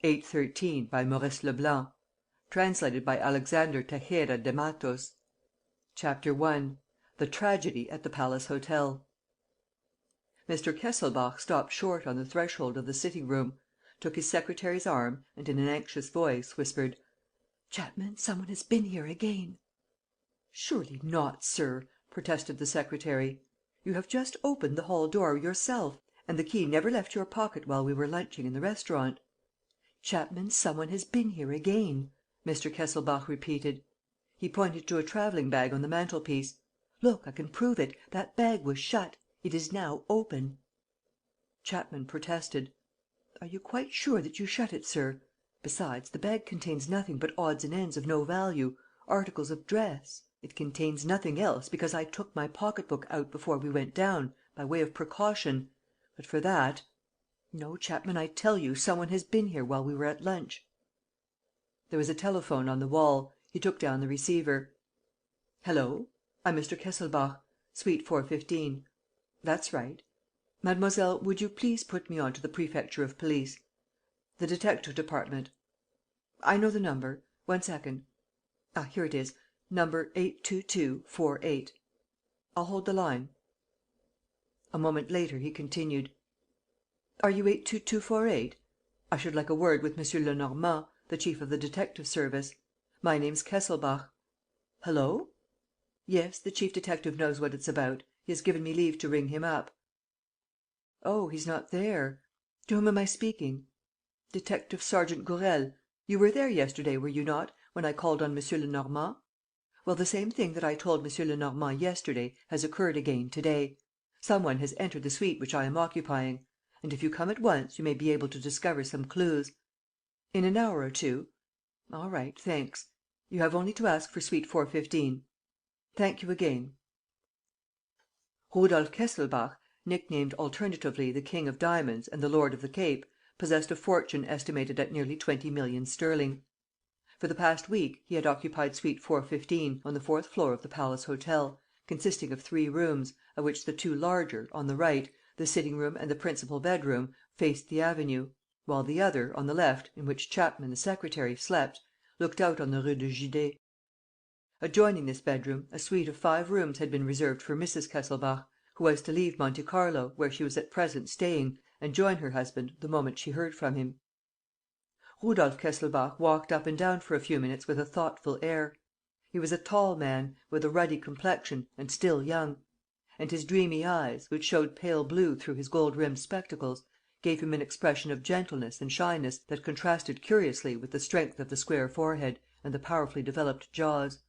813, by Maurice Leblanc. Translated by Alexander Tejeda de Matos. Chapter 1. The Tragedy at the Palace Hotel. Mr. Kesselbach stopped short on the threshold of the sitting-room, took his secretary's arm and, in an anxious voice, whispered: "Chapman, some one has been here again." "Surely not, sir," protested the secretary. "You have just opened the hall door yourself; and the key never left your pocket while we were lunching in the restaurant." "Chapman, some one has been here again," Mr. Kesselbach repeated. He pointed to a travelling bag on the mantelpiece. "Look, I can prove it. That bag was shut. It is now open." Chapman protested: "Are you quite sure that you shut it, sir? Besides, the bag contains nothing but odds and ends of no value, articles of dress. It contains nothing else, because I took my pocket book out before we went down, by way of precaution. But for that. No, Chapman, I tell you, some one has been here while we were at lunch." There was a telephone on the wall. He took down the receiver: "Hello? I'm Mr. Kesselbach. Suite 415. That's right. Mademoiselle, would you please put me on to the Prefecture of Police? The detective department. I know the number. 1 second. Here it is. Number 82248. I'll hold the line." A moment later, he continued: "Are you 82248? I should like a word with M. Lenormand, the chief of the detective service. My name's Kesselbach. Hullo? Yes, the chief detective knows what it's about. He has given me leave to ring him up." "Oh, he's not there. To whom am I speaking?" "Detective Sergeant Gourel. You were there yesterday, were you not, when I called on M. Lenormand? Well, the same thing that I told M. Lenormand yesterday has occurred again to day. Some one has entered the suite which I am occupying. And, if you come at once, you may be able to discover some clues." "In an hour or two?" "All right, thanks. You have only to ask for suite 415. Thank you again." Rudolf Kesselbach, nicknamed alternatively the King of Diamonds and the Lord of the Cape, possessed a fortune estimated at nearly 20 millions sterling. For the past week, he had occupied suite 415, on the fourth floor of the Palace Hotel, consisting of 3 rooms, of which the 2 larger, on the right, the sitting-room and the principal bedroom, faced the avenue, while the other, on the left, in which Chapman, the secretary, slept, looked out on the Rue de Judée. Adjoining this bedroom, a suite of 5 rooms had been reserved for Mrs. Kesselbach, who was to leave Monte Carlo, where she was at present staying, and join her husband the moment she heard from him. Rudolf Kesselbach walked up and down for a few minutes with a thoughtful air. He was a tall man, with a ruddy complexion, and still young; and his dreamy eyes, which showed pale blue through his gold-rimmed spectacles, gave him an expression of gentleness and shyness that contrasted curiously with the strength of the square forehead and the powerfully developed jaws.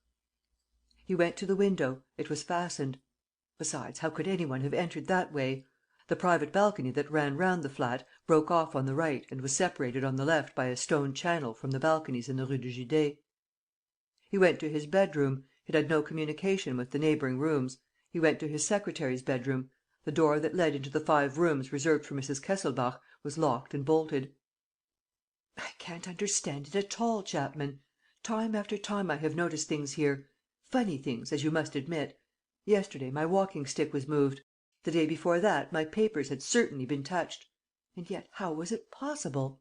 He went to the window. It was fastened. Besides, how could any one have entered that way? The private balcony that ran round the flat broke off on the right and was separated on the left by a stone channel from the balconies in the Rue de Judée. He went to his bedroom. It had no communication with the neighboring rooms. He went to his secretary's bedroom. The door that led into the 5 rooms reserved for Mrs. Kesselbach was locked and bolted. "I can't understand it at all, Chapman. Time after time I have noticed things here. Funny things, as you must admit. Yesterday, my walking-stick was moved. The day before that, my papers had certainly been touched. And yet how was it possible?"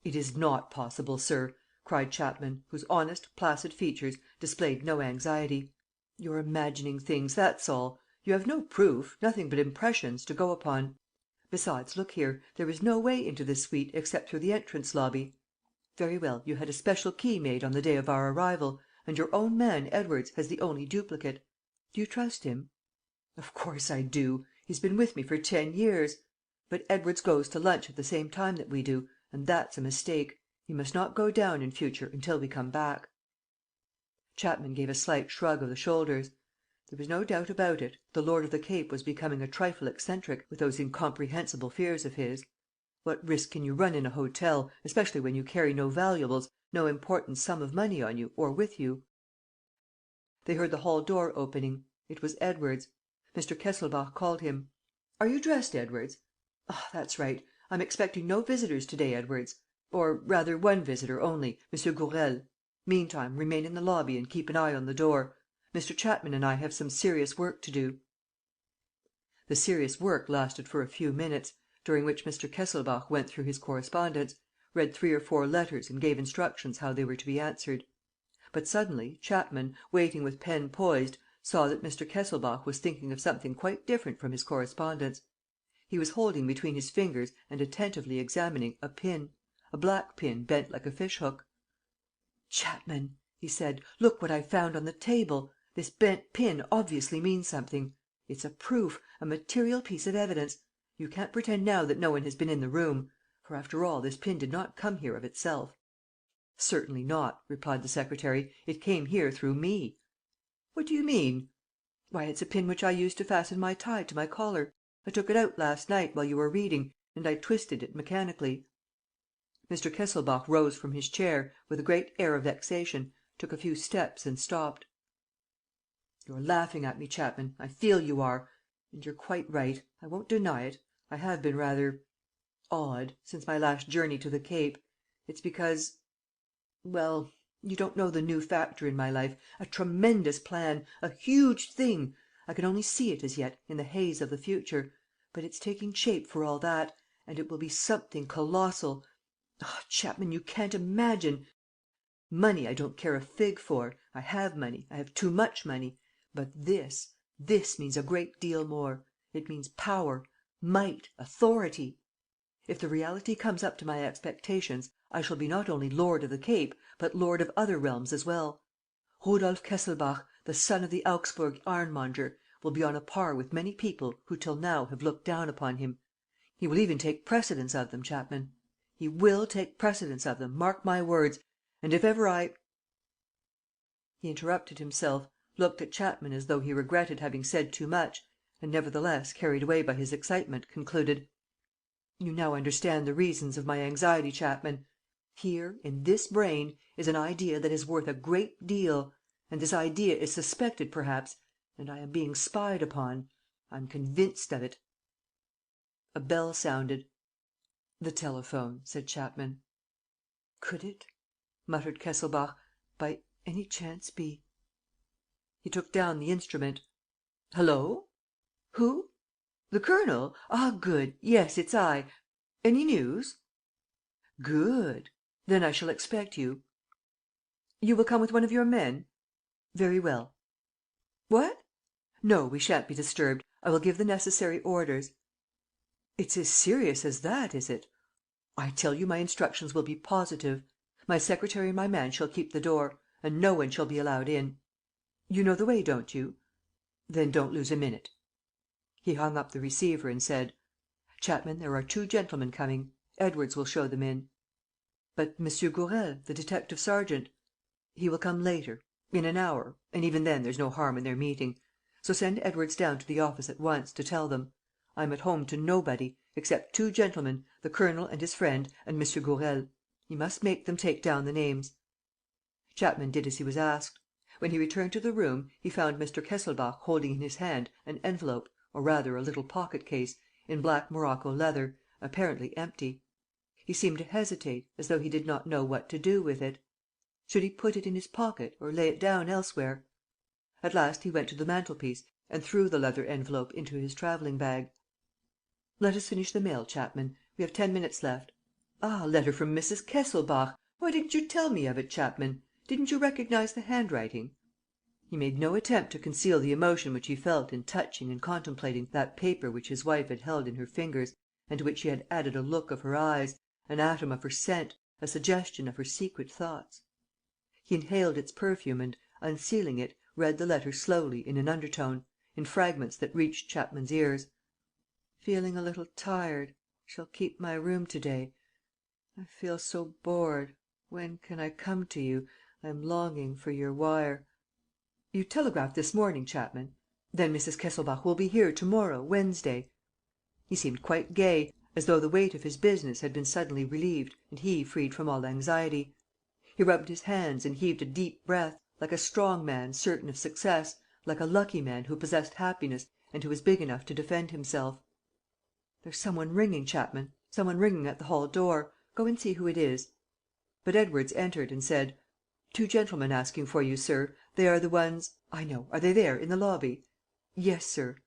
"It is not possible, sir," cried Chapman, whose honest, placid features displayed no anxiety. "You're imagining things, that's all. You have no proof, nothing but impressions, to go upon. Besides, look here, there is no way into this suite except through the entrance lobby. Very well, you had a special key made on the day of our arrival; and your own man, Edwards, has the only duplicate. Do you trust him?" "Of course I do. He's been with me for 10 years. But Edwards goes to lunch at the same time that we do; and that's a mistake. He must not go down, in future, until we come back." Chapman gave a slight shrug of the shoulders. There was no doubt about it, the Lord of the Cape was becoming a trifle eccentric, with those incomprehensible fears of his. What risk can you run in a hotel, especially when you carry no valuables, no important sum of money on you or with you? They heard the hall door opening. It was Edwards. Mr. Kesselbach called him: "Are you dressed, Edwards? Ah, that's right. I'm expecting no visitors to day, Edwards. Or, rather, one visitor only, M. Gourel. Meantime, remain in the lobby and keep an eye on the door. Mr. Chapman and I have some serious work to do." The serious work lasted for a few minutes, during which Mr. Kesselbach went through his correspondence, read 3 or 4 letters and gave instructions how they were to be answered. But suddenly Chapman, waiting with pen poised, saw that Mr. Kesselbach was thinking of something quite different from his correspondence. He was holding between his fingers and attentively examining a pin, a black pin bent like a fish-hook. "Chapman," he said, "look what I've found on the table. This bent pin obviously means something. It's a proof, a material piece of evidence. You can't pretend now that no one has been in the room. For, after all, this pin did not come here of itself." "Certainly not," replied the secretary. "It came here through me." "What do you mean?" "Why, it's a pin which I used to fasten my tie to my collar. I took it out last night, while you were reading, and I twisted it mechanically." Mr. Kesselbach rose from his chair, with a great air of vexation, took a few steps and stopped. "You're laughing at me, Chapman. I feel you are. And you're quite right. I won't deny it. I have been rather odd, since my last journey to the Cape. It's because well, you don't know the new factor in my life, a tremendous plan, a huge thing. I can only see it as yet, in the haze of the future. But it's taking shape for all that. And it will be something colossal. Ah, Chapman, you can't imagine. Money I don't care a fig for. I have money. I have too much money. But this means a great deal more. It means power, might, authority. If the reality comes up to my expectations, I shall be not only lord of the Cape, but lord of other realms as well. Rudolf Kesselbach, the son of the Augsburg ironmonger, will be on a par with many people who till now have looked down upon him. He will even take precedence of them, Chapman. He will take precedence of them, mark my words. And if ever I He interrupted himself, looked at Chapman as though he regretted having said too much, and nevertheless, carried away by his excitement, concluded: "You now understand the reasons of my anxiety, Chapman. Here, in this brain, is an idea that is worth a great deal. And this idea is suspected perhaps. And I am being spied upon. I'm convinced of it." A bell sounded. "The telephone," said Chapman. "Could it," muttered Kesselbach, "by any chance be?" He took down the instrument. "Hullo! Who? The Colonel? Ah, good! Yes, it's I. Any news? Good. Then I shall expect you." "You will come with one of your men?" "Very well." "What?" "No, we shan't be disturbed. I will give the necessary orders." "It's as serious as that, is it?" "I tell you, my instructions will be positive. My secretary and my man shall keep the door. And no one shall be allowed in. You know the way, don't you? Then don't lose a minute." He hung up the receiver and said: "Chapman, there are 2 gentlemen coming. Edwards will show them in." "But M. Gourel, the detective sergeant?" "He will come later, in an hour, and even then there's no harm in their meeting. So send Edwards down to the office at once, to tell them. I am at home to nobody, except 2 gentlemen, the colonel and his friend, and M. Gourel. He must make them take down the names." Chapman did as he was asked. When he returned to the room, he found Mr. Kesselbach holding in his hand an envelope, or rather a little pocket case, in black morocco leather, apparently empty. He seemed to hesitate, as though he did not know what to do with it. Should he put it in his pocket, or lay it down elsewhere? At last he went to the mantelpiece and threw the leather envelope into his travelling bag. "Let us finish the mail, Chapman. We have 10 minutes left. Ah, a letter from Mrs. Kesselbach! Why didn't you tell me of it, Chapman? Didn't you recognize the handwriting?" He made no attempt to conceal the emotion which he felt in touching and contemplating that paper which his wife had held in her fingers and to which she had added a look of her eyes, an atom of her scent, a suggestion of her secret thoughts. He inhaled its perfume and, unsealing it, read the letter slowly, in an undertone, in fragments that reached Chapman's ears: "Feeling a little tired. Shall keep my room to day. I feel so bored. When can I come to you? I am longing for your wire. You telegraphed this morning, Chapman? Then Mrs. Kesselbach will be here to morrow, Wednesday." He seemed quite gay, as though the weight of his business had been suddenly relieved and he freed from all anxiety. He rubbed his hands and heaved a deep breath, like a strong man certain of success, like a lucky man who possessed happiness and who was big enough to defend himself. "There's some one ringing, Chapman, some one ringing at the hall door. Go and see who it is." But Edwards entered and said: "2 gentlemen asking for you, sir. They are the ones. I know. Are they there, in the lobby?" "Yes, sir."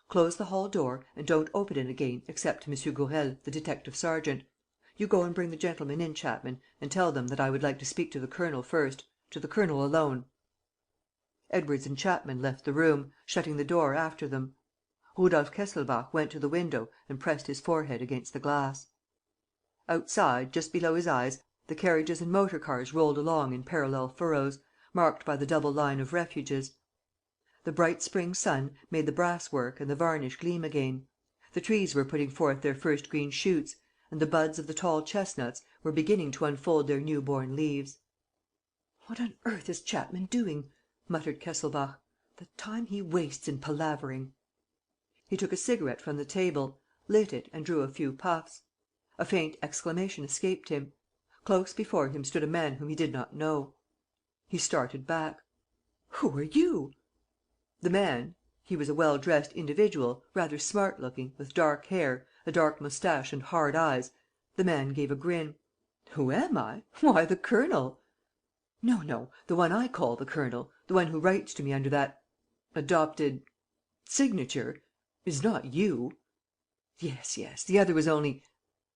"Close the hall door and don't open it again except to M. Gourel, the detective sergeant. You go and bring the gentlemen in, Chapman, and tell them that I would like to speak to the colonel first, to the colonel alone." Edwards and Chapman left the room, shutting the door after them. Rudolf Kesselbach went to the window and pressed his forehead against the glass. Outside, just below his eyes, the carriages and motor cars rolled along in parallel furrows, marked by the double line of refuges. The bright spring sun made the brasswork and the varnish gleam again. The trees were putting forth their first green shoots, and the buds of the tall chestnuts were beginning to unfold their new-born leaves. "What on earth is Chapman doing?" muttered Kesselbach. "The time he wastes in palavering!" He took a cigarette from the table, lit it and drew a few puffs. A faint exclamation escaped him. Close before him stood a man whom he did not know. He started back. "Who are you?" The man he was a well-dressed individual, rather smart-looking, with dark hair, a dark moustache and hard eyes the man gave a grin. "Who am I? Why, the colonel!" "No, the one I call the colonel, the one who writes to me under that adopted signature, is not you." "Yes, the other was only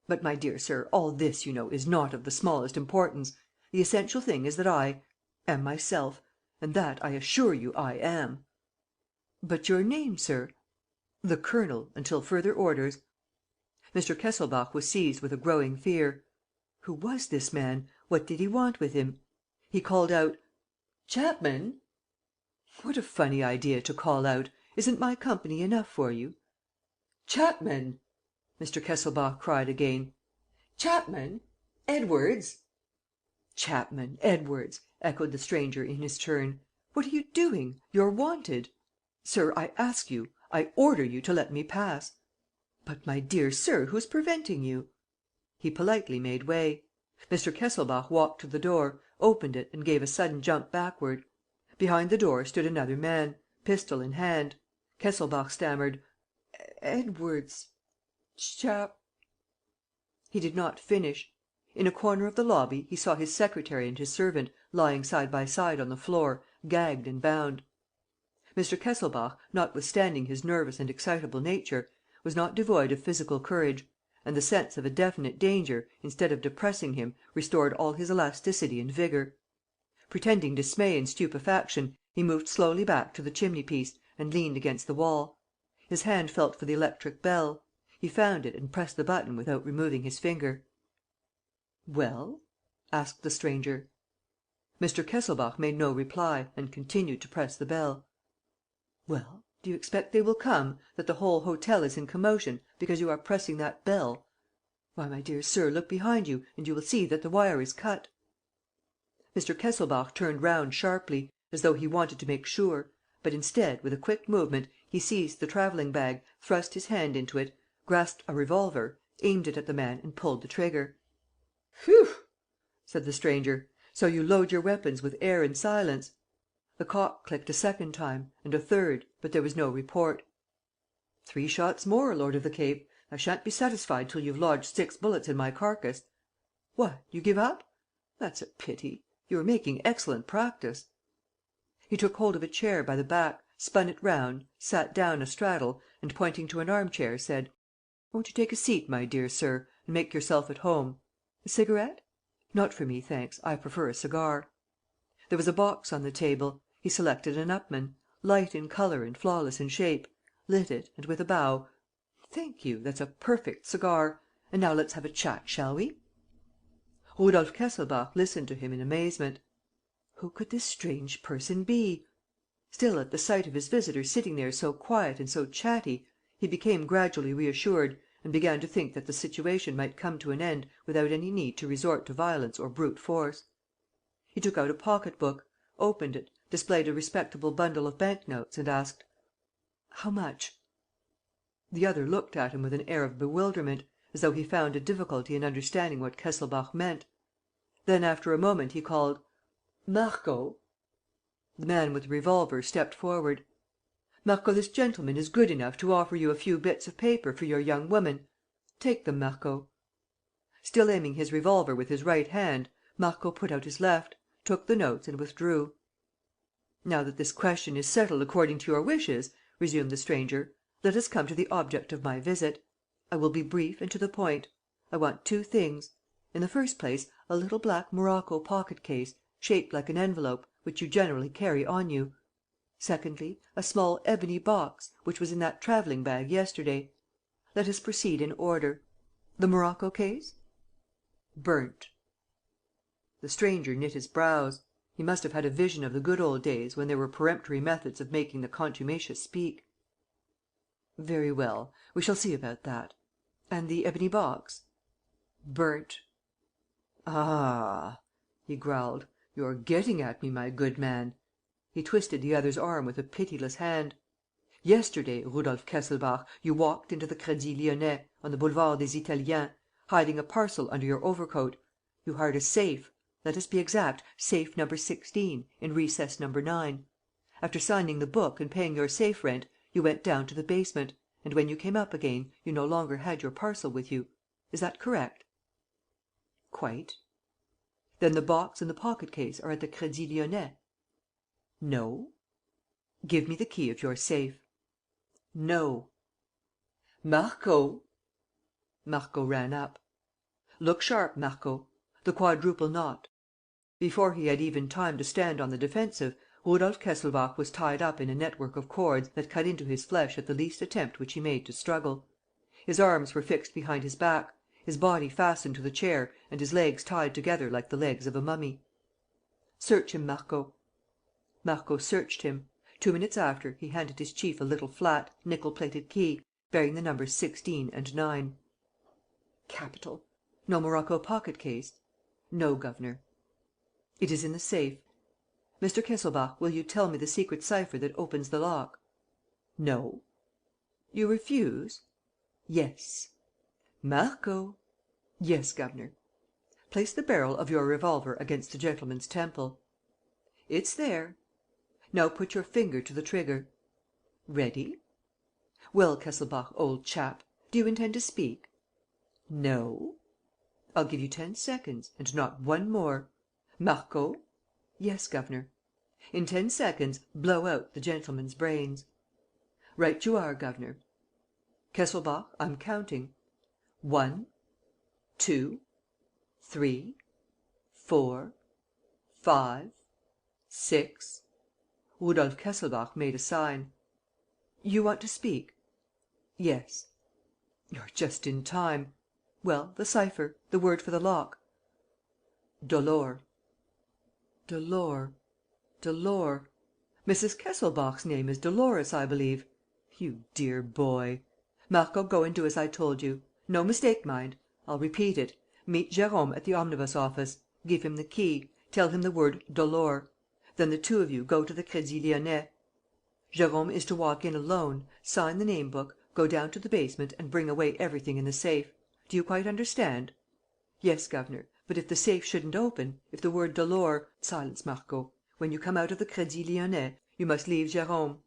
But, my dear sir, all this, you know, is not of the smallest importance. The essential thing is that I am myself. And that, I assure you, I am." "But your name, sir?" "The colonel, until further orders." Mr. Kesselbach was seized with a growing fear. Who was this man? What did he want with him? He called out: "Chapman!" "What a funny idea, to call out! Isn't my company enough for you?" "Chapman!" Mr. Kesselbach cried again. "Chapman! Edwards!" "Chapman! Edwards!" echoed the stranger in his turn. "What are you doing? You're wanted. Sir, I ask you, I order you to let me pass." "But, my dear sir, who's preventing you?" He politely made way. Mr. Kesselbach walked to the door, opened it and gave a sudden jump backward. Behind the door stood another man, pistol in hand. Kesselbach stammered: "Edwards. He did not finish. In a corner of the lobby he saw his secretary and his servant lying side by side on the floor, gagged and bound. Mr. Kesselbach, notwithstanding his nervous and excitable nature, was not devoid of physical courage; and the sense of a definite danger, instead of depressing him, restored all his elasticity and vigour. Pretending dismay and stupefaction, he moved slowly back to the chimney-piece and leant against the wall. His hand felt for the electric bell. He found it and pressed the button without removing his finger. "Well?" asked the stranger. Mr. Kesselbach made no reply and continued to press the bell. "Well? Do you expect they will come, that the whole hotel is in commotion, because you are pressing that bell? Why, my dear sir, look behind you and you will see that the wire is cut." Mr. Kesselbach turned round sharply, as though he wanted to make sure, but instead, with a quick movement, he seized the travelling-bag, thrust his hand into it, grasped a revolver, aimed it at the man and pulled the trigger. "Phew!" said the stranger. "So you load your weapons with air and silence." The cock clicked a second time and a third, but there was no report. "3 shots more, Lord of the Cape. I shan't be satisfied till you've lodged 6 bullets in my carcass. What, you give up? That's a pity. You are making excellent practice." He took hold of a chair by the back, spun it round, sat down astraddle and, pointing to an arm-chair, said: "Won't you take a seat, my dear sir, and make yourself at home? A cigarette? Not for me, thanks. I prefer a cigar." There was a box on the table. He selected an Upmann, light in colour and flawless in shape, lit it and, with a bow: "Thank you. That's a perfect cigar. And now let's have a chat, shall we?" Rudolf Kesselbach listened to him in amazement. Who could this strange person be? Still, at the sight of his visitor sitting there so quiet and so chatty, he became gradually reassured and began to think that the situation might come to an end without any need to resort to violence or brute force. He took out a pocket-book, opened it, displayed a respectable bundle of bank-notes and asked: "How much?" The other looked at him with an air of bewilderment, as though he found a difficulty in understanding what Kesselbach meant. Then, after a moment, he called: "Marco!" The man with the revolver stepped forward. "Marco, this gentleman is good enough to offer you a few bits of paper for your young woman. Take them, Marco." Still aiming his revolver with his right hand, Marco put out his left, took the notes and withdrew. "Now that this question is settled according to your wishes," resumed the stranger, "let us come to the object of my visit. I will be brief and to the point. I want two things. In the first place, a little black morocco pocket case, shaped like an envelope, which you generally carry on you. Secondly, a small ebony box, which was in that travelling bag yesterday. Let us proceed in order. The morocco case? Burnt." The stranger knit his brows. He must have had a vision of the good old days when there were peremptory methods of making the contumacious speak. "Very well. We shall see about that. And the ebony box?" "Burnt." "Ah!" he growled. "You're getting at me, my good man." He twisted the other's arm with a pitiless hand. "Yesterday, Rudolf Kesselbach, you walked into the Crédit Lyonnais, on the Boulevard des Italiens, hiding a parcel under your overcoat. You hired a safe, let us be exact, safe number 16, in recess number 9. After signing the book and paying your safe rent, you went down to the basement, and when you came up again, you no longer had your parcel with you. Is that correct?" "Quite." "Then the box and the pocket case are at the Crédit Lyonnais?" "No." "Give me the key of your safe." "No." "Marco!" Marco ran up. "Look sharp, Marco. The quadruple knot." Before he had even time to stand on the defensive, Rudolf Kesselbach was tied up in a network of cords that cut into his flesh at the least attempt which he made to struggle. His arms were fixed behind his back, his body fastened to the chair and his legs tied together like the legs of a mummy. "Search him, Marco." Marco searched him. 2 minutes after, he handed his chief a little flat, nickel-plated key, bearing the numbers 16 and 9. "Capital. No morocco pocket case?" "No, governor." "It is in the safe. Mr. Kesselbach, will you tell me the secret cipher that opens the lock?" "No." "You refuse?" "Yes." "Marco!" "Yes, governor." "Place the barrel of your revolver against the gentleman's temple." "It's there." "Now put your finger to the trigger." "Ready?" "Well, Kesselbach, old chap, do you intend to speak?" "No." "I'll give you 10 seconds and not one more. Marco?" "Yes, governor." "In 10 seconds, blow out the gentleman's brains." "Right you are, governor." "Kesselbach, I'm counting. 1, 2, 3, 4, 5, 6." Rudolf Kesselbach made a sign. "You want to speak?" "Yes." "You're just in time. Well, the cipher, the word for the lock?" "Dolor." "Dolor. Dolor. Mrs. Kesselbach's name is Dolores, I believe. You dear boy. Marco, go and do as I told you. No mistake, mind. I'll repeat it. Meet Jérôme at the omnibus office. Give him the key. Tell him the word Dolor. Then the two of you go to the Crédit Lyonnais. Jérôme is to walk in alone, sign the name book, go down to the basement and bring away everything in the safe. Do you quite understand?" "Yes, governor. But if the safe shouldn't open, if the word Dolor. Silence, Marco. When you come out of the Crédit Lyonnais, you must leave Jérôme.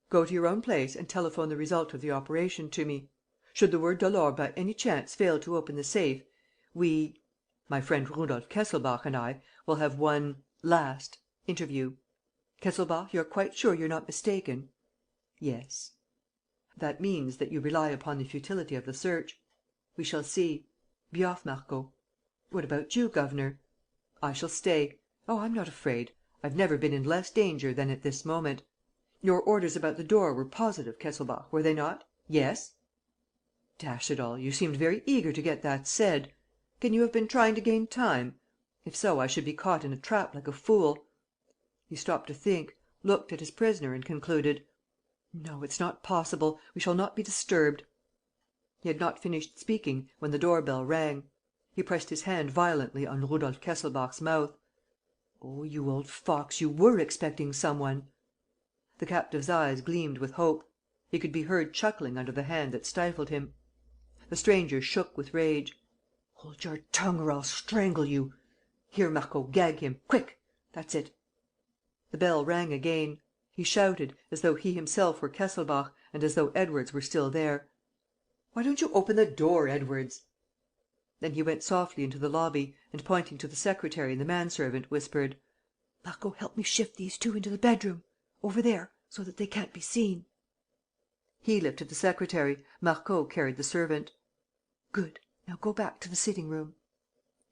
Go to your own place and telephone the result of the operation to me. Should the word Dolor by any chance fail to open the safe, my friend Rudolf Kesselbach and I will have one last interview. Kesselbach, you're quite sure you're not mistaken?" "Yes." "That means that you rely upon the futility of the search. We shall see. Be off, Marco." "What about you, governor?" "I shall stay. Oh, I'm not afraid. I've never been in less danger than at this moment. Your orders about the door were positive, Kesselbach, were they not? Yes?" "Dash it all, you seemed very eager to get that said. Can you have been trying to gain time? If so, I should be caught in a trap like a fool." He stopped to think, looked at his prisoner and concluded: "No, it's not possible. We shall not be disturbed." He had not finished speaking, when the door bell rang. He pressed his hand violently on Rudolf Kesselbach's mouth. "Oh, you old fox, you were expecting some one!" The captive's eyes gleamed with hope. He could be heard chuckling under the hand that stifled him. The stranger shook with rage. "Hold your tongue, or I'll strangle you! Here, Marco, gag him! Quick! That's it!" The bell rang again. He shouted, as though he himself were Kesselbach and as though Edwards were still there: "Why don't you open the door, Edwards?" Then he went softly into the lobby and, pointing to the secretary and the manservant, whispered: "Marco, help me shift these two into the bedroom. Over there, so that they can't be seen." He lifted the secretary. Marco carried the servant. "Good. Now go back to the sitting room."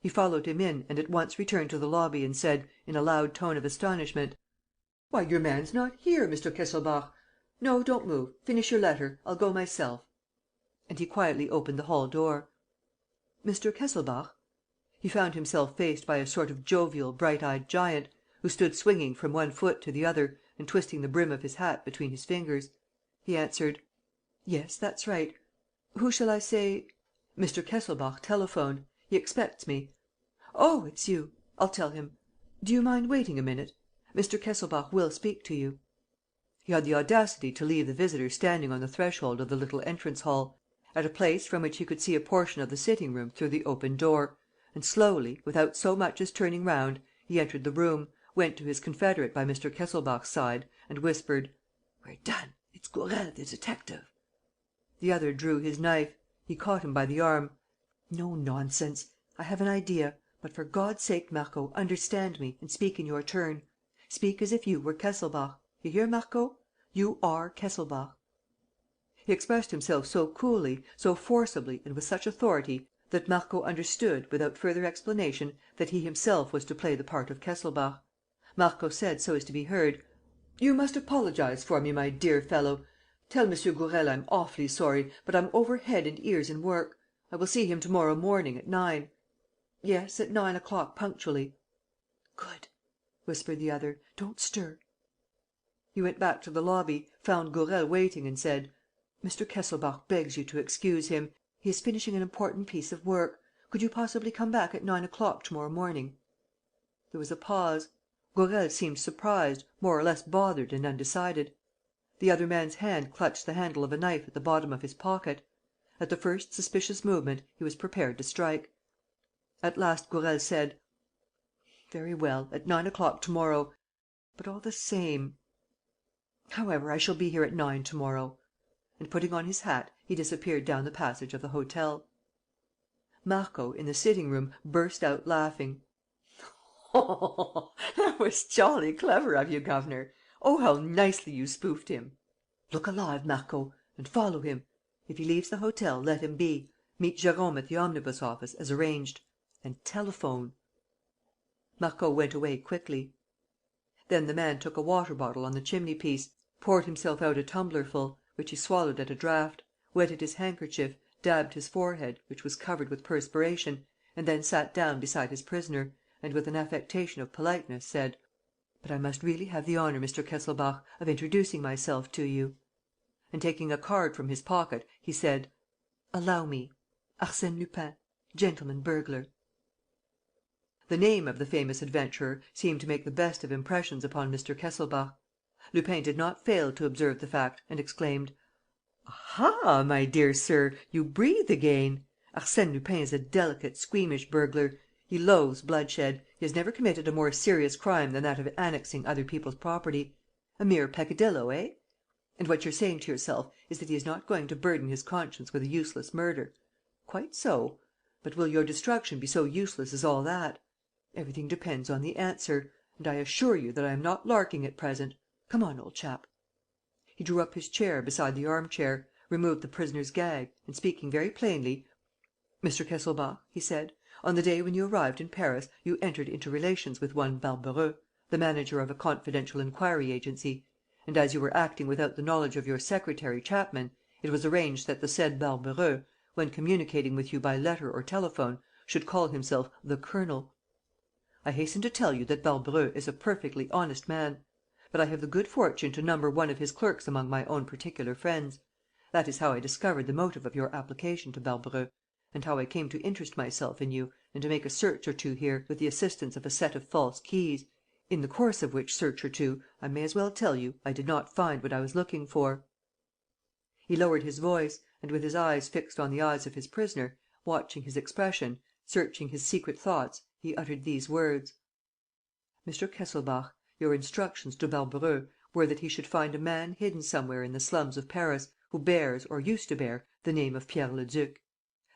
He followed him in and at once returned to the lobby and said, in a loud tone of astonishment: "Why, your man's not here, Mr. Kesselbach! No, don't move. Finish your letter. I'll go myself." And he quietly opened the hall door. "Mr. Kesselbach?" He found himself faced by a sort of jovial, bright eyed giant, who stood swinging from one foot to the other and twisting the brim of his hat between his fingers. He answered: "Yes, that's right. Who shall I say?" "Mr. Kesselbach telephoned. He expects me." "Oh, it's you. I'll tell him. Do you mind waiting a minute? Mr. Kesselbach will speak to you." He had the audacity to leave the visitor standing on the threshold of the little entrance hall, at a place from which he could see a portion of the sitting room through the open door, and slowly, without so much as turning round, he entered the room, went to his confederate by Mr. Kesselbach's side, and whispered: "We're done. It's Gourel, the detective." The other drew his knife. He caught him by the arm: "No nonsense. I have an idea. But, for God's sake, Marco, understand me and speak in your turn. Speak as if you were Kesselbach. You hear, Marco? You are Kesselbach." He expressed himself so coolly, so forcibly and with such authority that Marco understood, without further explanation, that he himself was to play the part of Kesselbach. Marco said, so as to be heard: "You must apologize for me, my dear fellow. Tell M. Gourel I'm awfully sorry, but I'm over head and ears in work. I will see him to morrow morning, at 9. Yes, at 9 o'clock punctually." "Good," whispered the other. "Don't stir." He went back to the lobby, found Gourel waiting and said: "Mr. Kesselbach begs you to excuse him. He is finishing an important piece of work. Could you possibly come back at 9 o'clock to morrow morning?" There was a pause. Gourel seemed surprised, more or less bothered and undecided. The other man's hand clutched the handle of a knife at the bottom of his pocket. At the first suspicious movement, he was prepared to strike. At last Gourel said: "Very well, at 9 o'clock to morrow. But, all the same. However, I shall be here at 9 to morrow." And, putting on his hat, he disappeared down the passage of the hotel. Marco, in the sitting room, burst out laughing: "That was jolly clever of you, governor! Oh, how nicely you spoofed him! Look alive, Marco, and follow him. If he leaves the hotel, let him be. Meet Jérôme at the omnibus office, as arranged. And telephone." Marco went away quickly. Then the man took a water bottle on the chimney-piece, poured himself out a tumblerful, which he swallowed at a draught, wetted his handkerchief, dabbed his forehead, which was covered with perspiration, and then sat down beside his prisoner and, with an affectation of politeness, said: "But I must really have the honour, Mr. Kesselbach, of introducing myself to you." And, taking a card from his pocket, he said: "Allow me. Arsène Lupin, gentleman burglar." The name of the famous adventurer seemed to make the best of impressions upon Mr. Kesselbach. Lupin did not fail to observe the fact and exclaimed: "Aha, my dear sir, you breathe again! Arsène Lupin is a delicate, squeamish burglar. He loathes bloodshed. He has never committed a more serious crime than that of annexing other people's property. A mere peccadillo, eh? And what you're saying to yourself is that he is not going to burden his conscience with a useless murder. Quite so. But will your destruction be so useless as all that? Everything depends on the answer. And I assure you that I am not larking at present. Come on, old chap." He drew up his chair beside the arm-chair, removed the prisoner's gag and, speaking very plainly: "Mr. Kesselbach," he said, "on the day when you arrived in Paris, you entered into relations with one Barbareux, the manager of a confidential inquiry agency; and, as you were acting without the knowledge of your secretary, Chapman, it was arranged that the said Barbareux, when communicating with you by letter or telephone, should call himself 'the Colonel.' I hasten to tell you that Barbareux is a perfectly honest man. But I have the good fortune to number one of his clerks among my own particular friends. That is how I discovered the motive of your application to Barbareux and how I came to interest myself in you and to make a search or two here, with the assistance of a set of false keys, in the course of which search or two, I may as well tell you, I did not find what I was looking for." He lowered his voice and, with his eyes fixed on the eyes of his prisoner, watching his expression, searching his secret thoughts, he uttered these words: "Mr. Kesselbach, your instructions to Barbareux were that he should find a man hidden somewhere in the slums of Paris who bears, or used to bear, the name of Pierre Leduc.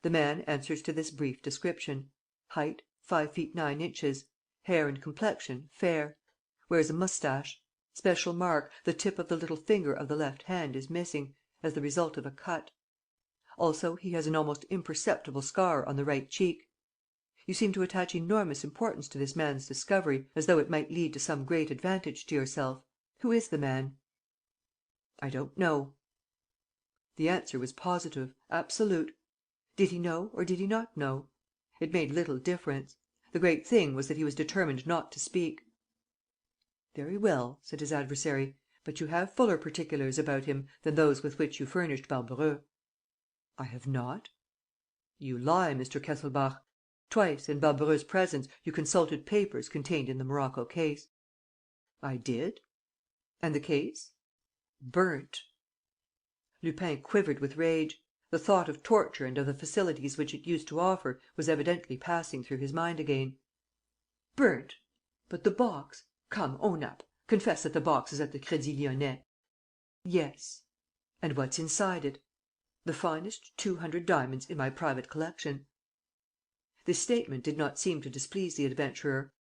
The man answers to this brief description: height, 5 feet 9 inches; hair and complexion fair; wears a moustache. Special mark: the tip of the little finger of the left hand is missing, as the result of a cut. Also, he has an almost imperceptible scar on the right cheek. You seem to attach enormous importance to this man's discovery, as though it might lead to some great advantage to yourself. Who is the man?" "I don't know." The answer was positive, absolute. Did he know or did he not know? It made little difference. The great thing was that he was determined not to speak. "Very well," said his adversary. "But you have fuller particulars about him than those with which you furnished Barbareux." "I have not." "You lie, Mr. Kesselbach. Twice, in Barbareux's presence, you consulted papers contained in the morocco case." "I did." "And the case?" "Burnt." Lupin quivered with rage. The thought of torture and of the facilities which it used to offer was evidently passing through his mind again. "Burnt? But the box? Come, own up. Confess that the box is at the Crédit Lyonnais." "Yes." "And what's inside it?" "The finest 200 diamonds in my private collection." This statement did not seem to displease the adventurer.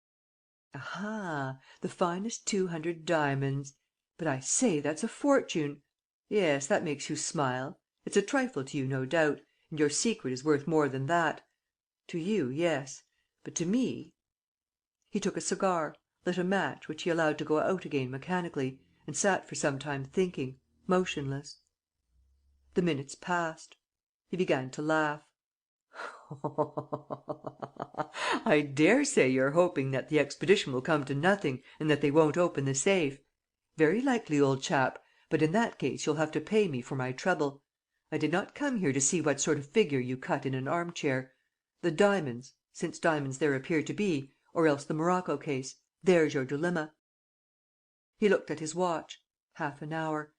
"Aha! The finest 200 diamonds! But, I say, that's a fortune! Yes, that makes you smile. It's a trifle to you, no doubt; and your secret is worth more than that. To you, yes; but to me. ..." He took a cigar, lit a match, which he allowed to go out again mechanically, and sat for some time thinking, motionless. The minutes passed. He began to laugh: "I dare say you're hoping that the expedition will come to nothing and that they won't open the safe. Very likely, old chap; but in that case you'll have to pay me for my trouble. I did not come here to see what sort of figure you cut in an arm chair. The diamonds, since diamonds there appear to be, or else the morocco case: there's your dilemma." He looked at his watch. Half an hour.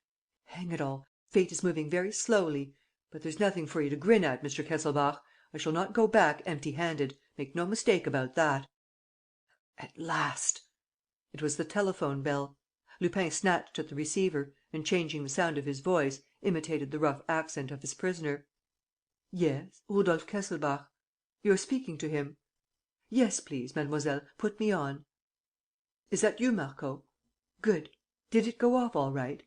Hang it all, fate is moving very slowly! But there's nothing for you to grin at, Mr. Kesselbach. I shall not go back empty handed. Make no mistake about that. At last! It was the telephone bell. Lupin snatched at the receiver and, changing the sound of his voice, imitated the rough accent of his prisoner: "Yes, Rudolf Kesselbach. You are speaking to him? Yes, please, mademoiselle, put me on. Is that you, Marco? Good. Did it go off all right?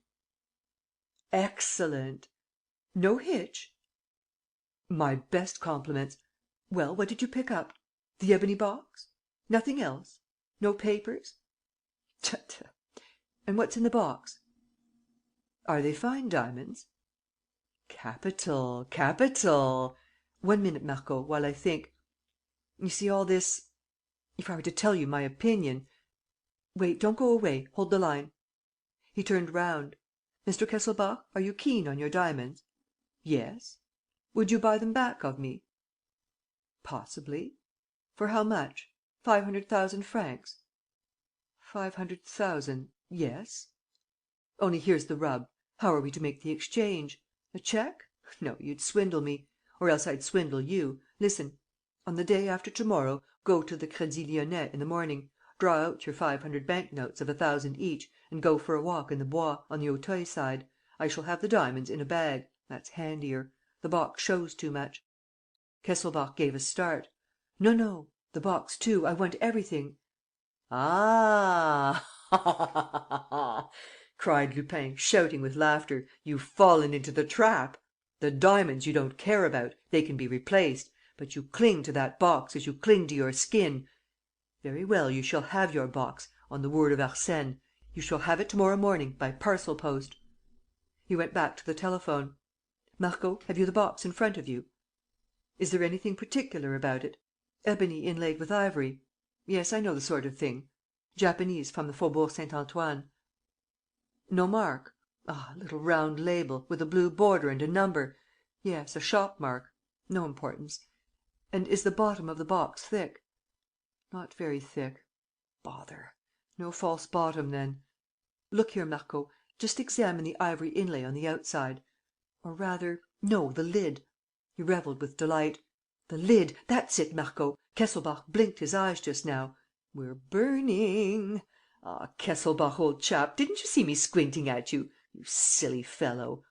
Excellent. No hitch? My best compliments. Well, what did you pick up? The ebony box? Nothing else? No papers? Tut, tut! And what's in the box? Are they fine diamonds? Capital, capital! 1 minute, Marco, while I think. You see, all this. If I were to tell you my opinion. Wait, don't go away. Hold the line." He turned round. "Mr. Kesselbach, are you keen on your diamonds?" "Yes." "Would you buy them back of me?" "Possibly." "For how much? 500,000 francs?" "500,000. Yes." "Only here's the rub. How are we to make the exchange? A cheque? No, you'd swindle me. Or else I'd swindle you. Listen. On the day after to morrow, go to the Crédit Lyonnais in the morning, draw out your 500 bank notes of 1,000 each and go for a walk in the Bois, on the Auteuil side. I shall have the diamonds in a bag. That's handier. The box shows too much." Kesselbach gave a start: "No, no. The box too. I want everything." "Ah!" cried Lupin, shouting with laughter. "You've fallen into the trap! The diamonds you don't care about. They can be replaced. But you cling to that box as you cling to your skin. Very well, you shall have your box, on the word of Arsène. You shall have it to morrow morning, by parcel post." He went back to the telephone. "Marco, have you the box in front of you?" "Is there anything particular about it? Ebony inlaid with ivory? Yes, I know the sort of thing. Japanese, from the Faubourg Saint Antoine. No mark? Ah, a little round label, with a blue border and a number. Yes, a shop mark. No importance. And is the bottom of the box thick?" "Not very thick." "Bother! No false bottom, then. Look here, Marco, just examine the ivory inlay on the outside. Or rather, no, the lid." He revelled with delight. "The lid! That's it, Marco! Kesselbach blinked his eyes just now. We're burning! Ah, Kesselbach, old chap, didn't you see me squinting at you? You silly fellow!"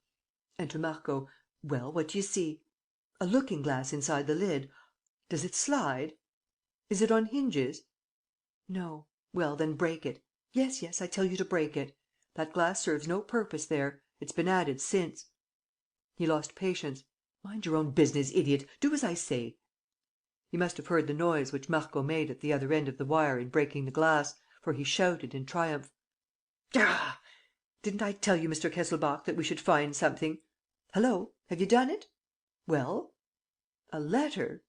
And to Marco: "Well, what do you see?" "A looking glass inside the lid." "Does it slide?" "Is it on hinges?" "No." "Well, then break it. Yes, yes, I tell you to break it. That glass serves no purpose there. It's been added since." He lost patience. Mind your own business, idiot! Do as I say." He must have heard the noise which Marco made at the other end of the wire in breaking the glass, for he shouted, in triumph: "Ah! Didn't I tell you, Mr. Kesselbach, that we should find something? Hullo! Have you done it? Well? A letter?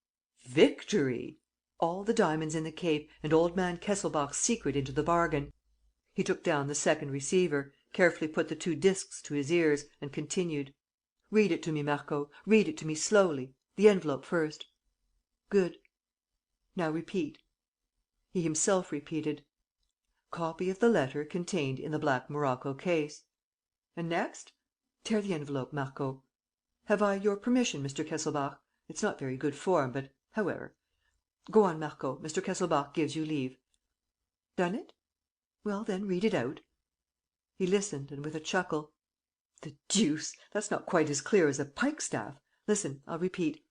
Victory! All the diamonds in the Cape and old man Kesselbach's secret into the bargain." He took down the second receiver, carefully put the 2 discs to his ears, and continued: "Read it to me, Marco. Read it to me slowly. The envelope first. Good. Now repeat." He himself repeated: "Copy of the letter contained in the black morocco case. And next? Tear the envelope, Marco. Have I your permission, Mr. Kesselbach? It's not very good form, but, however. Go on, Marco. Mr. Kesselbach gives you leave. Done it? Well, then, read it out." He listened and, with a chuckle: "The deuce! That's not quite as clear as a pikestaff. Listen, I'll repeat: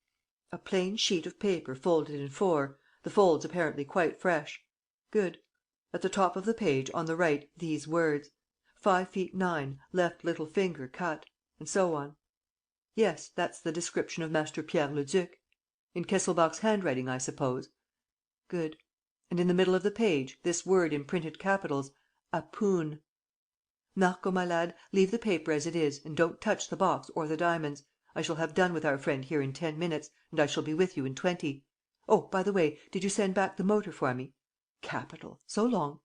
a plain sheet of paper folded in 4, the folds apparently quite fresh. Good. At the top of the page, on the right, these words: 5 feet 9, left little finger cut," and so on. Yes, that's the description of Master Pierre Leduc. In Kesselbach's handwriting, I suppose? Good. And in the middle of the page, this word in printed capitals: APOON. Marco, my lad, leave the paper as it is and don't touch the box or the diamonds. I shall have done with our friend here in 10 minutes and I shall be with you in 20. Oh, by the way, did you send back the motor for me? Capital. So long."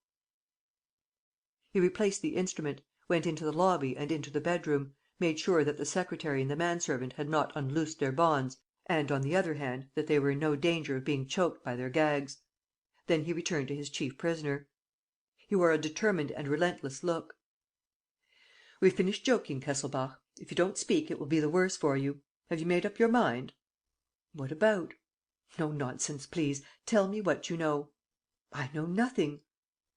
He replaced the instrument, went into the lobby and into the bedroom, made sure that the secretary and the manservant had not unloosed their bonds and, on the other hand, that they were in no danger of being choked by their gags. Then he returned to his chief prisoner. He wore a determined and relentless look. "We've finished joking, Kesselbach. If you don't speak, it will be the worse for you. Have you made up your mind?" "What about?" "No nonsense, please. Tell me what you know." "I know nothing."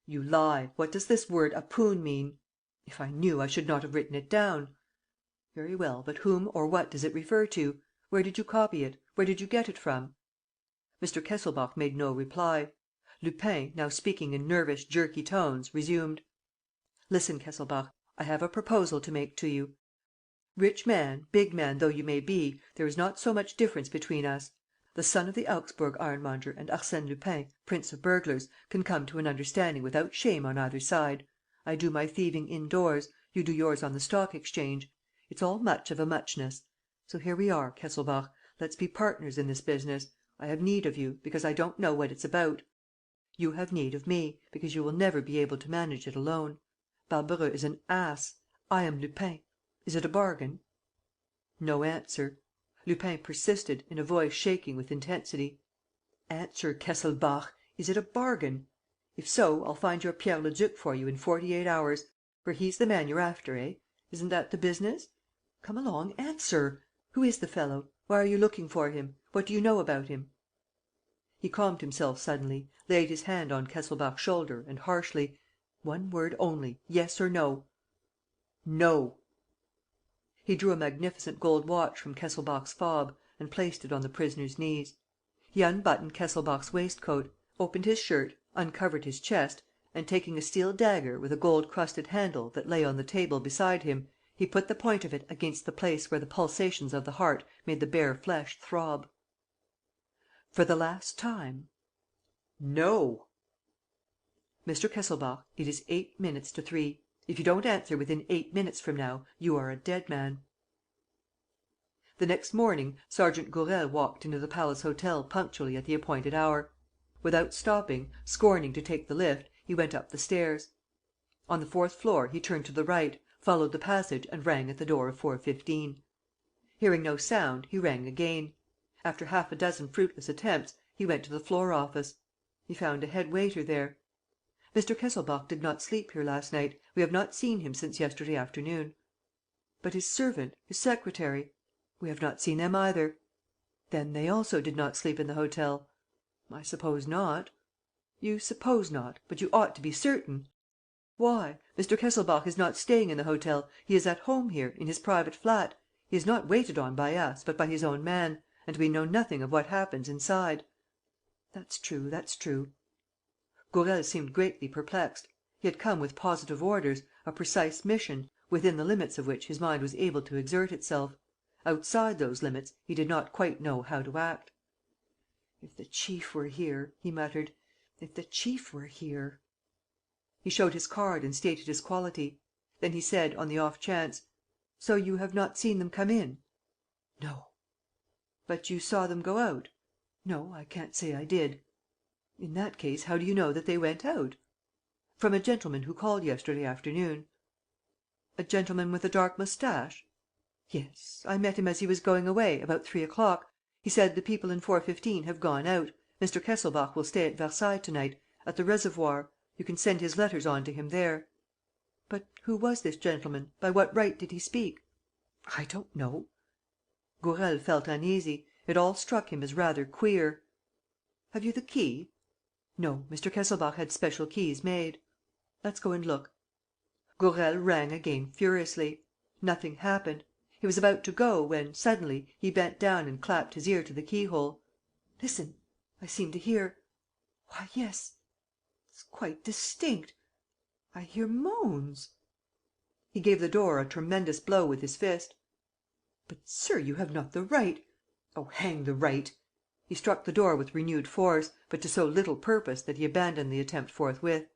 "You lie. What does this word 'APOON' mean?" "If I knew, I should not have written it down." "Very well, but whom or what does it refer to? Where did you copy it? Where did you get it from?" Mr. Kesselbach made no reply. Lupin, now speaking in nervous, jerky tones, resumed: "Listen, Kesselbach, I have a proposal to make to you. Rich man, big man though you may be, there is not so much difference between us. The son of the Augsburg ironmonger and Arsène Lupin, prince of burglars, can come to an understanding without shame on either side. I do my thieving indoors, you do yours on the Stock Exchange. It's all much of a muchness. So here we are, Kesselbach. Let's be partners in this business. I have need of you, because I don't know what it's about. You have need of me, because you will never be able to manage it alone. Barbareux is an ass. I am Lupin. Is it a bargain?" No answer. Lupin persisted, in a voice shaking with intensity: "Answer, Kesselbach. Is it a bargain? If so, I'll find your Pierre Leduc for you in 48 hours. For he's the man you're after, eh? Isn't that the business? Come along, answer. Who is the fellow? Why are you looking for him? What do you know about him?" He calmed himself suddenly, laid his hand on Kesselbach's shoulder and, harshly: "One word only. Yes or no?" "No." He drew a magnificent gold watch from Kesselbach's fob and placed it on the prisoner's knees. He unbuttoned Kesselbach's waistcoat, opened his shirt, uncovered his chest and, taking a steel dagger with a gold-crusted handle that lay on the table beside him, he put the point of it against the place where the pulsations of the heart made the bare flesh throb. "For the last time." "No." "Mr. Kesselbach, it is 8 minutes to 3. If you don't answer within 8 minutes from now, you are a dead man." The next morning, Sergeant Gourel walked into the Palace Hotel punctually at the appointed hour. Without stopping, scorning to take the lift, he went up the stairs. On the 4th floor, he turned to the right, followed the passage and rang at the door of 415. Hearing no sound, he rang again. After half a dozen fruitless attempts, he went to the floor office. He found a head waiter there. "Mr. Kesselbach did not sleep here last night. We have not seen him since yesterday afternoon." "But his servant, his secretary?" "We have not seen them either." "Then they also did not sleep in the hotel?" "I suppose not." "You suppose not? But you ought to be certain." "Why? Mr. Kesselbach is not staying in the hotel. He is at home here, in his private flat. He is not waited on by us, but by his own man; and we know nothing of what happens inside." "That's true, that's true." Gourel seemed greatly perplexed. He had come with positive orders, a precise mission, within the limits of which his mind was able to exert itself. Outside those limits, he did not quite know how to act. "If the chief were here," he muttered. "If the chief were here. ..." He showed his card and stated his quality. Then he said, on the off chance: "So you have not seen them come in?" "No." "But you saw them go out?" "No, I can't say I did." "In that case, how do you know that they went out?" "From a gentleman who called yesterday afternoon." "A gentleman with a dark moustache?" "Yes. I met him as he was going away, about 3 o'clock. He said: 'The people in 415 have gone out. Mr. Kesselbach will stay at Versailles to night, at the Reservoir. You can send his letters on to him there.'" "But who was this gentleman? By what right did he speak?" "I don't know." Gourel felt uneasy. It all struck him as rather queer. "Have you the key?" "No, Mr. Kesselbach had special keys made." "Let's go and look." Gourel rang again furiously. Nothing happened. He was about to go, when, suddenly, he bent down and clapped his ear to the keyhole. "Listen. I seem to hear ... why, yes, it's quite distinct. I hear moans." He gave the door a tremendous blow with his fist. "But, sir, you have not the right. ..." "Oh, hang the right!" He struck the door with renewed force, but to so little purpose that he abandoned the attempt forthwith.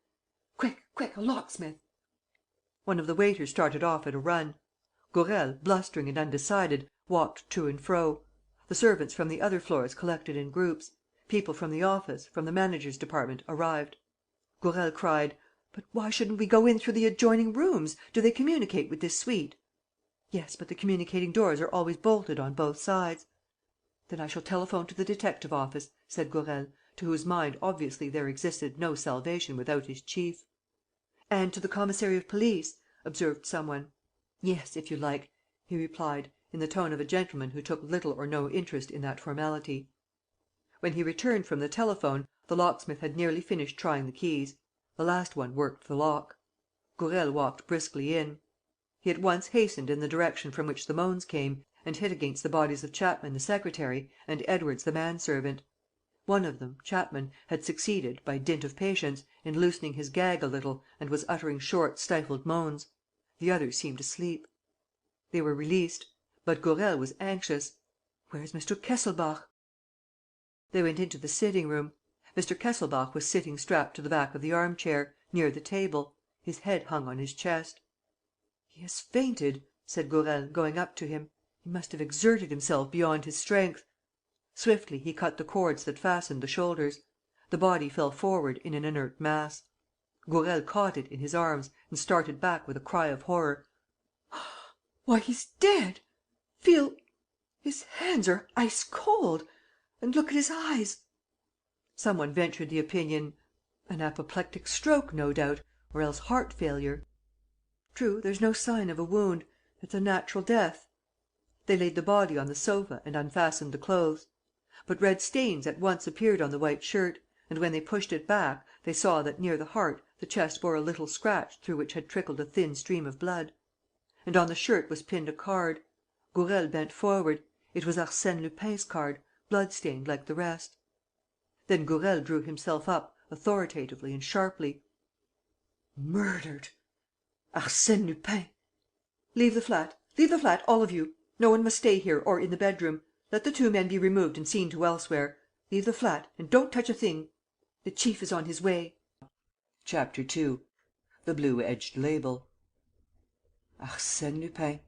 "Quick, quick, a locksmith!" One of the waiters started off at a run. Gourel, blustering and undecided, walked to and fro. The servants from the other floors collected in groups. People from the office, from the manager's department, arrived. Gourel cried: "But why shouldn't we go in through the adjoining rooms? Do they communicate with this suite?" "Yes, but the communicating doors are always bolted on both sides." "Then I shall telephone to the detective office," said Gourel, to whose mind obviously there existed no salvation without his chief. "And to the commissary of police," observed some one. "Yes, if you like," he replied, in the tone of a gentleman who took little or no interest in that formality. When he returned from the telephone, the locksmith had nearly finished trying the keys. The last one worked the lock. Gourel walked briskly in. He at once hastened in the direction from which the moans came and hit against the bodies of Chapman the secretary and Edwards the manservant. One of them, Chapman, had succeeded, by dint of patience, in loosening his gag a little and was uttering short, stifled moans. The other seemed asleep. They were released. But Gourel was anxious. "Where's Mr. Kesselbach?" They went into the sitting room. Mr. Kesselbach was sitting strapped to the back of the arm chair, near the table. His head hung on his chest. "He has fainted," said Gourel, going up to him. "He must have exerted himself beyond his strength." Swiftly he cut the cords that fastened the shoulders. The body fell forward in an inert mass. Gourel caught it in his arms and started back with a cry of horror: "Why, he's dead! Feel! His hands are ice cold! And look at his eyes!" Some one ventured the opinion: "An apoplectic stroke, no doubt, or else heart failure." "True, there's no sign of a wound. It's a natural death." They laid the body on the sofa and unfastened the clothes. But red stains at once appeared on the white shirt; and, when they pushed it back, they saw that, near the heart, the chest bore a little scratch through which had trickled a thin stream of blood. And on the shirt was pinned a card. Gourel bent forward. It was Arsène Lupin's card, blood-stained like the rest. Then Gourel drew himself up, authoritatively and sharply: "Murdered! Arsène Lupin! Leave the flat, all of you. No one must stay here or in the bedroom. Let the two men be removed and seen to elsewhere. Leave the flat and don't touch a thing. The chief is on his way." Chapter 2. The blue-edged label. Arsène Lupin.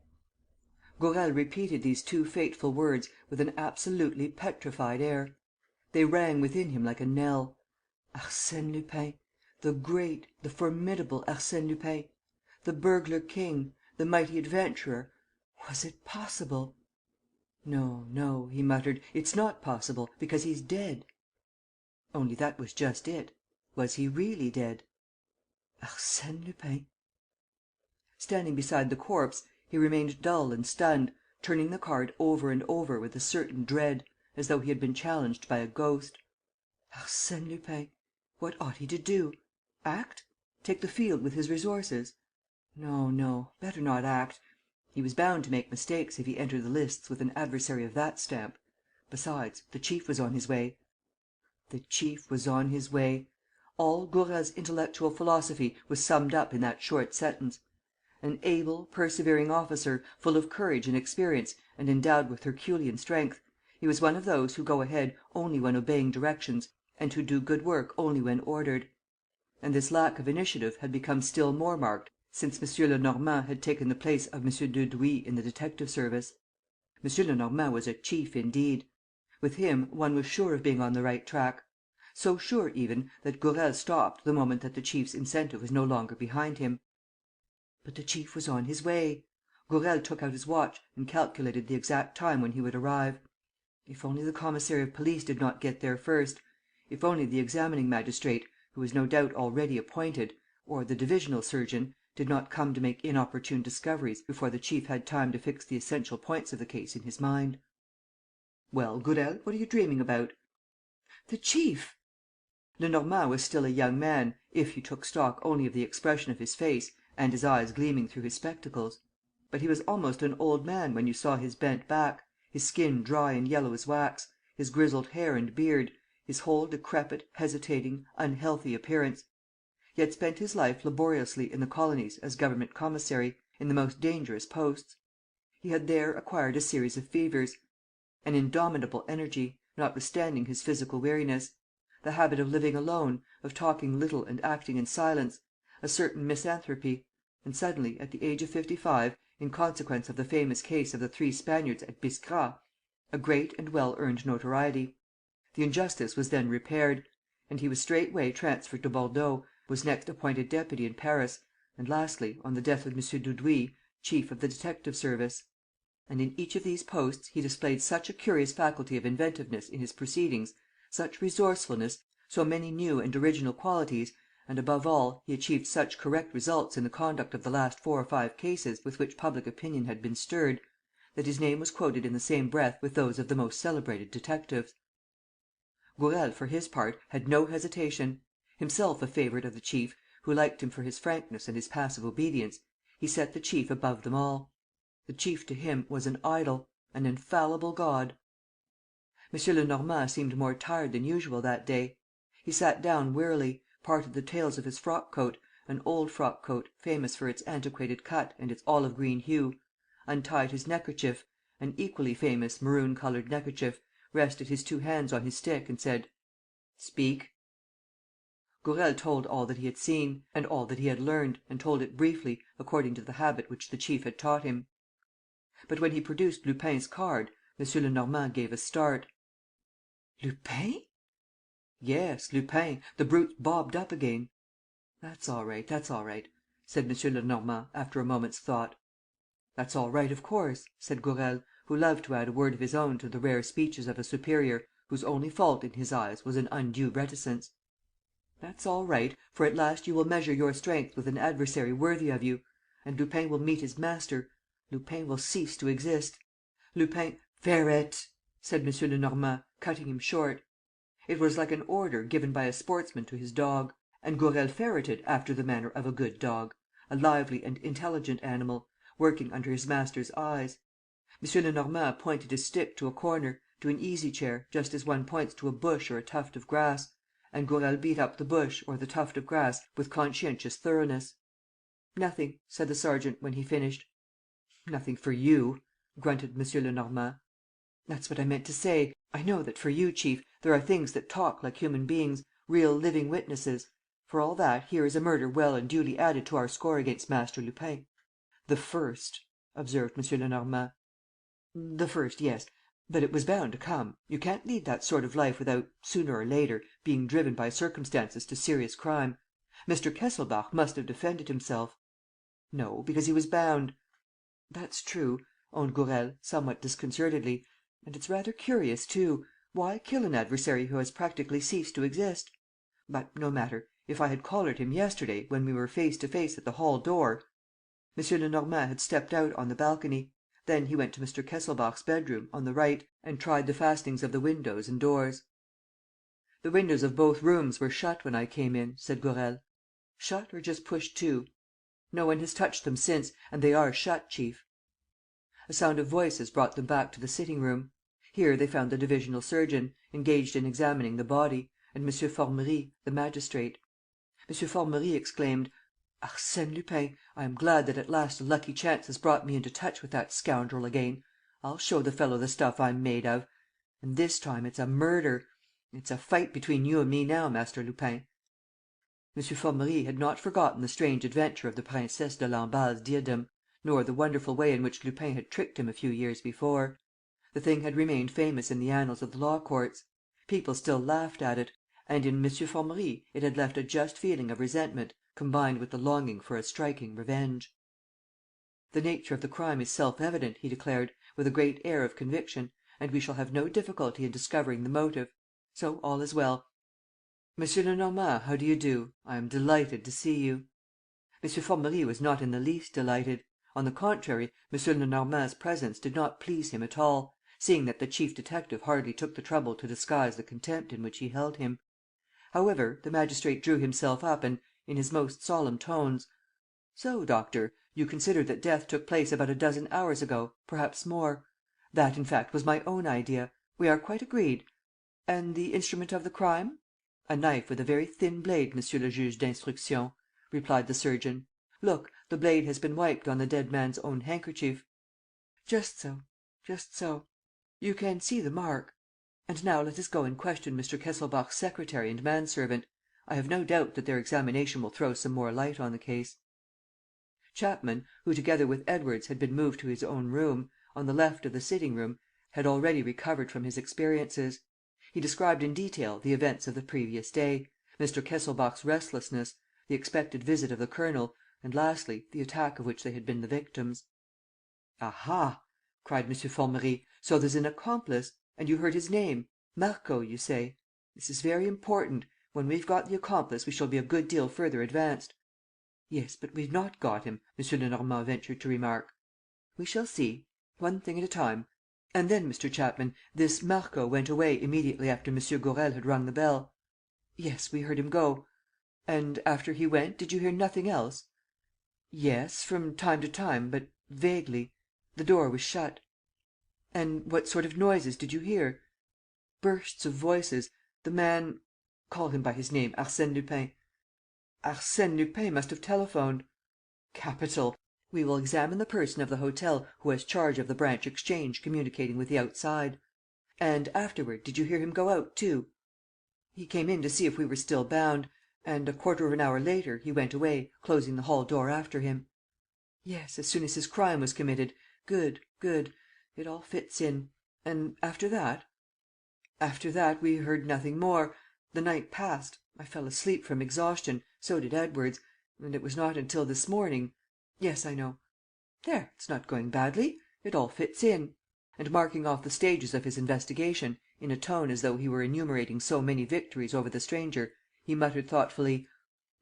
Gourel repeated these two fateful words with an absolutely petrified air. They rang within him like a knell. Arsène Lupin. The great, the formidable Arsène Lupin. The burglar king, the mighty adventurer. Was it possible? "No, no," he muttered, "it's not possible, because he's dead." Only that was just it. Was he really dead? Arsène Lupin. Standing beside the corpse, he remained dull and stunned, turning the card over and over with a certain dread, as though he had been challenged by a ghost. Arsène Lupin. What ought he to do? Act? Take the field with his resources? No, no, better not act. He was bound to make mistakes if he entered the lists with an adversary of that stamp. Besides, the chief was on his way. The chief was on his way. All Gourel's intellectual philosophy was summed up in that short sentence. An able, persevering officer, full of courage and experience and endowed with herculean strength, he was one of those who go ahead only when obeying directions and who do good work only when ordered. And this lack of initiative had become still more marked since M. Lenormand had taken the place of M. Dudouis in the detective service. M. Lenormand was a chief indeed. With him one was sure of being on the right track. So sure, even, that Gourel stopped the moment that the chief's incentive was no longer behind him. But the chief was on his way. Gourel took out his watch and calculated the exact time when he would arrive. If only the commissary of police did not get there first! If only the examining magistrate, who was no doubt already appointed, or the divisional surgeon, did not come to make inopportune discoveries before the chief had time to fix the essential points of the case in his mind. "Well, Gourel, what are you dreaming about?" "The chief!" Lenormand was still a young man, if you took stock only of the expression of his face and his eyes gleaming through his spectacles. But he was almost an old man when you saw his bent back, his skin dry and yellow as wax, his grizzled hair and beard, his whole decrepit, hesitating, unhealthy appearance. He had spent his life laboriously in the colonies as government commissary, in the most dangerous posts. He had there acquired a series of fevers, an indomitable energy, notwithstanding his physical weariness, the habit of living alone, of talking little and acting in silence, a certain misanthropy, and suddenly, at the age of 55, in consequence of the famous case of the 3 Spaniards at Biskra, a great and well-earned notoriety. The injustice was then repaired, and he was straightway transferred to Bordeaux, was next appointed deputy in Paris, and lastly, on the death of M. Dudouis, chief of the detective service. And in each of these posts he displayed such a curious faculty of inventiveness in his proceedings, such resourcefulness, so many new and original qualities, and, above all, he achieved such correct results in the conduct of the last 4 or 5 cases with which public opinion had been stirred, that his name was quoted in the same breath with those of the most celebrated detectives. Gourel, for his part, had no hesitation. Himself a favorite of the chief, who liked him for his frankness and his passive obedience, he set the chief above them all. The chief to him was an idol, an infallible god. M. Lenormand seemed more tired than usual that day. He sat down wearily, parted the tails of his frock-coat, an old frock-coat, famous for its antiquated cut and its olive-green hue, untied his neckerchief, an equally famous maroon-coloured neckerchief, rested his 2 hands on his stick and said: "Speak." Gourel told all that he had seen, and all that he had learned, and told it briefly, according to the habit which the chief had taught him. But when he produced Lupin's card, M. Lenormand gave a start. "Lupin?" "Yes, Lupin. The brute's bobbed up again." "That's all right, that's all right," said M. Lenormand, after a moment's thought. "That's all right, of course," said Gourel, who loved to add a word of his own to the rare speeches of a superior whose only fault in his eyes was an undue reticence. "That's all right, for at last you will measure your strength with an adversary worthy of you. And Lupin will meet his master. Lupin will cease to exist. Lupin—" "Ferret!" said M. Lenormand, cutting him short. It was like an order given by a sportsman to his dog. And Gourel ferreted after the manner of a good dog, a lively and intelligent animal, working under his master's eyes. M. Lenormand pointed his stick to a corner, to an easy-chair, just as one points to a bush or a tuft of grass, and Gourel beat up the bush or the tuft of grass with conscientious thoroughness. "Nothing," said the sergeant, when he finished. "Nothing for you," grunted M. Lenormand. "That's what I meant to say. I know that, for you, chief, there are things that talk like human beings, real living witnesses. For all that, here is a murder well and duly added to our score against Master Lupin." "The first," observed M. Lenormand. "The first, yes. But it was bound to come. You can't lead that sort of life without, sooner or later, being driven by circumstances to serious crime. Mr. Kesselbach must have defended himself." "No, because he was bound." "That's true," owned Gourel, somewhat disconcertedly. "And it's rather curious too. Why kill an adversary who has practically ceased to exist? But no matter. If I had collared him yesterday, when we were face to face at the hall door. M. Lenormand had stepped out on the balcony. Then he went to Mr. Kesselbach's bedroom, on the right, and tried the fastenings of the windows and doors. "The windows of both rooms were shut when I came in," said Gourel. "Shut, or just pushed to?" "No one has touched them since, and they are shut, chief." A sound of voices brought them back to the sitting-room. Here they found the divisional surgeon, engaged in examining the body, and M. Formerie, the magistrate. M. Formerie exclaimed: Arsène Lupin, I am glad that at last a lucky chance has brought me into touch with that scoundrel again. I'll show the fellow the stuff I'm made of. And this time it's a murder. It's a fight between you and me now, Master Lupin." M. Formerie had not forgotten the strange adventure of the Princesse de Lamballe's diadem, nor the wonderful way in which Lupin had tricked him a few years before. The thing had remained famous in the annals of the law courts. People still laughed at it; and in M. Formerie it had left a just feeling of resentment combined with the longing for a striking revenge. "The nature of the crime is self-evident," he declared, with a great air of conviction, "and we shall have no difficulty in discovering the motive. So all is well. Monsieur Lenormand, how do you do? I am delighted to see you." M. Formerie was not in the least delighted. On the contrary, M. Lenormand's presence did not please him at all, seeing that the chief detective hardly took the trouble to disguise the contempt in which he held him. However, the magistrate drew himself up and, in his most solemn tones: "So, doctor, you consider that death took place about a dozen hours ago, perhaps more. That, in fact, was my own idea. We are quite agreed. And the instrument of the crime?" "A knife with a very thin blade, Monsieur le Juge d'Instruction," replied the surgeon. "Look, the blade has been wiped on the dead man's own handkerchief." "Just so, just so. You can see the mark. And now let us go and question Mr. Kesselbach's secretary and manservant. I have no doubt that their examination will throw some more light on the case." Chapman, who together with Edwards had been moved to his own room, on the left of the sitting-room, had already recovered from his experiences. He described in detail the events of the previous day, Mr. Kesselbach's restlessness, the expected visit of the colonel, and, lastly, the attack of which they had been the victims. "Aha!" cried M. Formerie. "So there's an accomplice? And you heard his name? Marco, you say? This is very important. When we've got the accomplice, we shall be a good deal further advanced." "Yes, but we've not got him," M. Lenormand ventured to remark. "We shall see. One thing at a time. And then, Mr. Chapman, this Marco went away immediately after M. Gourel had rung the bell?" "Yes, we heard him go." "And, after he went, did you hear nothing else?" "Yes, from time to time, but vaguely. The door was shut." "And what sort of noises did you hear?" "Bursts of voices. The man call him by his name, Arsène Lupin." "Arsène Lupin must have telephoned." "Capital! We will examine the person of the hotel who has charge of the branch exchange communicating with the outside." "And, afterward, did you hear him go out too?" "He came in to see if we were still bound. And, a quarter of an hour later, he went away, closing the hall door after him." "Yes, as soon as his crime was committed. Good, good. It all fits in. And, after that?" "After that, we heard nothing more. The night passed. I fell asleep from exhaustion, so did Edwards. And it was not until this morning. Yes, I know. There, it's not going badly. It all fits in." And, marking off the stages of his investigation, in a tone as though he were enumerating so many victories over the stranger, he muttered thoughtfully: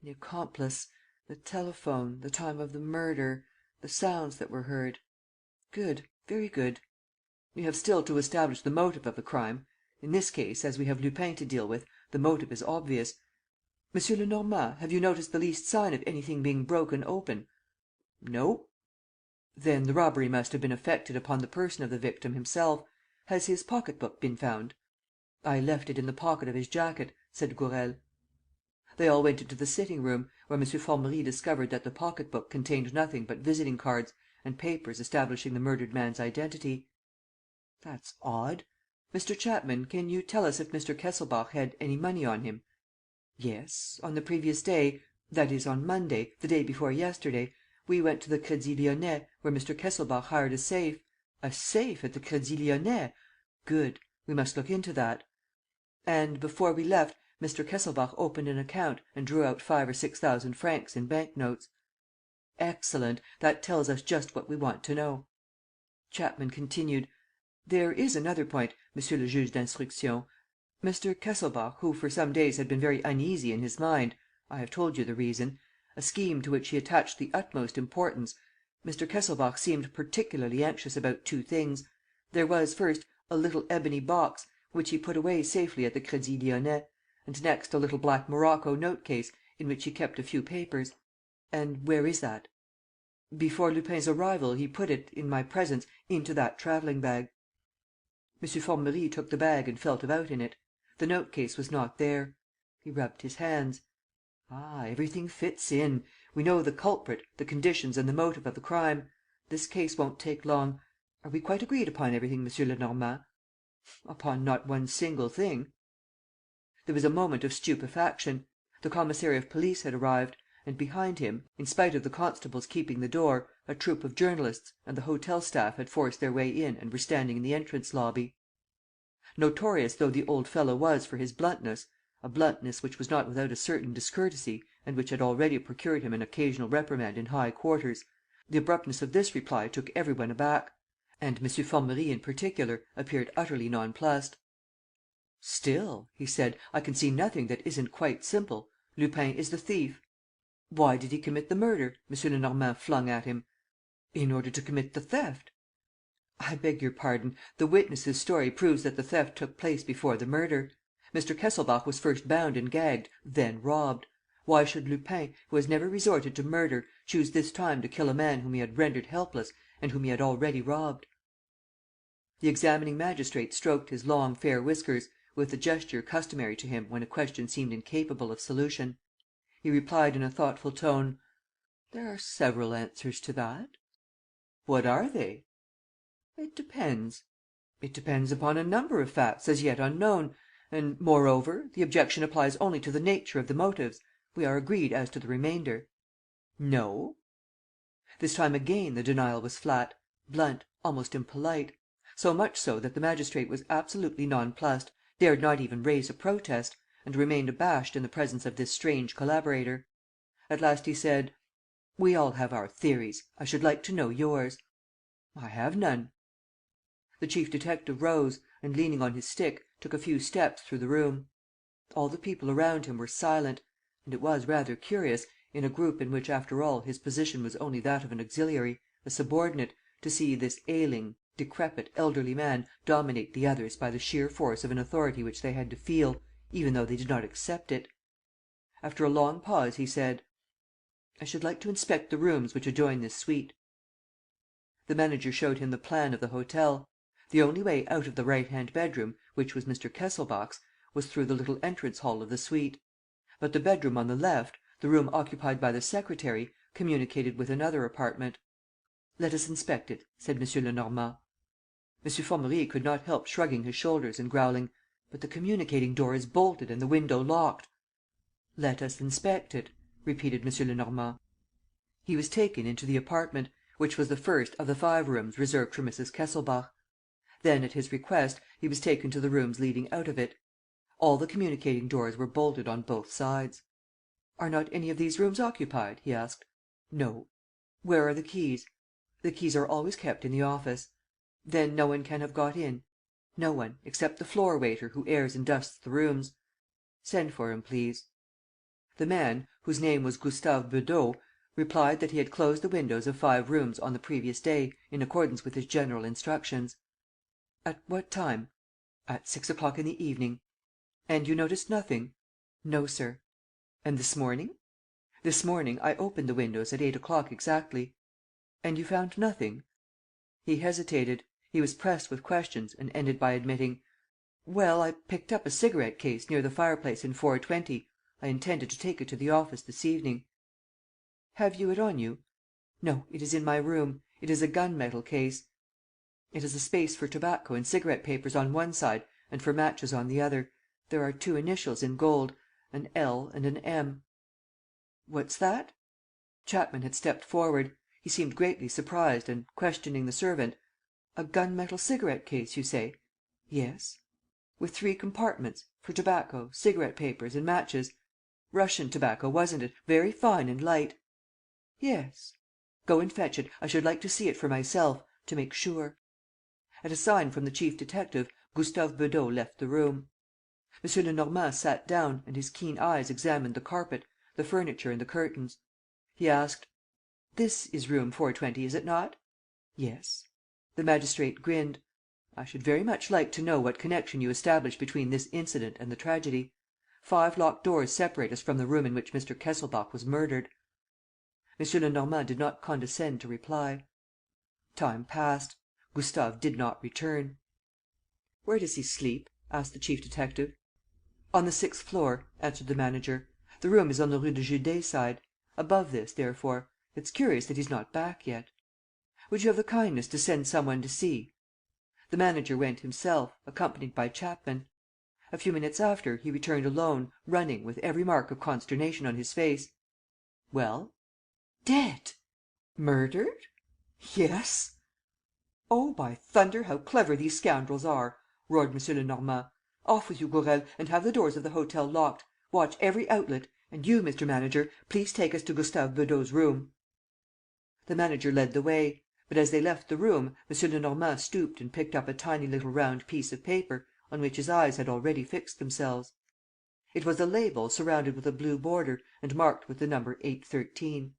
"The accomplice, the telephone, the time of the murder, the sounds that were heard. Good, very good. We have still to establish the motive of the crime. In this case, as we have Lupin to deal with, the motive is obvious. Monsieur Lenormand, have you noticed the least sign of anything being broken open?" "No." "Then the robbery must have been effected upon the person of the victim himself. Has his pocket-book been found?" "I left it in the pocket of his jacket," said Gourel. They all went into the sitting-room, where M. Formerie discovered that the pocket-book contained nothing but visiting cards and papers establishing the murdered man's identity. "That's odd. Mr. Chapman, can you tell us if Mr. Kesselbach had any money on him?" "Yes. On the previous day, that is, on Monday, the day before yesterday, we went to the Crédit Lyonnais, where Mr. Kesselbach hired a safe." "A safe at the Crédit Lyonnais? Good. We must look into that." "And, before we left, Mr. Kesselbach opened an account and drew out 5,000 or 6,000 francs in bank notes." "Excellent. That tells us just what we want to know." Chapman continued: "There is another point, Monsieur le Juge d'Instruction. Mr. Kesselbach, who for some days had been very uneasy in his mind, I have told you the reason, a scheme to which he attached the utmost importance, Mr. Kesselbach seemed particularly anxious about two things. There was, first, a little ebony box, which he put away safely at the Crédit Lyonnais, and next a little black morocco note-case, in which he kept a few papers." "And where is that?" "Before Lupin's arrival, he put it, in my presence, into that travelling-bag." M. Formerie took the bag and felt about in it. The note case was not there. He rubbed his hands: "Ah, everything fits in. We know the culprit, the conditions and the motive of the crime. This case won't take long. Are we quite agreed upon everything, M. Lenormand?" "Upon not one single thing." There was a moment of stupefaction. The commissary of police had arrived; and behind him, in spite of the constables keeping the door, a troop of journalists and the hotel staff had forced their way in and were standing in the entrance lobby. Notorious though the old fellow was for his bluntness, a bluntness which was not without a certain discourtesy and which had already procured him an occasional reprimand in high quarters, the abruptness of this reply took every one aback; and M. Formerie in particular appeared utterly nonplussed. "Still," he said, "I can see nothing that isn't quite simple. Lupin is the thief." "Why did he commit the murder?" M. Lenormand flung at him. "In order to commit the theft." "I beg your pardon. The witness's story proves that the theft took place before the murder. Mr. Kesselbach was first bound and gagged, then robbed. Why should Lupin, who has never resorted to murder, choose this time to kill a man whom he had rendered helpless and whom he had already robbed?" The examining magistrate stroked his long, fair whiskers, with the gesture customary to him when a question seemed incapable of solution. He replied in a thoughtful tone: "There are several answers to that." "What are they?" "It depends. It depends upon a number of facts as yet unknown. And, moreover, the objection applies only to the nature of the motives. We are agreed as to the remainder." "No." This time again the denial was flat, blunt, almost impolite; so much so that the magistrate was absolutely nonplussed, dared not even raise a protest, and remained abashed in the presence of this strange collaborator. At last he said: "We all have our theories. I should like to know yours." "I have none." The chief detective rose and, leaning on his stick, took a few steps through the room. All the people around him were silent; and it was rather curious, in a group in which, after all, his position was only that of an auxiliary, a subordinate, to see this ailing, decrepit, elderly man dominate the others by the sheer force of an authority which they had to feel, even though they did not accept it. After a long pause, he said: "I should like to inspect the rooms which adjoin this suite." The manager showed him the plan of the hotel. The only way out of the right-hand bedroom, which was Mr. Kesselbach's, was through the little entrance hall of the suite. But the bedroom on the left, the room occupied by the secretary, communicated with another apartment. "Let us inspect it," said M. Lenormand. M. Formerie could not help shrugging his shoulders and growling: "But the communicating door is bolted and the window locked." "Let us inspect it," repeated M. Lenormand. He was taken into the apartment, which was the first of the 5 rooms reserved for Mrs. Kesselbach. Then, at his request, he was taken to the rooms leading out of it. All the communicating doors were bolted on both sides. "Are not any of these rooms occupied?" he asked. "No." "Where are the keys?" "The keys are always kept in the office." "Then no one can have got in?" "No one, except the floor waiter who airs and dusts the rooms." "Send for him, please." The man, whose name was Gustave Beudot, replied that he had closed the windows of 5 rooms on the previous day, in accordance with his general instructions. "At what time?" "At 6 o'clock in the evening." "And you noticed nothing?" "No, sir." "And this morning?" "This morning, I opened the windows at 8 o'clock exactly." "And you found nothing?" He hesitated. He was pressed with questions and ended by admitting: "Well, I picked up a cigarette case near the fireplace in 420. I intended to take it to the office this evening." "Have you it on you?" "No, it is in my room. It is a gun metal case. It has a space for tobacco and cigarette papers on one side and for matches on the other. There are 2 initials in gold, an L and an M." "What's that?" Chapman had stepped forward. He seemed greatly surprised and, questioning the servant: "A gun metal cigarette case, you say?" "Yes." "With 3 compartments, for tobacco, cigarette papers and matches? Russian tobacco, wasn't it, very fine and light?" "Yes." "Go and fetch it. I should like to see it for myself, to make sure." At a sign from the chief detective, Gustave Beudot left the room. M. Lenormand sat down and his keen eyes examined the carpet, the furniture and the curtains. He asked: "This is room 420, is it not?" "Yes." The magistrate grinned: "I should very much like to know what connection you establish between this incident and the tragedy. 5 locked doors separate us from the room in which Mr. Kesselbach was murdered." M. Lenormand did not condescend to reply. Time passed. Gustave did not return. "Where does he sleep?" asked the chief detective. "On the 6th floor," answered the manager. "The room is on the Rue de Judée side. Above this, therefore. It's curious that he's not back yet. Would you have the kindness to send some one to see?" The manager went himself, accompanied by Chapman. A few minutes after, he returned alone, running, with every mark of consternation on his face. "Well?" "Dead!" "Murdered?" "Yes." "Oh, by thunder, how clever these scoundrels are!" roared M. Lenormand. "Off with you, Gourel, and have the doors of the hotel locked. Watch every outlet. And you, Mr. Manager, please take us to Gustave Beudot's room." The manager led the way. But, as they left the room, M. Lenormand stooped and picked up a tiny little round piece of paper, on which his eyes had already fixed themselves. It was a label surrounded with a blue border and marked with the number 813.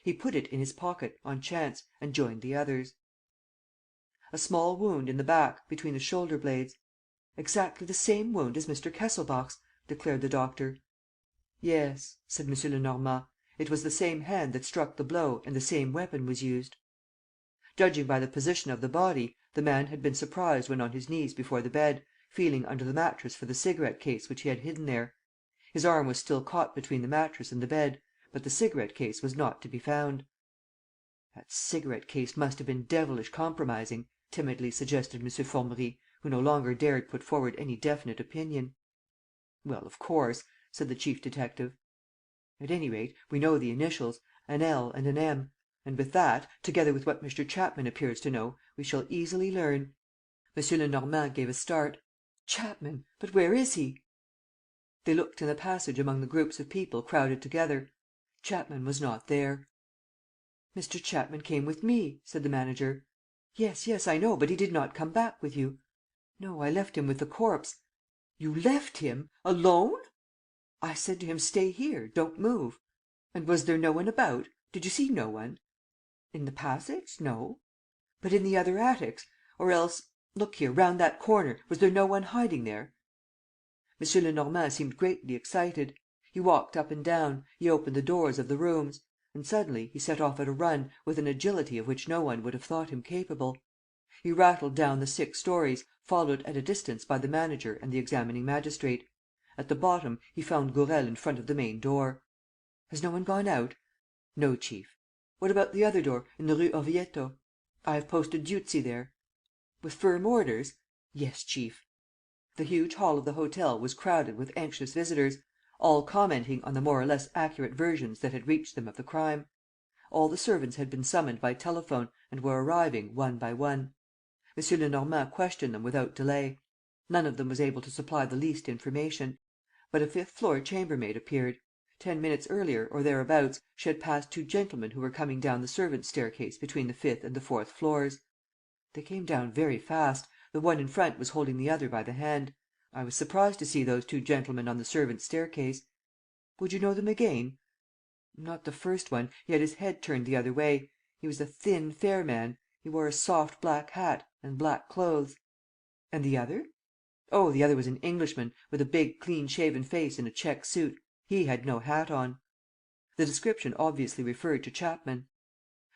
He put it in his pocket, on chance, and joined the others. "A small wound in the back, between the shoulder blades." "Exactly the same wound as Mr. Kesselbach's," declared the doctor. "Yes," said M. Lenormand. "It was the same hand that struck the blow and the same weapon was used." Judging by the position of the body, the man had been surprised when on his knees before the bed, feeling under the mattress for the cigarette case which he had hidden there. His arm was still caught between the mattress and the bed, but the cigarette case was not to be found. "That cigarette case must have been devilish compromising," timidly suggested M. Formerie, who no longer dared put forward any definite opinion. "Well, of course," said the chief detective. "At any rate, we know the initials, an L and an M; and with that, together with what Mr. Chapman appears to know, we shall easily learn." M. Lenormand gave a start: "Chapman! But where is he?" They looked in the passage among the groups of people crowded together. Chapman was not there. "Mr. Chapman came with me," said the manager. "Yes, yes, I know, but he did not come back with you." "No, I left him with the corpse." "You left him? Alone?" "I said to him, 'Stay here. Don't move.'" "And was there no one about? Did you see no one?" "In the passage? No." "But in the other attics? Or else, look here, round that corner, was there no one hiding there?" M. Lenormand seemed greatly excited. He walked up and down, he opened the doors of the rooms; and, suddenly, he set off at a run, with an agility of which no one would have thought him capable. He rattled down the 6 storeys, followed at a distance by the manager and the examining magistrate. At the bottom, he found Gourel in front of the main door. "Has no one gone out?" "No, chief." "What about the other door, in the Rue Orvieto?" "I have posted Dieuzy there." "With firm orders?" "Yes, chief." The huge hall of the hotel was crowded with anxious visitors, all commenting on the more or less accurate versions that had reached them of the crime. All the servants had been summoned by telephone and were arriving, one by one. M. Lenormand questioned them without delay. None of them was able to supply the least information. But a fifth-floor chambermaid appeared. 10 minutes earlier, or thereabouts, she had passed 2 gentlemen who were coming down the servants' staircase between the 5th and the 4th floors. They came down very fast. The one in front was holding the other by the hand. I was surprised to see those 2 gentlemen on the servants' staircase. "Would you know them again?" "Not the first one. He had his head turned the other way. He was a thin, fair man. He wore a soft black hat and black clothes." "And the other?" "Oh, the other was an Englishman, with a big, clean-shaven face and a check suit. He had no hat on." The description obviously referred to Chapman.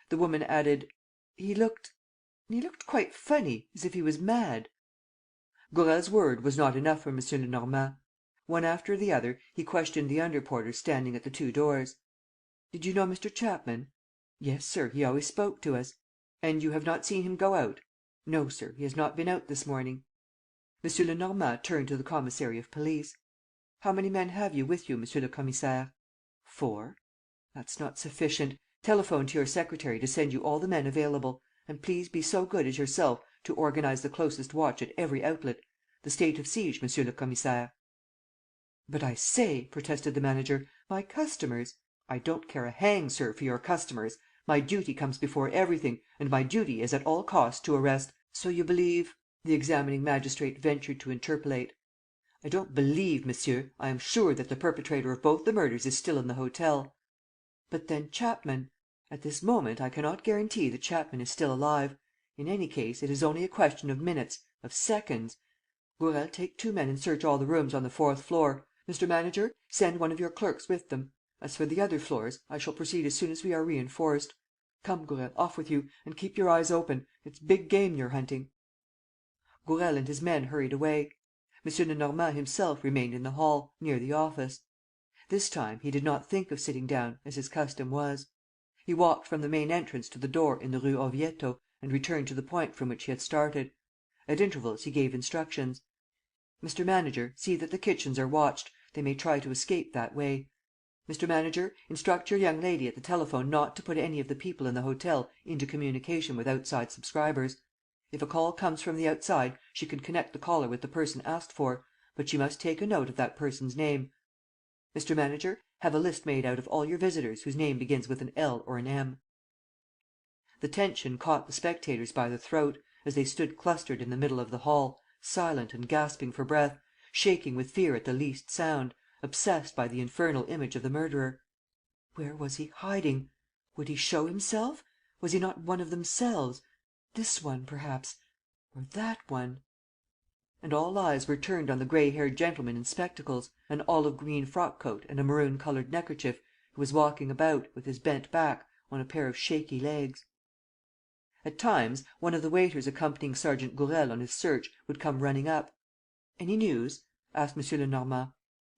The woman added: "He looked quite funny, as if he was mad." Gourel's word was not enough for M. Lenormand. One after the other, he questioned the under porters standing at the 2 doors. "Did you know Mr. Chapman?" "Yes, sir, he always spoke to us." "And you have not seen him go out?" "No, sir, he has not been out this morning." M. Lenormand turned to the commissary of police: "How many men have you with you, monsieur le commissaire?" "4." "That's not sufficient. Telephone to your secretary to send you all the men available. And please be so good as yourself to organize the closest watch at every outlet. The state of siege, monsieur le commissaire." "But, I say," protested the manager, "my customers." "I don't care a hang, sir, for your customers. My duty comes before everything; and my duty is at all costs to arrest." "So you believe ..." the examining magistrate ventured to interpolate. "I don't believe, monsieur, I am sure that the perpetrator of both the murders is still in the hotel." "But then Chapman ..." "At this moment, I cannot guarantee that Chapman is still alive. In any case, it is only a question of minutes, of seconds. Gourel, take 2 men and search all the rooms on the 4th floor. Mr. Manager, send one of your clerks with them. As for the other floors, I shall proceed as soon as we are reinforced. Come, Gourel, off with you, and keep your eyes open. It's big game you're hunting." Gourel and his men hurried away. M. Lenormand himself remained in the hall, near the office. This time, he did not think of sitting down, as his custom was. He walked from the main entrance to the door in the Rue Orvieto and returned to the point from which he had started. At intervals, he gave instructions: "Mr. Manager, see that the kitchens are watched. They may try to escape that way. Mr. Manager, instruct your young lady at the telephone not to put any of the people in the hotel into communication with outside subscribers. If a call comes from the outside, she can connect the caller with the person asked for, but she must take a note of that person's name. Mr. Manager, have a list made out of all your visitors whose name begins with an L or an M." The tension caught the spectators by the throat, as they stood clustered in the middle of the hall, silent and gasping for breath, shaking with fear at the least sound, obsessed by the infernal image of the murderer. Where was he hiding? Would he show himself? Was he not one of themselves? This one, perhaps? Or that one? And all eyes were turned on the gray-haired gentleman in spectacles, an olive-green frock-coat and a maroon-coloured neckerchief, who was walking about, with his bent back, on a pair of shaky legs. At times, one of the waiters accompanying Sergeant Gourel on his search would come running up. "Any news?" asked M. Lenormand.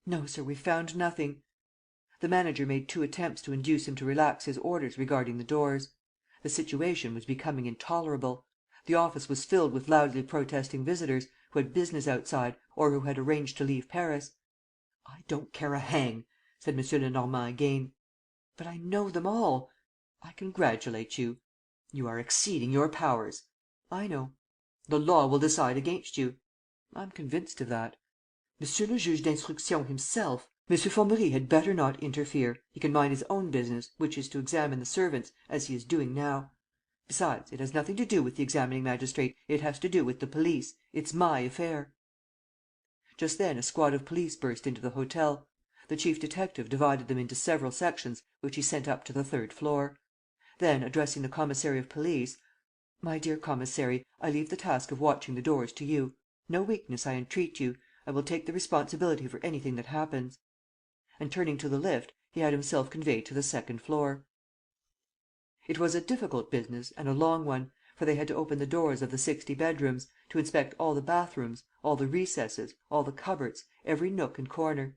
"No, sir, we've found nothing." The manager made 2 attempts to induce him to relax his orders regarding the doors. The situation was becoming intolerable. The office was filled with loudly protesting visitors, who had business outside or who had arranged to leave Paris. "I don't care a hang!" said M. Lenormand again. "But I know them all." "I congratulate you." "You are exceeding your powers." "I know." "The law will decide against you." "I'm convinced of that." "Monsieur le Juge d'Instruction himself." "M. Formerie had better not interfere. He can mind his own business, which is to examine the servants, as he is doing now. Besides, it has nothing to do with the examining magistrate, it has to do with the police. It's my affair." Just then a squad of police burst into the hotel. The chief detective divided them into several sections which he sent up to the 3rd floor. Then, addressing the commissary of police: "My dear commissary, I leave the task of watching the doors to you. No weakness, I entreat you. I will take the responsibility for anything that happens." And, turning to the lift, he had himself conveyed to the 2nd floor. It was a difficult business and a long one, for they had to open the doors of the 60 bedrooms, to inspect all the bathrooms, all the recesses, all the cupboards, every nook and corner.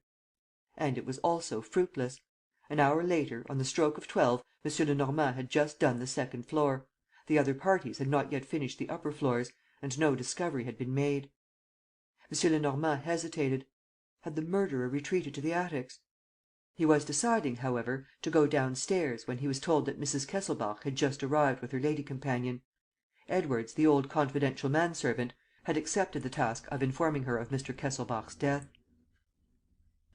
And it was also fruitless. An hour later, on the stroke of 12, M. Lenormand had just done the 2nd floor. The other parties had not yet finished the upper floors; and no discovery had been made. M. Lenormand hesitated. Had the murderer retreated to the attics? He was deciding, however, to go downstairs, when he was told that Mrs. Kesselbach had just arrived with her lady companion. Edwards, the old confidential manservant, had accepted the task of informing her of Mr. Kesselbach's death.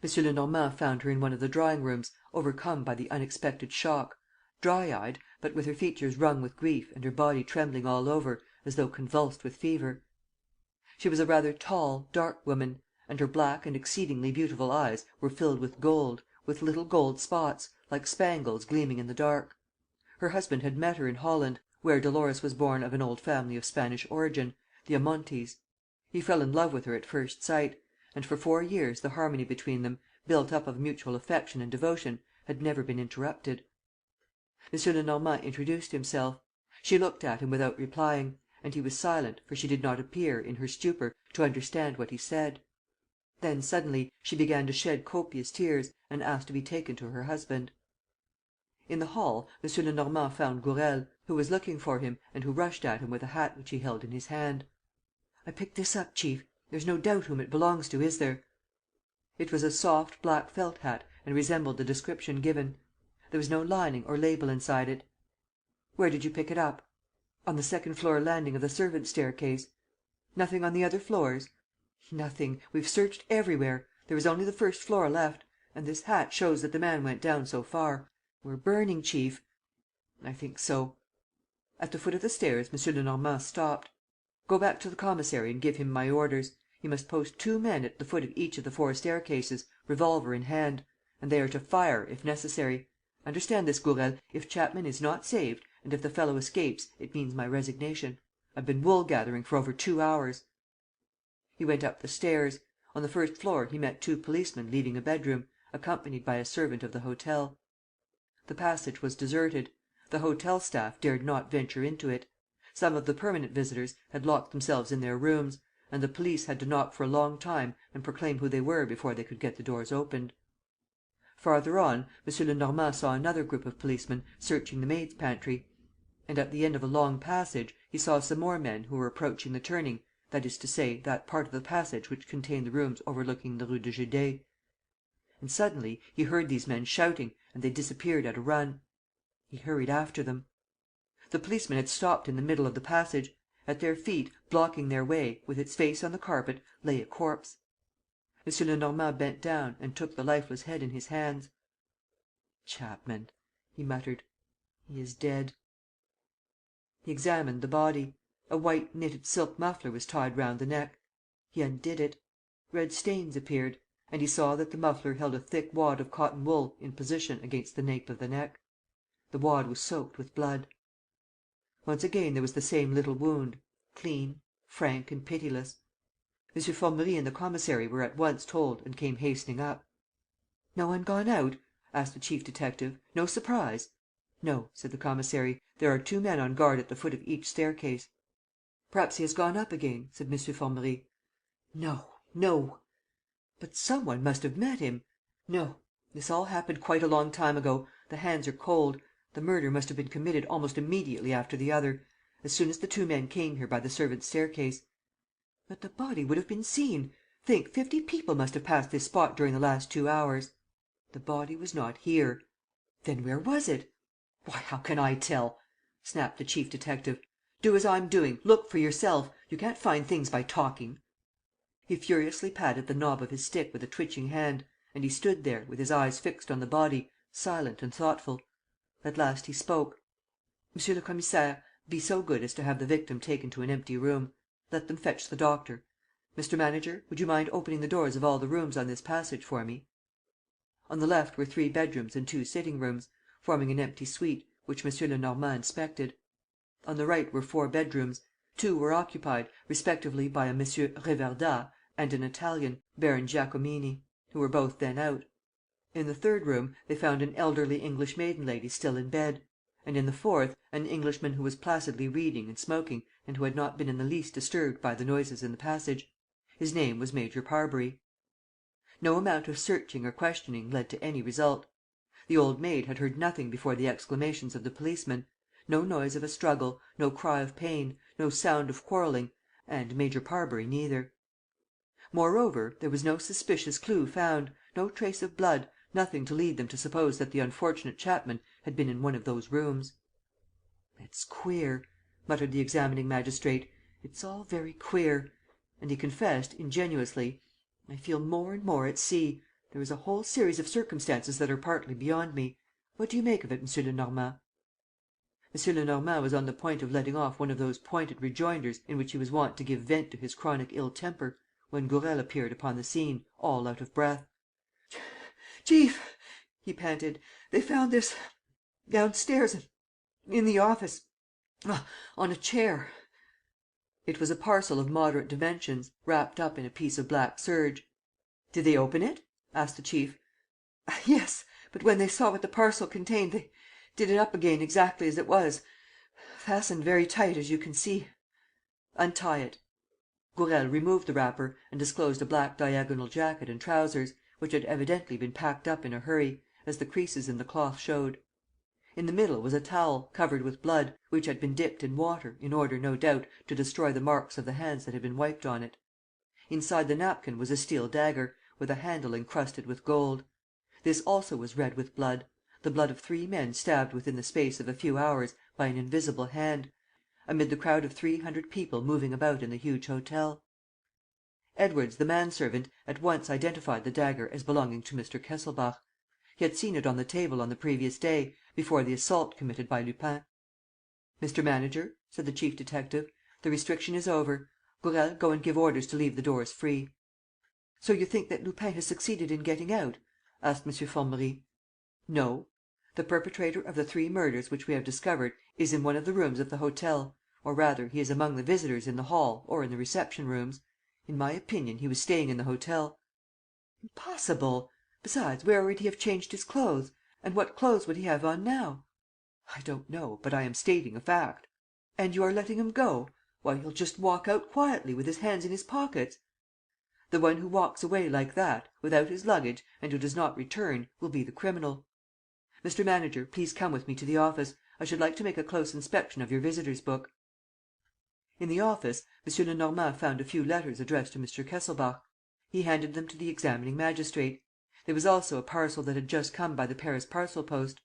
M. Lenormand found her in one of the drawing-rooms, overcome by the unexpected shock, dry-eyed, but with her features wrung with grief and her body trembling all over, as though convulsed with fever. She was a rather tall, dark woman, and her black and exceedingly beautiful eyes were filled with gold, with little gold spots, like spangles gleaming in the dark. Her husband had met her in Holland, where Dolores was born of an old family of Spanish origin, the Amontis. He fell in love with her at first sight; and for 4 years the harmony between them, built up of mutual affection and devotion, had never been interrupted. M. Lenormand introduced himself. She looked at him without replying; and he was silent, for she did not appear, in her stupor, to understand what he said. Then, suddenly, she began to shed copious tears, and asked to be taken to her husband. In the hall, M. Lenormand found Gourel, who was looking for him and who rushed at him with a hat which he held in his hand: "I picked this up, chief. There's no doubt whom it belongs to, is there?" It was a soft black felt hat and resembled the description given. There was no lining or label inside it. "Where did you pick it up?" "On the 2nd floor landing of the servants' staircase." "Nothing on the other floors?" "Nothing. We've searched everywhere. There is only the 1st floor left; and this hat shows that the man went down so far. We're burning, chief." "I think so." At the foot of the stairs, M. Lenormand stopped. "Go back to the commissary and give him my orders. He must post 2 men at the foot of each of the 4 staircases, revolver in hand; and they are to fire, if necessary. Understand this, Gourel: if Chapman is not saved, and if the fellow escapes, it means my resignation. I've been wool gathering for over 2 hours." He went up the stairs. On the 1st floor he met 2 policemen leaving a bedroom, accompanied by a servant of the hotel. The passage was deserted. The hotel staff dared not venture into it. Some of the permanent visitors had locked themselves in their rooms; and the police had to knock for a long time and proclaim who they were before they could get the doors opened. Farther on, M. Lenormand saw another group of policemen searching the maids' pantry. And, at the end of a long passage, he saw some more men who were approaching the turning, that is to say, that part of the passage which contained the rooms overlooking the Rue de Judée. And, suddenly, he heard these men shouting and they disappeared at a run. He hurried after them. The policemen had stopped in the middle of the passage. At their feet, blocking their way, with its face on the carpet, lay a corpse. M. Lenormand bent down and took the lifeless head in his hands: "Chapman," he muttered. "He is dead." He examined the body. A white knitted silk muffler was tied round the neck. He undid it. Red stains appeared; and he saw that the muffler held a thick wad of cotton wool in position against the nape of the neck. The wad was soaked with blood. Once again there was the same little wound, clean, frank and pitiless. M. Formerie and the commissary were at once told and came hastening up. "No one gone out?" asked the chief detective. "No surprise?" "No," said the commissary. "There are 2 men on guard at the foot of each staircase." "Perhaps he has gone up again," said M. Formerie. "No, no." "But some one must have met him." "No. This all happened quite a long time ago. The hands are cold. The murder must have been committed almost immediately after the other, as soon as the 2 men came here by the servants' staircase." "But the body would have been seen. Think, 50 people must have passed this spot during the last 2 hours." "The body was not here." "Then where was it?" "Why, how can I tell?" snapped the chief detective. "Do as I'm doing. Look for yourself. You can't find things by talking." He furiously patted the knob of his stick with a twitching hand; and he stood there, with his eyes fixed on the body, silent and thoughtful. At last he spoke: "Monsieur le Commissaire, be so good as to have the victim taken to an empty room. Let them fetch the doctor. Mr. Manager, would you mind opening the doors of all the rooms on this passage for me?" On the left were 3 bedrooms and 2 sitting rooms, forming an empty suite, which M. Lenormand inspected. On the right were 4 bedrooms. 2 were occupied, respectively, by a M. Reverdat and an Italian, Baron Giacomini, who were both then out. In the 3rd room, they found an elderly English maiden lady still in bed; and in the 4th, an Englishman who was placidly reading and smoking and who had not been in the least disturbed by the noises in the passage. His name was Major Parbury. No amount of searching or questioning led to any result. The old maid had heard nothing before the exclamations of the policeman: no noise of a struggle, no cry of pain, no sound of quarrelling; and Major Parbury neither. Moreover, there was no suspicious clue found, no trace of blood, nothing to lead them to suppose that the unfortunate Chapman had been in one of those rooms. "It's queer," muttered the examining magistrate. "It's all very queer." And he confessed, ingenuously: "I feel more and more at sea. There is a whole series of circumstances that are partly beyond me. What do you make of it, M. Lenormand?" M. Lenormand was on the point of letting off one of those pointed rejoinders in which he was wont to give vent to his chronic ill temper, when Gourel appeared upon the scene, all out of breath: "Chief," he panted, "they found this downstairs, in the office, on a chair." It was a parcel of moderate dimensions, wrapped up in a piece of black serge. "Did they open it?" asked the chief. "Yes, but when they saw what the parcel contained, they did it up again exactly as it was, fastened very tight, as you can see." "Untie it." Gourel removed the wrapper and disclosed a black diagonal jacket and trousers, which had evidently been packed up in a hurry, as the creases in the cloth showed. In the middle was a towel, covered with blood, which had been dipped in water, in order, no doubt, to destroy the marks of the hands that had been wiped on it. Inside the napkin was a steel dagger, with a handle encrusted with gold. This also was red with blood, the blood of 3 men stabbed within the space of a few hours by an invisible hand, amid the crowd of 300 people moving about in the huge hotel. Edwards, the manservant, at once identified the dagger as belonging to Mr. Kesselbach. He had seen it on the table on the previous day, before the assault committed by Lupin. "Mr. Manager," said the chief detective, "the restriction is over. Gourel, go and give orders to leave the doors free." "So you think that Lupin has succeeded in getting out?" asked M. Formerie. "No. The perpetrator of the 3 murders which we have discovered is in one of the rooms of the hotel, or rather, he is among the visitors in the hall or in the reception rooms. In my opinion, he was staying in the hotel." "Impossible! Besides, where would he have changed his clothes? And what clothes would he have on now?" "I don't know, but I am stating a fact." "And you are letting him go? Why, he'll just walk out quietly, with his hands in his pockets." The The one who walks away like that, without his luggage, and who does not return, will be the criminal. Mr. Manager, please come with me to the office. I should like to make a close inspection of your visitors' book." In the office, M. Lenormand found a few letters addressed to Mr. Kesselbach. He handed them to the examining magistrate. There was also a parcel that had just come by the Paris parcel post.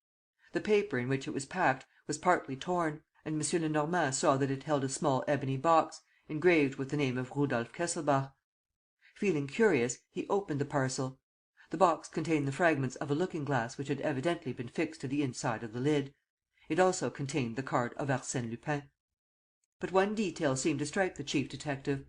The paper in which it was packed was partly torn, and M. Lenormand saw that it held a small ebony box, engraved with the name of Rudolf Kesselbach. Feeling curious, he opened the parcel. The box contained the fragments of a looking-glass which had evidently been fixed to the inside of the lid. It also contained the card of Arsène Lupin. But one detail seemed to strike the chief detective.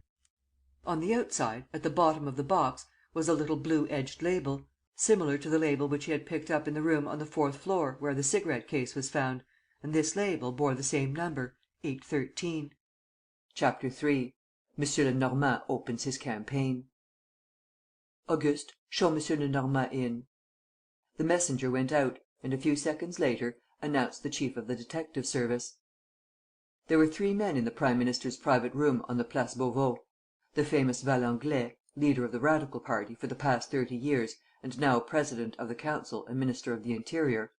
On the outside, at the bottom of the box, was a little blue-edged label, similar to the label which he had picked up in the room on the fourth floor where the cigarette-case was found, and this label bore the same number, 813. Chapter 3. M. Lenormand opens his campaign. "Auguste, show M. Lenormand in." The messenger went out and, a few seconds later, announced the chief of the detective service. There were three men in the prime minister's private room on the Place Beauvau: the famous Valenglay, leader of the Radical party for the past 30 years and now president of the Council and Minister of the Interior;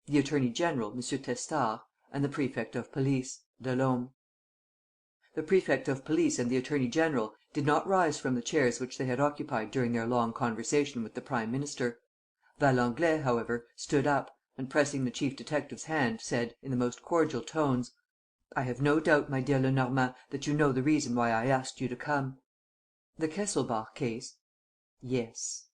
the attorney general, M. Testard; and the prefect of police, Delaume. The prefect of police and the attorney general did not rise from the chairs which they had occupied during their long conversation with the prime minister. Valenglay, however, stood up and, pressing the chief detective's hand, said, in the most cordial tones: "I have no doubt, my dear Lenormand, that you know the reason why I asked you to come." "The Kesselbach case?" "Yes."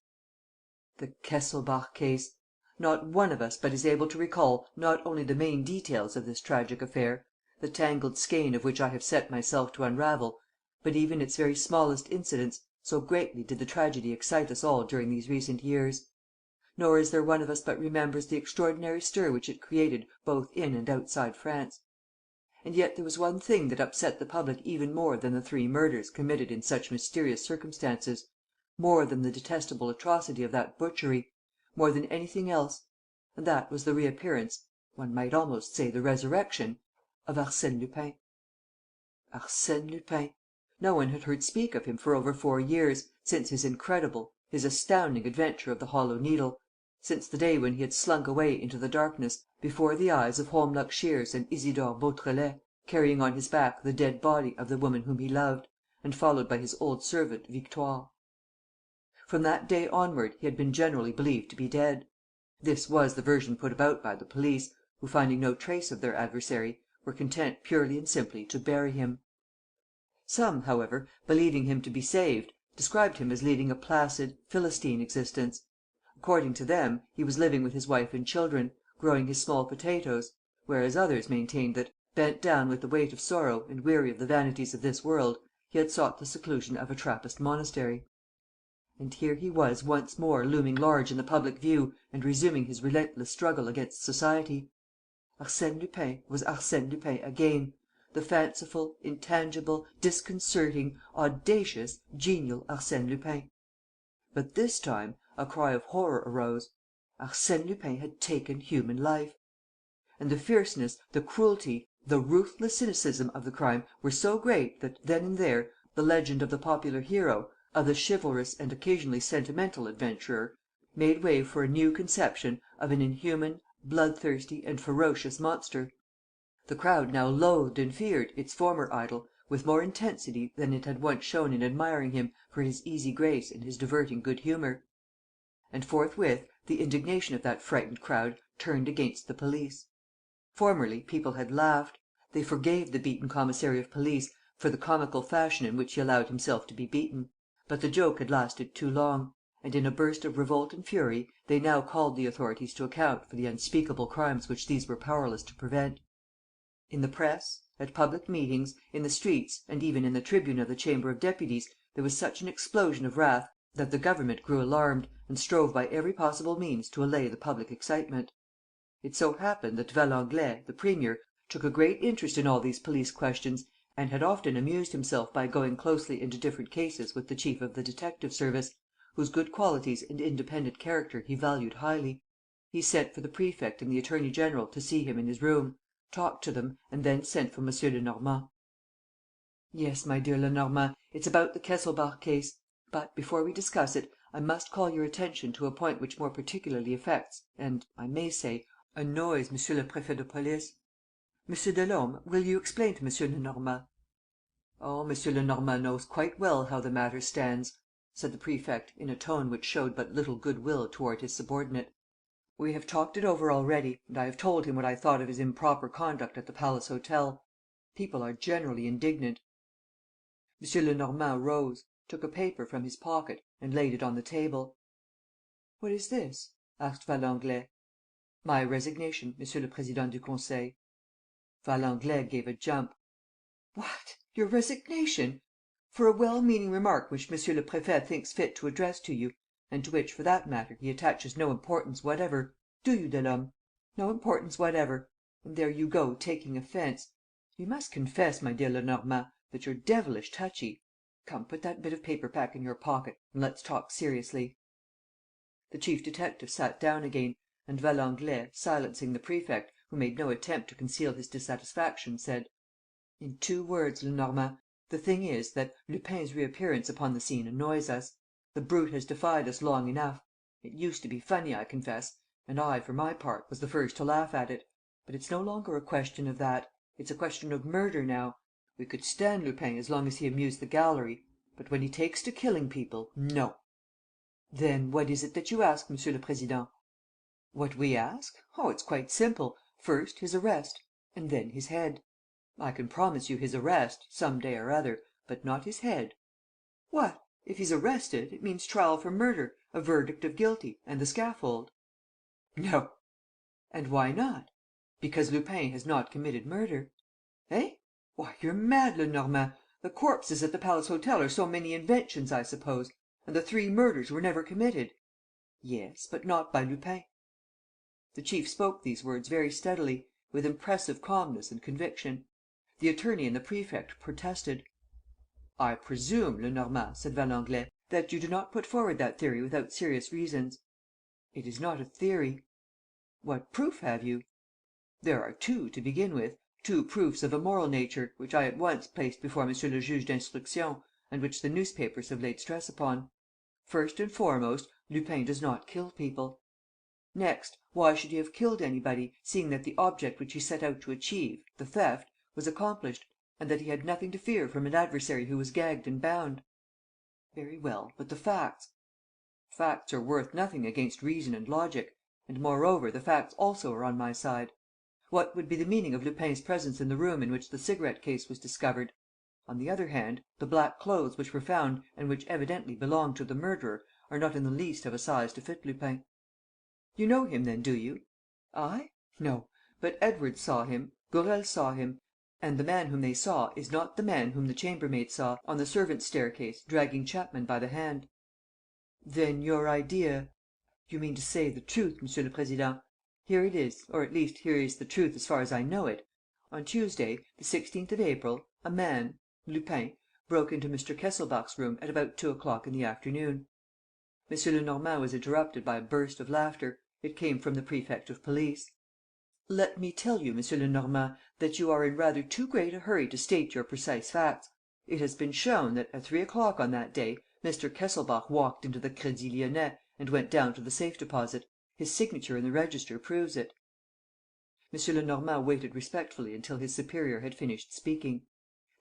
The Kesselbach case! Not one of us but is able to recall not only the main details of this tragic affair, the tangled skein of which I have set myself to unravel, but even its very smallest incidents, so greatly did the tragedy excite us all during these recent years. Nor is there one of us but remembers the extraordinary stir which it created both in and outside France. And yet there was one thing that upset the public even more than the three murders committed in such mysterious circumstances, more than the detestable atrocity of that butchery, more than anything else; and that was the reappearance, one might almost say the resurrection, of Arsène Lupin. Arsène Lupin! No one had heard speak of him for over 4 years, since his incredible, his astounding adventure of the Hollow Needle, since the day when he had slunk away into the darkness, before the eyes of Holmlock Shears and Isidore Beautrelet, carrying on his back the dead body of the woman whom he loved, and followed by his old servant Victoire. From that day onward he had been generally believed to be dead. This was the version put about by the police, who, finding no trace of their adversary, were content purely and simply to bury him. Some, however, believing him to be saved, described him as leading a placid, Philistine existence. According to them, he was living with his wife and children, growing his small potatoes, whereas others maintained that, bent down with the weight of sorrow and weary of the vanities of this world, he had sought the seclusion of a Trappist monastery. And here he was once more looming large in the public view and resuming his relentless struggle against society. Arsène Lupin was Arsène Lupin again, the fanciful, intangible, disconcerting, audacious, genial Arsène Lupin. But this time a cry of horror arose: Arsène Lupin had taken human life! And the fierceness, the cruelty, the ruthless cynicism of the crime were so great that, then and there, the legend of the popular hero, of the chivalrous and occasionally sentimental adventurer, made way for a new conception of an inhuman, bloodthirsty and ferocious monster. The crowd now loathed and feared its former idol with more intensity than it had once shown in admiring him for his easy grace and his diverting good humour. And forthwith the indignation of that frightened crowd turned against the police. Formerly people had laughed; they forgave the beaten commissary of police for the comical fashion in which he allowed himself to be beaten. But the joke had lasted too long; and in a burst of revolt and fury they now called the authorities to account for the unspeakable crimes which these were powerless to prevent. In the press, at public meetings, in the streets and even in the tribune of the Chamber of Deputies there was such an explosion of wrath that the government grew alarmed and strove by every possible means to allay the public excitement. It so happened that Valenglay, the premier, took a great interest in all these police questions, and had often amused himself by going closely into different cases with the chief of the detective service, whose good qualities and independent character he valued highly. He sent for the prefect and the attorney general to see him in his room, talked to them, and then sent for M. Lenormand. "Yes, my dear Lenormand, it's about the Kesselbach case. But, before we discuss it, I must call your attention to a point which more particularly affects and, I may say, annoys Monsieur le Préfet de Police. Monsieur Delaume, will you explain to Monsieur Lenormand?" "Oh, Monsieur Lenormand knows quite well how the matter stands," said the prefect, in a tone which showed but little good will toward his subordinate. "We have talked it over already and I have told him what I thought of his improper conduct at the Palace Hotel. People are generally indignant." M. Lenormand rose, took a paper from his pocket and laid it on the table. "What is this?" asked Valenglay. "My resignation, Monsieur le Président du Conseil." Valenglay gave a jump. "What! Your resignation? For a well-meaning remark which Monsieur le Préfet thinks fit to address to you and to which, for that matter, he attaches no importance whatever. Do you, Delaume? No importance whatever. And there you go taking offence. You must confess, my dear Lenormand, that you're devilish touchy. Come, put that bit of paper back in your pocket and let's talk seriously." The chief detective sat down again, and Valenglay, silencing the prefect, who made no attempt to conceal his dissatisfaction, said: "In 2 words, Lenormand, the thing is that Lupin's reappearance upon the scene annoys us. The brute has defied us long enough. It used to be funny, I confess, and I, for my part, was the first to laugh at it. But it's no longer a question of that. It's a question of murder now. We could stand Lupin as long as he amused the gallery. But when he takes to killing people, no!" "Then what is it that you ask, Monsieur le Président?" "What we ask? Oh, it's quite simple. First, his arrest; and then his head. I can promise you his arrest, some day or other, but not his head." "What! If he's arrested, it means trial for murder, a verdict of guilty, and the scaffold." "No." "And why not?" "Because Lupin has not committed murder." "Eh? Why, you're mad, Lenormand! The corpses at the Palace Hotel are so many inventions, I suppose? And the 3 murders were never committed?" "Yes, but not by Lupin." The chief spoke these words very steadily, with impressive calmness and conviction. The attorney and the prefect protested. "I presume, Lenormand," said Valenglay, "that you do not put forward that theory without serious reasons." "It is not a theory." "What proof have you?" "There are 2, to begin with, 2 proofs of a moral nature, which I at once placed before Monsieur le Juge d'Instruction and which the newspapers have laid stress upon. First and foremost, Lupin does not kill people. Next, why should he have killed anybody, seeing that the object which he set out to achieve, the theft, was accomplished and that he had nothing to fear from an adversary who was gagged and bound? Very well, but the facts? Facts are worth nothing against reason and logic; and, moreover, the facts also are on my side. What would be the meaning of Lupin's presence in the room in which the cigarette case was discovered? On the other hand, the black clothes which were found and which evidently belonged to the murderer are not in the least of a size to fit Lupin. You know him then, do you? I? No. But Edwards saw him, Gourel saw him; and the man whom they saw is not the man whom the chambermaid saw, on the servants' staircase, dragging Chapman by the hand." "Then your idea ..." "You mean to say the truth, Monsieur le Président. Here it is, or at least here is the truth as far as I know it. On Tuesday, the 16th of April, a man, Lupin, broke into Mr. Kesselbach's room at about 2 o'clock in the afternoon." M. Lenormand was interrupted by a burst of laughter. It came from the prefect of police. "Let me tell you, M. Lenormand, that you are in rather too great a hurry to state your precise facts. It has been shown that, at 3 o'clock on that day, Mr. Kesselbach walked into the Crédit Lyonnais and went down to the safe deposit. His signature in the register proves it." M. Lenormand waited respectfully until his superior had finished speaking.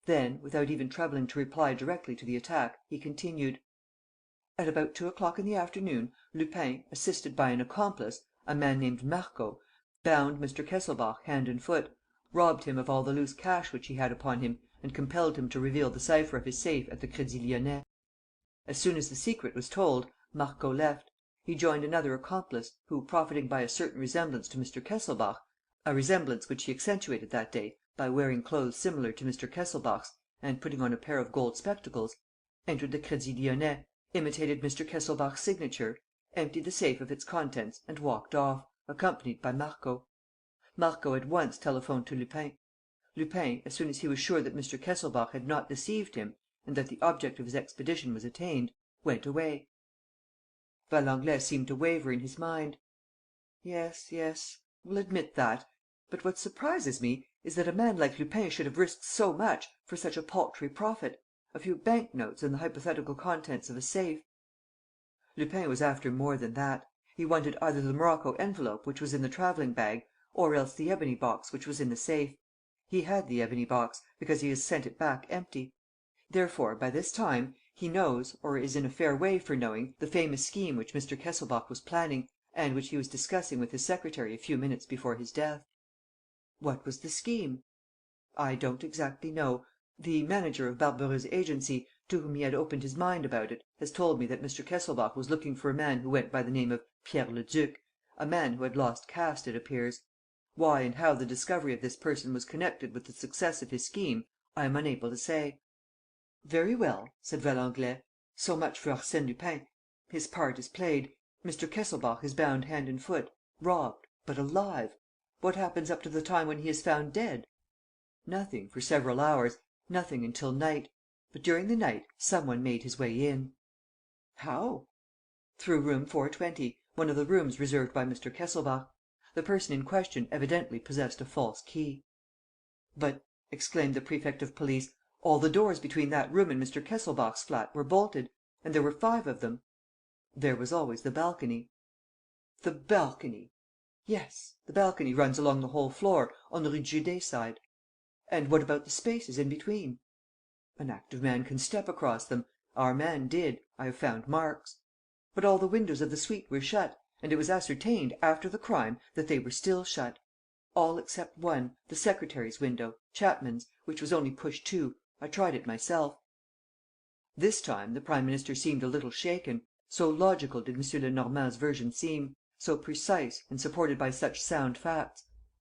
Then, without even troubling to reply directly to the attack, he continued: "At about 2 o'clock in the afternoon, Lupin, assisted by an accomplice, a man named Marco, bound Mr. Kesselbach hand and foot, robbed him of all the loose cash which he had upon him and compelled him to reveal the cipher of his safe at the Crédit Lyonnais. As soon as the secret was told, Marco left. He joined another accomplice, who, profiting by a certain resemblance to Mr. Kesselbach, a resemblance which he accentuated that day by wearing clothes similar to Mr. Kesselbach's and putting on a pair of gold spectacles, entered the Crédit Lyonnais, imitated Mr. Kesselbach's signature, emptied the safe of its contents and walked off, accompanied by Marco. Marco at once telephoned to Lupin. Lupin, as soon as he was sure that Mr. Kesselbach had not deceived him and that the object of his expedition was attained, went away." Valenglay seemed to waver in his mind. "Yes, yes, we'll admit that. But what surprises me is that a man like Lupin should have risked so much for such a paltry profit. A few bank notes and the hypothetical contents of a safe. Lupin was after more than that. He wanted either the morocco envelope which was in the travelling bag, or else the ebony box which was in the safe. He had the ebony box, because he has sent it back empty. Therefore, by this time, he knows, or is in a fair way for knowing, the famous scheme which Mr. Kesselbach was planning and which he was discussing with his secretary a few minutes before his death. What was the scheme? I don't exactly know. The manager of Barbareux's agency, to whom he had opened his mind about it, has told me that Mr. Kesselbach was looking for a man who went by the name of Pierre Leduc, a man who had lost caste, it appears. Why and how the discovery of this person was connected with the success of his scheme, I am unable to say. "Very well," said Valenglay. "So much for Arsène Lupin. His part is played. Mr. Kesselbach is bound hand and foot, robbed, but alive. What happens up to the time when he is found dead? Nothing, for several hours, nothing until night. But during the night some one made his way in." "How?" "Through room 420, one of the rooms reserved by Mr. Kesselbach. The person in question evidently possessed a false key." "But," exclaimed the prefect of police, "all the doors between that room and Mr. Kesselbach's flat were bolted; and there were 5 of them." "There was always the balcony." "The balcony!" "Yes. The balcony runs along the whole floor, on the Rue Judet side." "And what about the spaces in between?" "An active man can step across them. Our man did. I have found marks." "But all the windows of the suite were shut; and it was ascertained, after the crime, that they were still shut. All except one, the secretary's window, Chapman's, which was only pushed to. I tried it myself." This time, the prime minister seemed a little shaken, so logical did M. Lenormand's version seem, so precise and supported by such sound facts.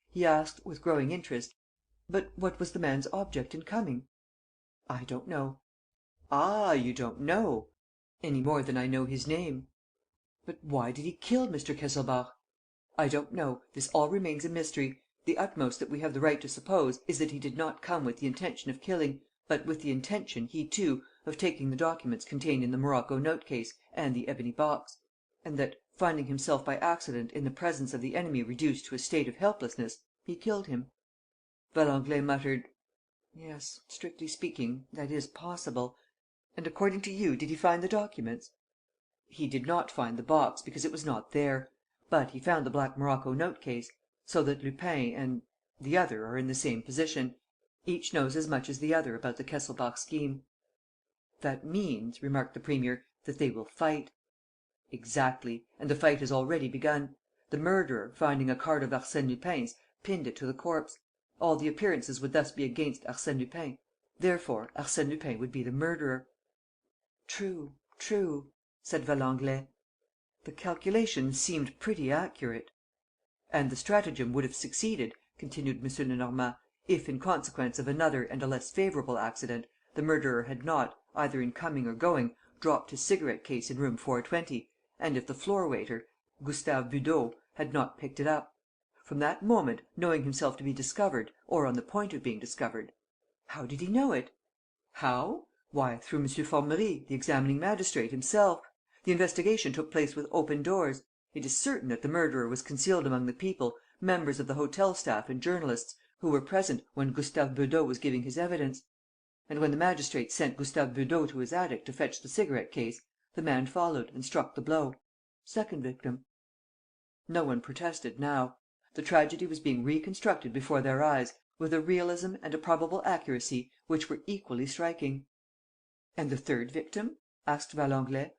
He asked, with growing interest: "But what was the man's object in coming?" "I don't know." "Ah, you don't know?" "Any more than I know his name." "But why did he kill Mr. Kesselbach?" "I don't know. This all remains a mystery. The utmost that we have the right to suppose is that he did not come with the intention of killing, but with the intention, he too, of taking the documents contained in the morocco note case and the ebony box; and that, finding himself by accident in the presence of the enemy reduced to a state of helplessness, he killed him." Valenglay muttered: "Yes, strictly speaking, that is possible. And, according to you, did he find the documents?" "He did not find the box, because it was not there. But he found the black morocco note case. So that Lupin and the other are in the same position. Each knows as much as the other about the Kesselbach scheme." "That means," remarked the premier, "that they will fight." "Exactly. And the fight has already begun. The murderer, finding a card of Arsène Lupin's, pinned it to the corpse. All the appearances would thus be against Arsène Lupin. Therefore, Arsène Lupin would be the murderer." "True, true," said Valenglay. "The calculations seemed pretty accurate." "And the stratagem would have succeeded," continued M. Lenormand, "if, in consequence of another and a less favourable accident, the murderer had not, either in coming or going, dropped his cigarette case in room 420, and if the floor waiter, Gustave Beudot, had not picked it up. From that moment, knowing himself to be discovered, or on the point of being discovered." "How did he know it?" "How? Why, through M. Formerie, the examining magistrate, himself. The investigation took place with open doors. It is certain that the murderer was concealed among the people, members of the hotel staff and journalists, who were present when Gustave Beudot was giving his evidence. And, when the magistrate sent Gustave Beudot to his attic to fetch the cigarette case, the man followed and struck the blow. Second victim." No one protested now. The tragedy was being reconstructed before their eyes with a realism and a probable accuracy which were equally striking. "And the third victim?" asked Valenglay.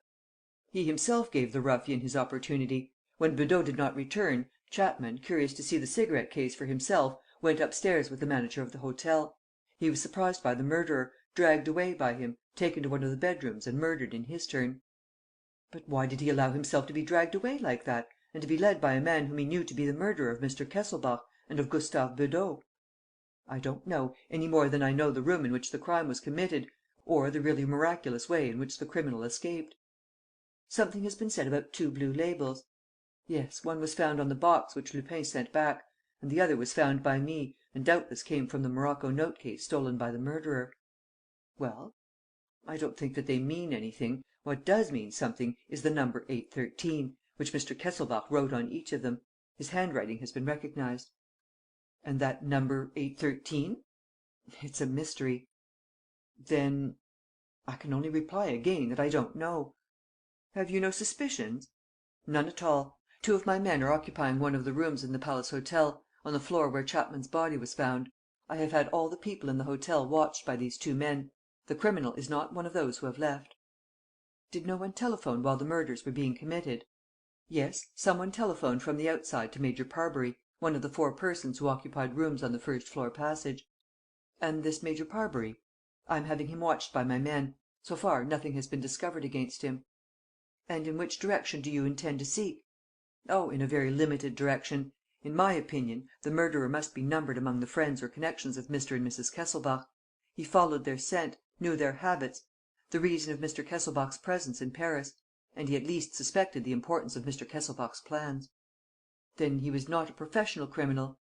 "He himself gave the ruffian his opportunity. When Beudot did not return, Chapman, curious to see the cigarette case for himself, went upstairs with the manager of the hotel. He was surprised by the murderer, dragged away by him, taken to one of the bedrooms and murdered in his turn." "But why did he allow himself to be dragged away like that and to be led by a man whom he knew to be the murderer of Mr. Kesselbach and of Gustave Beudot?" "I don't know, any more than I know the room in which the crime was committed, or the really miraculous way in which the criminal escaped." "Something has been said about 2 blue labels." "Yes, one was found on the box which Lupin sent back; and the other was found by me and doubtless came from the morocco note case stolen by the murderer." "Well?" "I don't think that they mean anything. What does mean something is the number 813, which Mr. Kesselbach wrote on each of them. His handwriting has been recognized." "And that number 813?" "It's a mystery." "Then I can only reply again that I don't know." "Have you no suspicions?" "None at all. Two of my men are occupying one of the rooms in the Palace Hotel, on the floor where Chapman's body was found. I have had all the people in the hotel watched by these two men. The criminal is not one of those who have left." "Did no one telephone while the murders were being committed?" "Yes, some one telephoned from the outside to Major Parbury, one of the four persons who occupied rooms on the first floor passage." "And this Major Parbury?" "I am having him watched by my men. So far, nothing has been discovered against him." "And in which direction do you intend to seek?" "Oh, in a very limited direction. In my opinion, the murderer must be numbered among the friends or connections of Mr. and Mrs. Kesselbach. He followed their scent, knew their habits, the reason of Mr. Kesselbach's presence in Paris; and he at least suspected the importance of Mr. Kesselbach's plans." "Then he was not a professional criminal?"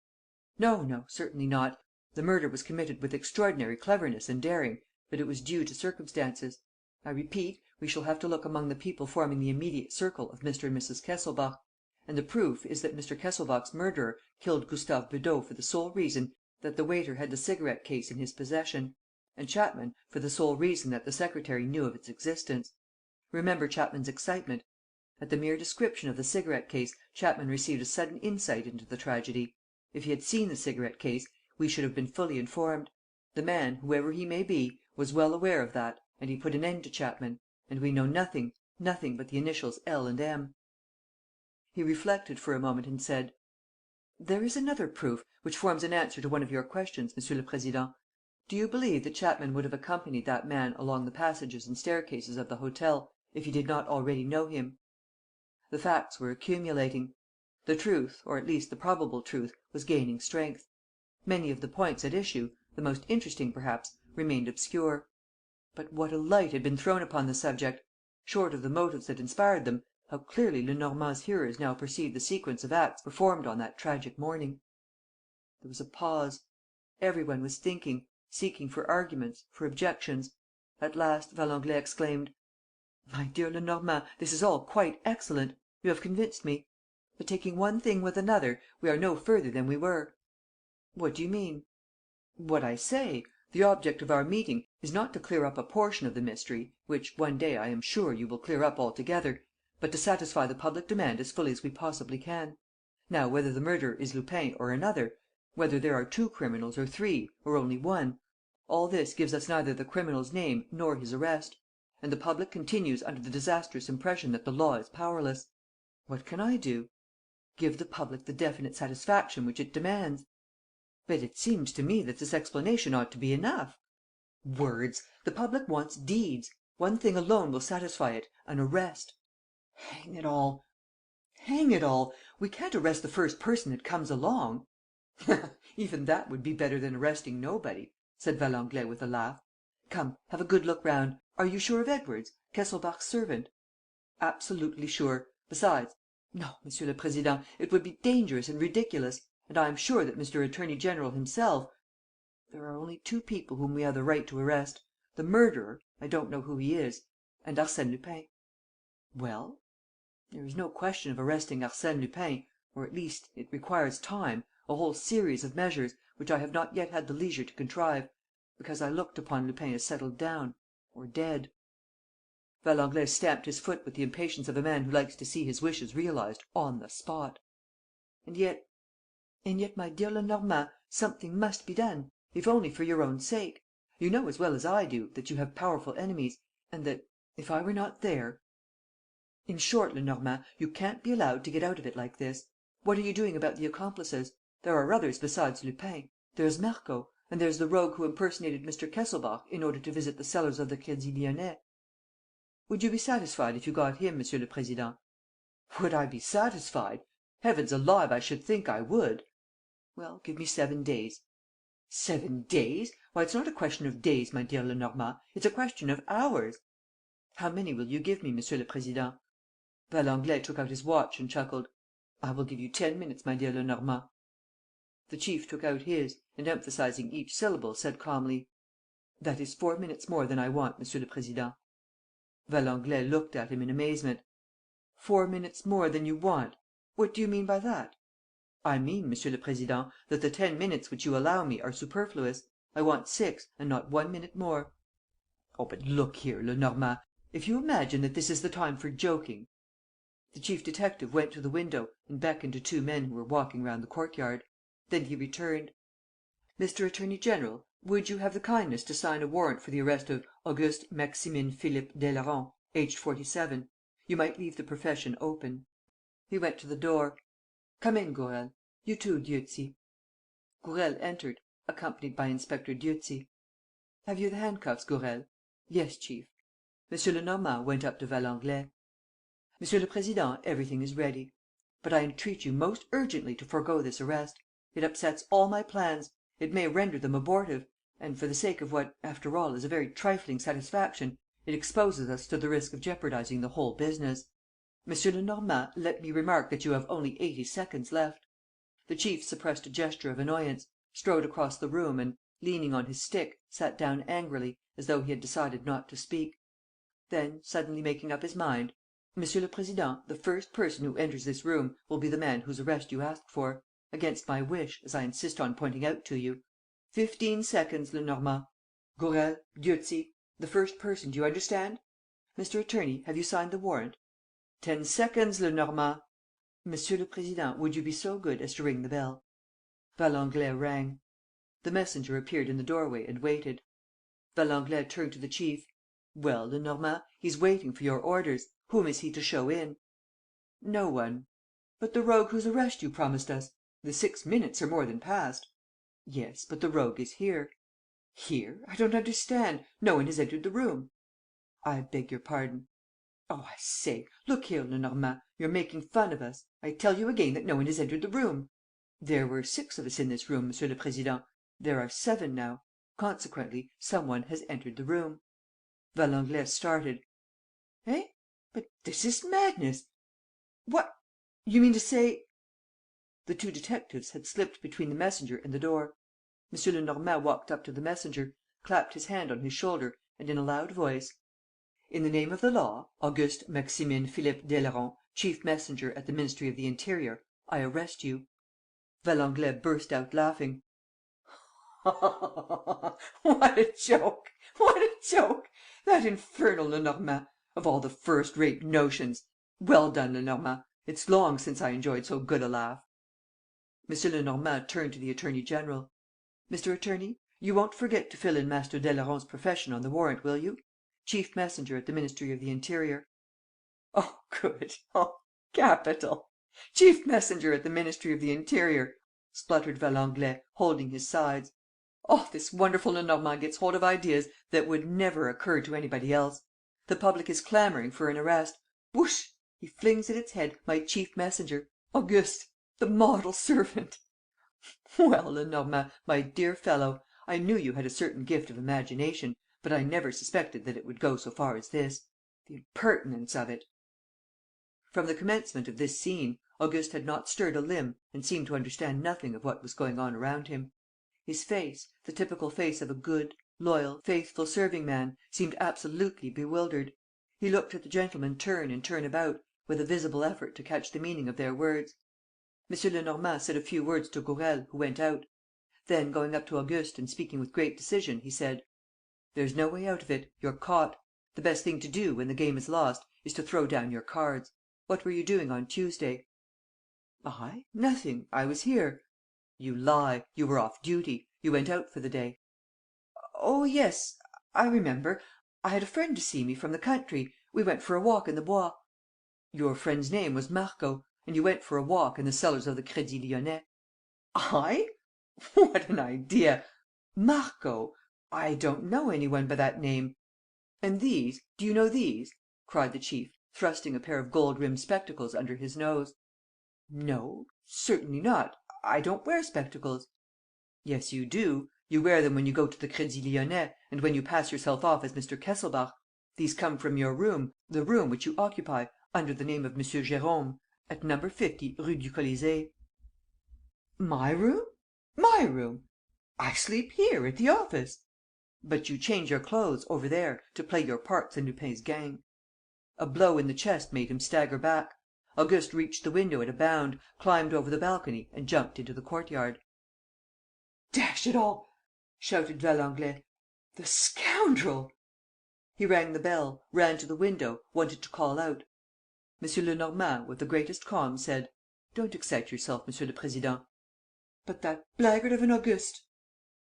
"No, no, certainly not. The murder was committed with extraordinary cleverness and daring, but it was due to circumstances. I repeat, we shall have to look among the people forming the immediate circle of Mr. and Mrs. Kesselbach. And the proof is that Mr. Kesselbach's murderer killed Gustave Beudot for the sole reason that the waiter had the cigarette case in his possession, and Chapman for the sole reason that the secretary knew of its existence. Remember Chapman's excitement. At the mere description of the cigarette case, Chapman received a sudden insight into the tragedy. If he had seen the cigarette case, we should have been fully informed. The man, whoever he may be, was well aware of that, and he put an end to Chapman. And we know nothing, nothing but the initials L and M." He reflected for a moment and said: "There is another proof, which forms an answer to one of your questions, Monsieur le Président. Do you believe that Chapman would have accompanied that man along the passages and staircases of the hotel, if he did not already know him?" The facts were accumulating. The truth, or at least the probable truth, was gaining strength. Many of the points at issue, the most interesting perhaps, remained obscure. But what a light had been thrown upon the subject! Short of the motives that inspired them, how clearly Lenormand's hearers now perceived the sequence of acts performed on that tragic morning! There was a pause. Every one was thinking, seeking for arguments, for objections. At last, Valenglay exclaimed: "My dear Lenormand, this is all quite excellent. You have convinced me. But, taking one thing with another, we are no further than we were." "What do you mean?" "What I say. The object of our meeting is not to clear up a portion of the mystery, which, one day, I am sure, you will clear up altogether, but to satisfy the public demand as fully as we possibly can. Now, whether the murderer is Lupin or another, whether there are two criminals or three, or only one, all this gives us neither the criminal's name nor his arrest. And the public continues under the disastrous impression that the law is powerless. What can I do?" "Give the public the definite satisfaction which it demands." "But it seems to me that this explanation ought to be enough." "Words! The public wants deeds. One thing alone will satisfy it: an arrest." "Hang it all! Hang it all! We can't arrest the first person that comes along." "Even that would be better than arresting nobody," said Valenglay with a laugh. "Come, have a good look round. Are you sure of Edwards, Kesselbach's servant?" "Absolutely sure. Besides, no, Monsieur le Président, it would be dangerous and ridiculous. And I am sure that Mr. Attorney General himself. There are only two people whom we have the right to arrest: the murderer, I don't know who he is, and Arsène Lupin." "Well?" "There is no question of arresting Arsène Lupin, or, at least, it requires time, a whole series of measures, which I have not yet had the leisure to contrive, because I looked upon Lupin as settled down, or dead." Valenglay stamped his foot with the impatience of a man who likes to see his wishes realized on the spot. And yet, my dear Lenormand, something must be done, if only for your own sake. You know as well as I do that you have powerful enemies and that, if I were not there. In short, Lenormand, you can't be allowed to get out of it like this. What are you doing about the accomplices? There are others besides Lupin. There's Marco; and there's the rogue who impersonated Mr. Kesselbach in order to visit the cellars of the Crédit Lyonnais. Would you be satisfied if you got him, Monsieur le Président?" "Would I be satisfied? Heavens alive, I should think I would!" "Well, give me 7 days." "7 days? Why, it's not a question of days, my dear Lenormand, it's a question of hours." "How many will you give me, Monsieur le Président?" Valenglay took out his watch and chuckled: "I will give you 10 minutes, my dear Lenormand." The chief took out his and, emphasizing each syllable, said calmly: "That is 4 minutes more than I want, Monsieur le Président." Valenglay looked at him in amazement: "4 minutes more than you want? What do you mean by that?" "I mean, Monsieur le Président, that the 10 minutes which you allow me are superfluous. I want 6 and not 1 minute more." Oh, but look here, Lenormand, if you imagine that this is the time for joking. The chief detective went to the window and beckoned to two men who were walking round the courtyard. Then he returned: "Mr. Attorney General, would you have the kindness to sign a warrant for the arrest of Auguste Maximin Philippe Daileron, aged 47? You might leave the profession open." He went to the door. "Come in, Gourel. You too, Dieuzy." Gourel entered, accompanied by Inspector Dieuzy. "Have you the handcuffs, Gourel?" "Yes, chief." M. Lenormand went up to Valenglay. "Monsieur le Président, everything is ready. But I entreat you most urgently to forego this arrest. It upsets all my plans. It may render them abortive. And, for the sake of what, after all, is a very trifling satisfaction, it exposes us to the risk of jeopardizing the whole business. Monsieur Lenormand, let me remark that you have only 80 seconds left." The chief suppressed a gesture of annoyance, strode across the room and, leaning on his stick, sat down angrily, as though he had decided not to speak. Then, suddenly making up his mind: "Monsieur le Président, the first person who enters this room will be the man whose arrest you ask for. Against my wish, as I insist on pointing out to you. 15 seconds, Lenormand. Gourel, Dieuzy, the first person, do you understand? Mr. Attorney, have you signed the warrant? 10 seconds, Lenormand. Monsieur le Président, would you be so good as to ring the bell?" Valenglay rang. The messenger appeared in the doorway and waited. Valenglay turned to the chief: "Well, Lenormand, he's waiting for your orders. Whom is he to show in?" "No one." "But the rogue whose arrest you promised us? The 6 minutes are more than past." "Yes, but the rogue is here." "Here? I don't understand. No one has entered the room." "I beg your pardon." "Oh, I say! Look here, Lenormand, you're making fun of us. I tell you again that no one has entered the room. There were 6 of us in this room, Monsieur le Président. There are 7 now. Consequently, some one has entered the room." Valenglay started: "Eh? But this is madness! What? You mean to say ..." The two detectives had slipped between the messenger and the door. M. Lenormand walked up to the messenger, clapped his hand on his shoulder and, in a loud voice: "In the name of the law, Auguste Maximin Philippe Daileron, chief messenger at the Ministry of the Interior, I arrest you." Valenglay burst out laughing: "What a joke! What a joke! That infernal Lenormand! Of all the first-rate notions! Well done, Lenormand! It's long since I enjoyed so good a laugh." M. Lenormand turned to the attorney general: "Mr. Attorney, you won't forget to fill in Master Daileron's profession on the warrant, will you? Chief messenger at the Ministry of the Interior." "Oh, good! Oh, capital! Chief messenger at the Ministry of the Interior!" spluttered Valenglay, holding his sides. "Oh, this wonderful Lenormand gets hold of ideas that would never occur to anybody else! The public is clamoring for an arrest. Whoosh! He flings at its head my chief messenger, Auguste, the model servant! Well, Lenormand, my dear fellow, I knew you had a certain gift of imagination, but I never suspected that it would go so far as this. The impertinence of it!" From the commencement of this scene, Auguste had not stirred a limb and seemed to understand nothing of what was going on around him. His face, the typical face of a good, loyal, faithful serving man, seemed absolutely bewildered. He looked at the gentlemen turn and turn about, with a visible effort to catch the meaning of their words. M. Lenormand said a few words to Gourel, who went out. Then, going up to Auguste and speaking with great decision, he said: "There's no way out of it. You're caught. The best thing to do, when the game is lost, is to throw down your cards. What were you doing on Tuesday?" "I? Nothing. I was here." "You lie. You were off duty. You went out for the day." "Oh, yes, I remember. I had a friend to see me from the country. We went for a walk in the Bois." "Your friend's name was Marco. And you went for a walk in the cellars of the Crédit Lyonnais." "I? What an idea! Marco! I don't know any one by that name. And these, do you know these?" cried the chief, thrusting a pair of gold-rimmed spectacles under his nose. "No, certainly not. I don't wear spectacles." "Yes, you do. You wear them when you go to the Crédit Lyonnais and when you pass yourself off as Mr. Kesselbach. These come from your room, the room which you occupy, under the name of M. Jérôme, at No. 50 Rue du Colisée." "My room? My room? I sleep here, at the office." "But you change your clothes, over there, to play your parts in Lupin's gang." A blow in the chest made him stagger back. Auguste reached the window at a bound, climbed over the balcony and jumped into the courtyard. "Dash it all!" shouted Valenglay. "The scoundrel!" He rang the bell, ran to the window, wanted to call out. M. Lenormand, with the greatest calm, said: "Don't excite yourself, Monsieur le Président." "But that blackguard of an Auguste.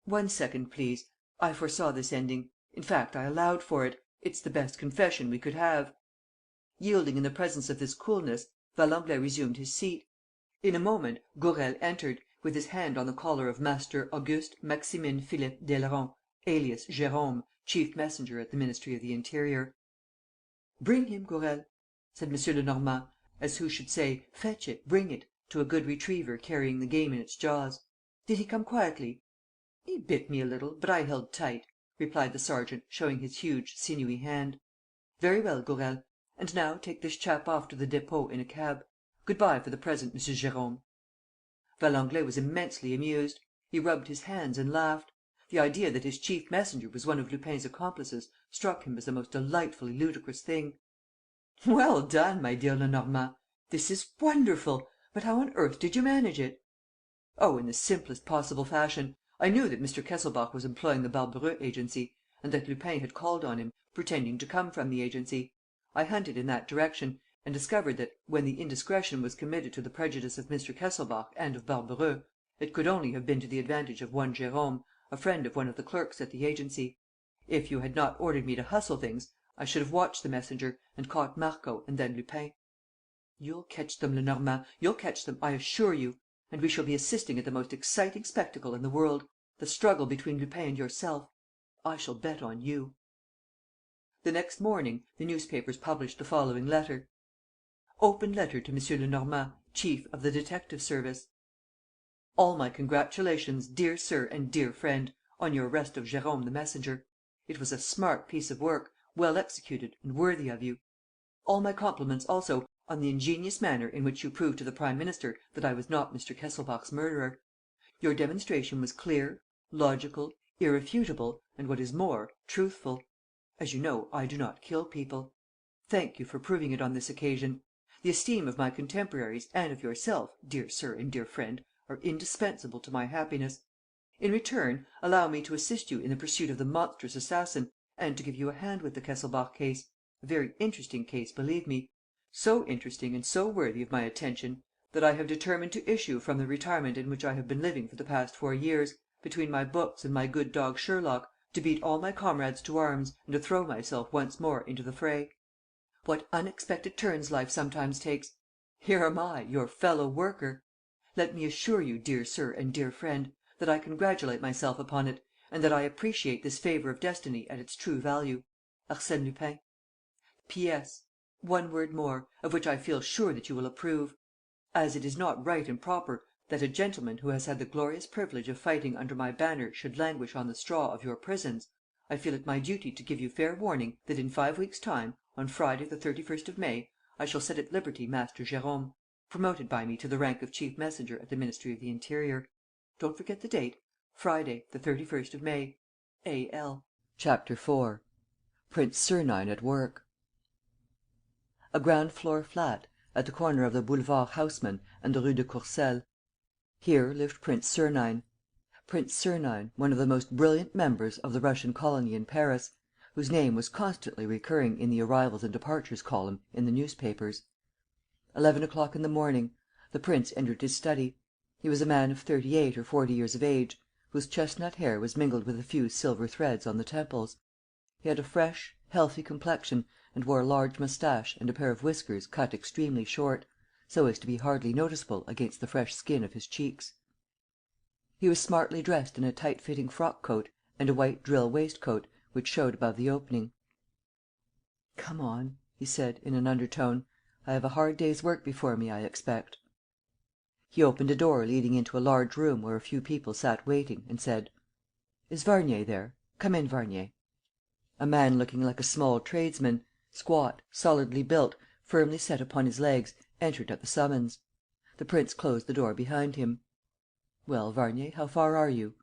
"One second, please. I foresaw this ending. In fact, I allowed for it. It's the best confession we could have." Yielding in the presence of this coolness, Valenglay resumed his seat. In a moment, Gourel entered, with his hand on the collar of Master Auguste Maximin Philippe Daileron, alias Jérôme, chief messenger at the Ministry of the Interior. "Bring him, Gourel," said M. Lenormand, as who should say, "Fetch it, bring it," to a good retriever carrying the game in its jaws. "Did he come quietly?" "He bit me a little, but I held tight," replied the sergeant, showing his huge, sinewy hand. "Very well, Gourel. And now take this chap off to the Dépôt in a cab. Good bye for the present, M. Jérôme." Valenglay was immensely amused. He rubbed his hands and laughed. The idea that his chief messenger was one of Lupin's accomplices struck him as the most delightfully ludicrous thing. "Well done, my dear Lenormand! This is wonderful! But how on earth did you manage it?" "Oh, in the simplest possible fashion. I knew that Mr. Kesselbach was employing the Barbareux agency and that Lupin had called on him, pretending to come from the agency. I hunted in that direction and discovered that, when the indiscretion was committed to the prejudice of Mr. Kesselbach and of Barbareux, it could only have been to the advantage of one Jérôme, a friend of one of the clerks at the agency. If you had not ordered me to hustle things, I should have watched the messenger and caught Marco and then Lupin. You'll catch them, Lenormand, you'll catch them, I assure you. And we shall be assisting at the most exciting spectacle in the world, the struggle between Lupin and yourself. I shall bet on you." The next morning, the newspapers published the following letter: "Open letter to M. Lenormand, chief of the detective service. "All my congratulations, dear sir and dear friend, on your arrest of Jérôme the messenger. It was a smart piece of work, well executed and worthy of you. All my compliments also on the ingenious manner in which you proved to the prime minister that I was not Mr. Kesselbach's murderer. Your demonstration was clear, logical, irrefutable and, what is more, truthful. As you know, I do not kill people. Thank you for proving it on this occasion. The esteem of my contemporaries and of yourself, dear sir and dear friend, are indispensable to my happiness. In return, allow me to assist you in the pursuit of the monstrous assassin and to give you a hand with the Kesselbach case, a very interesting case, believe me, so interesting and so worthy of my attention that I have determined to issue from the retirement in which I have been living for the past 4 years, between my books and my good dog Sherlock, to beat all my comrades to arms and to throw myself once more into the fray. What unexpected turns life sometimes takes! Here am I, your fellow worker! Let me assure you, dear sir and dear friend, that I congratulate myself upon it and that I appreciate this favor of destiny at its true value. Arsène Lupin. P.S. One word more, of which I feel sure that you will approve. As it is not right and proper that a gentleman who has had the glorious privilege of fighting under my banner should languish on the straw of your prisons, I feel it my duty to give you fair warning that in 5 weeks' time, on Friday the 31st of May, I shall set at liberty Master Jérôme, promoted by me to the rank of chief messenger at the Ministry of the Interior. Don't forget the date: Friday the 31st of May. A.L. Chapter 4. Prince Sernine at work. A ground-floor flat, at the corner of the Boulevard Haussmann and the Rue de Courcelles. Here lived Prince Sernine. Prince Sernine, one of the most brilliant members of the Russian colony in Paris, whose name was constantly recurring in the arrivals and departures column in the newspapers. 11 o'clock in the morning. The prince entered his study. He was a man of 38 or 40 years of age, whose chestnut hair was mingled with a few silver threads on the temples. He had a fresh, healthy complexion and wore a large moustache and a pair of whiskers cut extremely short, so as to be hardly noticeable against the fresh skin of his cheeks. He was smartly dressed in a tight-fitting frock-coat and a white drill waistcoat, which showed above the opening. "Come on," he said, in an undertone. "I have a hard day's work before me, I expect." He opened a door leading into a large room where a few people sat waiting, and said: "Is Varnier there? Come in, Varnier." A man looking like a small tradesman, squat, solidly built, firmly set upon his legs, entered at the summons. The prince closed the door behind him. "Well, Varnier, how far are you?"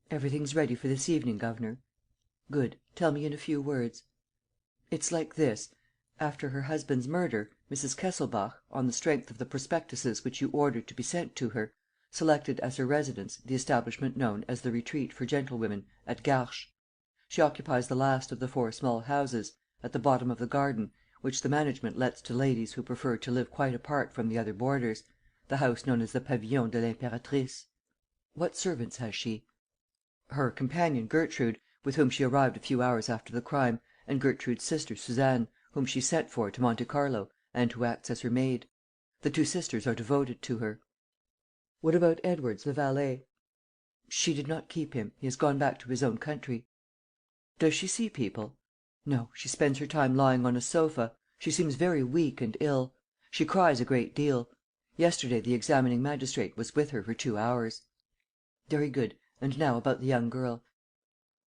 "Everything's ready for this evening, governor." "Good. Tell me in a few words." "It's like this. After her husband's murder, Mrs. Kesselbach, on the strength of the prospectuses which you ordered to be sent to her, selected as her residence the establishment known as the Retreat for Gentlewomen, at Garches. She occupies the last of the 4 small houses, at the bottom of the garden, which the management lets to ladies who prefer to live quite apart from the other boarders, the house known as the Pavillon de l'Impératrice." "What servants has she?" "Her companion Gertrude, with whom she arrived a few hours after the crime, and Gertrude's sister Suzanne, whom she sent for to Monte Carlo and who acts as her maid. The 2 sisters are devoted to her." "What about Edwards, the valet?" "She did not keep him. He has gone back to his own country." "Does she see people?" "No, she spends her time lying on a sofa. She seems very weak and ill. She cries a great deal. Yesterday the examining magistrate was with her for 2 hours." "Very good. And now about the young girl."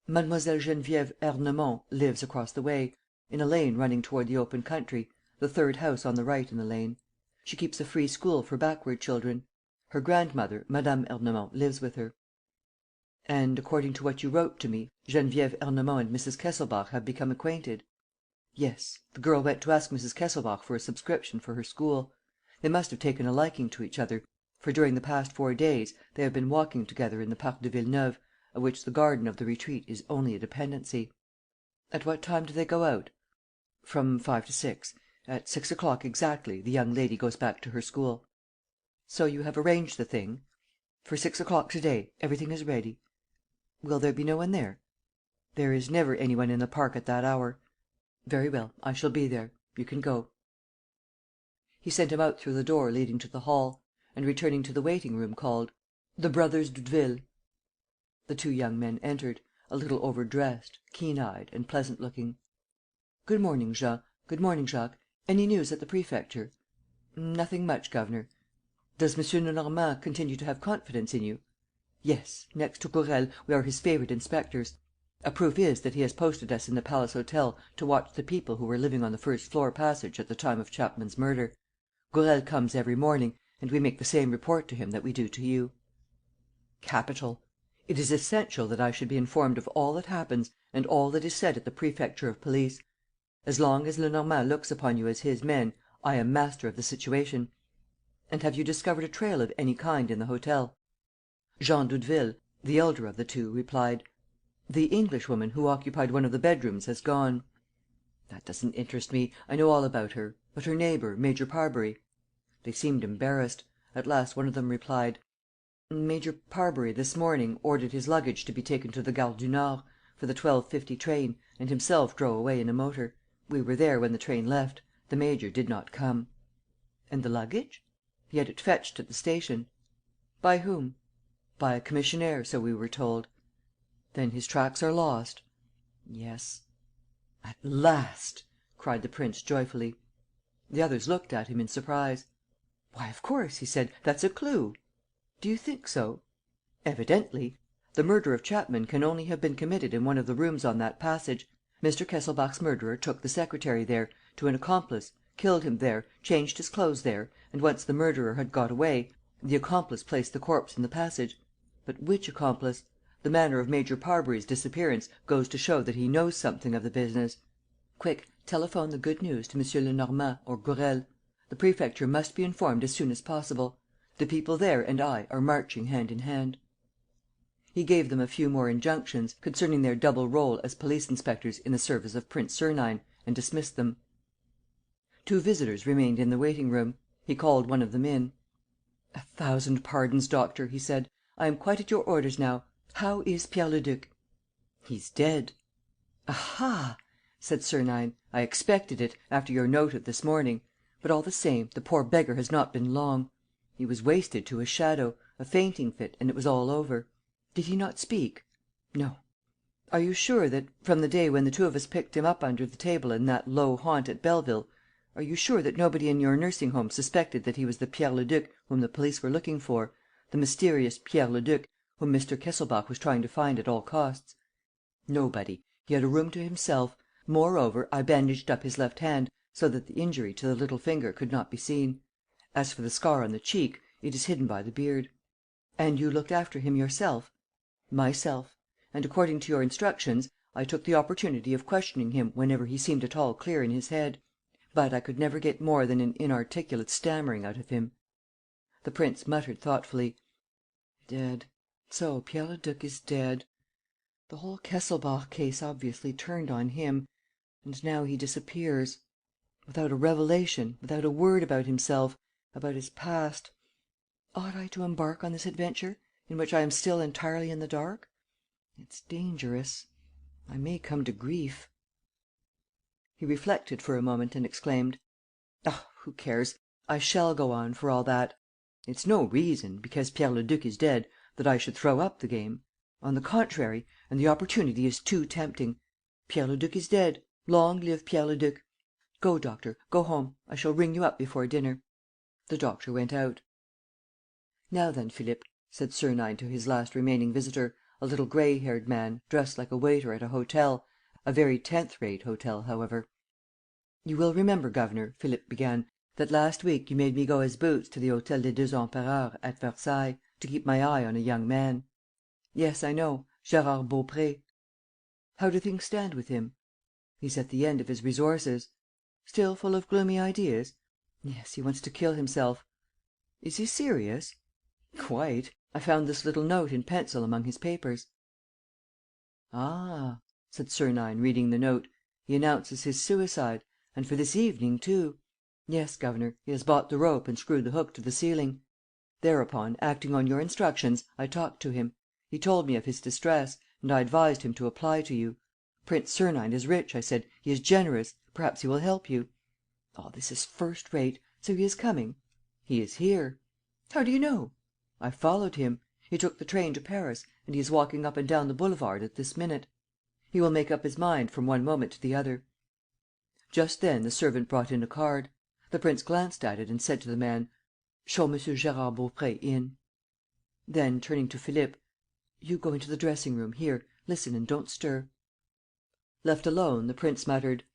"Mademoiselle Geneviève Ernemont lives across the way, in a lane running toward the open country, the 3rd house on the right in the lane. She keeps a free school for backward children. Her grandmother, Madame Ernemont, lives with her." "And, according to what you wrote to me, Geneviève Ernemont and Mrs. Kesselbach have become acquainted?" "Yes. The girl went to ask Mrs. Kesselbach for a subscription for her school. They must have taken a liking to each other, for during the past 4 days they have been walking together in the Parc de Villeneuve, of which the garden of the retreat is only a dependency." "At what time do they go out?" "From 5 to 6. At 6 o'clock exactly the young lady goes back to her school." "So you have arranged the thing?" "For 6 o'clock to day. Everything is ready." "Will there be no one there?" "There is never any one in the park at that hour." "Very well. I shall be there. You can go." He sent him out through the door leading to the hall, and, returning to the waiting room, called: "The brothers Doudeville." The 2 young men entered, a little overdressed, keen eyed and pleasant looking. "Good morning, Jean. Good morning, Jacques. Any news at the prefecture?" "Nothing much, governor." "Does M. Lenormand continue to have confidence in you?" "Yes. Next to Gourel, we are his favorite inspectors. A proof is that he has posted us in the Palace Hotel to watch the people who were living on the first floor passage at the time of Chapman's murder. Gourel comes every morning, and we make the same report to him that we do to you." "Capital. It is essential that I should be informed of all that happens and all that is said at the Prefecture of Police. As long as Lenormand looks upon you as his men, I am master of the situation. And have you discovered a trail of any kind in the hotel?" Jean Doudeville, the elder of the 2, replied: "The Englishwoman who occupied one of the bedrooms has gone." "That doesn't interest me. I know all about her. But her neighbor, Major Parbury?" They seemed embarrassed. At last one of them replied: "Major Parbury, this morning, ordered his luggage to be taken to the Gare du Nord, for the 12:50 train, and himself drove away in a motor. We were there when the train left. The major did not come." "And the luggage?" "He had it fetched at the station." "By whom?" "By a commissionaire, so we were told." "Then his tracks are lost?" "Yes." "At last!" cried the prince, joyfully. The others looked at him in surprise. "Why, of course," he said, "that's a clue." "Do you think so?" "Evidently. The murder of Chapman can only have been committed in one of the rooms on that passage. Mr. Kesselbach's murderer took the secretary there, to an accomplice, killed him there, changed his clothes there, and, once the murderer had got away, the accomplice placed the corpse in the passage. But which accomplice? The manner of Major Parbury's disappearance goes to show that he knows something of the business. Quick, telephone the good news to M. Lenormand or Gourel. The Prefecture must be informed as soon as possible. The people there and I are marching hand in hand." He gave them a few more injunctions, concerning their double rôle as police inspectors in the service of Prince Sernine, and dismissed them. 2 visitors remained in the waiting room. He called one of them in: "A thousand pardons, doctor," he said. "I am quite at your orders now. How is Pierre Leduc?" "He's dead." "Aha!" said Sernine. "I expected it, after your note of this morning. But, all the same, the poor beggar has not been long. He was wasted to a shadow, a fainting fit, and it was all over." "Did he not speak?" "No." "Are you sure that, from the day when the 2 of us picked him up under the table in that low haunt at Belleville, are you sure that nobody in your nursing home suspected that he was the Pierre Leduc whom the police were looking for, the mysterious Pierre Leduc whom Mr. Kesselbach was trying to find at all costs?" "Nobody. He had a room to himself. Moreover, I bandaged up his left hand, so that the injury to the little finger could not be seen. As for the scar on the cheek, it is hidden by the beard." "And you looked after him yourself?" "Myself. And, according to your instructions, I took the opportunity of questioning him whenever he seemed at all clear in his head. But I could never get more than an inarticulate stammering out of him." The prince muttered thoughtfully: "Dead. So Pierre Leduc is dead. The whole Kesselbach case obviously turned on him. And now he disappears. Without a revelation, without a word about himself, about his past. Ought I to embark on this adventure, in which I am still entirely in the dark? It's dangerous. I may come to grief. He reflected for a moment and exclaimed: "Ah, who cares? I shall go on, for all that. It's no reason, because Pierre Leduc is dead, that I should throw up the game. On the contrary, and the opportunity is too tempting. Pierre Leduc is dead. Long live Pierre Leduc! Go, doctor, go home. I shall ring you up before dinner." The doctor went out. "Now then, Philippe," said Sernine to his last remaining visitor, a little gray-haired man, dressed like a waiter at a hotel, a very tenth-rate hotel, however. "You will remember, governor," Philippe began, "that last week you made me go as boots to the Hôtel des Deux Empereurs, at Versailles, to keep my eye on a young man." "Yes, I know. Gérard Baupré." "How do things stand with him?" "He's at the end of his resources." "Still full of gloomy ideas?" "Yes, he wants to kill himself." "Is he serious?" "Quite. I found this little note in pencil among his papers." "Ah," said Sernine, reading the note, "he announces his suicide. And for this evening too. Yes, governor, he has bought the rope and screwed the hook to the ceiling. Thereupon, acting on your instructions, I talked to him. He told me of his distress, and I advised him to apply to you. Prince Sernine is rich, I said, he is generous, perhaps he will help you. All this is first rate. So he is coming?" "He is here." "How do you know?" "I followed him. He took the train to Paris and he is walking up and down the boulevard at this minute. He will make up his mind from one moment to the other." Just then the servant brought in a card. The prince glanced at it and said to the man: "Show M. Gérard Baupré in." Then, turning to Philippe: "You go into the dressing-room, here. Listen and don't stir." Left alone, the prince muttered: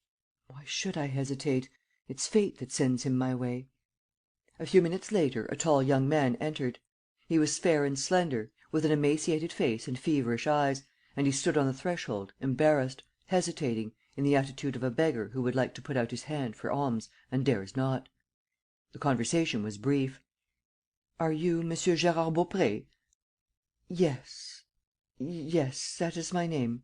"Why should I hesitate? It's fate that sends him my way." A few minutes later a tall young man entered. He was fair and slender, with an emaciated face and feverish eyes, and he stood on the threshold, embarrassed, hesitating, in the attitude of a beggar who would like to put out his hand for alms and dares not. The conversation was brief. "Are you M. Gérard Baupré?" "Yes. Yes, that is my name."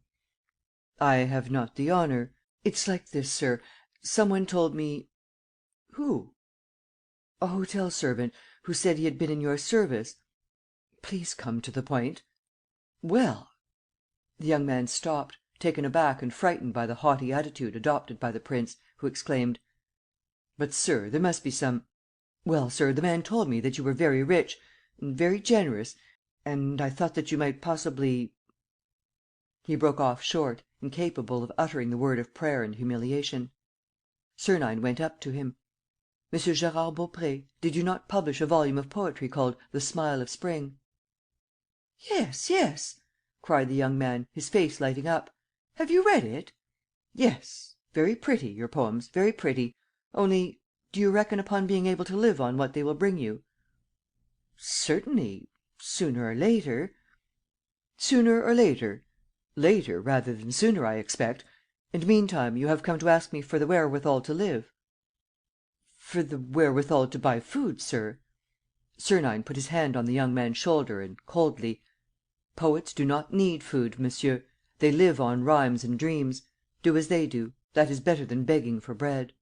"I have not the honor. It's like this, sir. Some one told me." "Who?" "A hotel servant, who said he had been in your service." "Please come to the point." "Well. ..." The young man stopped, taken aback and frightened by the haughty attitude adopted by the prince, who exclaimed: "But, sir, there must be some. Well, sir, the man told me that you were very rich and very generous, and I thought that you might possibly. ..." He broke off short, incapable of uttering the word of prayer and humiliation. Sernine went up to him: "Monsieur Gérard Baupré, did you not publish a volume of poetry called The Smile of Spring?" "Yes, yes," cried the young man, his face lighting up. "Have you read it?" "Yes. Very pretty, your poems, very pretty. Only, do you reckon upon being able to live on what they will bring you?" "Certainly. Sooner or later. ..." "Sooner or later? Later rather than sooner, I expect. And meantime you have come to ask me for the wherewithal to live?" "For the wherewithal to buy food, sir." Sernine put his hand on the young man's shoulder and, coldly: "Poets do not need food, monsieur. They live on rhymes and dreams. Do as they do. That is better than begging for bread."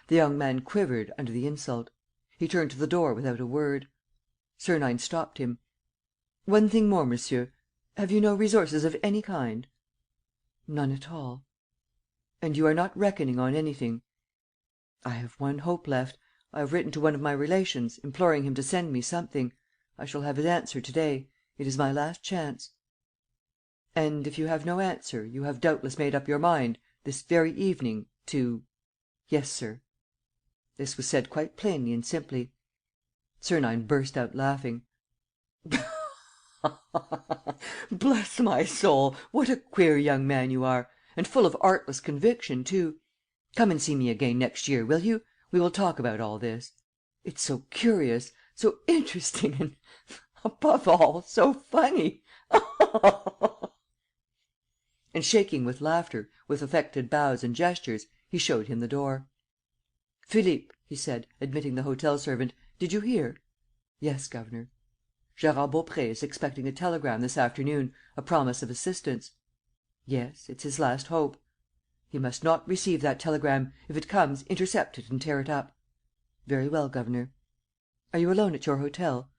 The young man quivered under the insult. He turned to the door without a word. Sernine stopped him: "One thing more, monsieur. Have you no resources of any kind?" "None at all." "And you are not reckoning on anything?" "I have one hope left. I have written to one of my relations, imploring him to send me something. I shall have his answer to day. It is my last chance." "And, if you have no answer, you have doubtless made up your mind, this very evening, to. ..." "Yes, sir." This was said quite plainly and simply. Sernine burst out laughing: "Bless my soul, what a queer young man you are! And full of artless conviction too! Come and see me again next year, will you? We will talk about all this. It's so curious, so interesting and, above all, so funny!" And, shaking with laughter, with affected bows and gestures, he showed him the door. "Philippe," he said, admitting the hotel servant, "did you hear?" "Yes, governor." Gérard Beaupré is expecting a telegram this afternoon, a promise of assistance. Yes, it's his last hope. He must not receive that telegram. If it comes, intercept it and tear it up." "Very well, governor." "Are you alone at your hotel?"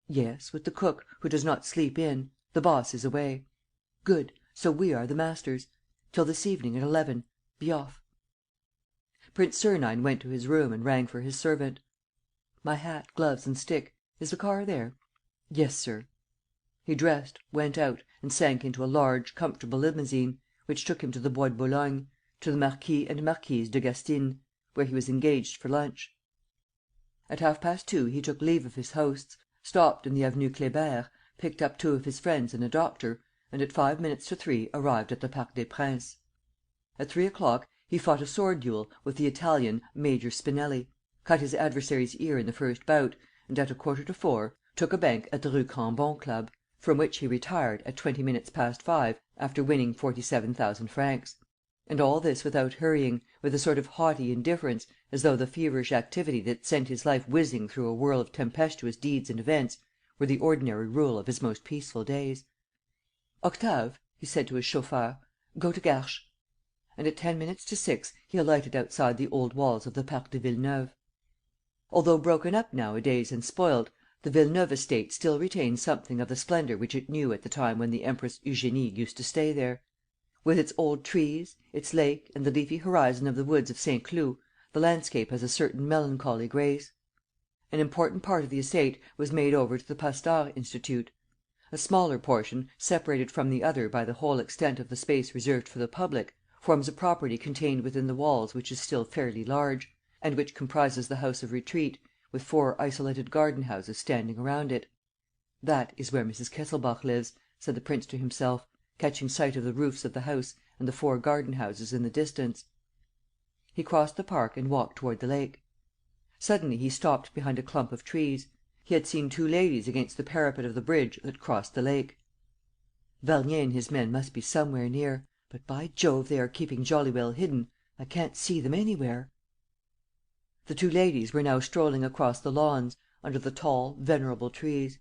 "Yes, with the cook, who does not sleep in. The boss is away." "Good. So we are the masters. Till this evening at 11. Be off." Prince Sernine went to his room and rang for his servant. "My hat, gloves and stick. Is the car there?" "Yes, sir." He dressed, went out and sank into a large, comfortable limousine, which took him to the Bois de Boulogne, to the Marquis and Marquise de Gastyne's, where he was engaged for lunch. At 2:30 he took leave of his hosts, stopped in the Avenue Kléber, picked up two of his friends and a doctor, and at 3:05 arrived at the Parc des Princes. At 3 o'clock he fought a sword duel with the Italian Major Spinelli, cut his adversary's ear in the first bout, and at 3:45 took a bank at the Rue Cambon Club, from which he retired at 5:20 after winning 47,000 francs. And all this without hurrying, with a sort of haughty indifference, as though the feverish activity that sent his life whizzing through a whirl of tempestuous deeds and events were the ordinary rule of his most peaceful days. "Octave," he said to his chauffeur, "go to Garches." And at 6:10 he alighted outside the old walls of the Parc de Villeneuve. Although broken up nowadays and spoilt, the Villeneuve estate still retains something of the splendor which it knew at the time when the Empress Eugénie used to stay there. With its old trees, its lake and the leafy horizon of the woods of Saint Cloud, the landscape has a certain melancholy grace. An important part of the estate was made over to the Pasteur Institute. A smaller portion, separated from the other by the whole extent of the space reserved for the public, forms a property contained within the walls which is still fairly large, and which comprises the House of Retreat, with 4 isolated garden houses standing around it. "That is where Mrs. Kesselbach lives," said the prince to himself, catching sight of the roofs of the house and the 4 garden houses in the distance. He crossed the park and walked toward the lake. Suddenly he stopped behind a clump of trees. He had seen 2 ladies against the parapet of the bridge that crossed the lake. "Varnier and his men must be somewhere near. But, by Jove, they are keeping jolly well hidden. I can't see them anywhere." The 2 ladies were now strolling across the lawns, under the tall, venerable trees.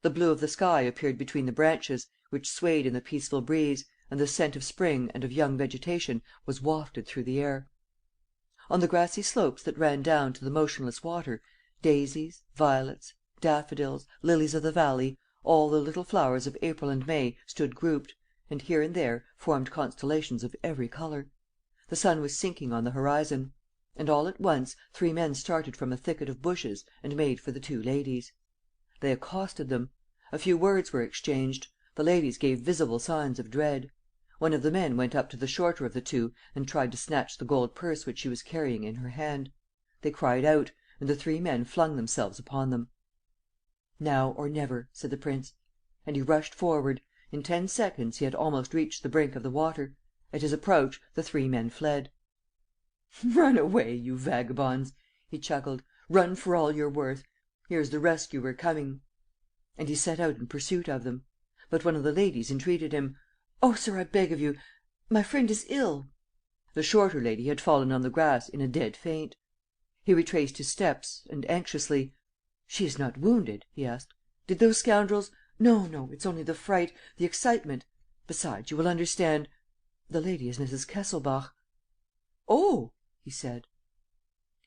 The blue of the sky appeared between the branches, which swayed in the peaceful breeze, and the scent of spring and of young vegetation was wafted through the air. On the grassy slopes that ran down to the motionless water, daisies, violets, daffodils, lilies of the valley, all the little flowers of April and May stood grouped, and here and there formed constellations of every color. The sun was sinking on the horizon. And all at once 3 men started from a thicket of bushes and made for the 2 ladies. They accosted them. A few words were exchanged. The ladies gave visible signs of dread. One of the men went up to the shorter of the 2 and tried to snatch the gold purse which she was carrying in her hand. They cried out, and the 3 men flung themselves upon them. "Now or never," said the prince. And he rushed forward. In 10 seconds he had almost reached the brink of the water. At his approach the 3 men fled. "Run away, you vagabonds!" he chuckled. "Run for all you're worth. Here's the rescuer coming." And he set out in pursuit of them. But one of the ladies entreated him: "Oh, sir, I beg of you! My friend is ill." The shorter lady had fallen on the grass in a dead faint. He retraced his steps and, anxiously: "She is not wounded?" he asked. "Did those scoundrels ..." "No, no, it's only the fright, the excitement. Besides, you will understand ... the lady is Mrs. Kesselbach." "Oh!" he said.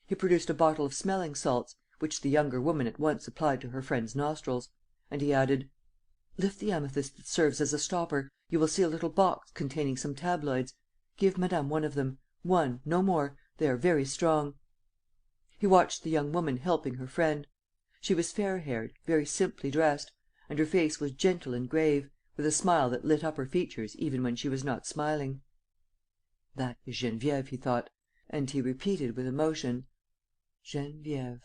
He produced a bottle of smelling salts, which the younger woman at once applied to her friend's nostrils. And he added: "Lift the amethyst that serves as a stopper. You will see a little box containing some tabloids. Give madame one of them. One, no more. They are very strong." He watched the young woman helping her friend. She was fair haired, very simply dressed; and her face was gentle and grave, with a smile that lit up her features even when she was not smiling. "That is Geneviève," he thought. And he repeated, with emotion: "Geneviève,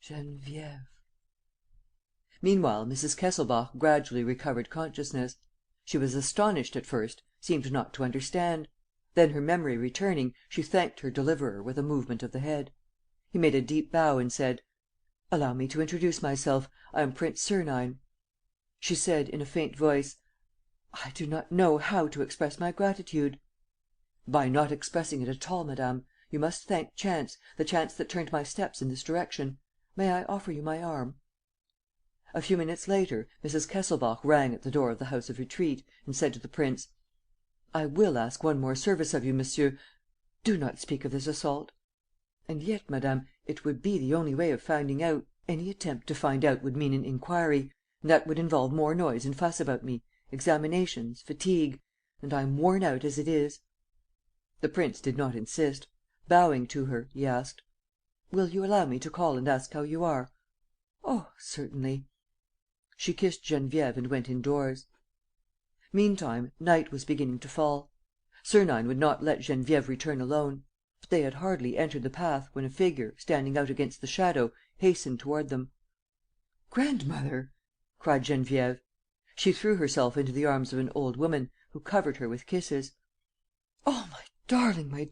Geneviève." Meanwhile Mrs. Kesselbach gradually recovered consciousness. She was astonished at first, seemed not to understand. Then, her memory returning, she thanked her deliverer with a movement of the head. He made a deep bow and said: "Allow me to introduce myself. I am Prince Sernine." She said, in a faint voice: "I do not know how to express my gratitude." "By not expressing it at all, madame. You must thank chance, the chance that turned my steps in this direction. May I offer you my arm?" A few minutes later, Mrs. Kesselbach rang at the door of the House of Retreat and said to the prince: "I will ask one more service of you, monsieur. Do not speak of this assault." "And yet, madame, it would be the only way of finding out. Any attempt to find out would mean an inquiry; and that would involve more noise and fuss about me, examinations, fatigue; and I am worn out as it is." The prince did not insist. Bowing to her, he asked: "Will you allow me to call and ask how you are?" "Oh, certainly." She kissed Geneviève and went indoors. Meantime, night was beginning to fall. Sernine would not let Geneviève return alone. But they had hardly entered the path when a figure, standing out against the shadow, hastened toward them. "Grandmother!" cried Geneviève. She threw herself into the arms of an old woman, who covered her with kisses. "Oh, my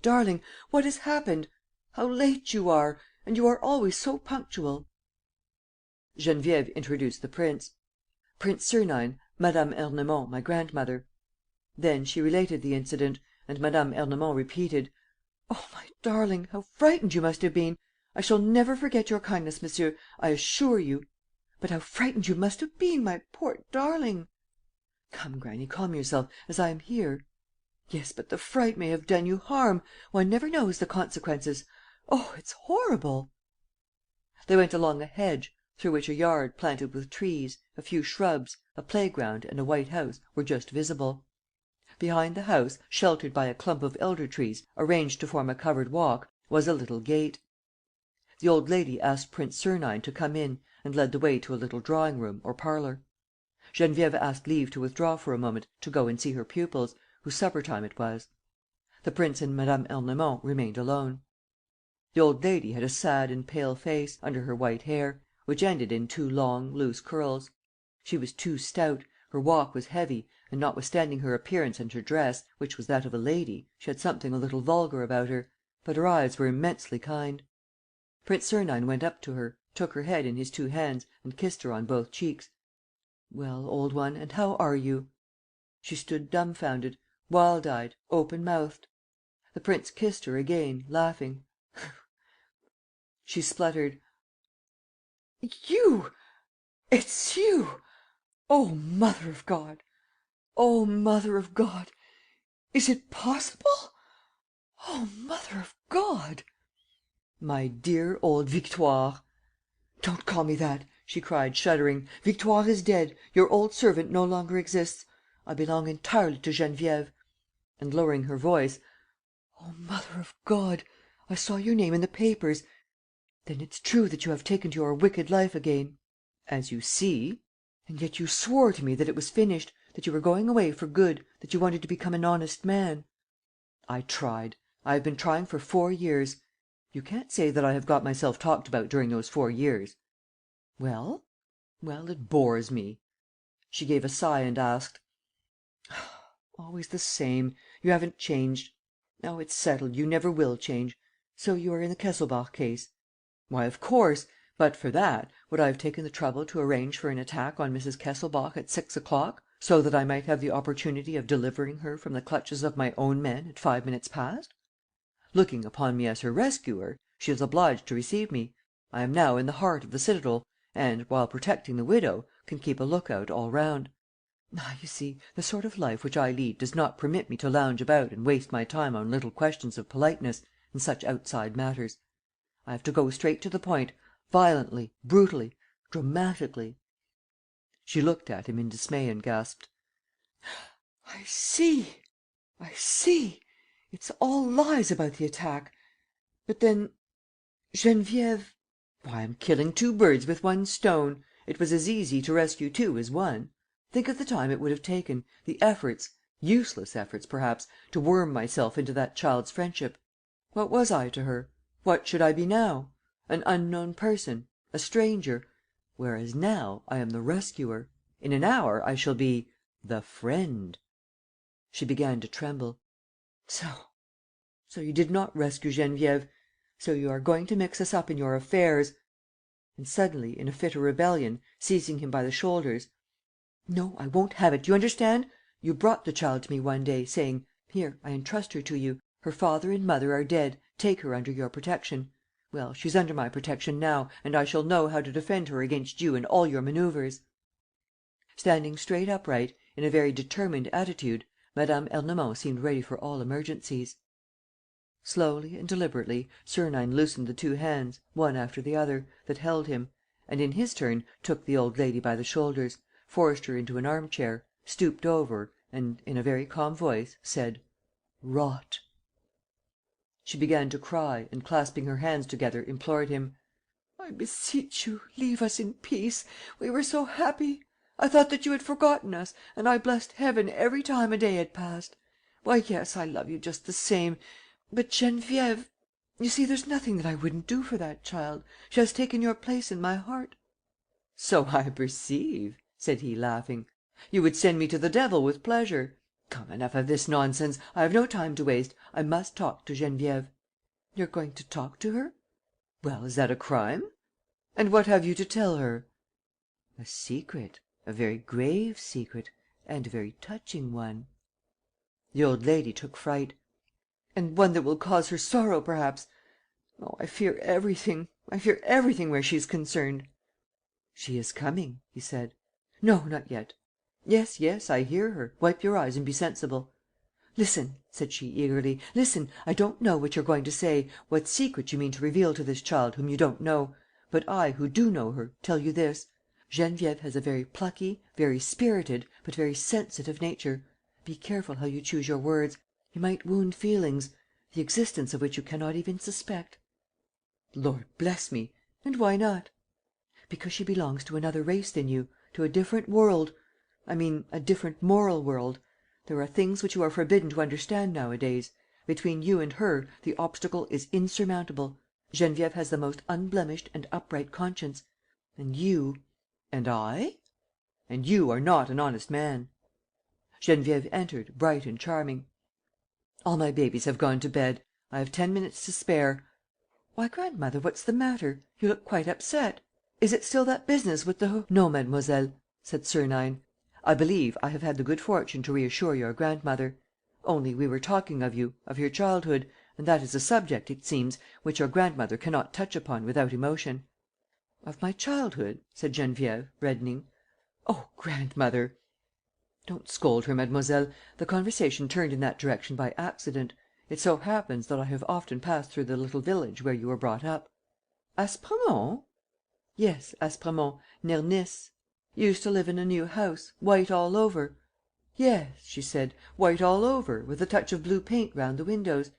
darling, what has happened? How late you are! And you are always so punctual." Geneviève introduced the prince: "Prince Sernine, Mme. Ernemont, my grandmother." Then she related the incident; and Mme. Ernemont repeated: "Oh, my darling, how frightened you must have been! I shall never forget your kindness, monsieur, I assure you. But how frightened you must have been, my poor darling!" "Come, Granny, calm yourself, as I am here." "Yes, but the fright may have done you harm. One never knows the consequences. Oh, it's horrible!" They went along a hedge, through which a yard planted with trees, a few shrubs, a playground and a white house were just visible. Behind the house, sheltered by a clump of elder trees arranged to form a covered walk, was a little gate. The old lady asked Prince Sernine to come in and led the way to a little drawing room or parlor. Geneviève asked leave to withdraw for a moment to go and see her pupils, whose supper time it was. The prince and Mme. Ernemont remained alone. The old lady had a sad and pale face, under her white hair, which ended in two long, loose curls. She was too stout, her walk was heavy, and, notwithstanding her appearance and her dress, which was that of a lady, she had something a little vulgar about her. But her eyes were immensely kind. Prince Sernine went up to her, took her head in his two hands and kissed her on both cheeks. "Well, old one, and how are you?" She stood dumbfounded, wild-eyed, open-mouthed. The prince kissed her again, laughing. She spluttered: "You! It's you! Oh, Mother of God! Oh, Mother of God! Is it possible? Oh, Mother of God!" "My dear old Victoire!" "Don't call me that!" she cried, shuddering. "Victoire is dead. Your old servant no longer exists. I belong entirely to Geneviève." And, lowering her voice, "Oh, Mother of God! I saw your name in the papers. Then it's true that you have taken to your wicked life again?" "As you see." "And yet you swore to me that it was finished, that you were going away for good, that you wanted to become an honest man." "I tried. I have been trying for 4 years. You can't say that I have got myself talked about during those 4 years." "Well?" "Well, it bores me." She gave a sigh and asked: "Always the same. You haven't changed. Oh, it's settled, you never will change. So you are in the Kesselbach case?" "Why, of course! But for that, would I have taken the trouble to arrange for an attack on Mrs. Kesselbach at 6 o'clock, so that I might have the opportunity of delivering her from the clutches of my own men at 5 minutes past? Looking upon me as her rescuer, she is obliged to receive me. I am now in the heart of the citadel and, while protecting the widow, can keep a lookout all round. Ah, you see, the sort of life which I lead does not permit me to lounge about and waste my time on little questions of politeness and such outside matters. I have to go straight to the point, violently, brutally, dramatically." She looked at him in dismay and gasped: "I see! I see! It's all lies about the attack. But then, Geneviève. Why, I'm killing 2 birds with 1 stone. It was as easy to rescue 2 as 1. Think of the time it would have taken, the efforts, useless efforts perhaps, to worm myself into that child's friendship. What was I to her? What should I be now? An unknown person, a stranger. Whereas now I am the rescuer. In an hour I shall be the friend." She began to tremble. So you did not rescue Geneviève. So you are going to mix us up in your affairs." And suddenly, in a fit of rebellion, seizing him by the shoulders: "No, I won't have it, do you understand? You brought the child to me one day, saying, 'Here, I entrust her to you. Her father and mother are dead. Take her under your protection.' Well, she's under my protection now, and I shall know how to defend her against you and all your manoeuvres." Standing straight upright, in a very determined attitude, Mme. Ernemont seemed ready for all emergencies. Slowly and deliberately, Sernine loosened the two hands, one after the other, that held him, and in his turn took the old lady by the shoulders, forced her into an arm-chair, stooped over and, in a very calm voice, said: "Rot." She began to cry and, clasping her hands together, implored him: "I beseech you, leave us in peace. We were so happy! I thought that you had forgotten us and I blessed Heaven every time a day had passed. Why, yes, I love you just the same. But Geneviève, you see, there's nothing that I wouldn't do for that child. She has taken your place in my heart." "So I perceive," said he, laughing. "You would send me to the devil with pleasure. Come, enough of this nonsense. I have no time to waste. I must talk to Geneviève." "You're going to talk to her?" "Well, is that a crime? And what have you to tell her?" "A secret, a very grave secret and a very touching one." The old lady took fright. "And one that will cause her sorrow, perhaps. Oh, I fear everything, where she is concerned." "She is coming," he said. "No, not yet." "Yes, yes, I hear her. Wipe your eyes and be sensible." "Listen," said she, eagerly, "listen. I don't know what you're going to say, what secret you mean to reveal to this child whom you don't know. But I, who do know her, tell you this: Geneviève has a very plucky, very spirited, but very sensitive nature. Be careful how you choose your words. You might wound feelings, the existence of which you cannot even suspect." "Lord bless me! And why not?" "Because she belongs to another race than you, to a different world. I mean, a different moral world. There are things which you are forbidden to understand nowadays. Between you and her, the obstacle is insurmountable. Geneviève has the most unblemished and upright conscience. And you." "And I?" "And you are not an honest man." Geneviève entered, bright and charming. "All my babies have gone to bed. I have 10 minutes to spare. Why, grandmother, what's the matter? You look quite upset. Is it still that business with the—" "No, mademoiselle," said Sernine. "I believe I have had the good fortune to reassure your grandmother. Only, we were talking of you, of your childhood, and that is a subject, it seems, which your grandmother cannot touch upon without emotion." "Of my childhood?" said Geneviève, reddening. "Oh, grandmother!" "Don't scold her, mademoiselle. The conversation turned in that direction by accident. It so happens that I have often passed through the little village where you were brought up." "Aspremont?" "Yes, Aspremont, near Nice. You used to live in a new house, white all over." "Yes," she said, "white all over, with a touch of blue paint round the windows.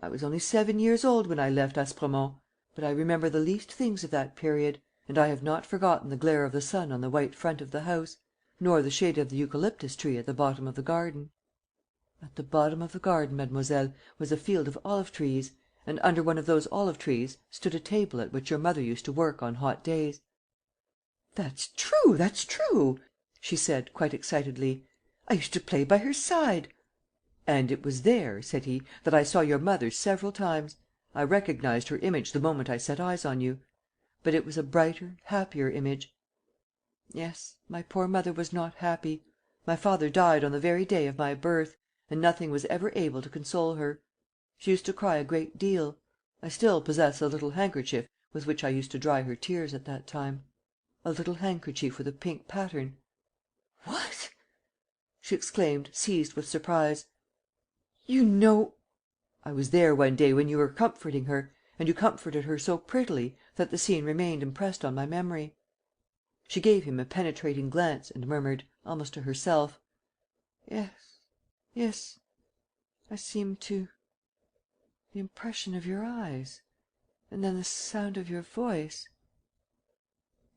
I was only 7 years old when I left Aspremont, but I remember the least things of that period, and I have not forgotten the glare of the sun on the white front of the house, nor the shade of the eucalyptus tree at the bottom of the garden." "At the bottom of the garden, mademoiselle, was a field of olive trees, and under one of those olive trees stood a table at which your mother used to work on hot days." "That's true, that's true!" she said, quite excitedly. "I used to play by her side." "And it was there," said he, "that I saw your mother several times. I recognized her image the moment I set eyes on you. But it was a brighter, happier image. Yes, my poor mother was not happy. My father died on the very day of my birth, and nothing was ever able to console her. She used to cry a great deal. I still possess a little handkerchief with which I used to dry her tears at that time. A little handkerchief with a pink pattern." "What!" she exclaimed, seized with surprise. "You know—" "I was there one day when you were comforting her, and you comforted her so prettily that the scene remained impressed on my memory." She gave him a penetrating glance and murmured, almost to herself: "Yes, yes, I seem to... the impression of your eyes ... and then the sound of your voice."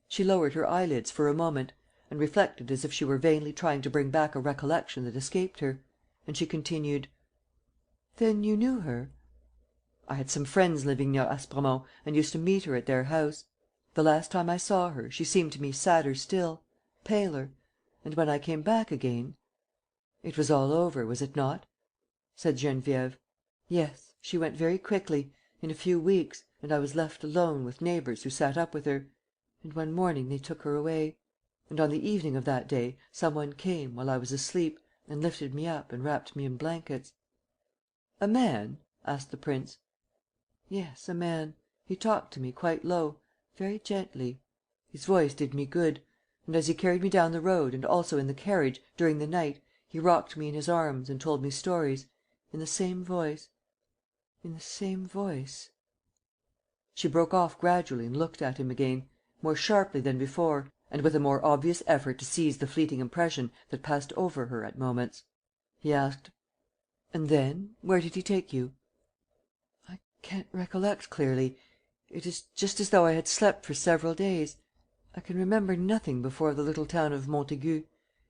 She lowered her eyelids for a moment and reflected as if she were vainly trying to bring back a recollection that escaped her. And she continued: "Then you knew her?" "I had some friends living near Aspremont and used to meet her at their house. The last time I saw her, she seemed to me sadder still, paler. And when I came back again—" "It was all over, was it not?" said Geneviève. "Yes, she went very quickly, in a few weeks, and I was left alone, with neighbours who sat up with her. And one morning they took her away. And on the evening of that day some one came, while I was asleep, and lifted me up and wrapped me in blankets." "A man?" asked the prince. "Yes, a man. He talked to me quite low, very gently. His voice did me good. And as he carried me down the road and also in the carriage, during the night, he rocked me in his arms and told me stories, in the same voice, in the same voice. She broke off gradually and looked at him again, more sharply than before and with a more obvious effort to seize the fleeting impression that passed over her at moments. He asked: "And then? Where did he take you?" "I can't recollect clearly. It is just as though I had slept for several days. I can remember nothing before the little town of Montaigu,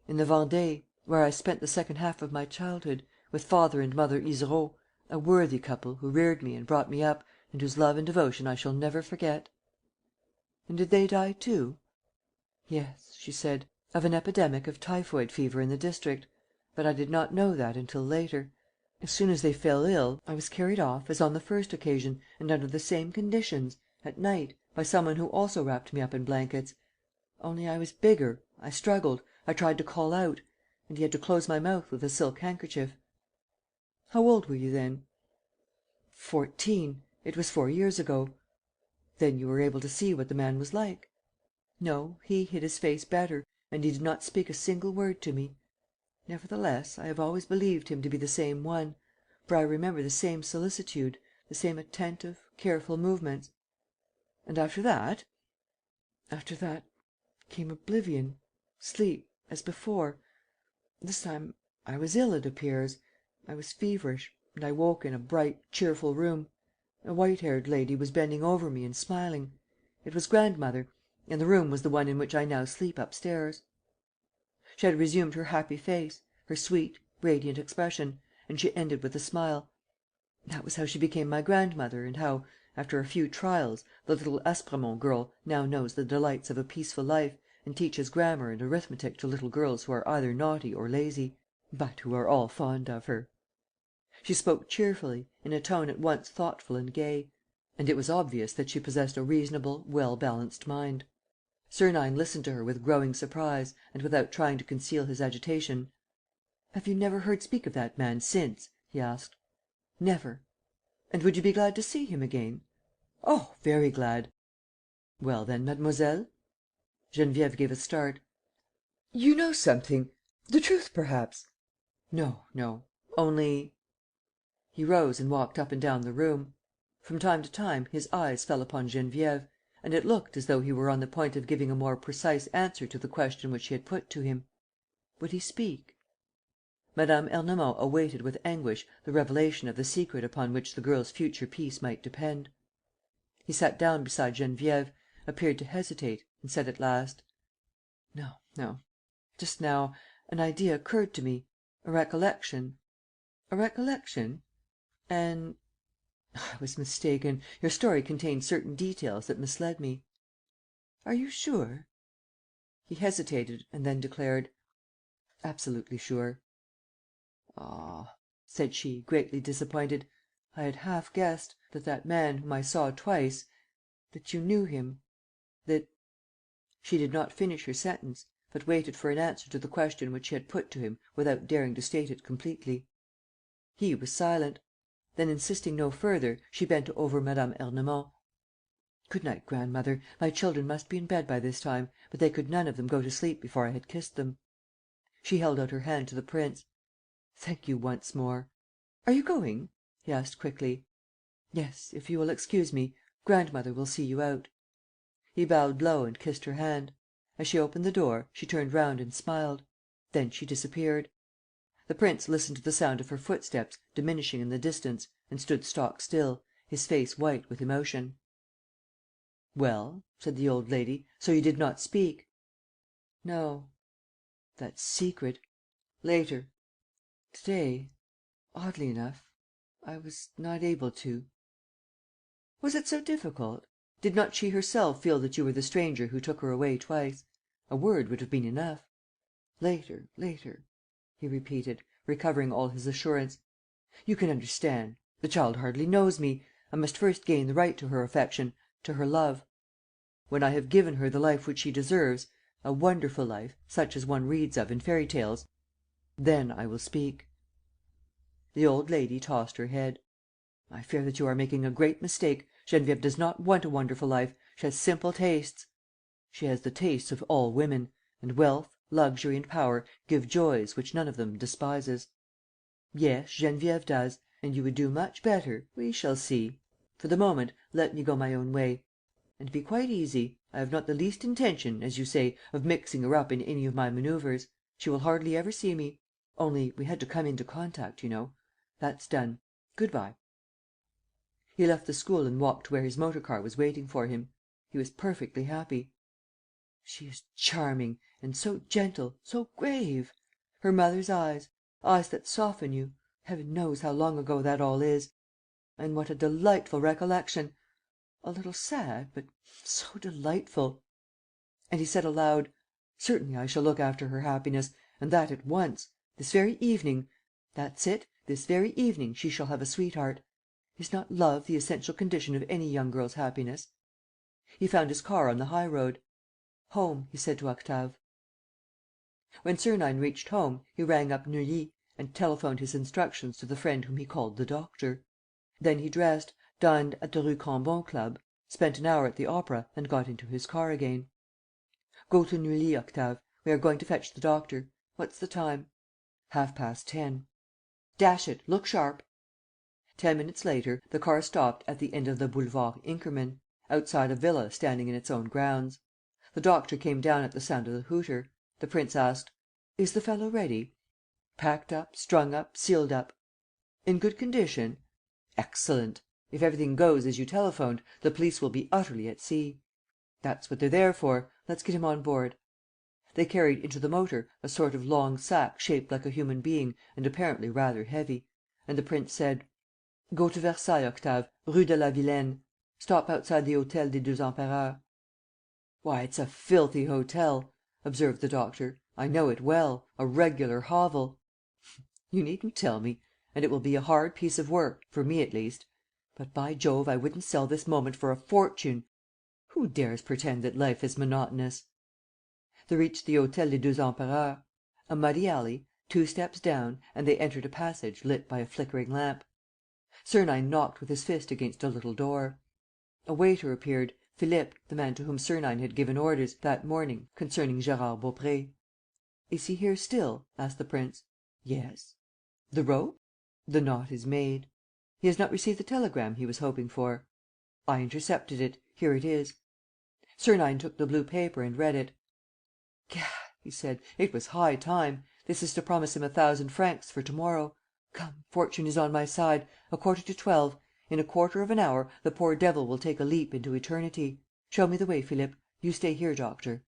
in the Vendée, where I spent the second half of my childhood, with Father and Mother Izereau, a worthy couple who reared me and brought me up and whose love and devotion I shall never forget." "And did they die too?" "Yes," she said, "of an epidemic of typhoid fever in the district. But I did not know that until later. As soon as they fell ill, I was carried off, as on the first occasion and under the same conditions, at night, by some one who also wrapped me up in blankets. Only I was bigger, I struggled, I tried to call out; and he had to close my mouth with a silk handkerchief." "How old were you then?" "14. It was 4 years ago." "Then you were able to see what the man was like?" "No, he hid his face better and he did not speak a single word to me. Nevertheless, I have always believed him to be the same one, for I remember the same solicitude, the same attentive, careful movements." "And after that?" "After that came oblivion, sleep, as before. This time I was ill, it appears. I was feverish and I woke in a bright, cheerful room. A white-haired lady was bending over me and smiling. It was grandmother, and the room was the one in which I now sleep upstairs." She had resumed her happy face, her sweet, radiant expression, and she ended with a smile. "That was how she became my grandmother and how, after a few trials, the little Aspremont girl now knows the delights of a peaceful life and teaches grammar and arithmetic to little girls who are either naughty or lazy, but who are all fond of her." She spoke cheerfully, in a tone at once thoughtful and gay; and it was obvious that she possessed a reasonable, well-balanced mind. Sernine listened to her with growing surprise and without trying to conceal his agitation. "Have you never heard speak of that man since?" he asked. "Never." "And would you be glad to see him again?" "Oh, very glad!" "Well, then, mademoiselle?" Geneviève gave a start. "You know something ... the truth, perhaps?" "No, no. Only ..." He rose and walked up and down the room. From time to time, his eyes fell upon Geneviève; and it looked as though he were on the point of giving a more precise answer to the question which she had put to him. Would he speak? Mme. Ernemont awaited with anguish the revelation of the secret upon which the girl's future peace might depend. He sat down beside Geneviève, appeared to hesitate, and said at last: "No, no. Just now, an idea occurred to me, a recollection." "A recollection? And ..." "I was mistaken. Your story contained certain details that misled me." "Are you sure?" He hesitated and then declared: "Absolutely sure." "Ah," said she, greatly disappointed, "I had half guessed that that man whom I saw twice ... that you knew him ... that ..." She did not finish her sentence, but waited for an answer to the question which she had put to him without daring to state it completely. He was silent. Then, insisting no further, she bent over Mme. Ernemont: "Good night, grandmother. My children must be in bed by this time, but they could none of them go to sleep before I had kissed them." She held out her hand to the prince: "Thank you once more." "Are you going?" he asked quickly. "Yes, if you will excuse me. Grandmother will see you out." He bowed low and kissed her hand. As she opened the door, she turned round and smiled. Then she disappeared. The prince listened to the sound of her footsteps diminishing in the distance and stood stock still, his face white with emotion. "Well," said the old lady, "so you did not speak?" "No." "That secret. Later. To day, oddly enough, I was not able to." "Was it so difficult? Did not she herself feel that you were the stranger who took her away twice? A word would have been enough. Later, later," he repeated, recovering all his assurance. "You can understand. The child hardly knows me. I must first gain the right to her affection, to her love. When I have given her the life which she deserves, a wonderful life, such as one reads of in fairy tales, then I will speak." The old lady tossed her head: "I fear that you are making a great mistake. Geneviève does not want a wonderful life. She has simple tastes. She has the tastes of all women, and wealth, luxury and power give joys which none of them despises. Yes, Geneviève does, and you would do much better. We shall see. For the moment, let me go my own way. And be quite easy. I have not the least intention, as you say, of mixing her up in any of my manoeuvres. She will hardly ever see me. Only, we had to come into contact, you know. That's done. Good bye." He left the school and walked to where his motor car was waiting for him. He was perfectly happy. "She is charming, and so gentle, so grave. Her mother's eyes, eyes that soften you. Heaven knows how long ago that all is. And what a delightful recollection! A little sad, but so delightful." And he said aloud, "Certainly I shall look after her happiness, and that at once. This very evening. That's it, this very evening she shall have a sweetheart. Is not love the essential condition of any young girl's happiness?" He found his car on the high road. "Home," he said to Octave. When Sernine reached home, he rang up Neuilly and telephoned his instructions to the friend whom he called the doctor. Then he dressed, dined at the Rue Cambon Club, spent an hour at the opera and got into his car again. "Go to Neuilly, Octave. We are going to fetch the doctor. What's the time?" "10:30. Dash it, look sharp." 10 minutes later, the car stopped at the end of the Boulevard Inkermann, outside a villa standing in its own grounds. The doctor came down at the sound of the hooter. The prince asked: "Is the fellow ready?" "Packed up, strung up, sealed up." "In good condition?" "Excellent. If everything goes as you telephoned, the police will be utterly at sea." "That's what they're there for. Let's get him on board." They carried into the motor a sort of long sack shaped like a human being and apparently rather heavy. And the prince said: "Go to Versailles, Octave, Rue de la Vilaine. Stop outside the Hôtel des Deux Empereurs." "Why, it's a filthy hotel," observed the doctor. "I know it well. A regular hovel." "You needn't tell me. And it will be a hard piece of work, for me at least. But, by Jove, I wouldn't sell this moment for a fortune! Who dares pretend that life is monotonous?" They reached the Hôtel des Deux Empereurs. A muddy alley, 2 steps down, and they entered a passage lit by a flickering lamp. Sernine knocked with his fist against a little door. A waiter appeared, Philippe, the man to whom Sernine had given orders, that morning, concerning Gérard Baupré. "Is he here still?" asked the prince. "Yes." "The rope?" "The knot is made." "He has not received the telegram he was hoping for?" "I intercepted it. Here it is." Sernine took the blue paper and read it. "Gad," he said, "it was high time! This is to promise him 1,000 francs for to morrow. Come, fortune is on my side. 11:45. In a quarter of an hour, the poor devil will take a leap into eternity. Show me the way, Philippe. You stay here, doctor."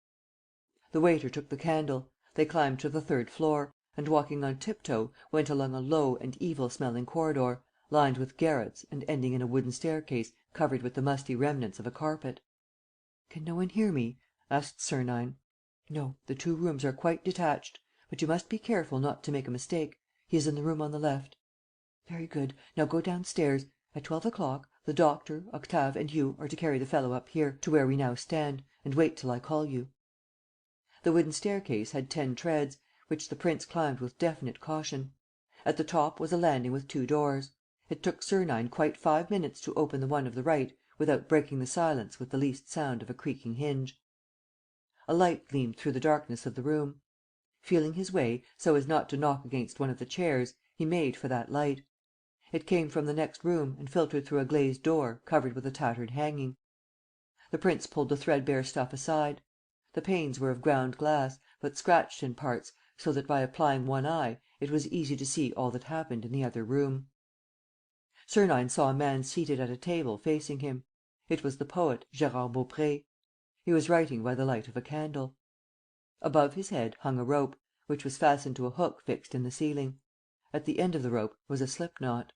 The waiter took the candle. They climbed to the 3rd floor, and, walking on tiptoe, went along a low and evil-smelling corridor, lined with garrets and ending in a wooden staircase covered with the musty remnants of a carpet. "Can no one hear me?" asked Sernine. "No, the 2 rooms are quite detached. But you must be careful not to make a mistake. He is in the room on the left." "Very good. Now go downstairs. At 12 o'clock, the doctor, Octave and you are to carry the fellow up here, to where we now stand, and wait till I call you." The wooden staircase had 10 treads, which the prince climbed with definite caution. At the top was a landing with 2 doors. It took Sernine quite 5 minutes to open the one of the right without breaking the silence with the least sound of a creaking hinge. A light gleamed through the darkness of the room. Feeling his way, so as not to knock against one of the chairs, he made for that light. It came from the next room and filtered through a glazed door covered with a tattered hanging. The prince pulled the threadbare stuff aside. The panes were of ground glass, but scratched in parts, so that, by applying one eye, it was easy to see all that happened in the other room. Sernine saw a man seated at a table facing him. It was the poet, Gérard Baupré. He was writing by the light of a candle. Above his head hung a rope, which was fastened to a hook fixed in the ceiling. At the end of the rope was a slip knot.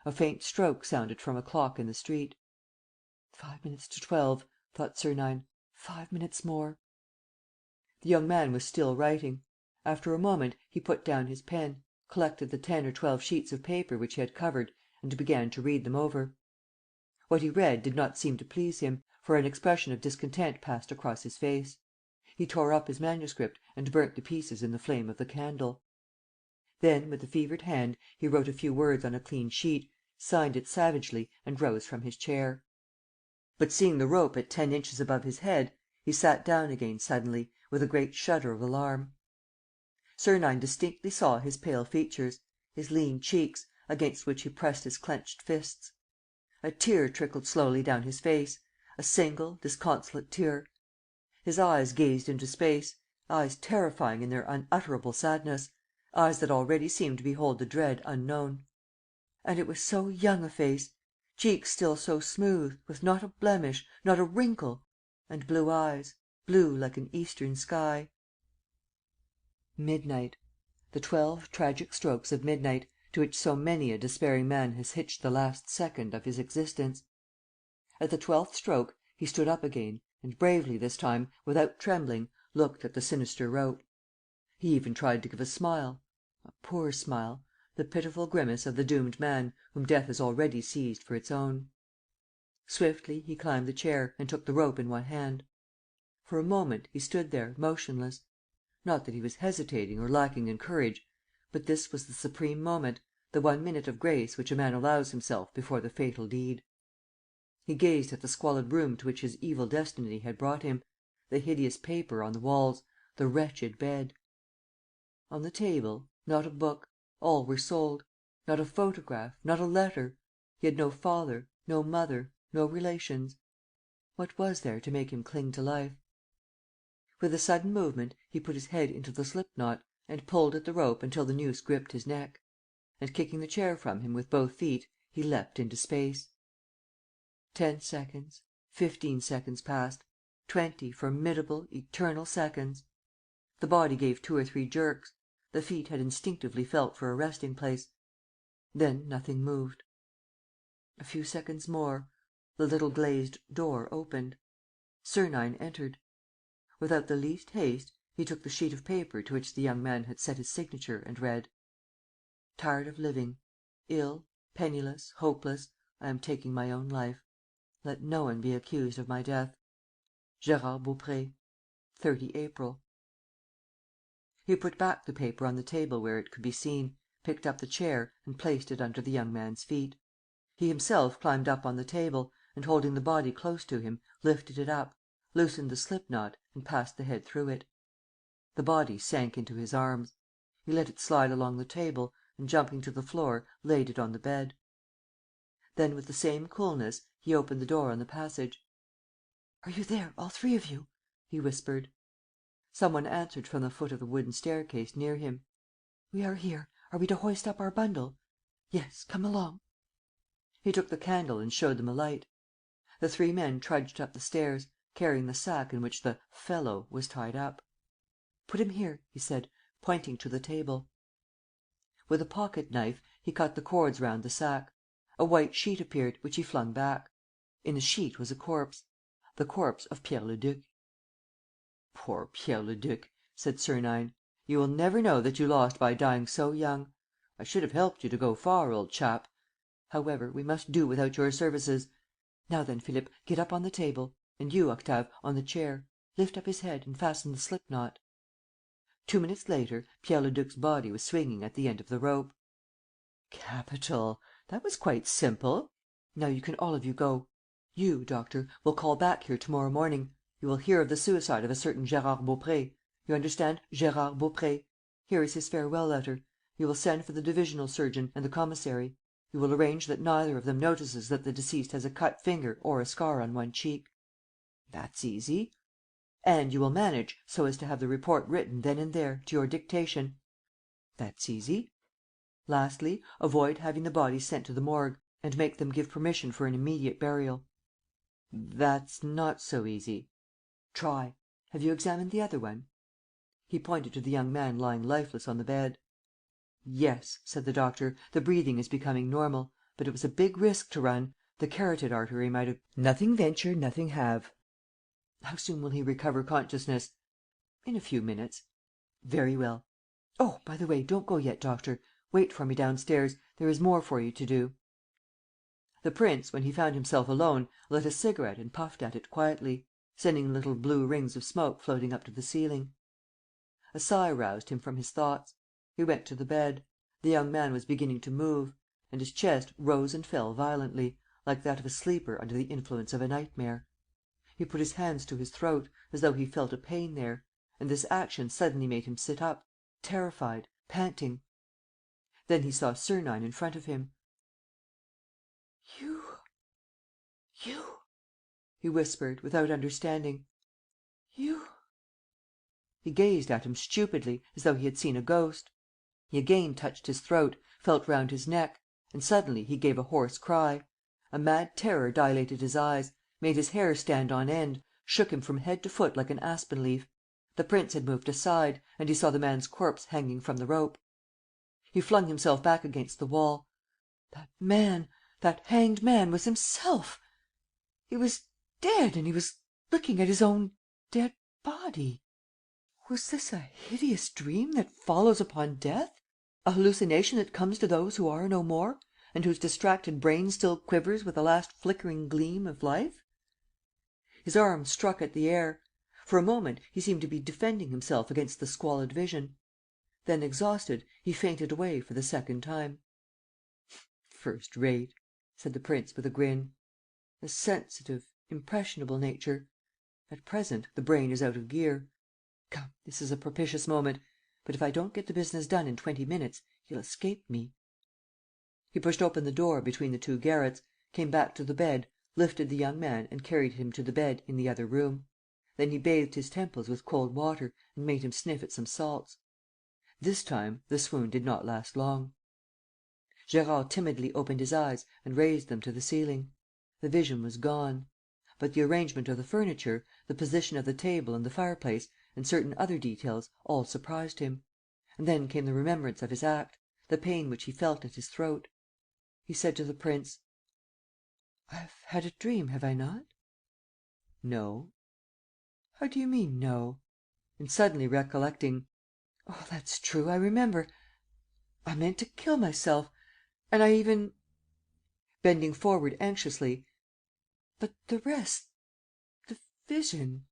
A faint stroke sounded from a clock in the street. 5 minutes to 12, thought Sernine. 5 minutes more. The young man was still writing. After a moment, he put down his pen, collected the 10 or 12 sheets of paper which he had covered and began to read them over. What he read did not seem to please him, for an expression of discontent passed across his face. He tore up his manuscript and burnt the pieces in the flame of the candle. Then, with a fevered hand, he wrote a few words on a clean sheet, signed it savagely and rose from his chair. But, seeing the rope at 10 inches above his head, he sat down again suddenly, with a great shudder of alarm. Sernine distinctly saw his pale features, his lean cheeks, against which he pressed his clenched fists. A tear trickled slowly down his face, a single, disconsolate tear. His eyes gazed into space, eyes terrifying in their unutterable sadness, eyes that already seemed to behold the dread unknown. And it was so young a face, cheeks still so smooth, with not a blemish, not a wrinkle, and blue eyes, blue like an eastern sky. Midnight. The 12 tragic strokes of midnight, to which so many a despairing man has hitched the last second of his existence. At the 12th stroke, he stood up again and, bravely this time, without trembling, looked at the sinister rope. He even tried to give a smile, a poor smile, the pitiful grimace of the doomed man whom death has already seized for its own. Swiftly he climbed the chair and took the rope in one hand. For a moment he stood there, motionless. Not that he was hesitating or lacking in courage, but this was the supreme moment, the one minute of grace which a man allows himself before the fatal deed. He gazed at the squalid room to which his evil destiny had brought him, the hideous paper on the walls, the wretched bed. On the table, not a book. All were sold. Not a photograph, not a letter. He had no father, no mother, no relations. What was there to make him cling to life? With a sudden movement, he put his head into the slip knot and pulled at the rope until the noose gripped his neck. And, kicking the chair from him with both feet, he leapt into space. 10 seconds, 15 seconds passed, 20 formidable, eternal seconds. The body gave 2 or 3 jerks. The feet had instinctively felt for a resting place. Then nothing moved. A few seconds more. The little glazed door opened. Sernine entered. Without the least haste, he took the sheet of paper to which the young man had set his signature and read: "Tired of living. Ill, penniless, hopeless, I am taking my own life. Let no one be accused of my death. Gérard Baupré. 30 April." He put back the paper on the table where it could be seen, picked up the chair and placed it under the young man's feet. He himself climbed up on the table and, holding the body close to him, lifted it up, loosened the slip knot and passed the head through it. The body sank into his arms. He let it slide along the table and, jumping to the floor, laid it on the bed. Then, with the same coolness, he opened the door on the passage. "Are you there, all 3 of you?" he whispered. Some one answered from the foot of the wooden staircase near him. "We are here. Are we to hoist up our bundle?" "Yes, come along." He took the candle and showed them a light. The 3 men trudged up the stairs, carrying the sack in which the "fellow" was tied up. "Put him here," he said, pointing to the table. With a pocket knife, he cut the cords round the sack. A white sheet appeared, which he flung back. In the sheet was a corpse: the corpse of Pierre Leduc. "Poor Pierre Leduc!" said Sernine. "You will never know that you lost by dying so young. I should have helped you to go far, old chap. However, we must do without your services. Now then, Philippe, get up on the table. And you, Octave, on the chair. Lift up his head and fasten the slip knot." 2 minutes later, Pierre Leduc's body was swinging at the end of the rope. "Capital! That was quite simple. Now you can all of you go. You, doctor, will call back here to morrow morning. You will hear of the suicide of a certain Gérard Baupré. You understand, Gérard Baupré. Here is his farewell letter. You will send for the divisional surgeon and the commissary. You will arrange that neither of them notices that the deceased has a cut finger or a scar on one cheek." "That's easy." "And you will manage so as to have the report written then and there, to your dictation." "That's easy." "Lastly, avoid having the body sent to the Morgue and make them give permission for an immediate burial." "That's not so easy." "Try. Have you examined the other one?" He pointed to the young man lying lifeless on the bed. "Yes," said the doctor, "the breathing is becoming normal. But it was a big risk to run. The carotid artery might have—" "Nothing venture, nothing have." "How soon will he recover consciousness?" "In a few minutes." "Very well. Oh, by the way, don't go yet, doctor. Wait for me downstairs. There is more for you to do." The prince, when he found himself alone, lit a cigarette and puffed at it quietly, sending little blue rings of smoke floating up to the ceiling. A sigh roused him from his thoughts. He went to the bed. The young man was beginning to move. and his chest rose and fell violently, like that of a sleeper under the influence of a nightmare. He put his hands to his throat, as though he felt a pain there; and this action suddenly made him sit up, terrified, panting. Then he saw Sernine in front of him. "You ... he whispered, without understanding. "You ..." He gazed at him stupidly, as though he had seen a ghost. He again touched his throat, felt round his neck; and suddenly he gave a hoarse cry. A mad terror dilated his eyes, made his hair stand on end, shook him from head to foot like an aspen leaf. The prince had moved aside; and he saw the man's corpse hanging from the rope. He flung himself back against the wall. That man, that hanged man was himself! He was dead and he was looking at his own dead body. Was this a hideous dream that follows upon death? A hallucination that comes to those who are no more and whose distracted brain still quivers with the last flickering gleam of life? His arm struck at the air. For a moment, he seemed to be defending himself against the squalid vision. Then, exhausted, he fainted away for the second time. "First rate," said the prince, with a grin. "A sensitive, impressionable nature. At present, the brain is out of gear. Come, this is a propitious moment. But, if I don't get the business done in 20 minutes, he'll escape me." He pushed open the door between the two garrets, came back to the bed, lifted the young man and carried him to the bed in the other room. Then he bathed his temples with cold water and made him sniff at some salts. This time, the swoon did not last long. Gérard timidly opened his eyes and raised them to the ceiling. The vision was gone. But the arrangement of the furniture, the position of the table and the fireplace and certain other details all surprised him. And then came the remembrance of his act, the pain which he felt at his throat. He said to the prince: "I've had a dream, have I not?" "No." "How do you mean, no?" And, suddenly recollecting: "Oh, that's true, I remember. I meant to kill myself. And I even ..." Bending forward anxiously: "But the rest, the vision ..."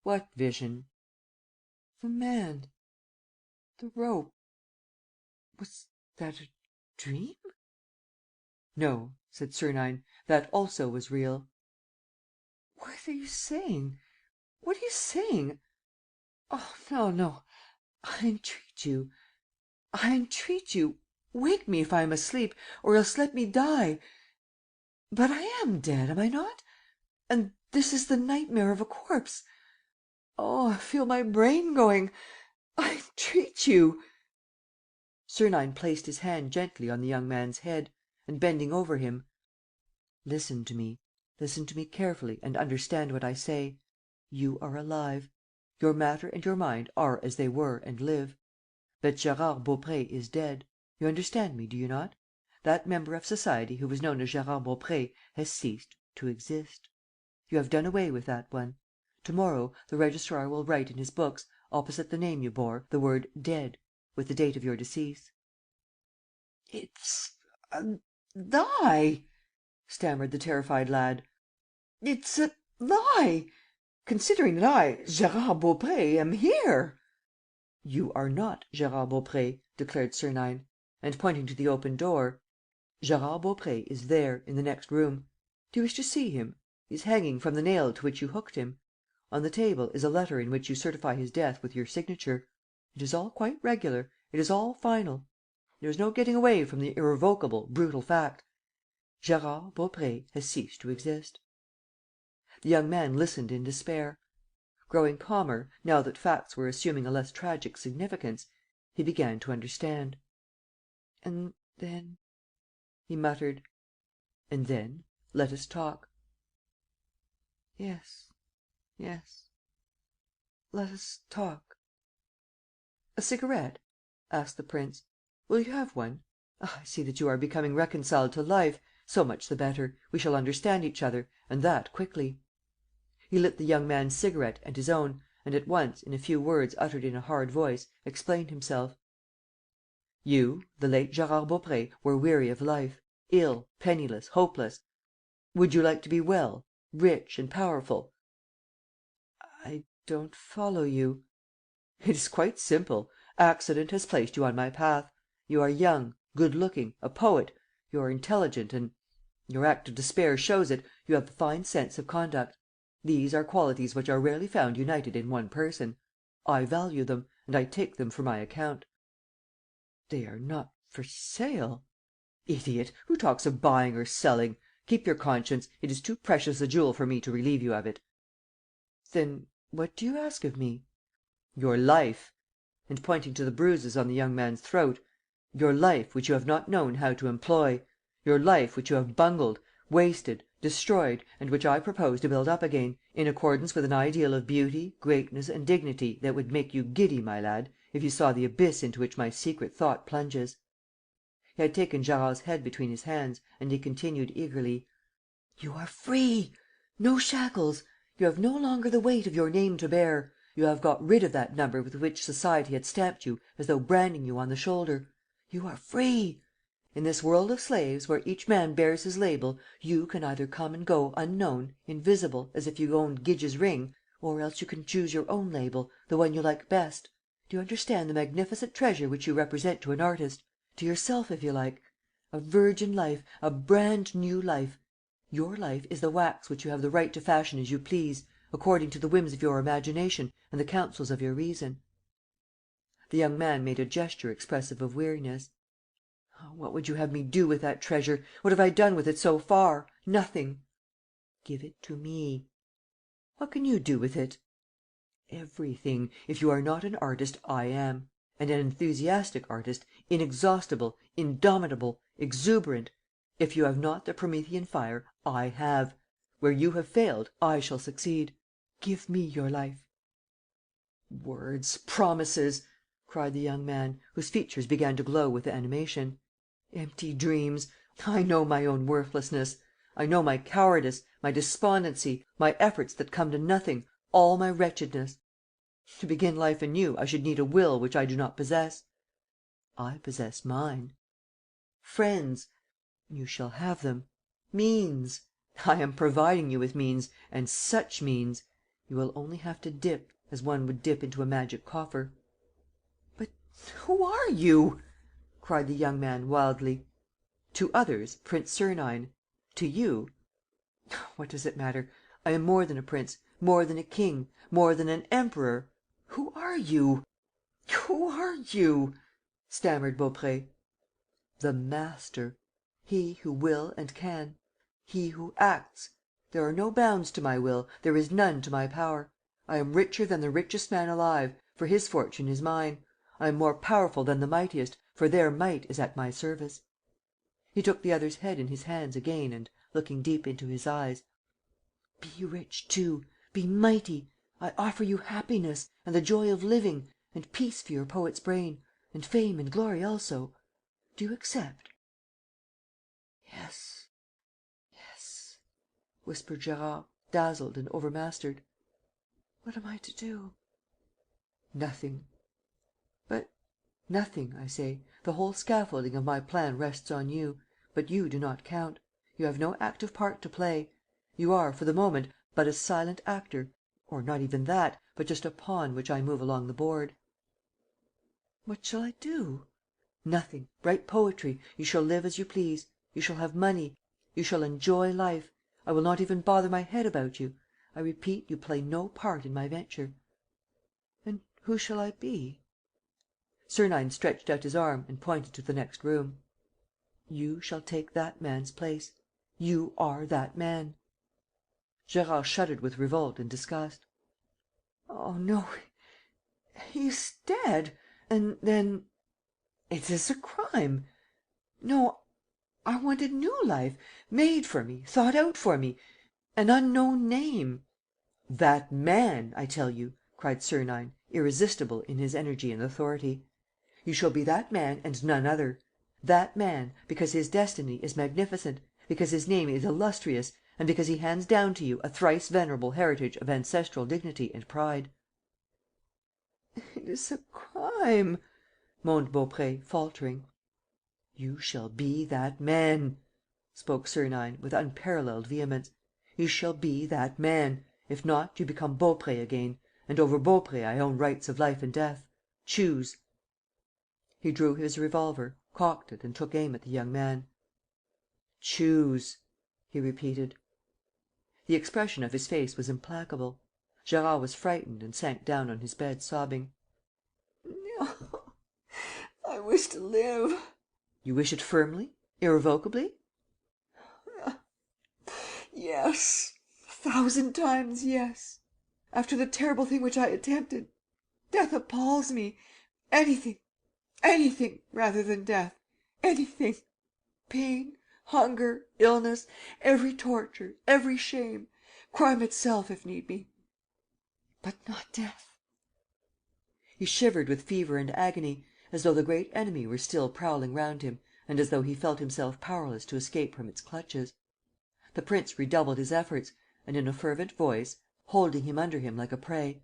"What vision?" "The man ... the rope ... was that a dream?" "No," said Sernine, "that also was real." "What are you saying? What are you saying? Oh, no, no, I entreat you, I entreat you, wake me if I am asleep, or else let me die. But I am dead, am I not? And this is the nightmare of a corpse. Oh, I feel my brain going. I entreat you. ..." Sernine placed his hand gently on the young man's head and, bending over him: "Listen to me. Listen to me carefully and understand what I say. You are alive. Your matter and your mind are as they were and live. But Gérard Baupré is dead. You understand me, do you not? That member of society who was known as Gérard Baupré has ceased to exist. You have done away with that one. To morrow, the registrar will write in his books, opposite the name you bore, the word 'dead,' with the date of your decease." "It's a lie!" stammered the terrified lad. "It's a lie! Considering that I, Gérard Baupré, am here!" "You are not Gérard Baupré," declared Sernine. And, pointing to the open door: "Gérard Baupré is there, in the next room. Do you wish to see him? He is hanging from the nail to which you hooked him. On the table is a letter in which you certify his death with your signature. It is all quite regular, it is all final. There is no getting away from the irrevocable, brutal fact: Gérard Baupré has ceased to exist." The young man listened in despair. Growing calmer, now that facts were assuming a less tragic significance, he began to understand: "And then ..." he muttered. "And then, let us talk." "Yes, yes, let us talk." "A cigarette?" asked the prince. "Will you have one? Ah, I see that you are becoming reconciled to life. So much the better. We shall understand each other, and that quickly." He lit the young man's cigarette and his own and, at once, in a few words uttered in a hard voice, explained himself: "You, the late Gérard Baupré, were weary of life, ill, penniless, hopeless. Would you like to be well, rich and powerful?" "I don't follow you." "It is quite simple. Accident has placed you on my path. You are young, good looking, a poet, You're intelligent and your act of despair shows it you have a fine sense of conduct. These are qualities which are rarely found united in one person. I value them, and I take them for my account." "They are not for sale." "Idiot! Who talks of buying or selling? Keep your conscience. It is too precious a jewel for me to relieve you of it." "Then what do you ask of me?" "Your life." And, pointing to the bruises on the young man's throat, "Your life, which you have not known how to employ. Your life, which you have bungled, wasted, destroyed, and which I propose to build up again, in accordance with an ideal of beauty, greatness and dignity that would make you giddy, my lad, if you saw the abyss into which my secret thought plunges." He had taken Gérard's head between his hands and he continued eagerly: "You are free! No shackles! You have no longer the weight of your name to bear. You have got rid of that number with which society had stamped you as though branding you on the shoulder. You are free! In this world of slaves, where each man bears his label, you can either come and go unknown, invisible, as if you owned Gyges' ring, or else you can choose your own label, the one you like best. Do you understand the magnificent treasure which you represent to an artist, to yourself if you like? A virgin life, a brand new life. Your life is the wax which you have the right to fashion as you please, according to the whims of your imagination and the counsels of your reason." The young man made a gesture expressive of weariness. "Oh, what would you have me do with that treasure? What have I done with it so far? Nothing." "Give it to me." "What can you do with it?" "Everything. If you are not an artist, I am. And an enthusiastic artist, inexhaustible, indomitable, exuberant. If you have not the Promethean fire, I have. Where you have failed, I shall succeed. Give me your life." "Words, promises!" cried the young man, whose features began to glow with animation. "Empty dreams! I know my own worthlessness. I know my cowardice, my despondency, my efforts that come to nothing, all my wretchedness. To begin life anew, I should need a will which I do not possess." "I possess mine." "Friends." "You shall have them." "Means." "I am providing you with means, and such means! You will only have to dip, as one would dip into a magic coffer." "But who are you?" cried the young man, wildly. "To others, Prince Sernine. To you. What does it matter? I am more than a prince, more than a king, more than an emperor. Who are you? Who are you?" stammered Baupré. "The master. He who will and can. He who acts. There are no bounds to my will, there is none to my power. I am richer than the richest man alive, for his fortune is mine. I am more powerful than the mightiest, for their might is at my service." He took the other's head in his hands again and, looking deep into his eyes: "Be rich too, be mighty. I offer you happiness, and the joy of living, and peace for your poet's brain, and fame and glory also. Do you accept?" "Yes, yes," whispered Gérard, dazzled and overmastered. "What am I to do?" "Nothing." "But ..." "Nothing, I say. The whole scaffolding of my plan rests on you. But you do not count. You have no active part to play. You are, for the moment, but a silent actor, or not even that, but just a pawn which I move along the board." "What shall I do?" "Nothing. Write poetry. You shall live as you please. You shall have money. You shall enjoy life. I will not even bother my head about you. I repeat, you play no part in my venture." "And who shall I be?" Sernine stretched out his arm and pointed to the next room. "You shall take that man's place. You are that man." Gérard shuddered with revolt and disgust. "Oh, no, he's dead! And then ... it is a crime! No, I want a new life, made for me, thought out for me, an unknown name." "That man, I tell you!" cried Sernine, irresistible in his energy and authority. "You shall be that man and none other. That man, because his destiny is magnificent, because his name is illustrious and because he hands down to you a thrice venerable heritage of ancestral dignity and pride." "It is a crime," moaned Baupré, faltering. "You shall be that man," spoke Sernine, with unparalleled vehemence. "You shall be that man. If not, you become Baupré again. And over Baupré I own rights of life and death. Choose." He drew his revolver, cocked it and took aim at the young man. Choose," he repeated. The expression of his face was implacable. Gérard was frightened and sank down on his bed, sobbing: "No, I wish to live." "You wish it firmly? Irrevocably?" "Yes, 1,000 times yes. After the terrible thing which I attempted, death appalls me. Anything, anything rather than death. Anything. Pain, hunger, illness, every torture, every shame, crime itself if need be. But not death." He shivered with fever and agony, as though the great enemy were still prowling round him and as though he felt himself powerless to escape from its clutches. The prince redoubled his efforts and, in a fervent voice, holding him under him like a prey: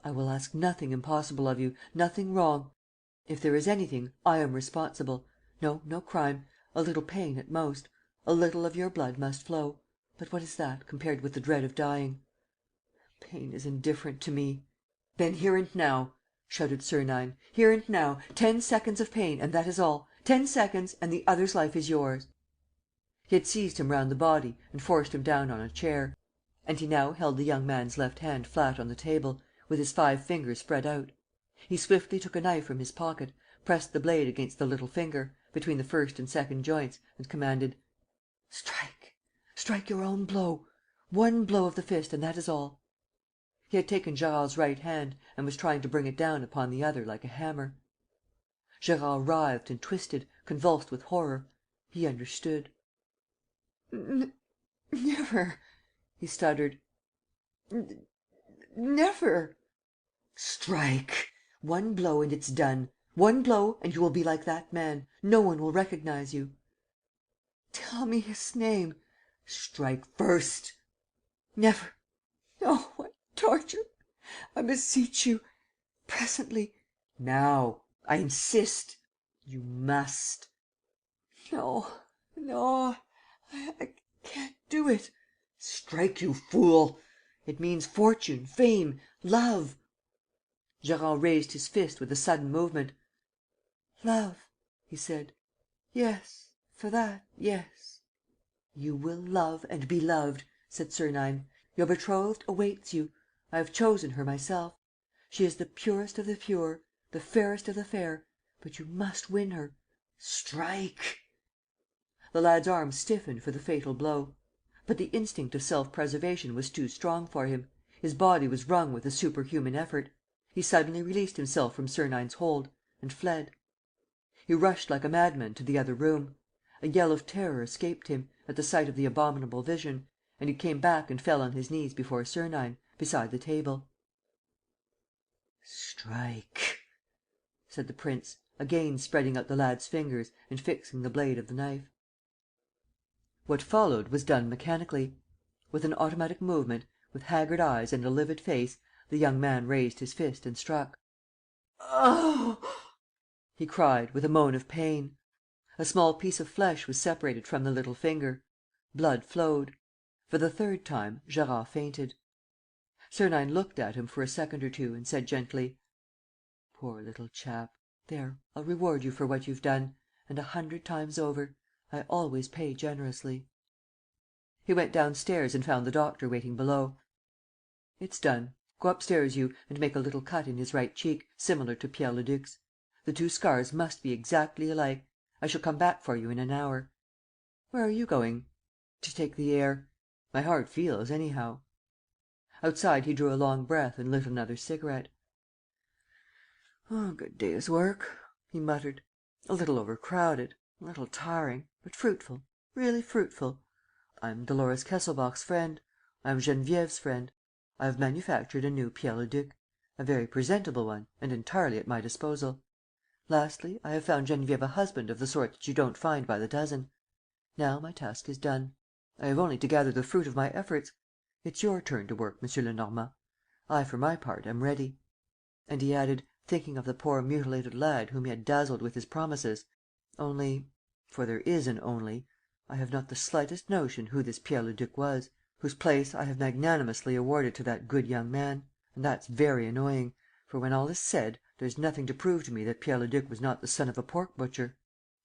"I will ask nothing impossible of you, nothing wrong. If there is anything, I am responsible. No crime. A little pain at most. A little of your blood must flow. But what is that, compared with the dread of dying? Pain is indifferent to me." "Then here and now," shouted Sernine, "here and now, 10 seconds of pain and that is all, 10 seconds and the other's life is yours." He had seized him round the body and forced him down on a chair. And he now held the young man's left hand flat on the table, with his 5 fingers spread out. He swiftly took a knife from his pocket, pressed the blade against the little finger, between the first and second joints, and commanded: "Strike! Strike your own blow! One blow of the fist and that is all." He had taken Gérard's right hand and was trying to bring it down upon the other like a hammer. Gérard writhed and twisted, convulsed with horror. He understood. Never," he stuttered. "Never." "Strike! One blow and it's done. One blow and you will be like that man. No one will recognize you." "Tell me his name." "Strike first." "Never. No, what torture! I beseech you. Presently." "Now. I insist. You must." "No, no, I can't do it." "Strike, you fool! It means fortune, fame, love." Gérard raised his fist with a sudden movement: "Love," he said. "Yes, for that, yes." "You will love and be loved," said Sernine. "Your betrothed awaits you. I have chosen her myself. She is the purest of the pure, the fairest of the fair. But you must win her. Strike!" The lad's arm stiffened for the fatal blow. But the instinct of self-preservation was too strong for him. His body was wrung with a superhuman effort. He suddenly released himself from Sernine's hold and fled. He rushed like a madman to the other room. A yell of terror escaped him, at the sight of the abominable vision, and he came back and fell on his knees before Sernine, beside the table. "Strike!" said the prince, again spreading out the lad's fingers and fixing the blade of the knife. What followed was done mechanically. With an automatic movement, with haggard eyes and a livid face, the young man raised his fist and struck. "Oh!" he cried, with a moan of pain. A small piece of flesh was separated from the little finger. Blood flowed. For the third time, Gérard fainted. Sernine looked at him for a second or two and said gently: "Poor little chap. There, I'll reward you for what you've done. And 100 times over. I always pay generously." He went downstairs and found the doctor waiting below. "It's done. Go upstairs, you, and make a little cut in his right cheek, similar to Pierre Leduc's. The 2 scars must be exactly alike. I shall come back for you in an hour." "Where are you going?" "To take the air. My heart feels anyhow." Outside, he drew a long breath and lit another cigarette. "A good day's work," he muttered. "A little overcrowded, a little tiring, but fruitful, really fruitful. I am Dolores Kesselbach's friend. I am Geneviève's friend. I have manufactured a new Pierre Leduc, a very presentable one and entirely at my disposal. Lastly, I have found Geneviève a husband of the sort that you don't find by the dozen. Now my task is done. I have only to gather the fruit of my efforts. It's your turn to work, M. Lenormand. I, for my part, am ready." And he added, thinking of the poor mutilated lad whom he had dazzled with his promises, "Only for there is an only I have not the slightest notion who this Pierre Leduc was, whose place I have magnanimously awarded to that good young man. And that's very annoying, for, when all is said, there's nothing to prove to me that Pierre Leduc was not the son of a pork butcher."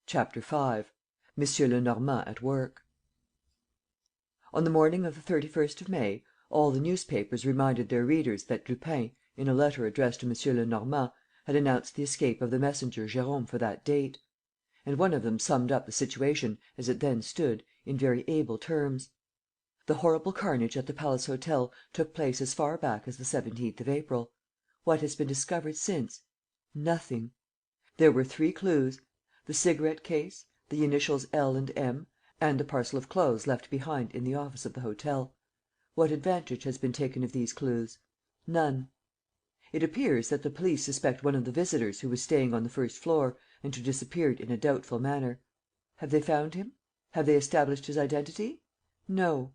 Chapter 5. M. Lenormand at work. On the morning of the 31st of May, all the newspapers reminded their readers that Lupin, in a letter addressed to M. Lenormand, had announced the escape of the messenger Jérôme for that date. And one of them summed up the situation, as it then stood, in very able terms: "The horrible carnage at the Palace Hotel took place as far back as the 17th of April. What has been discovered since? Nothing. There were three clues: the cigarette case, the initials L and M, and the parcel of clothes left behind in the office of the hotel. What advantage has been taken of these clues? None. It appears that the police suspect one of the visitors who was staying on the first floor and who disappeared in a doubtful manner. Have they found him? Have they established his identity? No.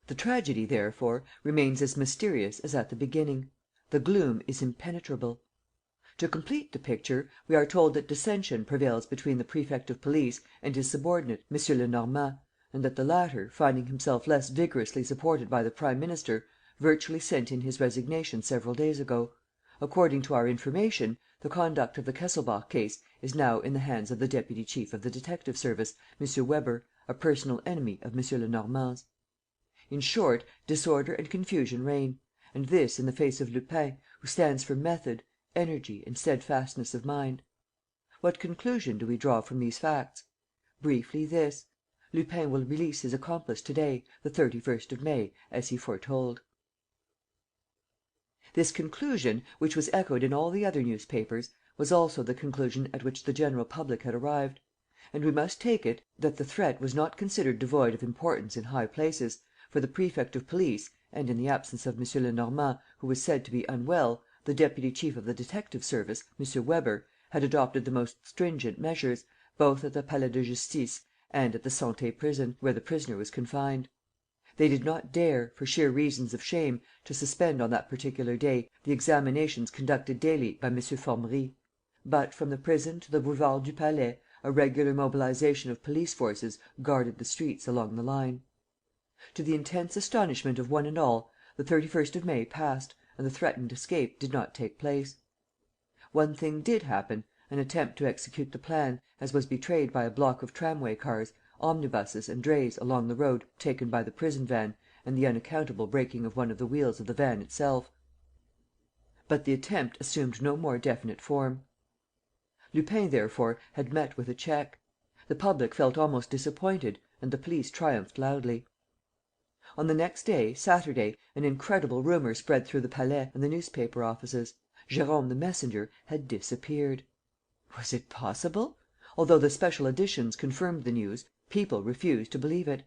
The tragedy, therefore, remains as mysterious as at the beginning. The gloom is impenetrable. To complete the picture, we are told that dissension prevails between the prefect of police and his subordinate, M. Lenormand, and that the latter, finding himself less vigorously supported by the prime minister, virtually sent in his resignation several days ago. According to our information, the conduct of the Kesselbach case is now in the hands of the deputy chief of the detective service, M. Weber, a personal enemy of M. Lenormand's. In short, disorder and confusion reign; and this in the face of Lupin, who stands for method, energy and steadfastness of mind. What conclusion do we draw from these facts? Briefly, this: Lupin will release his accomplice to day, the 31st of May, as he foretold. This conclusion, which was echoed in all the other newspapers, was also the conclusion at which the general public had arrived. And we must take it that the threat was not considered devoid of importance in high places, for the prefect of police and, in the absence of M. Lenormand, who was said to be unwell, the deputy chief of the detective service, M. Weber, had adopted the most stringent measures, both at the Palais de Justice and at the Santé Prison, where the prisoner was confined. They did not dare, for sheer reasons of shame, to suspend on that particular day the examinations conducted daily by M. Formerie. But, from the prison to the Boulevard du Palais, a regular mobilization of police forces guarded the streets along the line. To the intense astonishment of one and all, the 31st of May passed and the threatened escape did not take place. One thing did happen, an attempt to execute the plan, as was betrayed by a block of tramway cars, omnibuses and drays along the road taken by the prison van and the unaccountable breaking of one of the wheels of the van itself. But the attempt assumed no more definite form. Lupin, therefore, had met with a check. The public felt almost disappointed and the police triumphed loudly. On the next day, Saturday, an incredible rumour spread through the Palais and the newspaper offices: Jérôme the messenger had disappeared. Was it possible? Although the special editions confirmed the news, people refused to believe it.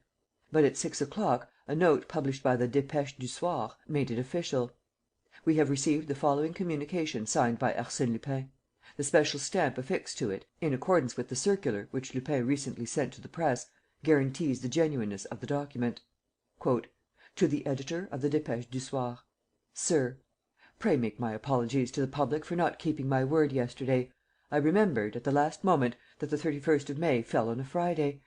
But at 6 o'clock a note published by the Dépêche du Soir made it official. We have received the following communication signed by Arsène Lupin. The special stamp affixed to it, in accordance with the circular which Lupin recently sent to the press, guarantees the genuineness of the document. "To the editor of the Dépêche du Soir. "SIR, pray make my apologies to the public for not keeping my word yesterday. I remembered, at the last moment, that the 31st of May fell on a Friday.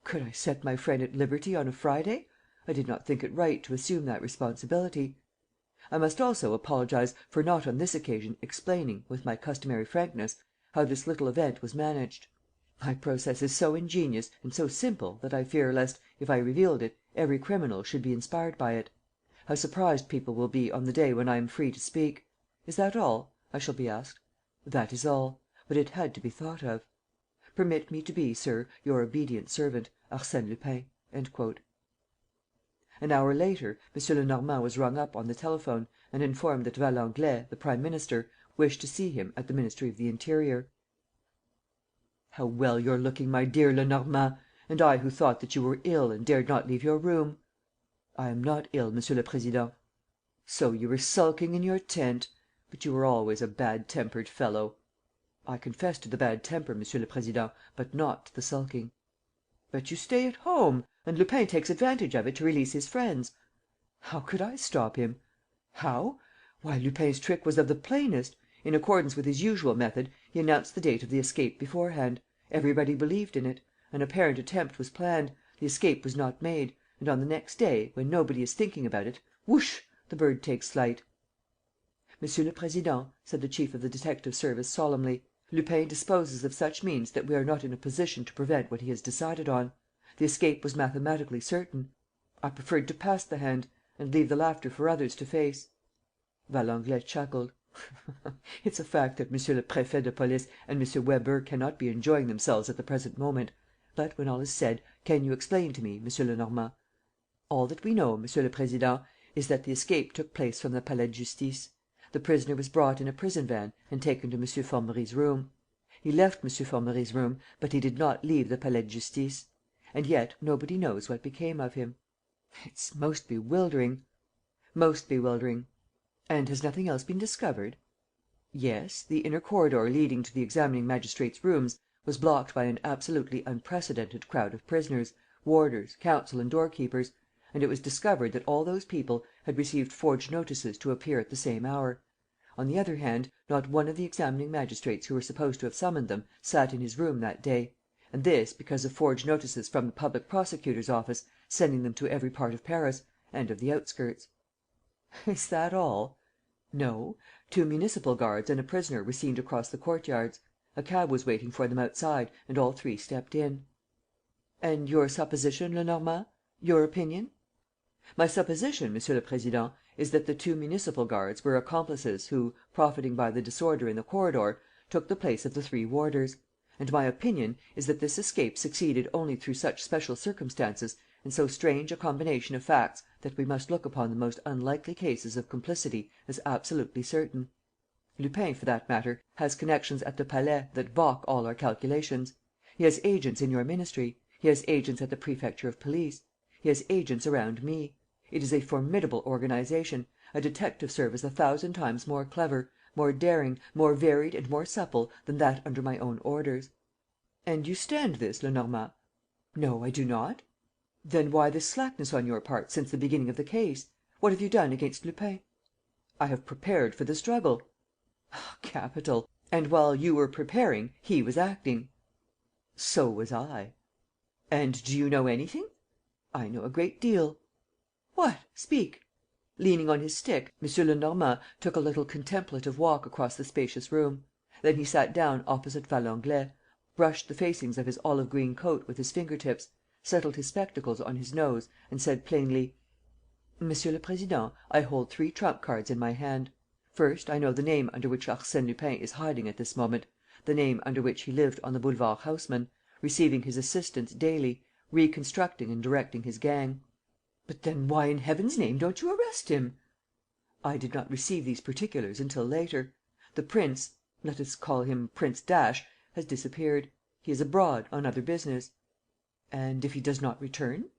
Could I set my friend at liberty on a Friday? I did not think it right to assume that responsibility. I must also apologize for not on this occasion explaining, with my customary frankness, how this little event was managed. My process is so ingenious and so simple that I fear lest, if I revealed it, every criminal should be inspired by it. How surprised people will be on the day when I am free to speak! Is that all? I shall be asked. That is all. But it had to be thought of. Permit me to be, Sir, your obedient servant, Arsène Lupin." An hour later, M. Lenormand was rung up on the telephone and informed that Valenglay, the prime minister, wished to see him at the Ministry of the Interior. "How well you're looking, my dear Lenormand! And I who thought that you were ill and dared not leave your room!" "I am not ill, Monsieur le Président." "So you were sulking in your tent? But you were always a bad-tempered fellow." "I confess to the bad temper, Monsieur le Président, but not to the sulking." "But you stay at home; and Lupin takes advantage of it to release his friends." "How could I stop him?" "How? Why, Lupin's trick was of the plainest. In accordance with his usual method, he announced the date of the escape beforehand. Everybody believed in it. An apparent attempt was planned. The escape was not made. And, on the next day, when nobody is thinking about it, whoosh, the bird takes flight." "Monsieur le Président," said the chief of the detective service solemnly, Lupin disposes of such means that we are not in a position to prevent what he has decided on. The escape was mathematically certain. I preferred to pass the hand and leave the laughter for others to face." Valenglay chuckled: "It's a fact that Monsieur le Préfet de Police and M. Weber cannot be enjoying themselves at the present moment. But, when all is said, can you explain to me, M. Lenormand?" "All that we know, Monsieur le Président, is that the escape took place from the Palais de Justice. The prisoner was brought in a prison van and taken to M. Formerie's room. He left M. Formerie's room, but he did not leave the Palais de Justice. And yet nobody knows what became of him. It's most bewildering." "Most bewildering. And has nothing else been discovered?" "Yes, the inner corridor leading to the examining magistrate's rooms was blocked by an absolutely unprecedented crowd of prisoners, warders, counsel and doorkeepers; and it was discovered that all those people had received forged notices to appear at the same hour. On the other hand, not one of the examining magistrates who were supposed to have summoned them sat in his room that day; and this because of forged notices from the public prosecutor's office sending them to every part of Paris and of the outskirts." "Is that all?" "No. 2 municipal guards and a prisoner were seen to cross the courtyards. A cab was waiting for them outside and all three stepped in." "And your supposition, Lenormand? Your opinion?" "My supposition, Monsieur le Président, is that the 2 municipal guards were accomplices who, profiting by the disorder in the corridor, took the place of the 3 warders. And my opinion is that this escape succeeded only through such special circumstances and so strange a combination of facts that we must look upon the most unlikely cases of complicity as absolutely certain. Lupin, for that matter, has connections at the Palais that balk all our calculations. He has agents in your ministry. He has agents at the Prefecture of Police. He has agents around me. It is a formidable organization, a detective service 1,000 times more clever, more daring, more varied and more supple than that under my own orders." "And you stand this, Lenormand?" "No, I do not." "Then why this slackness on your part since the beginning of the case? What have you done against Lupin?" "I have prepared for the struggle." "Capital! And while you were preparing, he was acting." "So was I." "And do you know anything?" "I know a great deal." "What? Speak." Leaning on his stick, M. Lenormand took a little contemplative walk across the spacious room. Then he sat down opposite Valenglay, brushed the facings of his olive green coat with his finger tips, settled his spectacles on his nose and said plainly: "Monsieur le Président, I hold 3 trump cards in my hand. First, I know the name under which Arsène Lupin is hiding at this moment, the name under which he lived on the Boulevard Haussmann, receiving his assistants daily, reconstructing and directing his gang." "But then why, in heaven's name, don't you arrest him?" "I did not receive these particulars until later. The prince let us call him Prince Dash has disappeared. He is abroad, on other business." "And if he does not return?"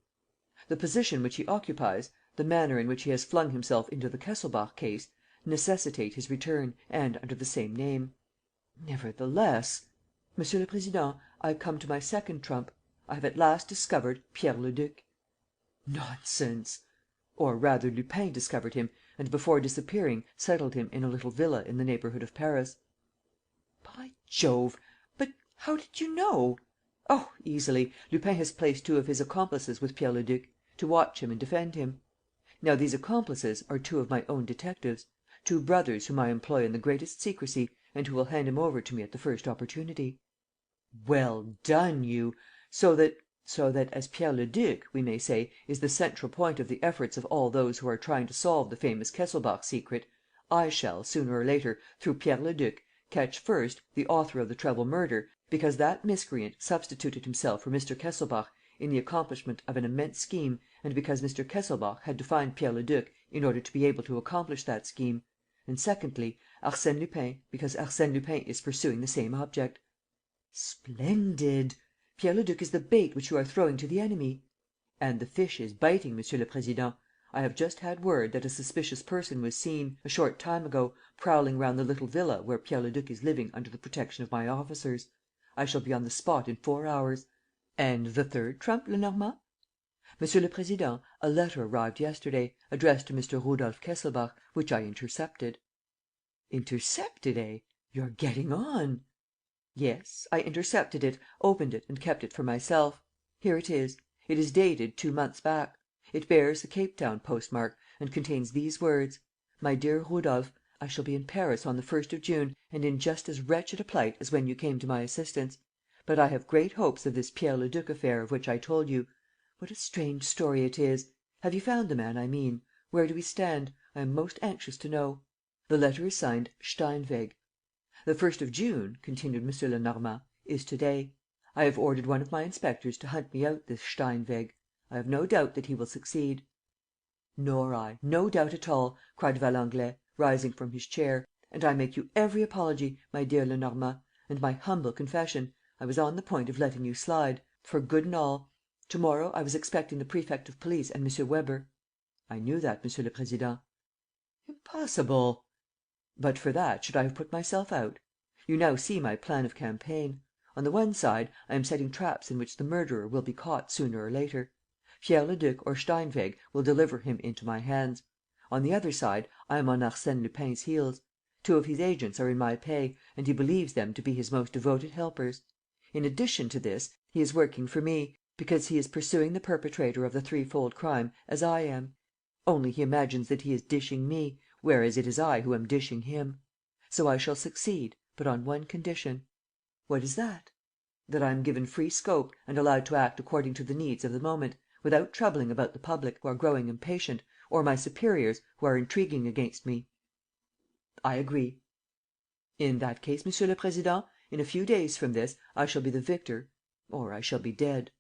"The position which he occupies, the manner in which he has flung himself into the Kesselbach case, necessitate his return and under the same name." "Nevertheless. ..." "Monsieur le Président, I come to my second trump. I have at last discovered Pierre Leduc." "Nonsense!" "Or rather, Lupin discovered him and, before disappearing, settled him in a little villa in the neighbourhood of Paris." "By Jove! But how did you know?" "Oh, easily. Lupin has placed 2 of his accomplices with Pierre Leduc, to watch him and defend him. Now these accomplices are 2 of my own detectives, 2 brothers whom I employ in the greatest secrecy and who will hand him over to me at the first opportunity." "Well done, you! So that, as Pierre Leduc, we may say, is the central point of the efforts of all those who are trying to solve the famous Kesselbach secret, I shall, sooner or later, through Pierre Leduc, catch, first, the author of the treble murder, because that miscreant substituted himself for Mr. Kesselbach in the accomplishment of an immense scheme and because Mr. Kesselbach had to find Pierre Leduc in order to be able to accomplish that scheme; and, secondly, Arsène Lupin, because Arsène Lupin is pursuing the same object." "Splendid! Pierre Leduc is the bait which you are throwing to the enemy." "And the fish is biting, Monsieur le Président. I have just had word that a suspicious person was seen, a short time ago, prowling round the little villa where Pierre Leduc is living under the protection of my officers. I shall be on the spot in 4 hours." "And the third trump, Lenormand?" "Monsieur le Président, a letter arrived yesterday, addressed to Mr. Rudolf Kesselbach, which I intercepted." "Intercepted, eh? You're getting on!" "Yes, I intercepted it, opened it and kept it for myself. Here it is. It is dated 2 months back. It bears the Cape Town postmark and contains these words: 'My dear Rudolf, I shall be in Paris on the 1st of June and in just as wretched a plight as when you came to my assistance. But I have great hopes of this Pierre Leduc affair of which I told you. What a strange story it is! Have you found the man I mean? Where do we stand? I am most anxious to know. The letter is signed Steinweg. The 1st of June," continued M. Lenormand, "is to day. I have ordered one of my inspectors to hunt me out this Steinweg. I have no doubt that he will succeed." "Nor I, no doubt at all," cried Valenglay, rising from his chair. "And I make you every apology, my dear Lenormand, and my humble confession. I was on the point of letting you slide, for good and all. To morrow I was expecting the prefect of police and M. Weber." "I knew that, Monsieur le Président." "Impossible!" "But for that, should I have put myself out? You now see my plan of campaign. On the one side, I am setting traps in which the murderer will be caught sooner or later. Pierre Leduc or Steinweg will deliver him into my hands. On the other side, I am on Arsène Lupin's heels. 2 of his agents are in my pay and he believes them to be his most devoted helpers. In addition to this, he is working for me, because he is pursuing the perpetrator of the threefold crime as I am. Only he imagines that he is dishing me, whereas it is I who am dishing him. So I shall succeed, but on one condition." "What is that?" "That I am given free scope and allowed to act according to the needs of the moment, without troubling about the public, who are growing impatient, or my superiors, who are intriguing against me." "I agree." "In that case, Monsieur le Président, in a few days from this, I shall be the victor, or I shall be dead."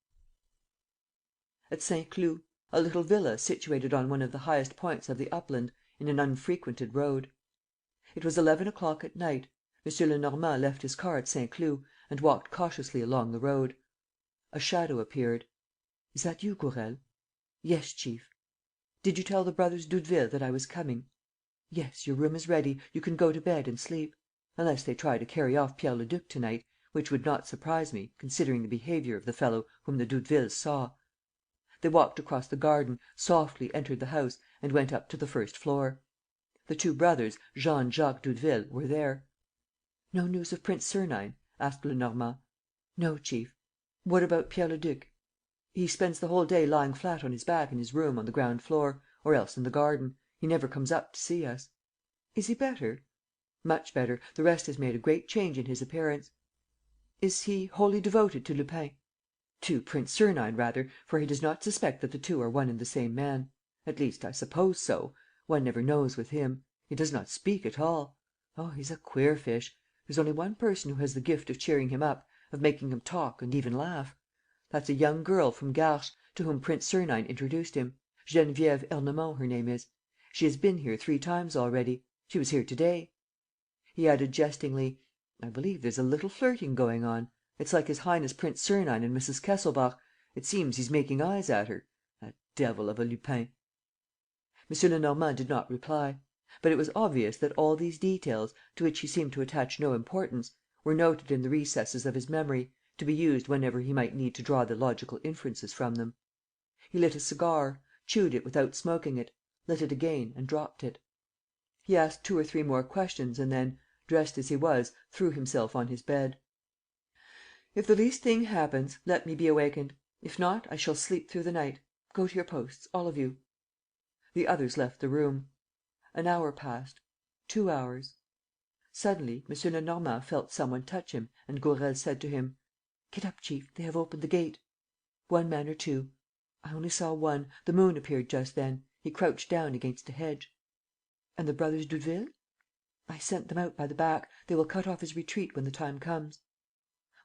At Saint Cloud, a little villa situated on one of the highest points of the upland, in an unfrequented road. It was 11 o'clock at night. M. Lenormand left his car at Saint Cloud and walked cautiously along the road. A shadow appeared. "Is that you, Gourel?" "Yes, chief." "Did you tell the brothers Doudeville that I was coming?" "Yes, your room is ready. You can go to bed and sleep. Unless they try to carry off Pierre Leduc to night, which would not surprise me, considering the behaviour of the fellow whom the Doudevilles saw." They walked across the garden, softly entered the house and went up to the first floor. The 2 brothers, Jean and Jacques Doudeville, were there. "No news of Prince Sernine?" asked Lenormand. "No, chief." "What about Pierre Leduc?" "He spends the whole day lying flat on his back in his room on the ground floor, or else in the garden. He never comes up to see us." "Is he better?" "Much better. The rest has made a great change in his appearance." "Is he wholly devoted to Lupin?" "To Prince Sernine rather, for he does not suspect that the two are one and the same man. At least, I suppose so. One never knows with him. He does not speak at all. Oh, he's a queer fish! There's only one person who has the gift of cheering him up, of making him talk and even laugh. That's a young girl from Garches, to whom Prince Sernine introduced him. Geneviève Ernemont, her name is. She has been here 3 times already. She was here to day." He added jestingly, "I believe there's a little flirting going on. It's like his Highness Prince Sernine and Mrs. Kesselbach. It seems he's making eyes at her. That devil of a Lupin!" M. Lenormand did not reply. But it was obvious that all these details, to which he seemed to attach no importance, were noted in the recesses of his memory, to be used whenever he might need to draw the logical inferences from them. He lit a cigar, chewed it without smoking it, lit it again and dropped it. He asked 2 or 3 more questions and then, dressed as he was, threw himself on his bed. "If the least thing happens, let me be awakened. If not, I shall sleep through the night. Go to your posts, all of you." The others left the room. An hour passed. 2 hours. Suddenly, M. Lenormand felt some one touch him and Gourel said to him: "Get up, chief. They have opened the gate." "1 man or 2?" "I only saw one. The moon appeared just then. He crouched down against a hedge." "And the brothers Doudeville?" "I sent them out by the back. They will cut off his retreat when the time comes."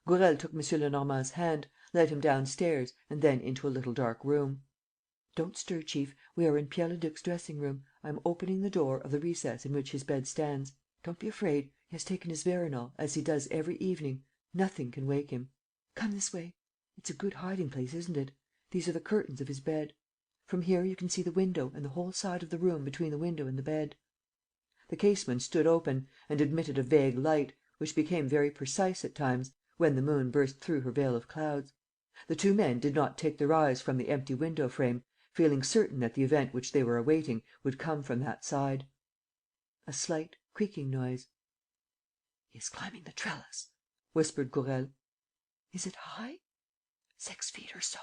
Gourel took M. Lenormand's hand, led him downstairs and then into a little dark room. "Don't stir, chief. We are in Pierre Leduc's dressing room. I am opening the door of the recess in which his bed stands. Don't be afraid. He has taken his veronal, as he does every evening. Nothing can wake him. Come this way. It's a good hiding place, isn't it? These are the curtains of his bed. From here you can see the window and the whole side of the room between the window and the bed." The casement stood open and admitted a vague light, which became very precise at times, when the moon burst through her veil of clouds. The 2 men did not take their eyes from the empty window frame, feeling certain that the event which they were awaiting would come from that side. A slight creaking noise. "He is climbing the trellis," whispered Gourel. "Is it high?" "6 feet or so."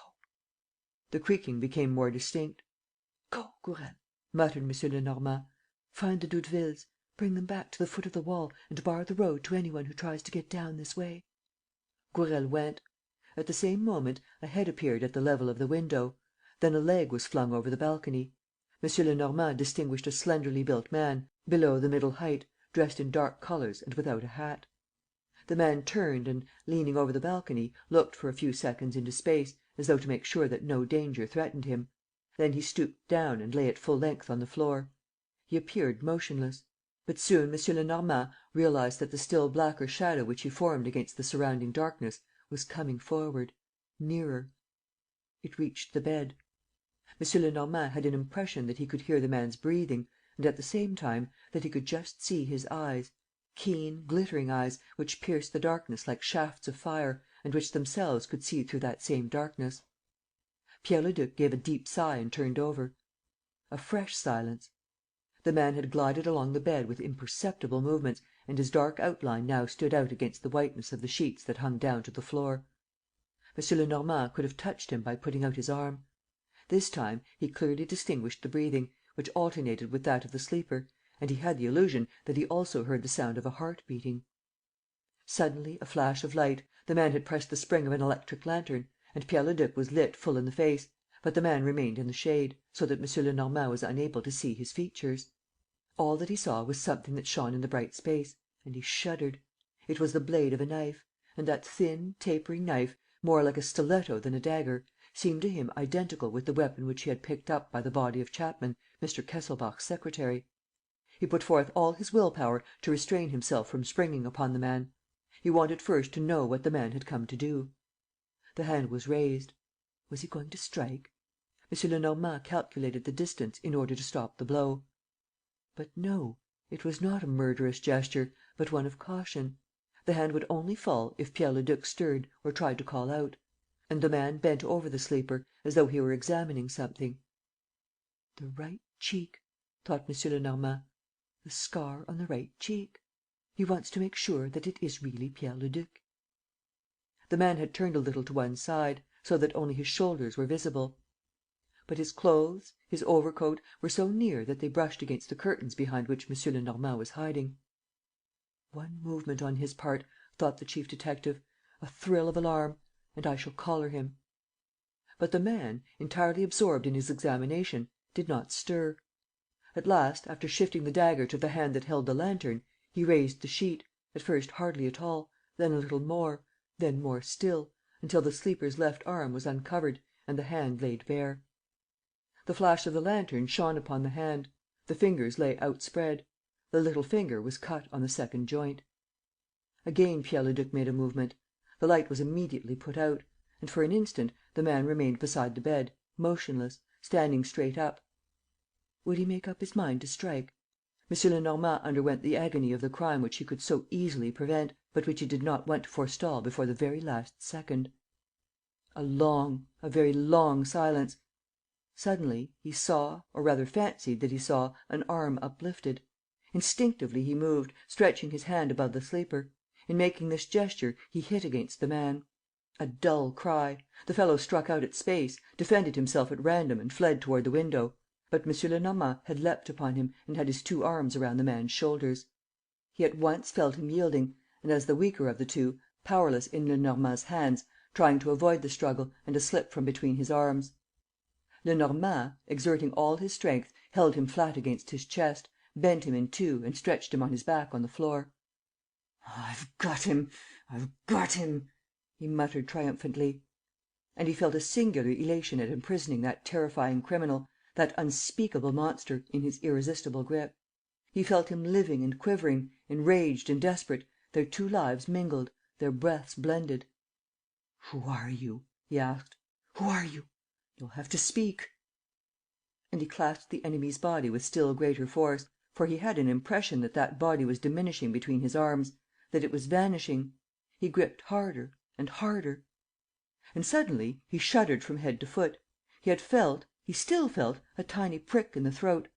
The creaking became more distinct. "Go, Gourel," muttered M. Lenormand. "Find the Doudevilles. Bring them back to the foot of the wall and bar the road to any one who tries to get down this way." Gourel went. At the same moment, a head appeared at the level of the window. Then a leg was flung over the balcony. M. Lenormand distinguished a slenderly built man, below the middle height, dressed in dark colours and without a hat. The man turned and, leaning over the balcony, looked for a few seconds into space, as though to make sure that no danger threatened him. Then he stooped down and lay at full length on the floor. He appeared motionless. But soon M. Lenormand realized that the still blacker shadow which he formed against the surrounding darkness was coming forward, nearer. It reached the bed. M. Lenormand had an impression that he could hear the man's breathing and, at the same time, that he could just see his eyes, keen, glittering eyes which pierced the darkness like shafts of fire and which themselves could see through that same darkness. Pierre Leduc gave a deep sigh and turned over. A fresh silence. The man had glided along the bed with imperceptible movements and his dark outline now stood out against the whiteness of the sheets that hung down to the floor. M. Lenormand could have touched him by putting out his arm. This time, he clearly distinguished the breathing, which alternated with that of the sleeper, and he had the illusion that he also heard the sound of a heart beating. Suddenly, a flash of light, the man had pressed the spring of an electric lantern, and Pierre Leduc was lit full in the face, but the man remained in the shade, so that M. Lenormand was unable to see his features. All that he saw was something that shone in the bright space, and he shuddered. It was the blade of a knife; and that thin, tapering knife, more like a stiletto than a dagger, seemed to him identical with the weapon which he had picked up by the body of Chapman, Mr. Kesselbach's secretary. He put forth all his will power to restrain himself from springing upon the man. He wanted first to know what the man had come to do. The hand was raised. Was he going to strike? M. Lenormand calculated the distance in order to stop the blow. But no, it was not a murderous gesture, but one of caution. The hand would only fall if Pierre Leduc stirred or tried to call out. And the man bent over the sleeper, as though he were examining something. "The right cheek," thought M. Lenormand. "The scar on the right cheek. He wants to make sure that it is really Pierre Leduc." The man had turned a little to one side, so that only his shoulders were visible. But his clothes, his overcoat, were so near that they brushed against the curtains behind which M. Lenormand was hiding. "One movement on his part," thought the chief detective, "a thrill of alarm, and I shall collar him." But the man, entirely absorbed in his examination, did not stir. At last, after shifting the dagger to the hand that held the lantern, he raised the sheet, at first hardly at all, then a little more, then more still, until the sleeper's left arm was uncovered and the hand laid bare. The flash of the lantern shone upon the hand. The fingers lay outspread. The little finger was cut on the second joint. Again Pierre Leduc made a movement. The light was immediately put out; and, for an instant, the man remained beside the bed, motionless, standing straight up. Would he make up his mind to strike? M. Lenormand underwent the agony of the crime which he could so easily prevent, but which he did not want to forestall before the very last second. A very long silence. Suddenly, he saw, or rather fancied that he saw, an arm uplifted. Instinctively he moved, stretching his hand above the sleeper. In making this gesture, he hit against the man. A dull cry. The fellow struck out at space, defended himself at random and fled toward the window. But M. Lenormand had leapt upon him and had his two arms around the man's shoulders. He at once felt him yielding and, as the weaker of the two, powerless in Lenormand's hands, trying to avoid the struggle and to slip from between his arms. Lenormand, exerting all his strength, held him flat against his chest, bent him in two and stretched him on his back on the floor. "I've got him! I've got him!" he muttered triumphantly. And he felt a singular elation at imprisoning that terrifying criminal, that unspeakable monster, in his irresistible grip. He felt him living and quivering, enraged and desperate, their two lives mingled, their breaths blended. "Who are you?" he asked. "Who are you? You'll have to speak." And he clasped the enemy's body with still greater force, for he had an impression that that body was diminishing between his arms, that it was vanishing. He gripped harder and harder. And suddenly he shuddered from head to foot. He still felt, a tiny prick in the throat.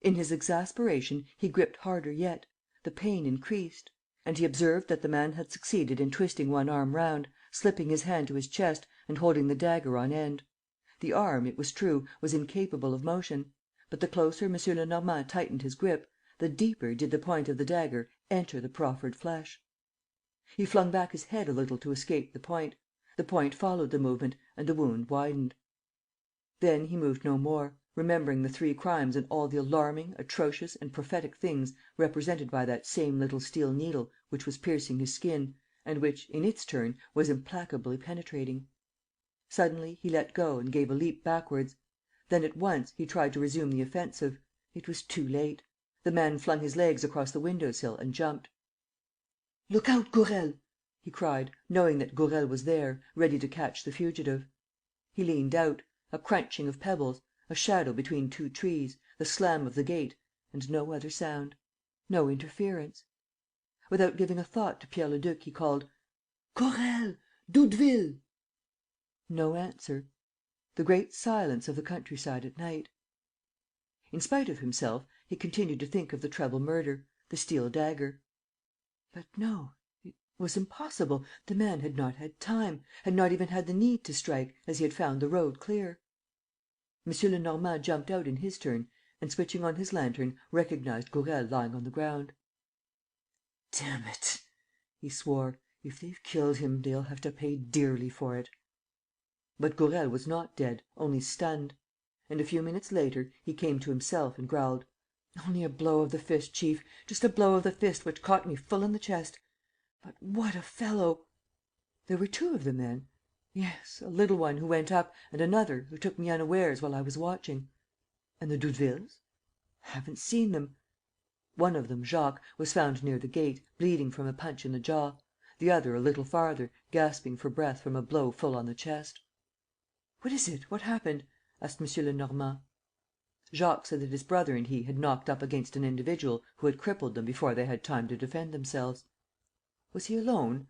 In his exasperation, he gripped harder yet. The pain increased. And he observed that the man had succeeded in twisting one arm round, slipping his hand to his chest and holding the dagger on end. The arm, it was true, was incapable of motion. But the closer M. Lenormand tightened his grip, the deeper did the point of the dagger enter the proffered flesh. He flung back his head a little to escape the point. The point followed the movement and the wound widened. Then he moved no more, remembering the three crimes and all the alarming, atrocious and prophetic things represented by that same little steel needle which was piercing his skin and which, in its turn, was implacably penetrating. Suddenly, he let go and gave a leap backwards. Then, at once, he tried to resume the offensive. It was too late. The man flung his legs across the window sill and jumped. "Look out, Gourel!" he cried, knowing that Gourel was there, ready to catch the fugitive. He leant out. A crunching of pebbles, a shadow between two trees, the slam of the gate and no other sound. No interference. Without giving a thought to Pierre Leduc, he called: "Gourel! Doudeville!" No answer. The great silence of the countryside at night. In spite of himself, he continued to think of the treble murder, the steel dagger. But no, it was impossible: the man had not had time, had not even had the need to strike, as he had found the road clear. M. Lenormand jumped out in his turn and, switching on his lantern, recognized Gourel lying on the ground. "Damn it!" he swore. "If they've killed him, they'll have to pay dearly for it." But Gourel was not dead, only stunned. And, a few minutes later, he came to himself and growled: "Only a blow of the fist, chief, just a blow of the fist which caught me full in the chest. But what a fellow!" "There were two of them, then?" "Yes, a little one who went up and another who took me unawares while I was watching." "And the Doudevilles?" "Haven't seen them." "One of them, Jacques, was found near the gate, bleeding from a punch in the jaw; the other a little farther, gasping for breath from a blow full on the chest." "What is it? What happened?" asked M. Lenormand. Jacques said that his brother and he had knocked up against an individual who had crippled them before they had time to defend themselves. "Was he alone?"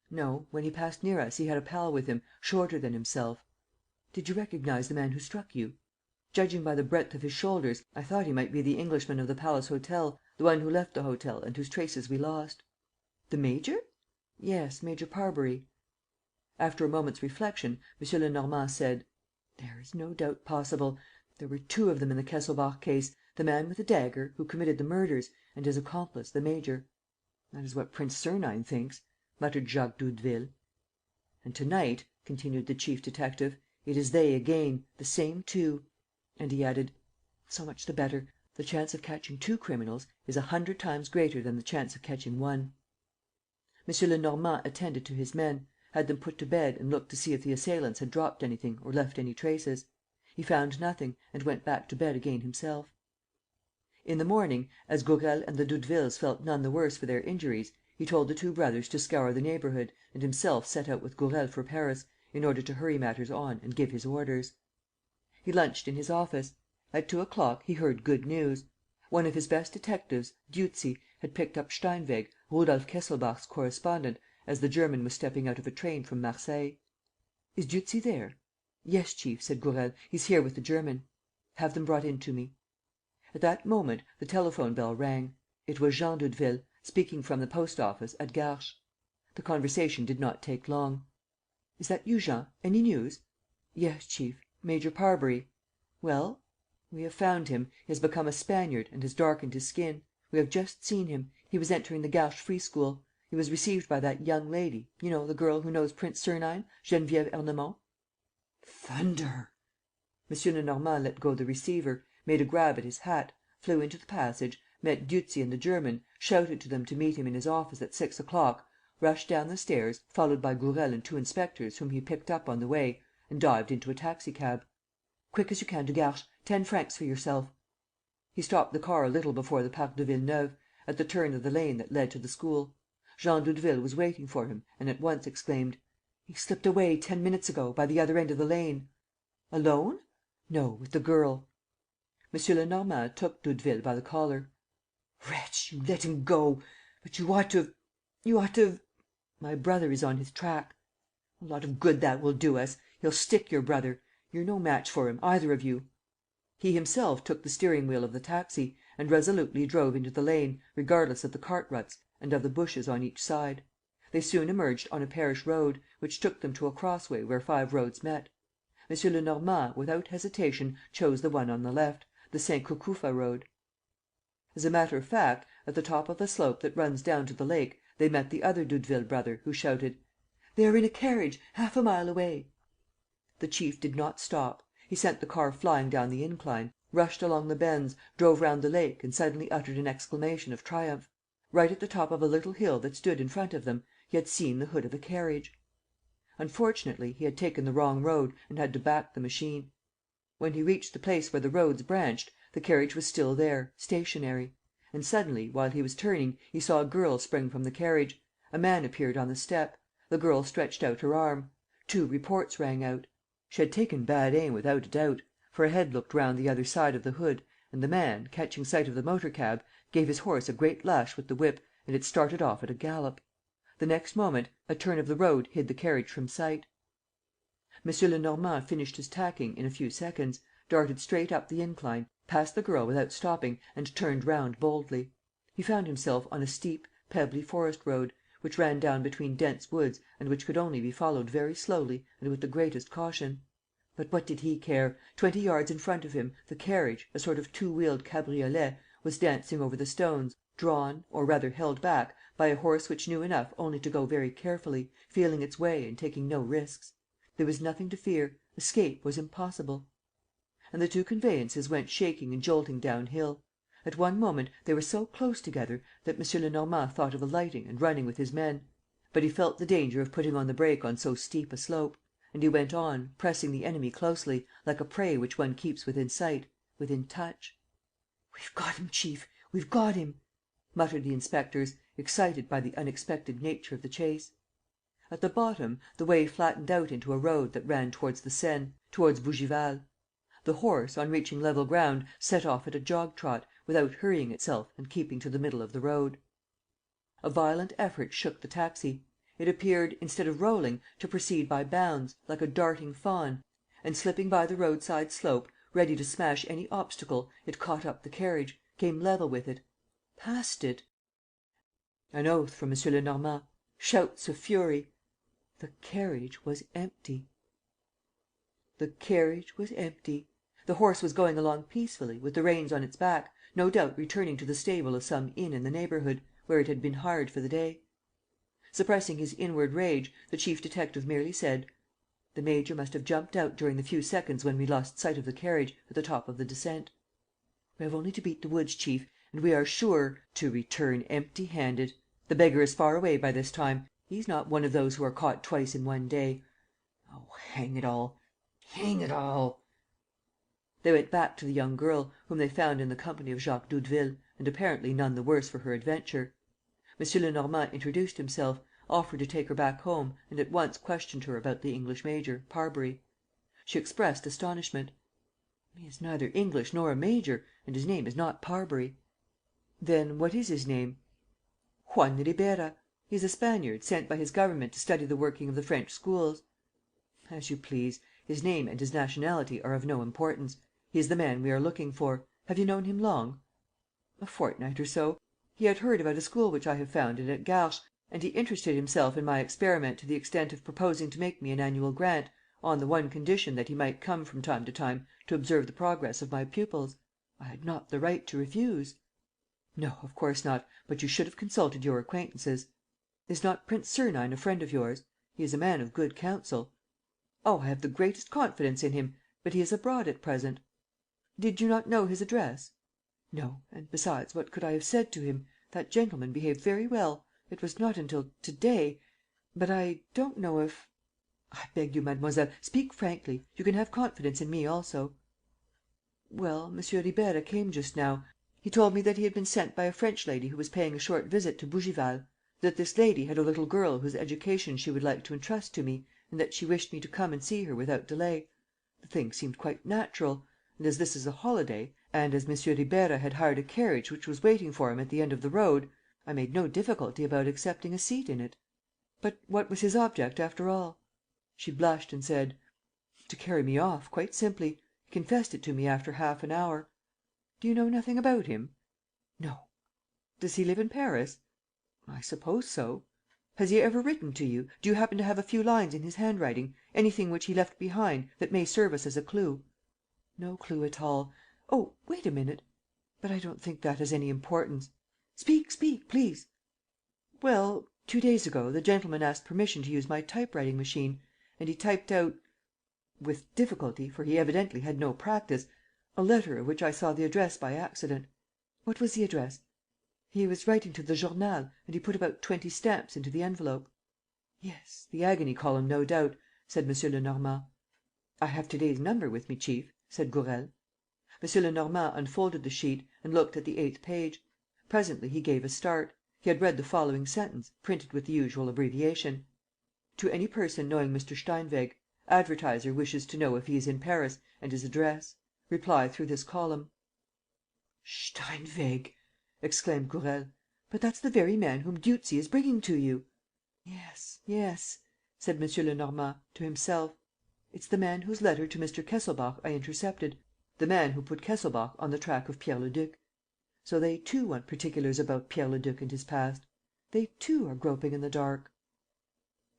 "No. When he passed near us, he had a pal with him, shorter than himself." "Did you recognize the man who struck you?" "Judging by the breadth of his shoulders, I thought he might be the Englishman of the Palace Hotel, the one who left the hotel and whose traces we lost." "The major?" "Yes, Major Parbury." After a moment's reflection, M. Lenormand said: "There is no doubt possible. There were two of them in the Kesselbach case, the man with the dagger, who committed the murders, and his accomplice, the major." "That is what Prince Sernine thinks," muttered Jacques Doudeville. "And to night," continued the chief detective, "it is they again, the same two." And he added, "So much the better. The chance of catching two criminals is 100 times greater than the chance of catching one." M. Lenormand attended to his men, had them put to bed and looked to see if the assailants had dropped anything or left any traces. He found nothing and went back to bed again himself. In the morning, as Gourel and the Doudevilles felt none the worse for their injuries, he told the two brothers to scour the neighbourhood and himself set out with Gourel for Paris, in order to hurry matters on and give his orders. He lunched in his office. At 2 o'clock he heard good news. One of his best detectives, Dieuzy, had picked up Steinweg, Rudolf Kesselbach's correspondent, as the German was stepping out of a train from Marseilles. "Is Dieuzy there?" "Yes, chief," said Gourel. "He's here with the German." "Have them brought in to me." At that moment, the telephone bell rang. It was Jean Doudeville, speaking from the post office at Garches. The conversation did not take long. "Is that you, Jean? Any news?" "Yes, chief. Major Parbury." "Well?" "We have found him. He has become a Spaniard and has darkened his skin. We have just seen him. He was entering the Garches Free School. He was received by that young lady, you know, the girl who knows Prince Sernine, Geneviève Ernemont." "Thunder!" M. Lenormand let go the receiver, made a grab at his hat, flew into the passage, met Dieuzy and the German, shouted to them to meet him in his office at 6 o'clock, rushed down the stairs, followed by Gourel and two inspectors whom he picked up on the way, and dived into a taxi cab. "Quick as you can to Garches. 10 francs for yourself." He stopped the car a little before the Parc de Villeneuve, at the turn of the lane that led to the school. Jean Doudeville was waiting for him and at once exclaimed: "He slipped away 10 minutes ago, by the other end of the lane." "Alone?" "No, with the girl." M. Lenormand took Doudeville by the collar: "Wretch, you let him go! But you ought to have. My brother is on his track." "A lot of good that will do us! He'll stick, your brother. You're no match for him, either of you." He himself took the steering wheel of the taxi and resolutely drove into the lane, regardless of the cart ruts and of the bushes on each side. They soon emerged on a parish road, which took them to a crossway where 5 roads met. M. Lenormand, without hesitation, chose the one on the left, the Saint Cucufa road. As a matter of fact, at the top of the slope that runs down to the lake, they met the other Doudeville brother, who shouted: "They are in a carriage, half a mile away." The chief did not stop. He sent the car flying down the incline, rushed along the bends, drove round the lake and suddenly uttered an exclamation of triumph. Right at the top of a little hill that stood in front of them, he had seen the hood of a carriage. Unfortunately, he had taken the wrong road and had to back the machine. When he reached the place where the roads branched, the carriage was still there, stationary. And suddenly, while he was turning, he saw a girl spring from the carriage. A man appeared on the step. The girl stretched out her arm. 2 reports rang out. She had taken bad aim, without a doubt, for a head looked round the other side of the hood and the man, catching sight of the motor cab, gave his horse a great lash with the whip and it started off at a gallop. The next moment, a turn of the road hid the carriage from sight. M. Lenormand finished his tacking in a few seconds, darted straight up the incline, passed the girl without stopping and turned round boldly. He found himself on a steep, pebbly forest road, which ran down between dense woods and which could only be followed very slowly and with the greatest caution. But what did he care? 20 yards in front of him, the carriage, a sort of 2-wheeled cabriolet, was dancing over the stones, drawn, or rather held back, by a horse which knew enough only to go very carefully, feeling its way and taking no risks. There was nothing to fear. Escape was impossible. And the 2 conveyances went shaking and jolting downhill. At one moment, they were so close together that M. Lenormand thought of alighting and running with his men. But he felt the danger of putting on the brake on so steep a slope; and he went on, pressing the enemy closely, like a prey which one keeps within sight, within touch. "We've got him, chief, we've got him!" muttered the inspectors, excited by the unexpected nature of the chase. At the bottom, the way flattened out into a road that ran towards the Seine, towards Bougival. The horse, on reaching level ground, set off at a jog trot, without hurrying itself and keeping to the middle of the road. A violent effort shook the taxi. It appeared, instead of rolling, to proceed by bounds, like a darting fawn, and, slipping by the roadside slope, ready to smash any obstacle, it caught up the carriage, came level with it, passed it. An oath from M. Lenormand. Shouts of fury. The carriage was empty. The carriage was empty. The horse was going along peacefully, with the reins on its back, no doubt returning to the stable of some inn in the neighbourhood, where it had been hired for the day. Suppressing his inward rage, the chief detective merely said: "The major must have jumped out during the few seconds when we lost sight of the carriage, at the top of the descent. We have only to beat the woods, chief, and we are sure to return empty handed. The beggar is far away by this time. He's not one of those who are caught twice in one day. Oh, hang it all! Hang it all!" They went back to the young girl, whom they found in the company of Jacques Doudeville and apparently none the worse for her adventure. M. Lenormand introduced himself, offered to take her back home and at once questioned her about the English major, Parbury. She expressed astonishment: "He is neither English nor a major, and his name is not Parbury." "Then what is his name?" "Juan Ribeira. He is a Spaniard sent by his government to study the working of the French schools." "As you please. His name and his nationality are of no importance. He is the man we are looking for. Have you known him long?" "A fortnight or so. He had heard about a school which I have founded at Garches, and he interested himself in my experiment to the extent of proposing to make me an annual grant, on the one condition that he might come from time to time to observe the progress of my pupils. I had not the right to refuse." "No, of course not, but you should have consulted your acquaintances. Is not Prince Sernine a friend of yours? He is a man of good counsel." "Oh, I have the greatest confidence in him. But he is abroad at present." "Did you not know his address?" "No. And, besides, what could I have said to him? That gentleman behaved very well. It was not until to day. But I don't know if—" "I beg you, mademoiselle, speak frankly. You can have confidence in me also." "Well, M. Ribeira came just now. He told me that he had been sent by a French lady who was paying a short visit to Bougival, that this lady had a little girl whose education she would like to entrust to me and that she wished me to come and see her without delay. The thing seemed quite natural. And as this is a holiday, and as M. Ribeira had hired a carriage which was waiting for him at the end of the road, I made no difficulty about accepting a seat in it." "But what was his object, after all?" She blushed and said: "To carry me off, quite simply. He confessed it to me after half an hour." "Do you know nothing about him?" "No." "Does he live in Paris?" "I suppose so." "Has he ever written to you? Do you happen to have a few lines in his handwriting, anything which he left behind, that may serve us as a clue?" "No clue at all. Oh, wait a minute! But I don't think that has any importance. Speak, please. Well, 2 days ago, the gentleman asked permission to use my typewriting machine and he typed out, with difficulty, for he evidently had no practice, a letter of which I saw the address by accident. What was the address? He was writing to the Journal and he put about 20 stamps into the envelope." "Yes, the agony column, no doubt," said M. Lenormand. "I have to day's number with me, chief," said Gourel. M. Lenormand unfolded the sheet and looked at the 8th page. Presently he gave a start. He had read the following sentence, printed with the usual abbreviation: "To any person knowing Mr. Steinweg. Advertiser wishes to know if he is in Paris and his address. Reply through this column." "Steinweg!" exclaimed Gourel. "But that's the very man whom Dieuzy is bringing to you." Yes," said M. Lenormand, to himself. "It's the man whose letter to Mr. Kesselbach I intercepted, the man who put Kesselbach on the track of Pierre Leduc. So they too want particulars about Pierre Leduc and his past. They too are groping in the dark."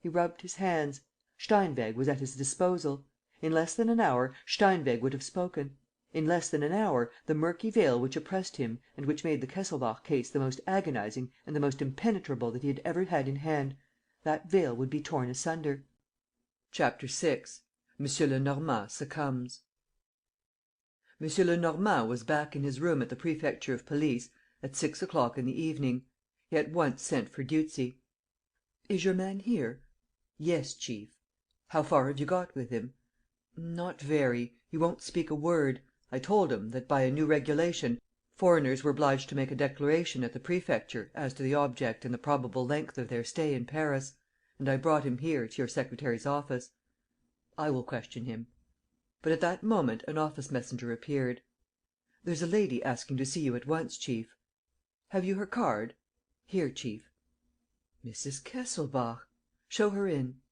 He rubbed his hands. Steinweg was at his disposal. In less than an hour, Steinweg would have spoken. In less than an hour, the murky veil which oppressed him and which made the Kesselbach case the most agonizing and the most impenetrable that he had ever had in hand, that veil would be torn asunder. CHAPTER VI. M. Lenormand succumbs. M. Lenormand was back in his room at the Prefecture of Police at 6 o'clock in the evening. He at once sent for Dieuzy. "Is your man here?" "Yes, chief." "How far have you got with him?" "Not very. He won't speak a word. I told him that, by a new regulation, foreigners were obliged to make a declaration at the Prefecture as to the object and the probable length of their stay in Paris, and I brought him here, to your secretary's office. I will question him." But at that moment an office messenger appeared. "There's a lady asking to see you at once, chief." "Have you her card?" "Here, chief." Mrs. Kesselbach! Show her in."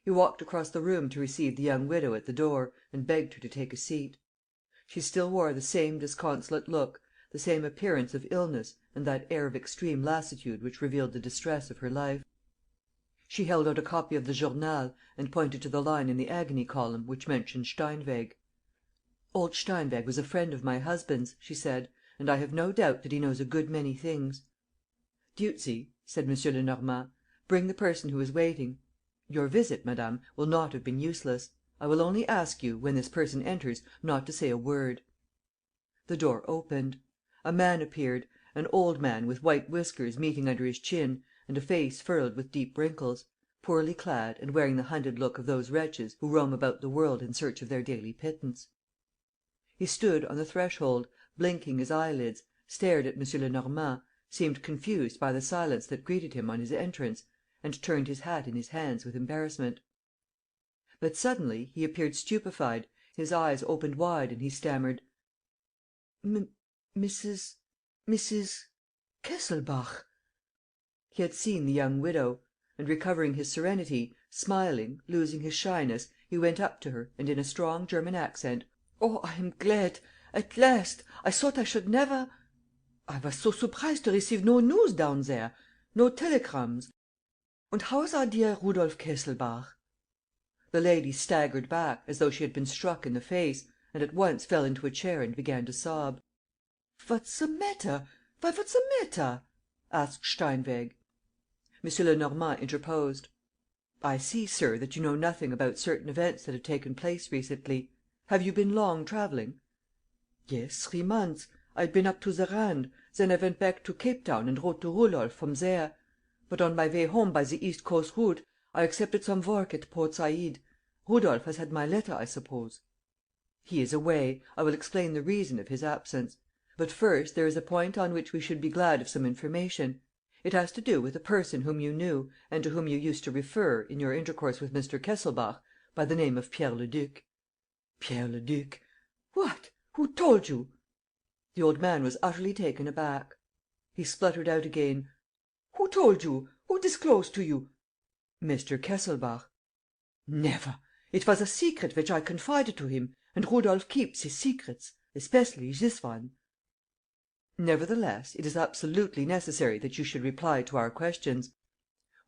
He walked across the room to receive the young widow at the door and begged her to take a seat. She still wore the same disconsolate look, the same appearance of illness and that air of extreme lassitude which revealed the distress of her life. She held out a copy of the Journal and pointed to the line in the agony column which mentioned Steinweg. "Old Steinweg was a friend of my husband's," she said, "and I have no doubt that he knows a good many things." "Dieuzy," said M. Lenormand, "bring the person who is waiting. Your visit, madame, will not have been useless. I will only ask you, when this person enters, not to say a word." The door opened. A man appeared, an old man with white whiskers meeting under his chin and a face furrowed with deep wrinkles, poorly clad and wearing the hunted look of those wretches who roam about the world in search of their daily pittance. He stood on the threshold, blinking his eyelids, stared at M. Lenormand, seemed confused by the silence that greeted him on his entrance and turned his hat in his hands with embarrassment. But suddenly he appeared stupefied, his eyes opened wide and he stammered: Mrs. Kesselbach." He had seen the young widow; and, recovering his serenity, smiling, losing his shyness, he went up to her and, in a strong German accent: "Oh, I am glad! At last! I thought I should never. I was so surprised to receive no news down there, no telegrams. And how is our dear Rudolf Kesselbach?" The lady staggered back, as though she had been struck in the face, and at once fell into a chair and began to sob. "What's the matter? What's the matter?" asked Steinweg. M. Lenormand interposed: "I see, sir, that you know nothing about certain events that have taken place recently. Have you been long travelling?" "Yes, 3 months. I had been up to the Rand, then I went back to Cape Town and wrote to Rudolf from there. But on my way home by the East Coast route, I accepted some work at Port Said. Rudolf has had my letter, I suppose?" "He is away. I will explain the reason of his absence. But first there is a point on which we should be glad of some information. It has to do with a person whom you knew and to whom you used to refer, in your intercourse with Mr. Kesselbach, by the name of Pierre Leduc." "Pierre Leduc? What? Who told you?" The old man was utterly taken aback. He spluttered out again: "Who told you? Who disclosed to you?" "Mr. Kesselbach." "Never! It was a secret which I confided to him, and Rudolf keeps his secrets, especially this one." "Nevertheless, it is absolutely necessary that you should reply to our questions.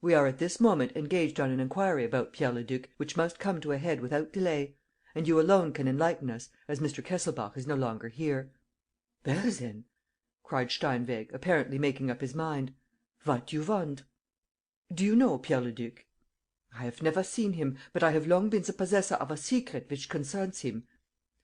We are at this moment engaged on an inquiry about Pierre Leduc which must come to a head without delay; and you alone can enlighten us, as Mr. Kesselbach is no longer here." "Well, then," cried Steinweg, apparently making up his mind, "what do you want?" "Do you know Pierre Leduc?" "I have never seen him, but I have long been the possessor of a secret which concerns him.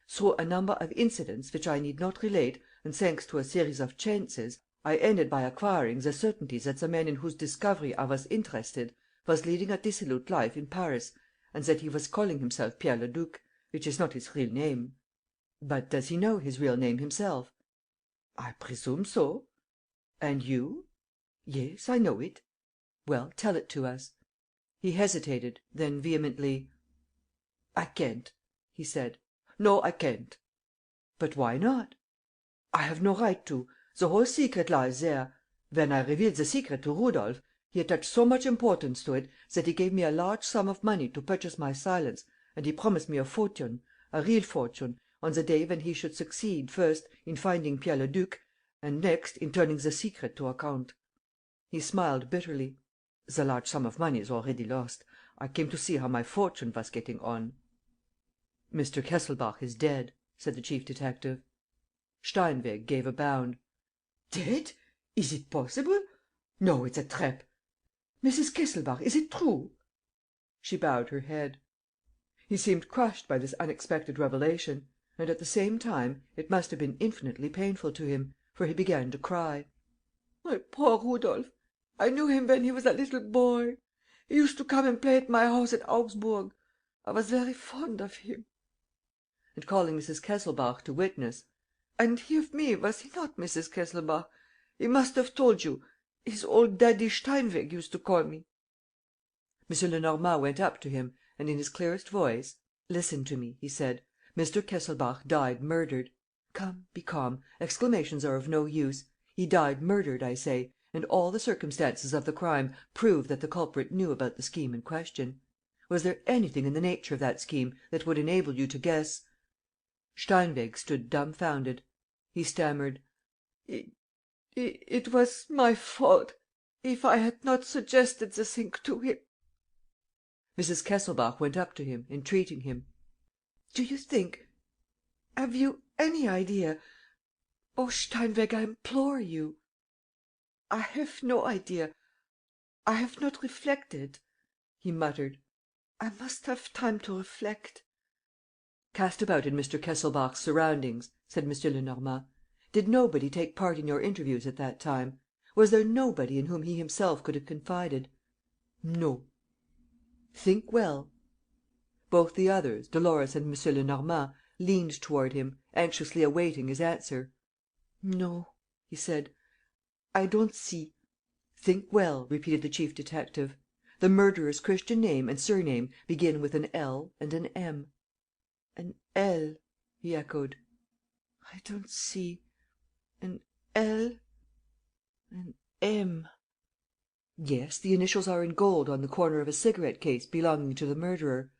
Through a number of incidents which I need not relate, and thanks to a series of chances, I ended by acquiring the certainty that the man in whose discovery I was interested was leading a dissolute life in Paris and that he was calling himself Pierre Leduc, which is not his real name." "But does he know his real name himself?" "I presume so." "And you?" "Yes, I know it." "Well, tell it to us." He hesitated, then vehemently: "I can't," he said. "No, I can't." "But why not?" "I have no right to. The whole secret lies there. When I revealed the secret to Rudolf, he attached so much importance to it that he gave me a large sum of money to purchase my silence, and he promised me a fortune, a real fortune, on the day when he should succeed, first, in finding Pierre Leduc, and next, in turning the secret to account." He smiled bitterly: "The large sum of money is already lost. I came to see how my fortune was getting on." "Mr. Kesselbach is dead," said the chief detective. Steinweg gave a bound: "Dead? Is it possible? No, it's a trap. Mrs. Kesselbach, is it true?" She bowed her head. He seemed crushed by this unexpected revelation; and, at the same time, it must have been infinitely painful to him, for he began to cry: "My poor Rudolf! I knew him when he was a little boy. He used to come and play at my house at Augsburg. I was very fond of him." And, calling Mrs. Kesselbach to witness: "And he of me, was he not, Mrs. Kesselbach? He must have told you. His old daddy Steinweg used to call me." M. Lenormand went up to him and, in his clearest voice: "Listen to me," he said. "Mr. Kesselbach died murdered. Come, be calm. Exclamations are of no use. He died murdered, I say, and all the circumstances of the crime prove that the culprit knew about the scheme in question. Was there anything in the nature of that scheme that would enable you to guess?" Steinweg stood dumbfounded. He stammered: "It was my fault. If I had not suggested the thing to him. Mrs. Kesselbach went up to him, entreating him: "Do you think, have you any idea? Oh, Steinweg, I implore you." "I have no idea. I have not reflected," he muttered. "I must have time to reflect." "Cast about in Mr. Kesselbach's surroundings," said M. Lenormand. "Did nobody take part in your interviews at that time? Was there nobody in whom he himself could have confided?" "No." "Think well." Both the others, Dolores and M. Lenormand, leant toward him, anxiously awaiting his answer. "No," he said, "I don't see." "Think well," repeated the chief detective. "The murderer's Christian name and surname begin with an L and an M." "An L," he echoed. "I don't see. An L. An M." "Yes, the initials are in gold on the corner of a cigarette case belonging to the murderer."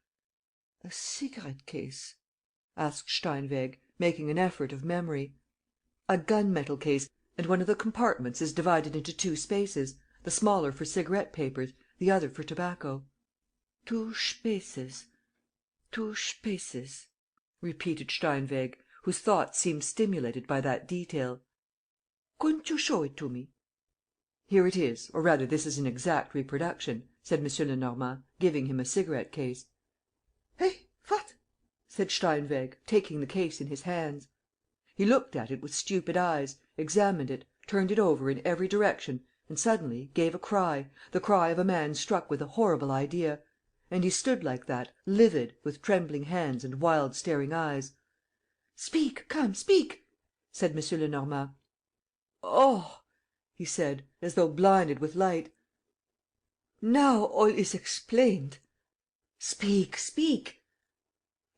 "A cigarette case?" asked Steinweg, making an effort of memory. "A gun metal case, and one of the compartments is divided into two spaces, the smaller for cigarette papers, the other for tobacco." "Two spaces. Two spaces," repeated Steinweg, whose thoughts seemed stimulated by that detail. "Couldn't you show it to me?" "Here it is, or rather this is an exact reproduction," said M. Lenormand, giving him a cigarette case. "Eh? What?" said Steinweg, taking the case in his hands. He looked at it with stupid eyes, examined it, turned it over in every direction and, suddenly, gave a cry, the cry of a man struck with a horrible idea. And he stood like that, livid, with trembling hands and wild staring eyes. "Speak, come, speak!" said M. Lenormand. "Oh!" he said, as though blinded with light. "Now all is explained. Speak, speak!"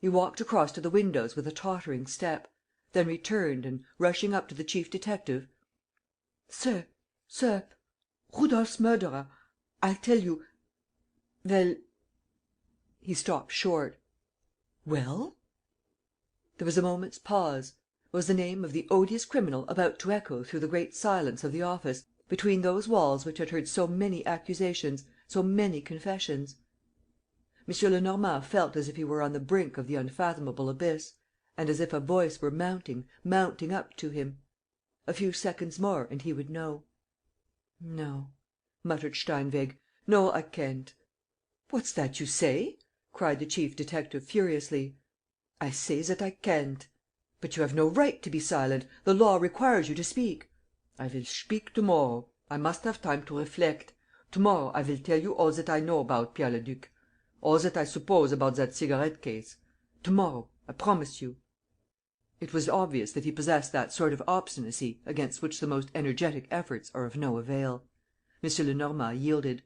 He walked across to the windows with a tottering step, then returned and, rushing up to the chief detective: "Sir, Rudolf's murderer, I'll tell you. Well. ..." He stopped short. "Well?" There was a moment's pause. Was the name of the odious criminal about to echo through the great silence of the office, between those walls which had heard so many accusations, so many confessions? M. Lenormand felt as if he were on the brink of the unfathomable abyss and as if a voice were mounting, mounting up to him. A few seconds more and he would know. "No," muttered Steinweg. "No, I can't." "What's that you say?" cried the chief detective, furiously. "I say that I can't." "But you have no right to be silent. The law requires you to speak." "I will speak to morrow. I must have time to reflect. To morrow I will tell you all that I know about Pierre Leduc. All that I suppose about that cigarette case. To morrow, I promise you." It was obvious that he possessed that sort of obstinacy against which the most energetic efforts are of no avail. M. Lenormand yielded: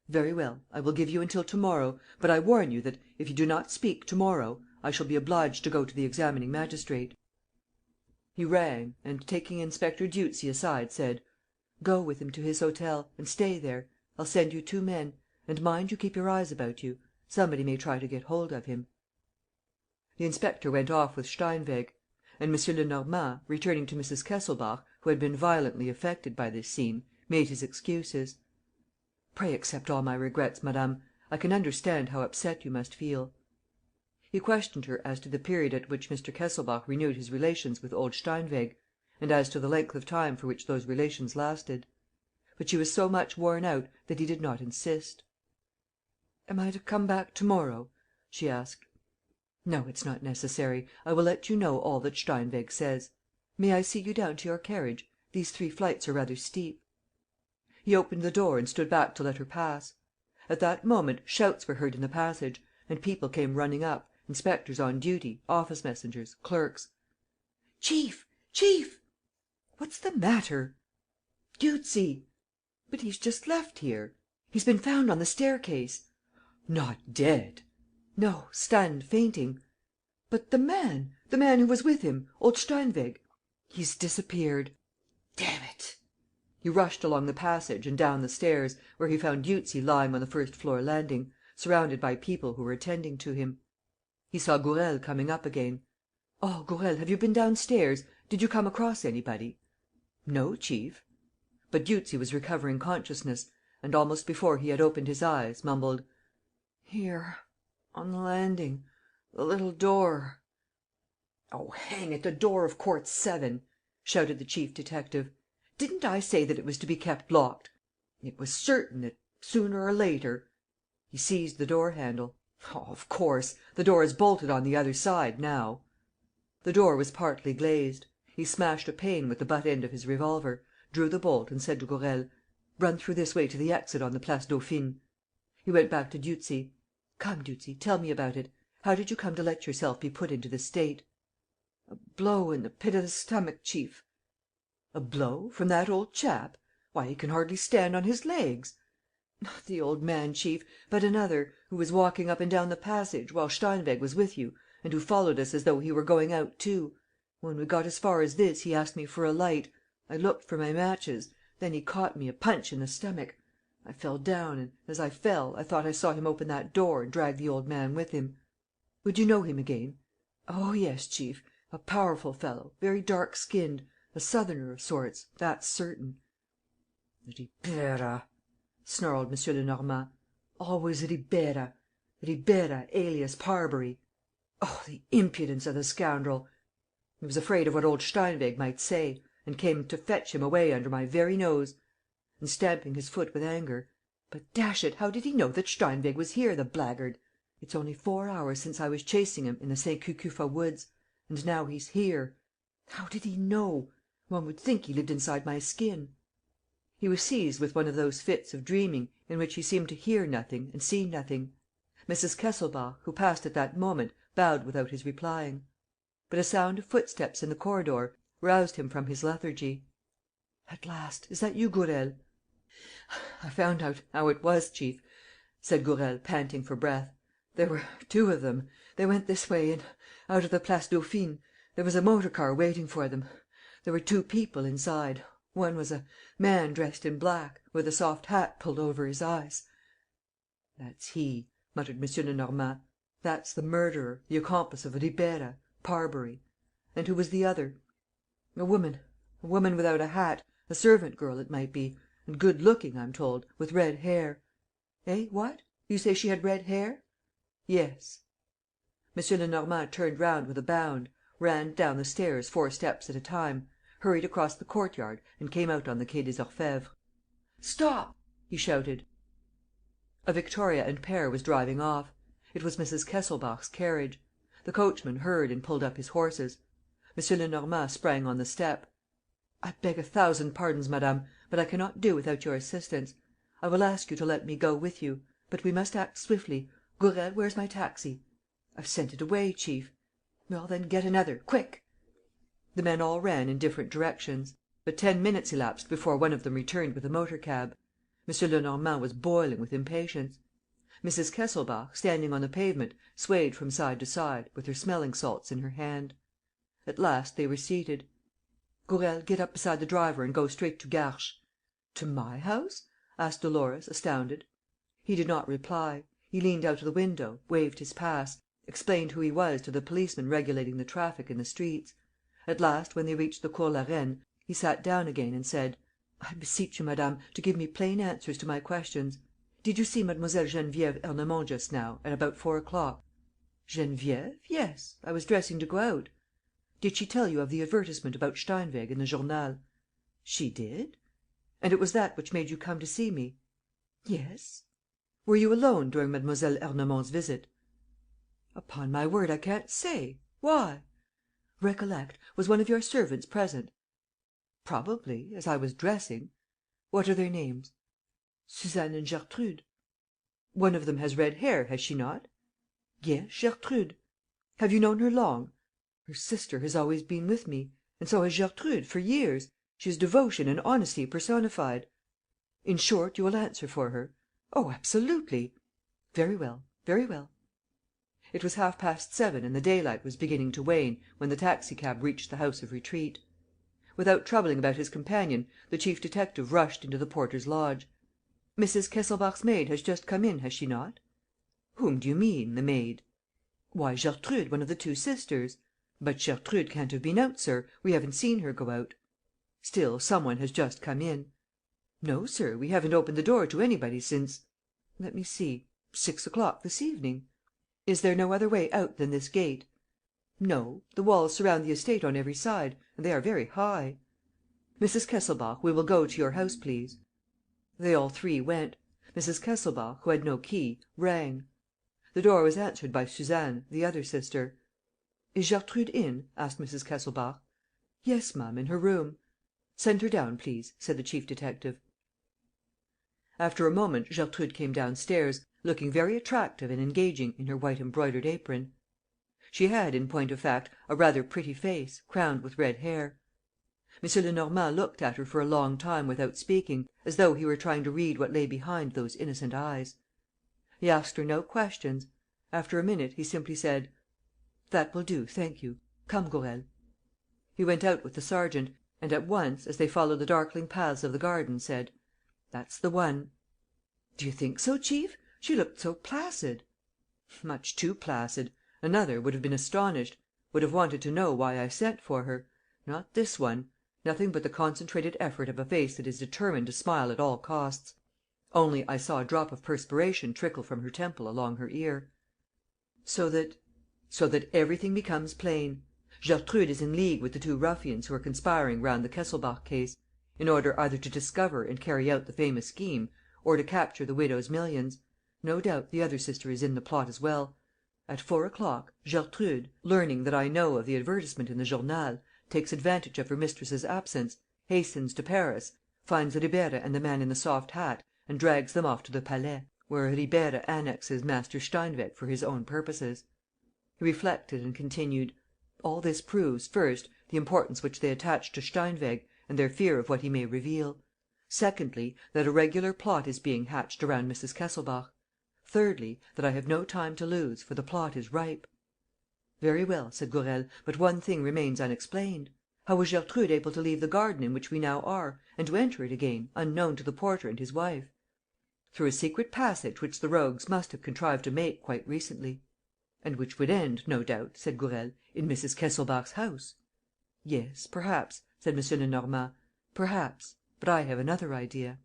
"Very well, I will give you until to morrow, but I warn you that, if you do not speak to morrow, I shall be obliged to go to the examining magistrate." He rang and, taking Inspector Dieuzy aside, said: "Go with him to his hotel and stay there. I'll send you 2 men. And mind you keep your eyes about you. Somebody may try to get hold of him." The inspector went off with Steinweg; and M. Lenormand, returning to Mrs. Kesselbach, who had been violently affected by this scene, made his excuses: "Pray accept all my regrets, madame. I can understand how upset you must feel." He questioned her as to the period at which Mr. Kesselbach renewed his relations with old Steinweg and as to the length of time for which those relations lasted. But she was so much worn out that he did not insist. "Am I to come back to morrow?" she asked. "No, it's not necessary. I will let you know all that Steinweg says. May I see you down to your carriage? These 3 flights are rather steep." He opened the door and stood back to let her pass. At that moment shouts were heard in the passage and people came running up, inspectors on duty, office messengers, clerks. "Chief! Chief!" "What's the matter?" "Dieuzy!" "But he's just left here." "He's been found on the staircase." "Not dead?" "No, stunned, fainting." "But the man who was with him, old Steinweg?" "He's disappeared." "Damn it!" He rushed along the passage and down the stairs, where he found Dieuzy lying on the first floor landing, surrounded by people who were attending to him. He saw Gourel coming up again. "Oh, Gourel, have you been downstairs? Did you come across anybody?" "No, chief." But Dieuzy was recovering consciousness and, almost before he had opened his eyes, mumbled: "Here, on the landing, the little door." "Oh, hang it, the door of Court 7!" shouted the chief detective. "Didn't I say that it was to be kept locked? It was certain that, sooner or later ..." He seized the door handle. "Oh, of course! The door is bolted on the other side now." The door was partly glazed. He smashed a pane with the butt end of his revolver, drew the bolt and said to Gourel: "Run through this way to the exit on the Place Dauphine." He went back to Dieuzy: "Come, Dieuzy, tell me about it. How did you come to let yourself be put into this state?" "A blow in the pit of the stomach, chief." "A blow? From that old chap? Why, he can hardly stand on his legs!" "Not the old man, chief, but another, who was walking up and down the passage, while Steinweg was with you, and who followed us as though he were going out too. When we got as far as this, he asked me for a light. I looked for my matches. Then he caught me a punch in the stomach. I fell down and, as I fell, I thought I saw him open that door and drag the old man with him." "Would you know him again?" "Oh, yes, chief. A powerful fellow, very dark skinned, a southerner of sorts, that's certain." "Ribeira!" snarled M. Lenormand. "Always Ribeira! Ribeira alias Parbury! Oh, the impudence of the scoundrel! He was afraid of what old Steinweg might say and came to fetch him away under my very nose." And, stamping his foot with anger: "But, dash it, how did he know that Steinweg was here, the blackguard? It's only 4 hours since I was chasing him in the Saint Cucufa woods; and now he's here. How did he know? One would think he lived inside my skin." He was seized with one of those fits of dreaming in which he seemed to hear nothing and see nothing. Mrs. Kesselbach, who passed at that moment, bowed without his replying. But a sound of footsteps in the corridor roused him from his lethargy. "At last! Is that you, Gourel?" "I found out how it was, chief," said Gourel, panting for breath. "There were 2 of them. They went this way and out of the Place Dauphine. There was a motor car waiting for them. There were 2 people inside. One was a man dressed in black, with a soft hat pulled over his eyes." "That's he," muttered M. Lenormand. "That's the murderer, the accomplice of Ribeira, Parbury. And who was the other?" "A woman without a hat, a servant girl, it might be, and good looking, I'm told, with red hair." "Eh? What? You say she had red hair?" "Yes." M. Lenormand turned round with a bound, ran down the stairs 4 steps at a time, hurried across the courtyard and came out on the Quai des Orfèvres. "Stop!" he shouted. A victoria and pair was driving off. It was Mrs. Kesselbach's carriage. The coachman heard and pulled up his horses. M. Lenormand sprang on the step. "I beg 1,000 pardons, madame, but I cannot do without your assistance. I will ask you to let me go with you. But we must act swiftly. Gourel, where's my taxi?" "I've sent it away, chief." "Well, then, get another. Quick!" The men all ran in different directions. But 10 minutes elapsed before one of them returned with a motor cab. M. Lenormand was boiling with impatience. Mrs. Kesselbach, standing on the pavement, swayed from side to side, with her smelling salts in her hand. At last they were seated. "Gourel, get up beside the driver and go straight to Garches." "To my house?" asked Dolores, astounded. He did not reply. He leant out of the window, waved his pass, explained who he was to the policeman regulating the traffic in the streets. At last, when they reached the Cours la Reine, he sat down again and said: "I beseech you, madame, to give me plain answers to my questions. Did you see Mlle. Geneviève Ernemont just now, at about 4 o'clock?" "Geneviève? Yes. I was dressing to go out." "Did she tell you of the advertisement about Steinweg in the Journal?" "She did." "And it was that which made you come to see me?" "Yes." "Were you alone during Mlle. Ernemont's visit?" "Upon my word, I can't say. Why?" "Recollect, was one of your servants present?" "Probably, as I was dressing." "What are their names?" "Suzanne and Gertrude." "One of them has red hair, has she not?" "Yes, Gertrude." "Have you known her long?" "Her sister has always been with me. And so has Gertrude, for years. She is devotion and honesty personified." "In short, you will answer for her?" "Oh, absolutely." "Very well, very well." It was 7:30 and the daylight was beginning to wane when the taxi cab reached the House of Retreat. Without troubling about his companion, the chief detective rushed into the porter's lodge. "Mrs. Kesselbach's maid has just come in, has she not?" "Whom do you mean, the maid?" "Why, Gertrude, one of the two sisters." "But Gertrude can't have been out, sir. We haven't seen her go out." "Still, some one has just come in." "No, sir, we haven't opened the door to anybody since, let me see, 6 o'clock this evening." "Is there no other way out than this gate?" "No. The walls surround the estate on every side; and they are very high." "Mrs. Kesselbach, we will go to your house, please." They all three went. Mrs. Kesselbach, who had no key, rang. The door was answered by Suzanne, the other sister. "Is Gertrude in?" asked Mrs. Kesselbach. "Yes, ma'am, in her room." "Send her down, please," said the chief detective. After a moment Gertrude came downstairs, looking very attractive and engaging in her white embroidered apron. She had, in point of fact, a rather pretty face, crowned with red hair. M. Lenormand looked at her for a long time without speaking, as though he were trying to read what lay behind those innocent eyes. He asked her no questions. After a minute, he simply said: "That will do, thank you. Come, Gourel." He went out with the sergeant and, at once, as they followed the darkling paths of the garden, said: "That's the one." "Do you think so, chief? She looked so placid." "Much too placid. Another would have been astonished, would have wanted to know why I sent for her. Not this one. Nothing but the concentrated effort of a face that is determined to smile at all costs. Only, I saw a drop of perspiration trickle from her temple along her ear." "So that?" "So that everything becomes plain. Gertrude is in league with the two ruffians who are conspiring round the Kesselbach case, in order either to discover and carry out the famous scheme, or to capture the widow's millions. No doubt, the other sister is in the plot as well. At 4 o'clock, Gertrude, learning that I know of the advertisement in the Journal, takes advantage of her mistress's absence, hastens to Paris, finds Ribeira and the man in the soft hat and drags them off to the Palais, where Ribeira annexes Master Steinweg for his own purposes." He reflected and continued: "All this proves, first, the importance which they attach to Steinweg and their fear of what he may reveal. Secondly, that a regular plot is being hatched around Mrs. Kesselbach. Thirdly, that I have no time to lose, for the plot is ripe." "Very well," said Gourel, "but one thing remains unexplained. How was Gertrude able to leave the garden in which we now are and to enter it again, unknown to the porter and his wife?" "Through a secret passage which the rogues must have contrived to make quite recently." "And which would end, no doubt," said Gourel, "in Mrs. Kesselbach's house." "Yes, perhaps," said M. Lenormand, "perhaps. But I have another idea."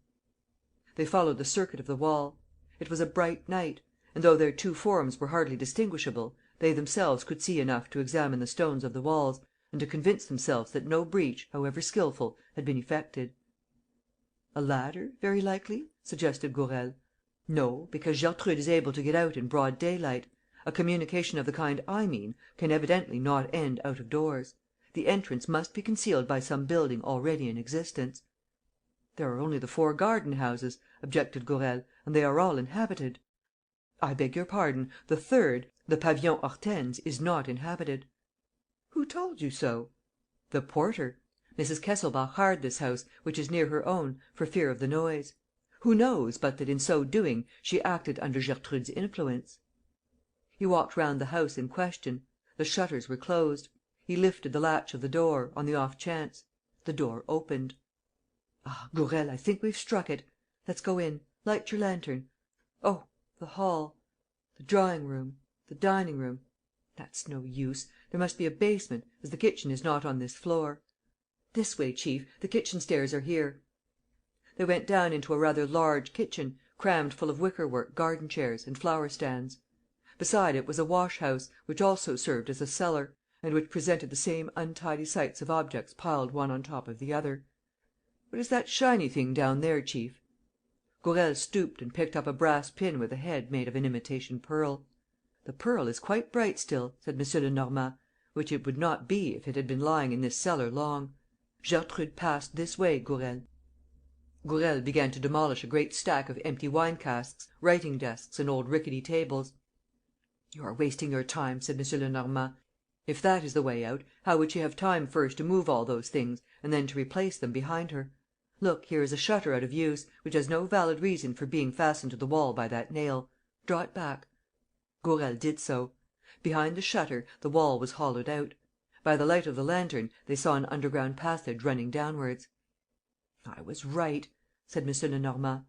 They followed the circuit of the wall. It was a bright night; and, though their two forms were hardly distinguishable, they themselves could see enough to examine the stones of the walls and to convince themselves that no breach, however skilful, had been effected. "A ladder, very likely?" suggested Gourel. "No, because Gertrude is able to get out in broad daylight. A communication of the kind I mean can evidently not end out of doors. The entrance must be concealed by some building already in existence." "There are only the 4 garden houses," objected Gourel, "and they are all inhabited." "I beg your pardon, the third, the Pavillon Hortense, is not inhabited." "Who told you so?" "The porter. Mrs. Kesselbach hired this house, which is near her own, for fear of the noise. Who knows but that, in so doing, she acted under Gertrude's influence?" He walked round the house in question. The shutters were closed. He lifted the latch of the door, on the off chance. The door opened. "Ah, Gourel, I think we've struck it. Let's go in. Light your lantern. Oh, the hall, the drawing room, the dining room. That's no use. There must be a basement, as the kitchen is not on this floor. This way, chief. The kitchen stairs are here." They went down into a rather large kitchen, crammed full of wickerwork garden chairs and flower stands. Beside it was a wash house, which also served as a cellar, and which presented the same untidy sights of objects piled one on top of the other. "What is that shiny thing down there, chief?" Gourel stooped and picked up a brass pin with a head made of an imitation pearl. "The pearl is quite bright still," said M. Lenormand, "which it would not be if it had been lying in this cellar long. Gertrude passed this way, Gourel." Gourel began to demolish a great stack of empty wine casks, writing desks and old rickety tables. "You are wasting your time," said M. Lenormand. "If that is the way out, how would she have time first to move all those things and then to replace them behind her? Look, here is a shutter out of use, which has no valid reason for being fastened to the wall by that nail. Draw it back." Gourel did so. Behind the shutter, the wall was hollowed out. By the light of the lantern, they saw an underground passage running downwards. "I was right," said M. Lenormand.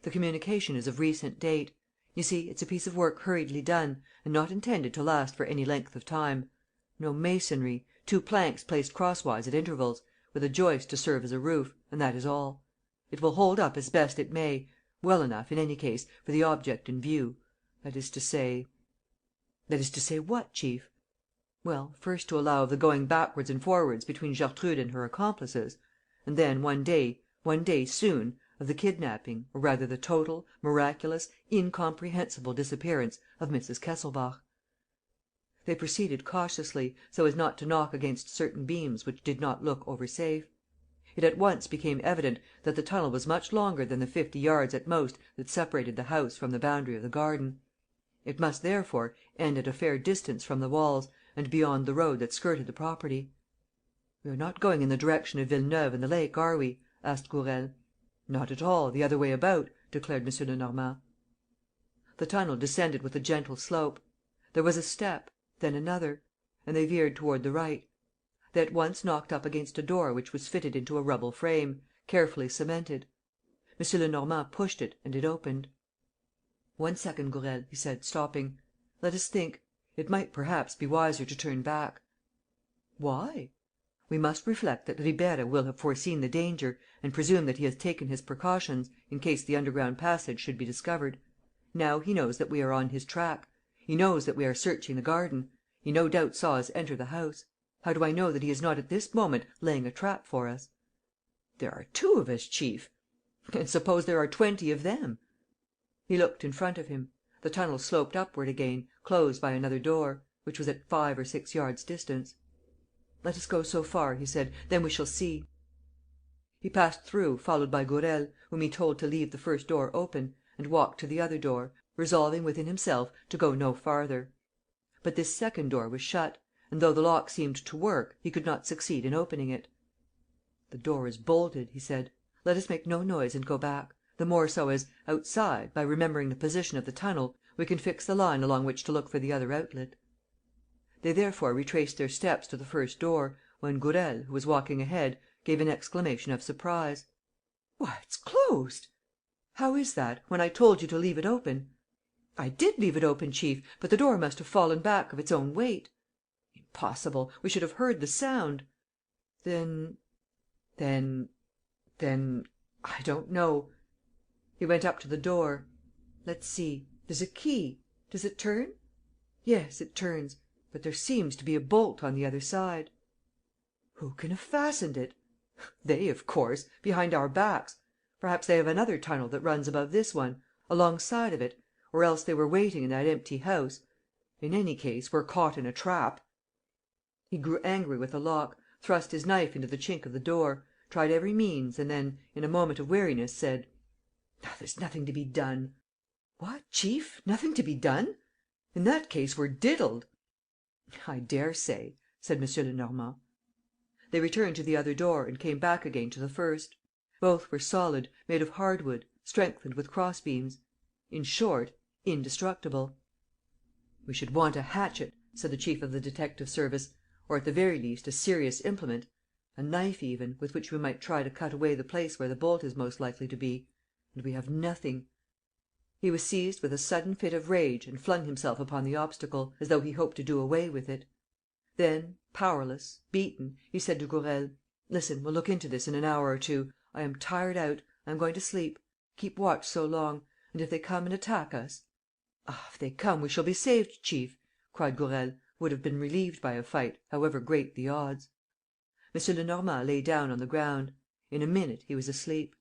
"The communication is of recent date. You see, it's a piece of work hurriedly done and not intended to last for any length of time. No masonry, 2 planks placed crosswise at intervals, with a joist to serve as a roof, and that is all. It will hold up as best it may, well enough, in any case, for the object in view. That is to say..." "That is to say what, chief?" "Well, first to allow of the going backwards and forwards between Gertrude and her accomplices; and then, one day soon, of the kidnapping, or rather the total, miraculous, incomprehensible disappearance of Mrs. Kesselbach." They proceeded cautiously, so as not to knock against certain beams which did not look over safe. It at once became evident that the tunnel was much longer than the 50 yards at most that separated the house from the boundary of the garden. It must, therefore, end at a fair distance from the walls, and beyond the road that skirted the property. "We are not going in the direction of Villeneuve and the lake, are we?" asked Gourel. "Not at all, the other way about," declared M. Lenormand. The tunnel descended with a gentle slope. There was a step, then another; and they veered toward the right. They at once knocked up against a door which was fitted into a rubble frame, carefully cemented. M. Lenormand pushed it and it opened. "One second, Gourel," he said, stopping. "Let us think. It might perhaps be wiser to turn back." "Why?" "We must reflect that Ribeira will have foreseen the danger and presume that he has taken his precautions, in case the underground passage should be discovered. Now he knows that we are on his track. He knows that we are searching the garden. He no doubt saw us enter the house. How do I know that he is not at this moment laying a trap for us?" "There are 2 of us, chief." "And suppose there are 20 of them?" He looked in front of him. The tunnel sloped upward again, closed by another door, which was at 5 or 6 yards' distance. "Let us go so far," he said. "Then we shall see." He passed through, followed by Gourel, whom he told to leave the first door open, and walked to the other door, resolving within himself to go no farther. But this second door was shut; and though the lock seemed to work, he could not succeed in opening it. "The door is bolted," he said. "Let us make no noise and go back. The more so as, outside, by remembering the position of the tunnel, we can fix the line along which to look for the other outlet." They therefore retraced their steps to the first door, when Gourel, who was walking ahead, gave an exclamation of surprise: "Why, it's closed!" "How is that, when I told you to leave it open?" "I did leave it open, chief, but the door must have fallen back of its own weight." "Impossible! We should have heard the sound." "Then, I don't know." He went up to the door. "Let's see. There's a key. Does it turn?" "Yes, it turns. But there seems to be a bolt on the other side." Who can have fastened it? They, of course, behind our backs. Perhaps they have another tunnel that runs above this one, alongside of it, or else they were waiting in that empty house. In any case, we're caught in a trap." He grew angry with the lock, thrust his knife into the chink of the door, tried every means and then, in a moment of weariness, said: "There's nothing to be done." "What, chief? Nothing to be done? In that case, we're diddled." "I daresay," said M. Lenormand. They returned to the other door and came back again to the first. Both were solid, made of hardwood, strengthened with crossbeams. In short, indestructible. "We should want a hatchet," said the chief of the detective service, "or at the very least a serious implement, a knife even, with which we might try to cut away the place where the bolt is most likely to be. And we have nothing." He was seized with a sudden fit of rage and flung himself upon the obstacle, as though he hoped to do away with it. Then, powerless, beaten, he said to Gourel: "Listen, we'll look into this in an hour or two. I am tired out. I am going to sleep. Keep watch so long. And if they come and attack us?" "Ah, if they come, we shall be saved, chief!" cried Gourel, who would have been relieved by a fight, however great the odds. M. Lenormand lay down on the ground. In a minute, he was asleep.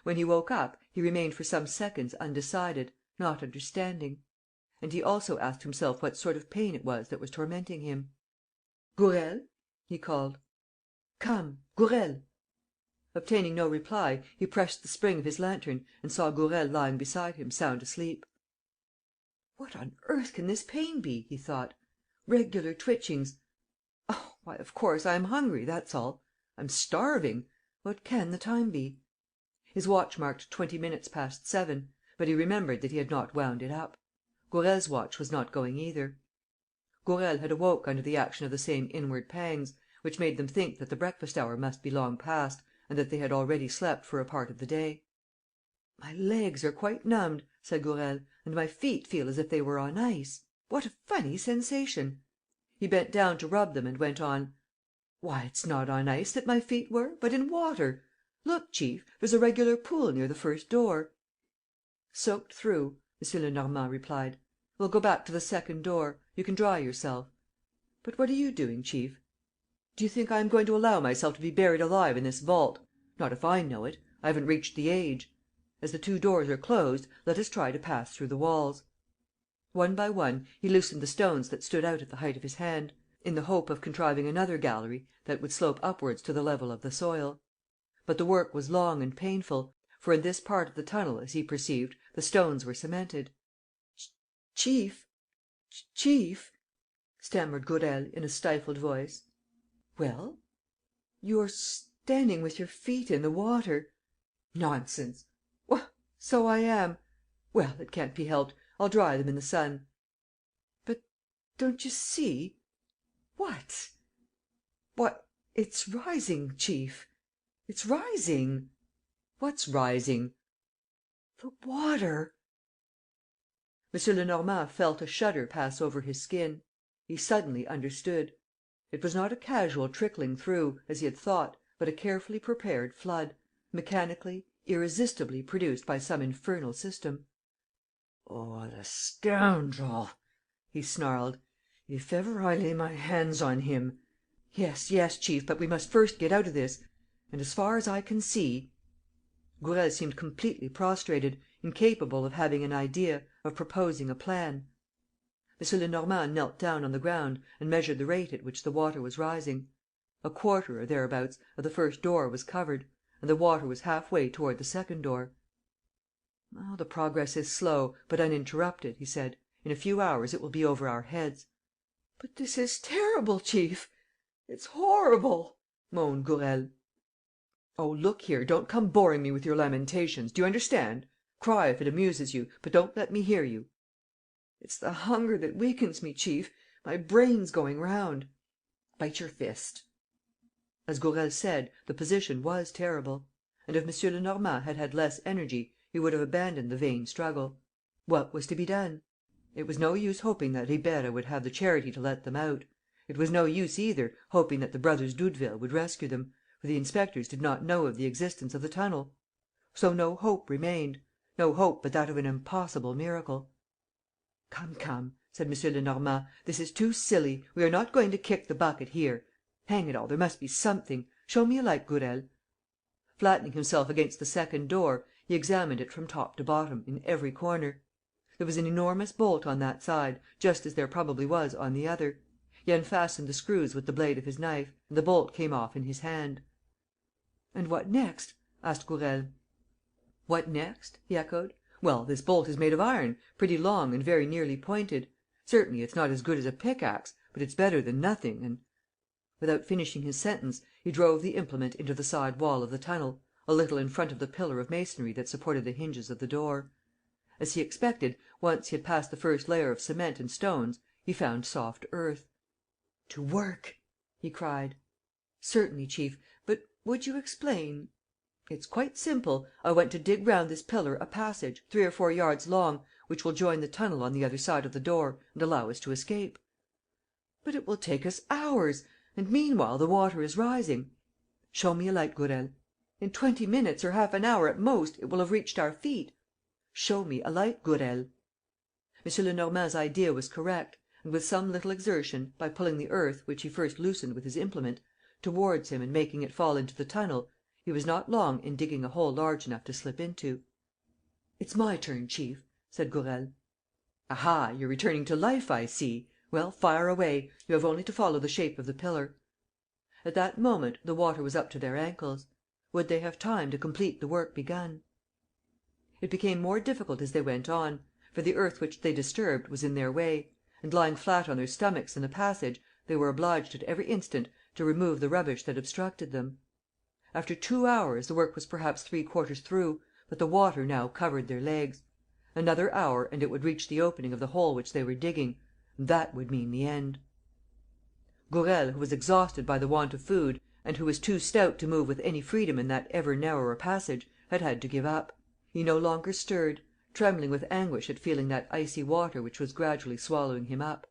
When he woke up, he remained for some seconds undecided, not understanding. And he also asked himself what sort of pain it was that was tormenting him. "Gourel!" he called. "Come, Gourel!" Obtaining no reply, he pressed the spring of his lantern and saw Gourel lying beside him sound asleep. "What on earth can this pain be?" he thought. "Regular twitchings. Oh, why, of course, I am hungry, that's all. I'm starving. What can the time be?" His watch marked 20 minutes past 7, but he remembered that he had not wound it up. Gourel's watch was not going either. Gourel had awoke under the action of the same inward pangs, which made them think that the breakfast hour must be long past and that they had already slept for a part of the day. "My legs are quite numbed," said Gourel, "and my feet feel as if they were on ice. What a funny sensation!" He bent down to rub them and went on: "Why, it's not on ice that my feet were, but in water! Look, chief, there's a regular pool near the first door." "Soaked through," M. Lenormand replied. "We'll go back to the second door. You can dry yourself. But what are you doing, chief? Do you think I am going to allow myself to be buried alive in this vault? Not if I know it. I haven't reached the age. As the two doors are closed, let us try to pass through the walls." One by one, he loosened the stones that stood out at the height of his hand, in the hope of contriving another gallery that would slope upwards to the level of the soil. But the work was long and painful, for in this part of the tunnel, as he perceived, the stones were cemented. "Chief, chief," stammered Gourel, in a stifled voice. "Well?" "You're standing with your feet in the water." "Nonsense!" "So I am. Well, it can't be helped. I'll dry them in the sun." "But don't you see?" "What?" "Why, it's rising, chief. It's rising." "What's rising?" "The water." M. Lenormand felt a shudder pass over his skin. He suddenly understood. It was not a casual trickling through, as he had thought, but a carefully prepared flood, mechanically, irresistibly produced by some infernal system. "Oh, the scoundrel!" he snarled. "If ever I lay my hands on him. Yes, yes, chief, but we must first get out of this. And, as far as I can see." Gourel seemed completely prostrated, incapable of having an idea, of proposing a plan. M. Lenormand knelt down on the ground and measured the rate at which the water was rising. A quarter, or thereabouts, of the first door was covered; and the water was half way toward the second door. "Oh, the progress is slow, but uninterrupted," he said. "In a few hours, it will be over our heads." "But this is terrible, chief! It's horrible!" moaned Gourel. "Oh, look here, don't come boring me with your lamentations, do you understand? Cry if it amuses you, but don't let me hear you." "It's the hunger that weakens me, chief. My brain's going round." "Bite your fist." As Gourel said, the position was terrible. And if M. Lenormand had had less energy, he would have abandoned the vain struggle. What was to be done? It was no use hoping that Ribeira would have the charity to let them out. It was no use, either, hoping that the brothers Doudeville would rescue them, for the inspectors did not know of the existence of the tunnel. So no hope remained, no hope but that of an impossible miracle. "Come, come," said M. Lenormand, "this is too silly. We are not going to kick the bucket here. Hang it all, there must be something. Show me a light, Gourel." Flattening himself against the second door, he examined it from top to bottom, in every corner. There was an enormous bolt on that side, just as there probably was on the other. He unfastened the screws with the blade of his knife; and the bolt came off in his hand. "And what next?" asked Gourel. "What next?" he echoed. "Well, this bolt is made of iron, pretty long and very nearly pointed. Certainly, it's not as good as a pickaxe, but it's better than nothing, and—" Without finishing his sentence, he drove the implement into the side wall of the tunnel, a little in front of the pillar of masonry that supported the hinges of the door. As he expected, once he had passed the first layer of cement and stones, he found soft earth. "To work!" he cried. "Certainly, chief. But would you explain?" "It's quite simple. I want to dig round this pillar a passage, 3 or 4 yards long, which will join the tunnel on the other side of the door and allow us to escape." "But it will take us hours! And meanwhile the water is rising." "Show me a light, Gourel." "In 20 minutes or half an hour at most, it will have reached our feet." "Show me a light, Gourel." M. Lenormand's idea was correct; and with some little exertion, by pulling the earth, which he first loosened with his implement, towards him and making it fall into the tunnel, he was not long in digging a hole large enough to slip into. "It's my turn, chief," said Gourel. "Aha, you're returning to life, I see! Well, fire away. You have only to follow the shape of the pillar." At that moment, the water was up to their ankles. Would they have time to complete the work begun? It became more difficult as they went on, for the earth which they disturbed was in their way; and, lying flat on their stomachs in the passage, they were obliged at every instant to remove the rubbish that obstructed them. After 2 hours, the work was perhaps 3/4 through, but the water now covered their legs. Another hour and it would reach the opening of the hole which they were digging; and that would mean the end. Gourel, who was exhausted by the want of food, and who was too stout to move with any freedom in that ever narrower passage, had to give up. He no longer stirred, trembling with anguish at feeling that icy water which was gradually swallowing him up.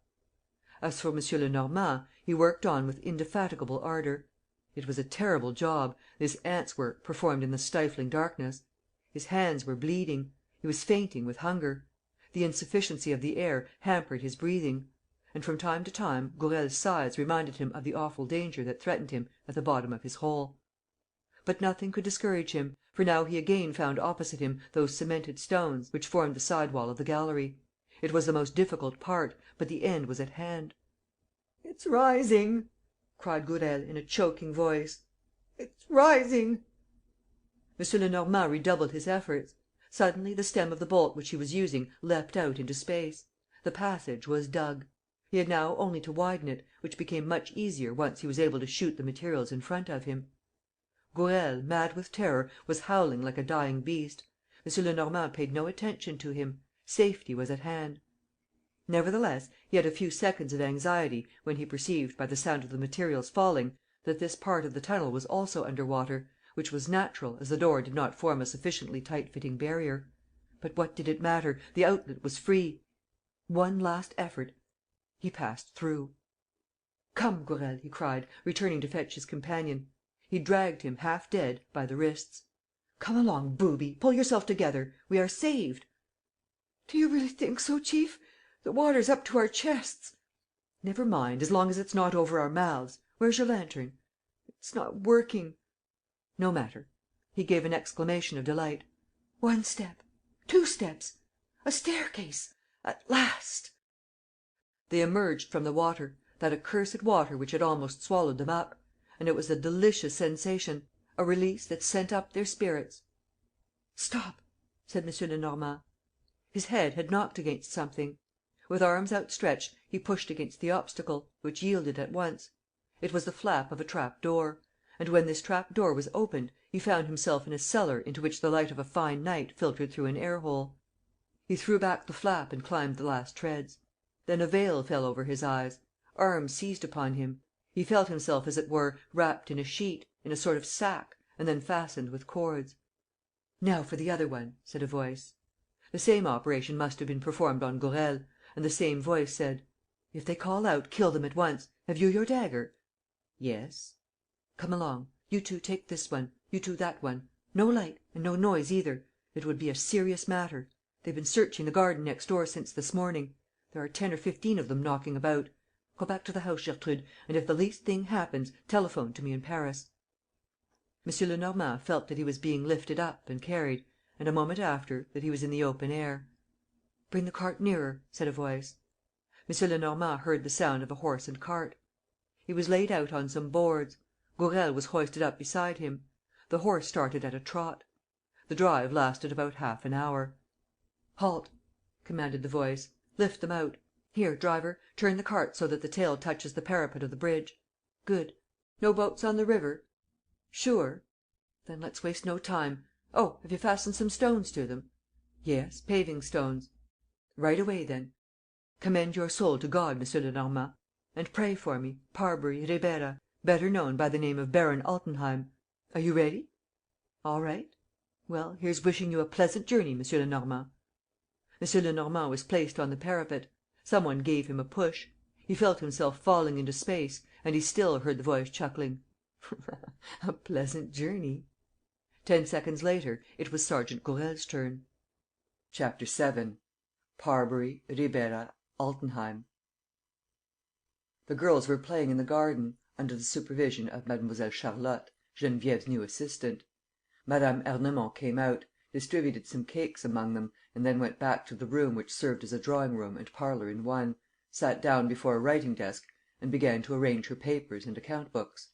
As for M. Lenormand, he worked on with indefatigable ardor. It was a terrible job, this ants' work performed in the stifling darkness. His hands were bleeding. He was fainting with hunger. The insufficiency of the air hampered his breathing. And from time to time Gourel's sighs reminded him of the awful danger that threatened him at the bottom of his hole. But nothing could discourage him, for now he again found opposite him those cemented stones which formed the side wall of the gallery. It was the most difficult part, but the end was at hand. "It's rising!" cried Gourel, in a choking voice. "It's rising!" M. Lenormand redoubled his efforts. Suddenly the stem of the bolt which he was using leapt out into space. The passage was dug. He had now only to widen it, which became much easier once he was able to shoot the materials in front of him. Gourel, mad with terror, was howling like a dying beast. M. Lenormand paid no attention to him. Safety was at hand. Nevertheless, he had a few seconds of anxiety when he perceived, by the sound of the materials falling, that this part of the tunnel was also under water, which was natural, as the door did not form a sufficiently tight-fitting barrier. But what did it matter? The outlet was free. One last effort. He passed through. "Come, Gourel," he cried, returning to fetch his companion. He dragged him, half dead, by the wrists. "Come along, booby! Pull yourself together! We are saved!" "Do you really think so, chief? The water's up to our chests." "Never mind, as long as it's not over our mouths. Where's your lantern?" "It's not working." "No matter." He gave an exclamation of delight. 1 step, 2 steps, a staircase! At last!" They emerged from the water, that accursed water which had almost swallowed them up; and it was a delicious sensation, a release that sent up their spirits. "Stop!" said M. Lenormand. His head had knocked against something. With arms outstretched, he pushed against the obstacle, which yielded at once. It was the flap of a trap door; and, when this trap door was opened, he found himself in a cellar into which the light of a fine night filtered through an air hole. He threw back the flap and climbed the last treads. Then a veil fell over his eyes. Arms seized upon him. He felt himself, as it were, wrapped in a sheet, in a sort of sack, and then fastened with cords. "Now for the other one," said a voice. The same operation must have been performed on Gourel; and the same voice said: "If they call out, kill them at once. Have you your dagger?" "Yes." "Come along. You two take this one, you two that one. No light, and no noise either. It would be a serious matter. They've been searching the garden next door since this morning. There are 10 or 15 of them knocking about. Go back to the house, Gertrude, and if the least thing happens, telephone to me in Paris." M. Lenormand felt that he was being lifted up and carried, and, a moment after, that he was in the open air. "Bring the cart nearer," said a voice. M. Lenormand heard the sound of a horse and cart. He was laid out on some boards. Gourel was hoisted up beside him. The horse started at a trot. The drive lasted about half an hour. "Halt!" commanded the voice. "Lift them out. Here, driver, turn the cart so that the tail touches the parapet of the bridge. Good. No boats on the river? Sure? Then let's waste no time. Oh, have you fastened some stones to them? Yes, paving stones. Right away, then. Commend your soul to God, M. Lenormand. And pray for me, Parbury Ribera, better known by the name of Baron Altenheim. Are you ready? All right. Well, here's wishing you a pleasant journey, M. Lenormand." M. Lenormand was placed on the parapet. Some one gave him a push. He felt himself falling into space, and he still heard the voice chuckling: "A pleasant journey." 10 seconds later, it was Sergeant Gourel's turn. Chapter 7. Parbury, Ribera, Altenheim. The girls were playing in the garden, under the supervision of Mlle. Charlotte, Geneviève's new assistant. Mme. Ernemont came out, distributed some cakes among them, and then went back to the room which served as a drawing-room and parlour in one, sat down before a writing-desk and began to arrange her papers and account-books.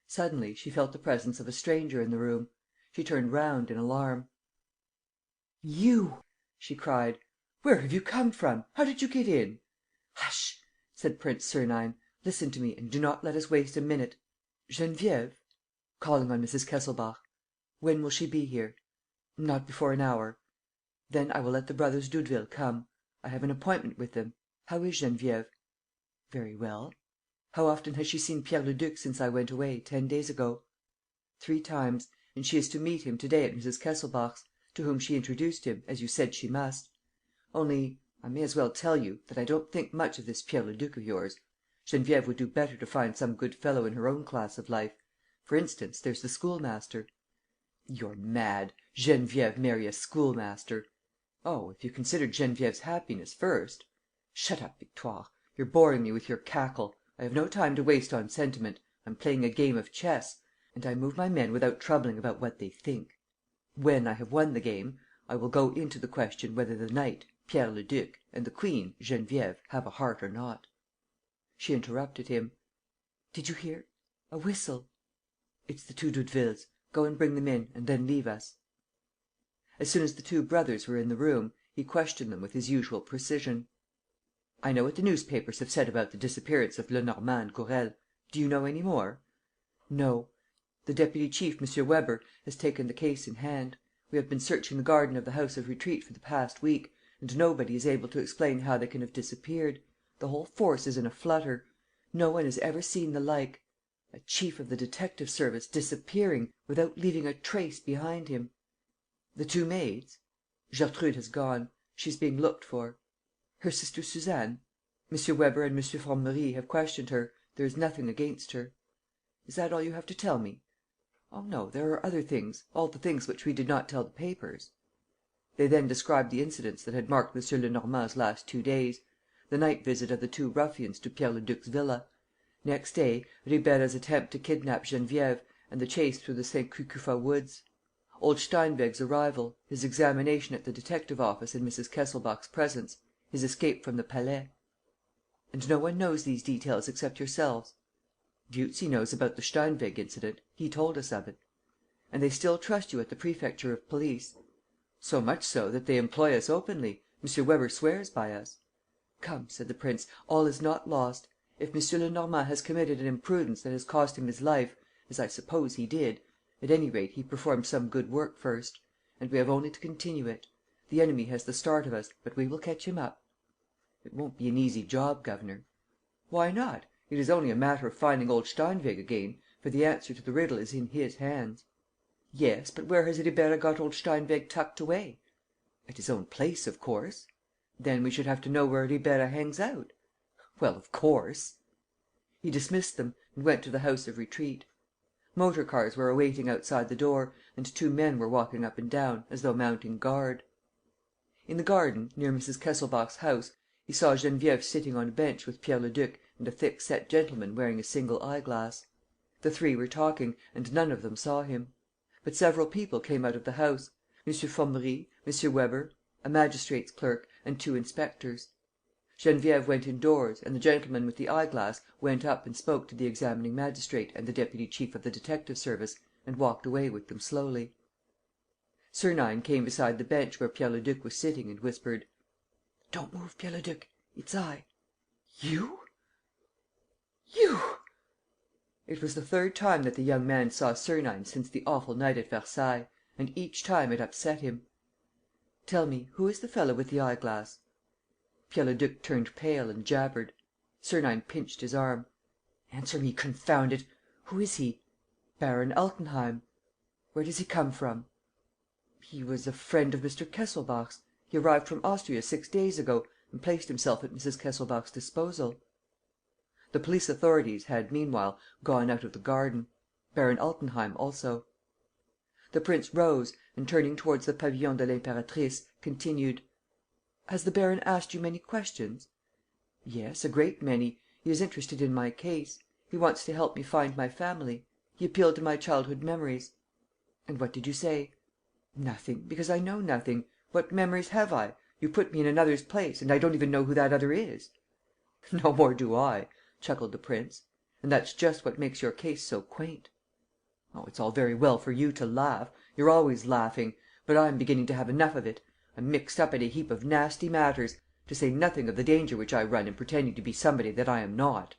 Suddenly, she felt the presence of a stranger in the room. She turned round in alarm. "You!" she cried. "Where have you come from? How did you get in?" "Hush!" said Prince Sernine. "Listen to me and do not let us waste a minute. Geneviève?" "Calling on Mrs. Kesselbach." "When will she be here?" "Not before an hour." "Then I will let the brothers Doudeville come. I have an appointment with them. How is Geneviève?" "Very well." "How often has she seen Pierre Leduc since I went away, 10 days ago?" "3 times. And she is to meet him to day at Mrs. Kesselbach's, to whom she introduced him, as you said she must. Only, I may as well tell you, that I don't think much of this Pierre Leduc of yours. Geneviève would do better to find some good fellow in her own class of life. For instance, there's the schoolmaster." "You're mad. Geneviève marry a schoolmaster!" "Oh, if you considered Geneviève's happiness first. Shut up, Victoire. You're boring me with your cackle. I have no time to waste on sentiment. I'm playing a game of chess. And I move my men without troubling about what they think. When I have won the game, I will go into the question whether the knight, Pierre Leduc, and the queen, Geneviève, have a heart or not." She interrupted him: "Did you hear? A whistle. It's the 2 Doudevilles. Go and bring them in, and then leave us." As soon as the 2 brothers were in the room, he questioned them with his usual precision: "I know what the newspapers have said about the disappearance of Lenormand and Gourel. Do you know any more?" "No. The deputy chief, M. Weber, has taken the case in hand. We have been searching the garden of the House of Retreat for the past week, and nobody is able to explain how they can have disappeared. The whole force is in a flutter. No one has ever seen the like. A chief of the detective service disappearing, without leaving a trace behind him. The 2 maids? Gertrude has gone. She is being looked for. Her sister Suzanne? M. Weber and M. Formerie have questioned her. There is nothing against her. Is that all you have to tell me? Oh, no, there are other things, all the things which we did not tell the papers." They then described the incidents that had marked M. Lenormand's last 2 days: the night visit of the 2 ruffians to Pierre Leduc's villa; next day, Ribera's attempt to kidnap Geneviève and the chase through the Saint Cucufa woods; old Steinweg's arrival, his examination at the detective office in Mrs. Kesselbach's presence, his escape from the Palais. "And no one knows these details except yourselves?" "Dieuzy knows about the Steinweg incident. He told us of it." "And they still trust you at the Prefecture of Police?" "So much so that they employ us openly. M. Weber swears by us." "Come," said the prince, "all is not lost. If M. Lenormand has committed an imprudence that has cost him his life, as I suppose he did, at any rate he performed some good work first. And we have only to continue it. The enemy has the start of us, but we will catch him up." "It won't be an easy job, governor." "Why not? It is only a matter of finding old Steinweg again, for the answer to the riddle is in his hands." "Yes, but where has Ribera got old Steinweg tucked away?" "At his own place, of course." "Then we should have to know where Ribera hangs out." "Well, of course!" He dismissed them and went to the House of Retreat. Motor cars were awaiting outside the door, and 2 men were walking up and down, as though mounting guard. In the garden, near Mrs. Kesselbach's house, he saw Geneviève sitting on a bench with Pierre Leduc and and a thick-set gentleman wearing a single eyeglass. The three were talking, and none of them saw him. But several people came out of the house: M. Formerie, M. Weber, a magistrate's clerk, and two inspectors. Geneviève went indoors, and the gentleman with the eyeglass went up and spoke to the examining magistrate and the deputy chief of the detective service, and walked away with them slowly. Sernine came beside the bench where Pierre Leduc was sitting and whispered: "Don't move, Pierre Leduc. It's I." "You? You?" It was the third time that the young man saw Sernine since the awful night at Versailles, and each time it upset him. "Tell me, who is the fellow with the eyeglass?" Pierre Leduc turned pale and jabbered. Sernine pinched his arm: "Answer me, confound it! Who is he?" "Baron Altenheim." "Where does he come from?" "He was a friend of Mr. Kesselbach's. He arrived from Austria 6 days ago and placed himself at Mrs. Kesselbach's disposal." The police authorities had, meanwhile, gone out of the garden. Baron Altenheim also. The prince rose and, turning towards the Pavillon de l'Impératrice, continued: "Has the baron asked you many questions?" "Yes, a great many. He is interested in my case. He wants to help me find my family. He appealed to my childhood memories." "And what did you say?" "Nothing, because I know nothing. What memories have I? You put me in another's place and I don't even know who that other is." "No more do I," chuckled the prince. "And that's just what makes your case so quaint." "Oh, it's all very well for you to laugh. You're always laughing. But I'm beginning to have enough of it. I'm mixed up in a heap of nasty matters, to say nothing of the danger which I run in pretending to be somebody that I am not."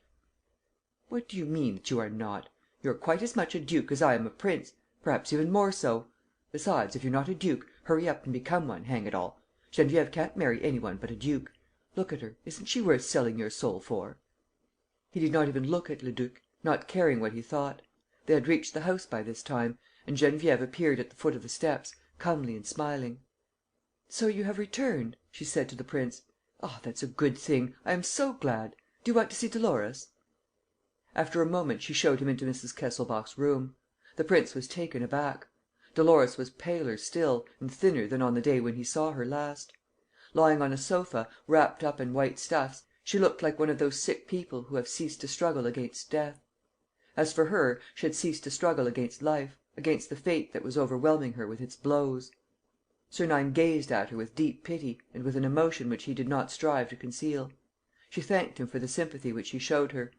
"What do you mean, that you are not? You're quite as much a duke as I am a prince, perhaps even more so. Besides, if you're not a duke, hurry up and become one, hang it all! Geneviève can't marry any one but a duke. Look at her: isn't she worth selling your soul for?" He did not even look at Leduc, not caring what he thought. They had reached the house by this time, and Geneviève appeared at the foot of the steps, comely and smiling. "So you have returned?" she said to the prince. "Ah, that's a good thing! I am so glad! Do you want to see Dolores?" After a moment she showed him into Mrs. Kesselbach's room. The prince was taken aback. Dolores was paler still and thinner than on the day when he saw her last. Lying on a sofa, wrapped up in white stuffs, she looked like one of those sick people who have ceased to struggle against death. As for her, she had ceased to struggle against life, against the fate that was overwhelming her with its blows. Sernine gazed at her with deep pity and with an emotion which he did not strive to conceal. She thanked him for the sympathy which he showed her.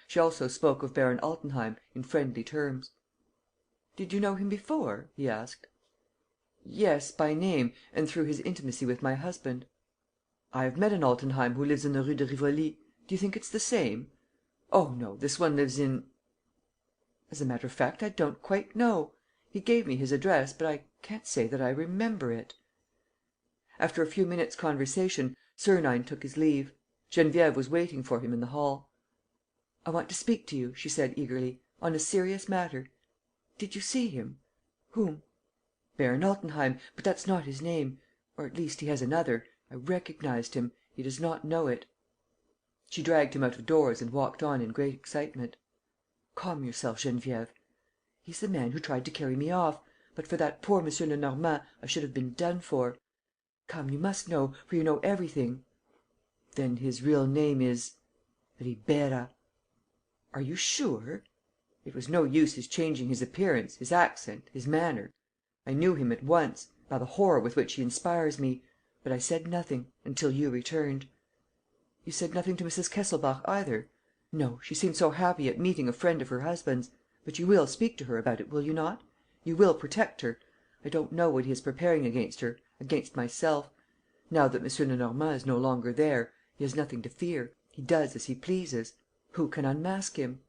She also spoke of Baron Altenheim in friendly terms. "Did you know him before?" he asked. "Yes, by name, and through his intimacy with my husband." "I have met an Altenheim who lives in the Rue de Rivoli. Do you think it's the same?" "Oh, no, this one lives in—" "As a matter of fact, I don't quite know. He gave me his address, but I can't say that I remember it." After a few minutes' conversation, Sernine took his leave. Geneviève was waiting for him in the hall. "I want to speak to you," she said eagerly, "on a serious matter." "Did you see him?" "Whom?" "Baron Altenheim, but that's not his name. Or, at least, he has another. I recognized him. He does not know it." She dragged him out of doors and walked on in great excitement. "Calm yourself, Geneviève." "He's the man who tried to carry me off. But for that poor M. Lenormand, I should have been done for. Come, you must know, for you know everything." "Then his real name is—" "Ribeira." "Are you sure?" "It was no use his changing his appearance, his accent, his manner. I knew him at once, by the horror with which he inspires me. But I said nothing, until you returned." "You said nothing to Mrs. Kesselbach either?" "No, she seemed so happy at meeting a friend of her husband's. But you will speak to her about it, will you not? You will protect her? I don't know what he is preparing against her, against myself. Now that M. Lenormand is no longer there, he has nothing to fear. He does as he pleases. Who can unmask him?"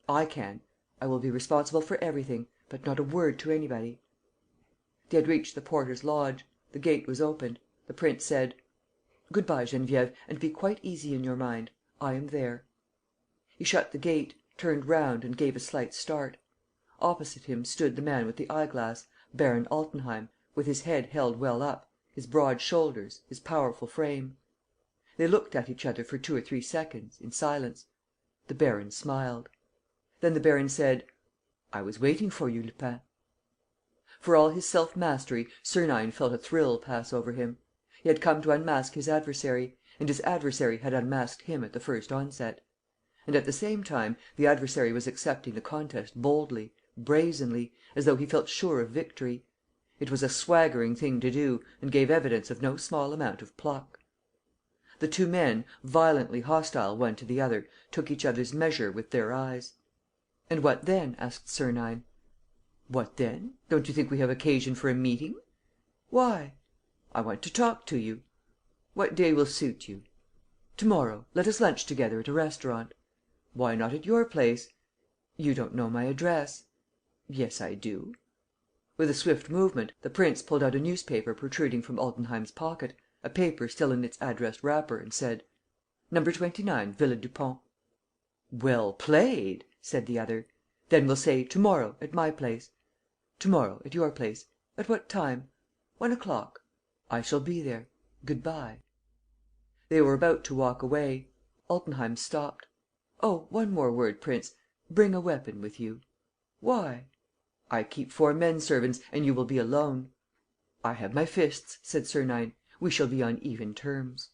"I can. I will be responsible for everything. But not a word to anybody." They had reached the porter's lodge. The gate was opened. The prince said: "Good bye, Geneviève, and be quite easy in your mind. I am there." He shut the gate, turned round and gave a slight start. Opposite him stood the man with the eyeglass, Baron Altenheim, with his head held well up, his broad shoulders, his powerful frame. They looked at each other for 2 or 3 seconds, in silence. The baron smiled. Then the baron said: "I was waiting for you, Lupin." For all his self-mastery, Sernine felt a thrill pass over him. He had come to unmask his adversary; and his adversary had unmasked him at the first onset. And at the same time the adversary was accepting the contest boldly, brazenly, as though he felt sure of victory. It was a swaggering thing to do, and gave evidence of no small amount of pluck. The two men, violently hostile one to the other, took each other's measure with their eyes. "And what then?" asked Sernine. "What then? Don't you think we have occasion for a meeting?" "Why?" "I want to talk to you." "What day will suit you?" "To morrow. Let us lunch together at a restaurant." "Why not at your place?" "You don't know my address." "Yes, I do." With a swift movement, the prince pulled out a newspaper protruding from Altenheim's pocket, a paper still in its addressed wrapper, and said: "No. 29, Villa Dupont." "Well played!" said the other. "Then we'll say to morrow, at my place." "To morrow, at your place. At what time?" "1 o'clock." "I shall be there. Good bye." They were about to walk away. Altenheim stopped. "Oh, one more word, prince. Bring a weapon with you." "Why?" "I keep 4 men servants, and you will be alone." "I have my fists," said Sernine. "We shall be on even terms."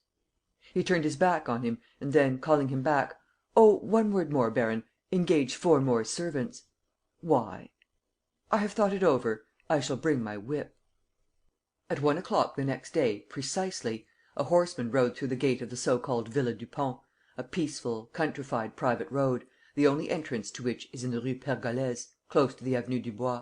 He turned his back on him and then, calling him back: "Oh, one word more, baron. Engage 4 more servants." "Why?" "I have thought it over. I shall bring my whip." At 1 o'clock the next day, precisely, a horseman rode through the gate of the so called Villa Dupont, a peaceful, countrified private road, the only entrance to which is in the Rue Pergolèse, close to the Avenue du Bois.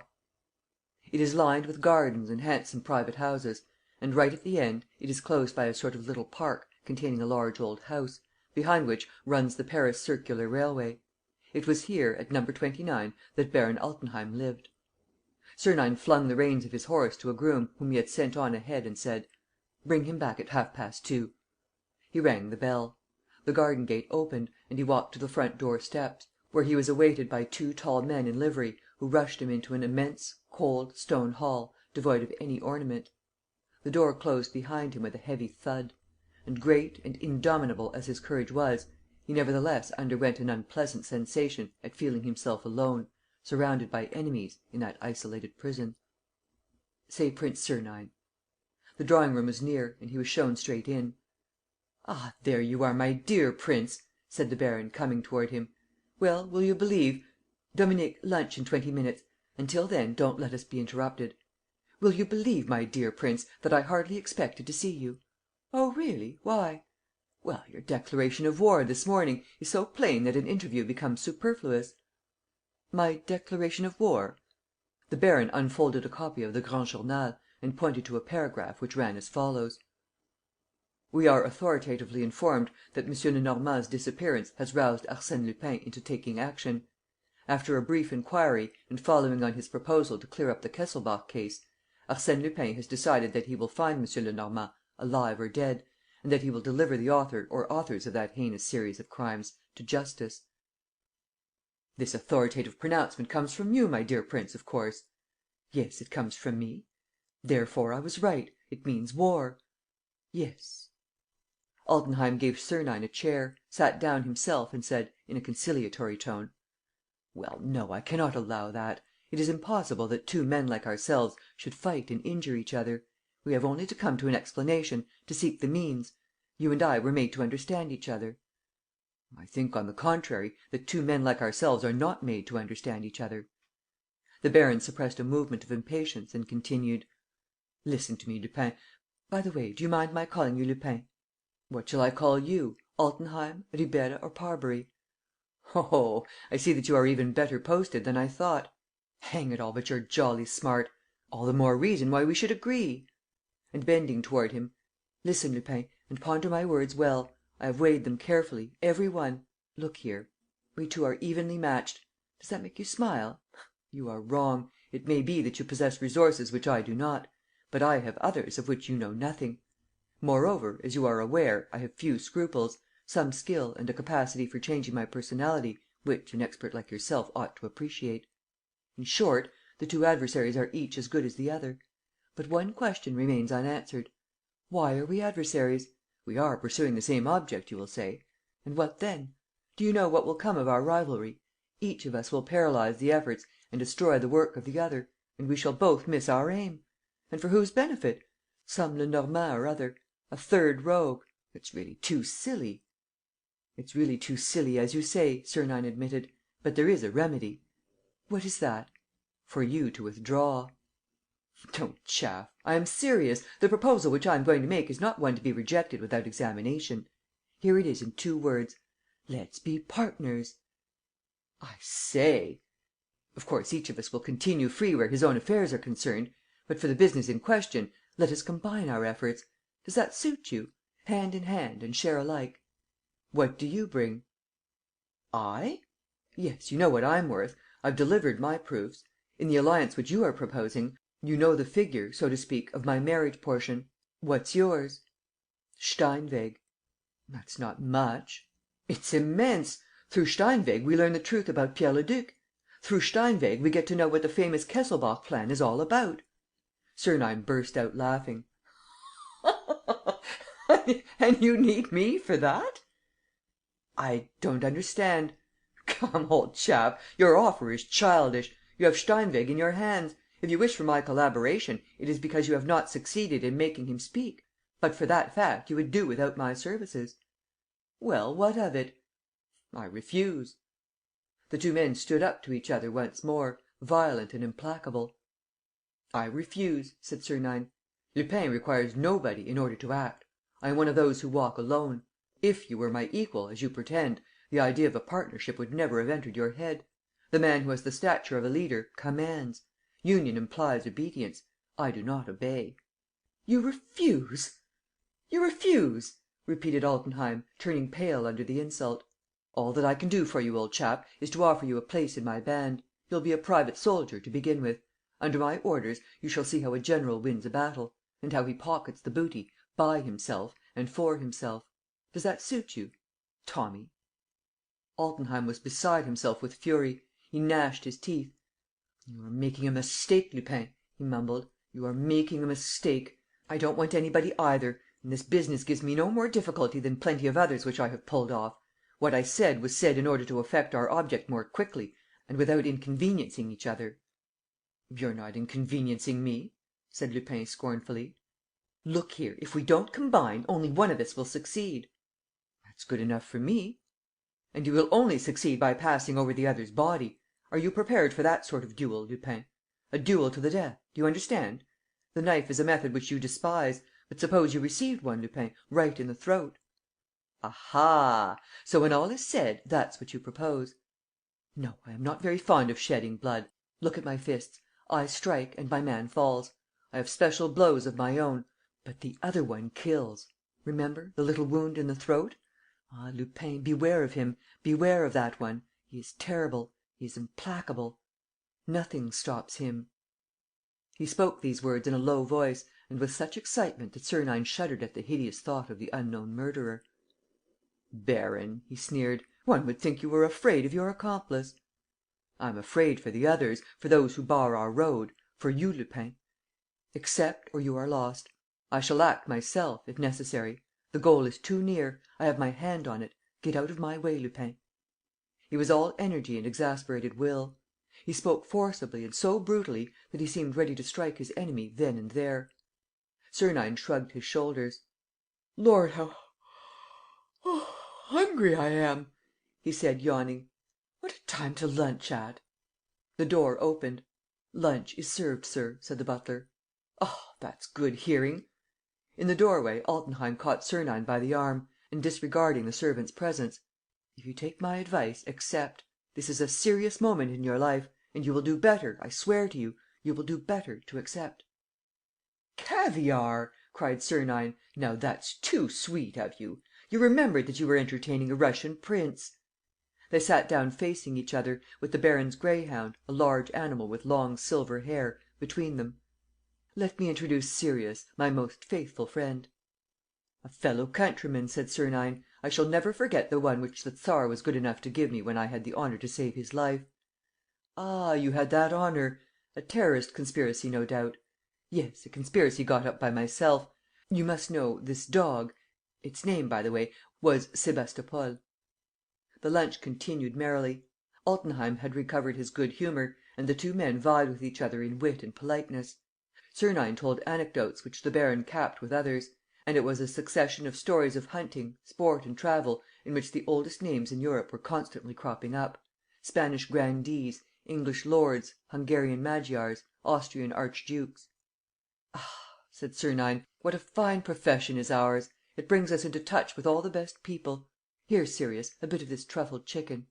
It is lined with gardens and handsome private houses, and, right at the end, it is closed by a sort of little park containing a large old house, behind which runs the Paris Circular Railway. It was here, at No. 29, that Baron Altenheim lived. Sernine flung the reins of his horse to a groom whom he had sent on ahead and said: "Bring him back at 2:30." He rang the bell. The garden gate opened, and he walked to the front door steps, where he was awaited by 2 tall men in livery, who rushed him into an immense, cold, stone hall, devoid of any ornament. The door closed behind him with a heavy thud; and, great and indomitable as his courage was, he nevertheless underwent an unpleasant sensation at feeling himself alone, surrounded by enemies, in that isolated prison. "Say Prince Sernine." The drawing room was near, and he was shown straight in. "Ah, there you are, my dear prince!" said the baron, coming toward him. "Well, will you believe? Dominique, lunch in 20 minutes. Until then, don't let us be interrupted. Will you believe, my dear prince, that I hardly expected to see you?" "Oh, really? Why?" "Well, your declaration of war, this morning, is so plain that an interview becomes superfluous." "My declaration of war?" The baron unfolded a copy of the Grand Journal and pointed to a paragraph which ran as follows: "We are authoritatively informed that M. Lenormand's disappearance has roused Arsène Lupin into taking action. After a brief inquiry, and following on his proposal to clear up the Kesselbach case, Arsène Lupin has decided that he will find M. Lenormand, alive or dead, and that he will deliver the author or authors of that heinous series of crimes to justice." "This authoritative pronouncement comes from you, my dear prince, of course?" "Yes, it comes from me." "Therefore I was right. It means war." "Yes." Altenheim gave Sernine a chair, sat down himself and said, in a conciliatory tone: "Well, no, I cannot allow that. It is impossible that 2 men like ourselves should fight and injure each other. We have only to come to an explanation, to seek the means. You and I were made to understand each other." "I think, on the contrary, that 2 men like ourselves are not made to understand each other." The baron suppressed a movement of impatience and continued: "Listen to me, Lupin. By the way, do you mind my calling you Lupin?" "What shall I call you? Altenheim, Ribeira or Parbury?" "Oh, I see that you are even better posted than I thought. Hang it all, but you're jolly smart! All the more reason why we should agree." And, bending toward him: "Listen, Lupin, and ponder my words well. I have weighed them carefully, every one. Look here. We 2 are evenly matched. Does that make you smile? You are wrong. It may be that you possess resources which I do not; but I have others of which you know nothing. Moreover, as you are aware, I have few scruples, some skill and a capacity for changing my personality which an expert like yourself ought to appreciate. In short, the 2 adversaries are each as good as the other. But one question remains unanswered. Why are we adversaries? We are pursuing the same object, you will say. And what then? Do you know what will come of our rivalry? Each of us will paralyze the efforts and destroy the work of the other, and we shall both miss our aim. And for whose benefit? Some Lenormand or other, a third rogue. It's really too silly." "It's really too silly, as you say," Sernine admitted. "But there is a remedy." "What is that?" "For you to withdraw." "Don't chaff. I am serious. The proposal which I am going to make is not one to be rejected without examination. Here it is in 2 words: let's be partners." "I say! Of course, each of us will continue free where his own affairs are concerned. But, for the business in question, let us combine our efforts. Does that suit you? Hand in hand and share alike. What do you bring?" "I?" "Yes, you know what I'm worth. I've delivered my proofs. In the alliance which you are proposing, you know the figure, so to speak, of my marriage portion. What's yours?" "Steinweg." "That's not much." "It's immense. Through Steinweg we learn the truth about Pierre Leduc. Through Steinweg we get to know what the famous Kesselbach plan is all about." Sernine burst out laughing: "And you need me for that?" "I don't understand." "Come, old chap, your offer is childish. You have Steinweg in your hands. If you wish for my collaboration, it is because you have not succeeded in making him speak. But for that fact you would do without my services." "Well, what of it?" "I refuse." The 2 men stood up to each other once more, violent and implacable. "I refuse," said Sernine. "Lupin requires nobody in order to act. I am one of those who walk alone. If you were my equal, as you pretend, the idea of a partnership would never have entered your head. The man who has the stature of a leader commands. Union implies obedience. I do not obey." "You refuse? You refuse?" repeated Altenheim, turning pale under the insult. "All that I can do for you, old chap, is to offer you a place in my band. You'll be a private soldier, to begin with. Under my orders, you shall see how a general wins a battle, and how he pockets the booty, by himself and for himself. Does that suit you? Tommy!" Altenheim was beside himself with fury. He gnashed his teeth: "You are making a mistake, Lupin," he mumbled. "You are making a mistake. I don't want anybody either; and this business gives me no more difficulty than plenty of others which I have pulled off. What I said was said in order to effect our object more quickly and without inconveniencing each other." "You're not inconveniencing me," said Lupin, scornfully. "Look here, if we don't combine, only one of us will succeed." "That's good enough for me." "And you will only succeed by passing over the other's body. Are you prepared for that sort of duel, Lupin? A duel to the death, do you understand? The knife is a method which you despise, but suppose you received one, Lupin, right in the throat?" "Aha! So, when all is said, that's what you propose?" "No, I am not very fond of shedding blood. Look at my fists. I strike and my man falls. I have special blows of my own. But the other one kills. Remember, the little wound in the throat? Ah, Lupin, beware of him, beware of that one. He is terrible. He is implacable. Nothing stops him." He spoke these words in a low voice and with such excitement that Sernine shuddered at the hideous thought of the unknown murderer. "Baron," he sneered, "one would think you were afraid of your accomplice." "I'm afraid for the others, for those who bar our road, for you, Lupin. Accept, or you are lost. I shall act myself, if necessary. The goal is too near. I have my hand on it. Get out of my way, Lupin." He was all energy and exasperated will. He spoke forcibly and so brutally that he seemed ready to strike his enemy then and there. Sernine shrugged his shoulders: "Lord, how hungry I am!" he said, yawning. "What a time to lunch at!" The door opened. "Lunch is served, sir," said the butler. "Oh, that's good hearing!" In the doorway, Altenheim caught Sernine by the arm and, disregarding the servant's presence: "If you take my advice, accept. This is a serious moment in your life; and you will do better, I swear to you, you will do better to accept." "Caviare!" cried Sernine. "Now that's too sweet of you. You remembered that you were entertaining a Russian prince." They sat down facing each other, with the baron's greyhound, a large animal with long silver hair, between them. "Let me introduce Sirius, my most faithful friend." "A fellow countryman," said Sernine. "I shall never forget the one which the Tsar was good enough to give me when I had the honour to save his life." "Ah, you had that honour! A terrorist conspiracy, no doubt?" "Yes, a conspiracy got up by myself. You must know, this dog its name, by the way, was Sebastopol." The lunch continued merrily. Altenheim had recovered his good humour, and the 2 men vied with each other in wit and politeness. Sernine told anecdotes which the baron capped with others; and it was a succession of stories of hunting, sport and travel, in which the oldest names in Europe were constantly cropping up: Spanish grandees, English lords, Hungarian Magyars, Austrian archdukes. "Ah," said Sernine, "what a fine profession is ours! It brings us into touch with all the best people. Here, Sirius, a bit of this truffled chicken."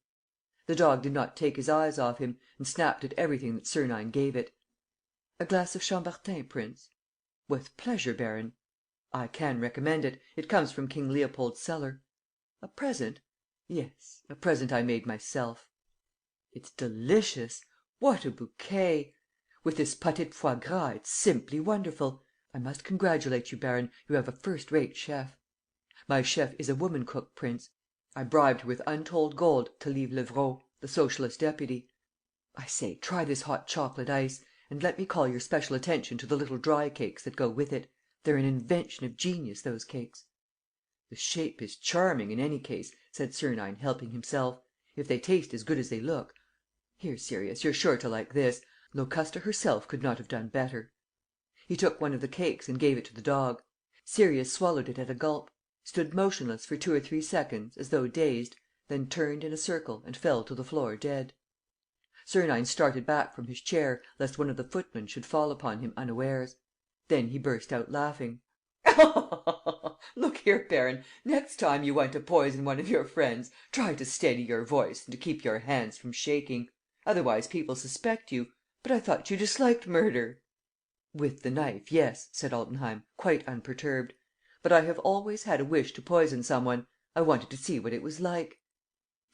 The dog did not take his eyes off him, and snapped at everything that Sernine gave it. "A glass of Chambertin, prince?" "With pleasure, baron." "I can recommend it. It comes from King Leopold's cellar." "A present?" "Yes, a present I made myself." "It's delicious! What a bouquet! With this pâté de foie gras, it's simply wonderful. I must congratulate you, baron. You have a first-rate chef." "My chef is a woman cook, prince. I bribed her with untold gold to leave Leblanc, the Socialist deputy. I say, try this hot chocolate ice. And let me call your special attention to the little dry cakes that go with it. They're an invention of genius, those cakes." "The shape is charming, in any case," said Sernine, helping himself. "If they taste as good as they look. Here, Sirius, you're sure to like this. Locusta herself could not have done better." He took one of the cakes and gave it to the dog. Sirius swallowed it at a gulp, stood motionless for 2 or 3 seconds, as though dazed, then turned in a circle and fell to the floor dead. Sernine started back from his chair, lest one of the footmen should fall upon him unawares. Then he burst out laughing: "Look here, baron, next time you want to poison one of your friends, try to steady your voice and to keep your hands from shaking. Otherwise people suspect you. But I thought you disliked murder?" "With the knife, yes," said Altenheim, quite unperturbed. "But I have always had a wish to poison some one. I wanted to see what it was like."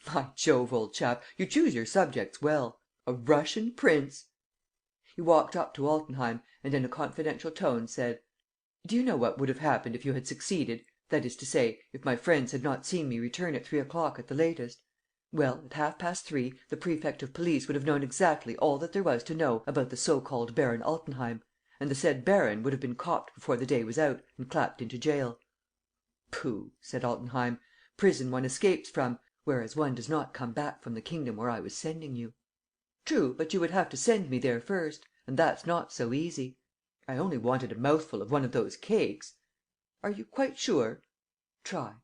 "By Jove, old chap, you choose your subjects well! A Russian prince!" He walked up to Altenheim and, in a confidential tone, said: "Do you know what would have happened if you had succeeded, that is to say, if my friends had not seen me return at 3 o'clock at the latest? Well, at 3:30, the prefect of police would have known exactly all that there was to know about the so called Baron Altenheim; and the said baron would have been copped before the day was out and clapped into jail." "Pooh!" said Altenheim. "Prison one escapes from, whereas one does not come back from the kingdom where I was sending you." "True, but you would have to send me there first; and that's not so easy." "I only wanted a mouthful of one of those cakes." "Are you quite sure?" "Try."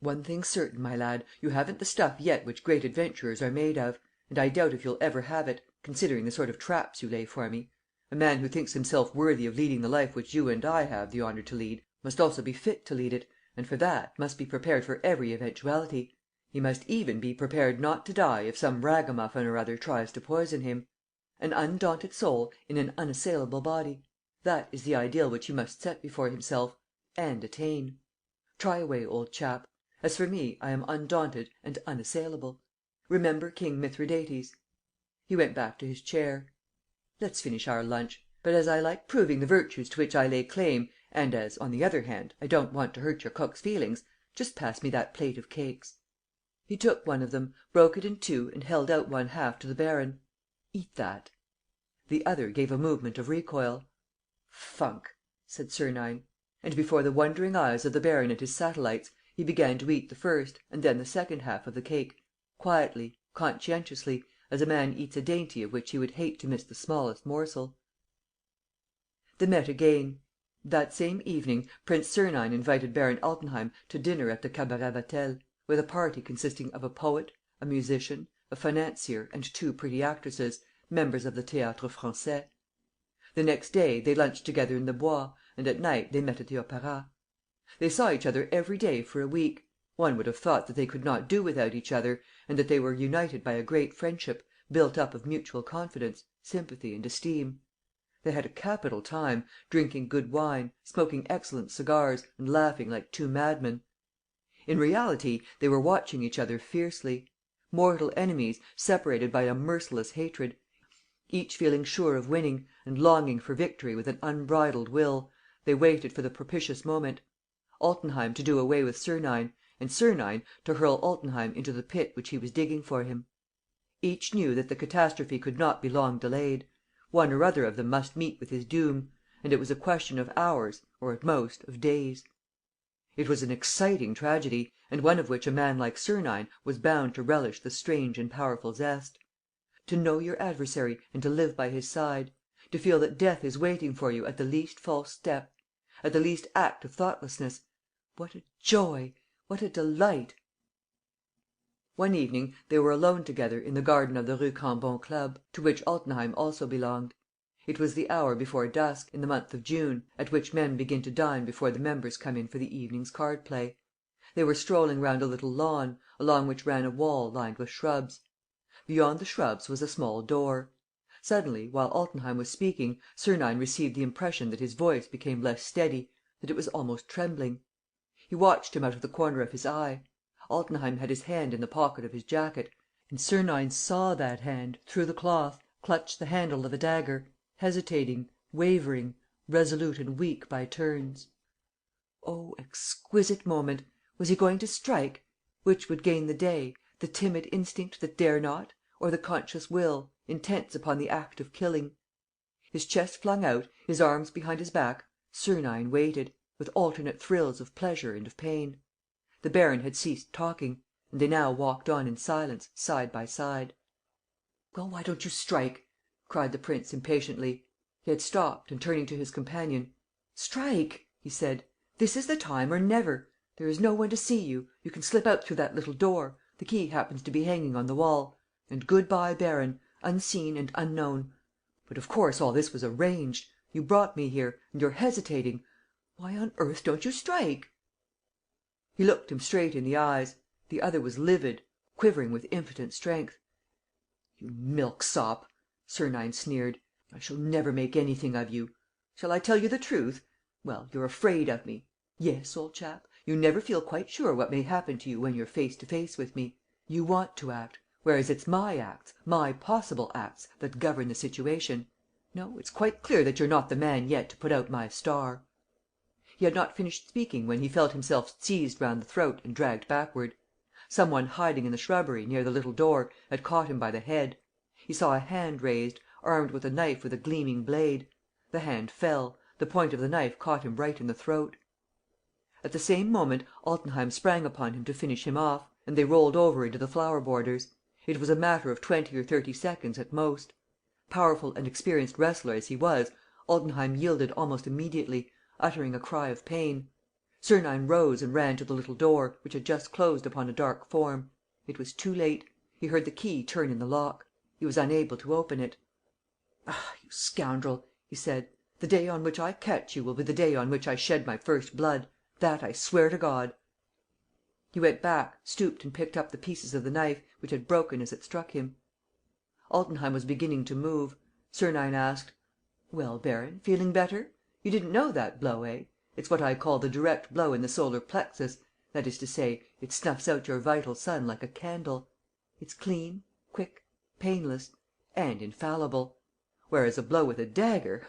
"One thing's certain, my lad, you haven't the stuff yet which great adventurers are made of; and I doubt if you'll ever have it, considering the sort of traps you lay for me. A man who thinks himself worthy of leading the life which you and I have the honor to lead must also be fit to lead it, and, for that, must be prepared for every eventuality. He must even be prepared not to die if some ragamuffin or other tries to poison him. An undaunted soul in an unassailable body: that is the ideal which he must set before himself and attain. Try away, old chap. As for me, I am undaunted and unassailable. Remember King Mithridates." He went back to his chair. "Let's finish our lunch. But as I like proving the virtues to which I lay claim, and as, on the other hand, I don't want to hurt your cook's feelings, just pass me that plate of cakes." He took one of them, broke it in two and held out one half to the baron: "Eat that." The other gave a movement of recoil. "Funk!" said Sernine. And, before the wondering eyes of the baron and his satellites, he began to eat the first and then the second half of the cake, quietly, conscientiously, as a man eats a dainty of which he would hate to miss the smallest morsel. They met again. That same evening, Prince Sernine invited Baron Altenheim to dinner at the Cabaret Vatel, with a party consisting of a poet, a musician, a financier and 2 pretty actresses, members of the Théâtre Français. The next day, they lunched together in the Bois, and at night they met at the Opéra. They saw each other every day for a week. One would have thought that they could not do without each other, and that they were united by a great friendship, built up of mutual confidence, sympathy and esteem. They had a capital time, drinking good wine, smoking excellent cigars, and laughing like 2 madmen. In reality, they were watching each other fiercely. Mortal enemies, separated by a merciless hatred, each feeling sure of winning, and longing for victory with an unbridled will, they waited for the propitious moment: Altenheim to do away with Sernine, and Sernine to hurl Altenheim into the pit which he was digging for him. Each knew that the catastrophe could not be long delayed. One or other of them must meet with his doom; and it was a question of hours, or, at most, of days. It was an exciting tragedy, and one of which a man like Sernine was bound to relish the strange and powerful zest. To know your adversary and to live by his side; to feel that death is waiting for you at the least false step, at the least act of thoughtlessness: what a joy, what a delight! One evening they were alone together in the garden of the Rue Cambon Club, to which Altenheim also belonged. It was the hour before dusk, in the month of June, at which men begin to dine before the members come in for the evening's card play. They were strolling round a little lawn, along which ran a wall lined with shrubs. Beyond the shrubs was a small door. Suddenly, while Altenheim was speaking, Sernine received the impression that his voice became less steady, that it was almost trembling. He watched him out of the corner of his eye. Altenheim had his hand in the pocket of his jacket, and Sernine saw that hand, through the cloth, clutch the handle of a dagger, hesitating, wavering, resolute and weak by turns. Oh, exquisite moment! Was he going to strike? Which would gain the day, the timid instinct that dare not, or the conscious will, intense upon the act of killing? His chest flung out, his arms behind his back, Sernine waited, with alternate thrills of pleasure and of pain. The baron had ceased talking; and they now walked on in silence, side by side. "Well, why don't you strike?" cried the prince, impatiently. He had stopped and, turning to his companion: "Strike!" he said. "This is the time or never. There is no one to see you. You can slip out through that little door. The key happens to be hanging on the wall. And good bye, baron, unseen and unknown. But of course all this was arranged. You brought me here; and you're hesitating. Why on earth don't you strike?" He looked him straight in the eyes. The other was livid, quivering with impotent strength. "You milksop!" Sernine sneered. "I shall never make anything of you. Shall I tell you the truth? Well, you're afraid of me. Yes, old chap, you never feel quite sure what may happen to you when you're face to face with me. You want to act, whereas it's my acts, my possible acts, that govern the situation. No, it's quite clear that you're not the man yet to put out my star." He had not finished speaking when he felt himself seized round the throat and dragged backward. Some one hiding in the shrubbery, near the little door, had caught him by the head. He saw a hand raised, armed with a knife with a gleaming blade. The hand fell. The point of the knife caught him right in the throat. At the same moment, Altenheim sprang upon him to finish him off, and they rolled over into the flower borders. It was a matter of 20 or 30 seconds at most. Powerful and experienced wrestler as he was, Altenheim yielded almost immediately, uttering a cry of pain. Sernine rose and ran to the little door, which had just closed upon a dark form. It was too late. He heard the key turn in the lock. He was unable to open it. "Ah, you scoundrel!" he said. "The day on which I catch you will be the day on which I shed my first blood. That I swear to God." He went back, stooped and picked up the pieces of the knife, which had broken as it struck him. Altenheim was beginning to move. Sernine asked: "Well, baron, feeling better? You didn't know that blow, eh? It's what I call the direct blow in the solar plexus, that is to say, it snuffs out your vital sun like a candle. It's clean, quick, painless and infallible. Whereas a blow with a dagger,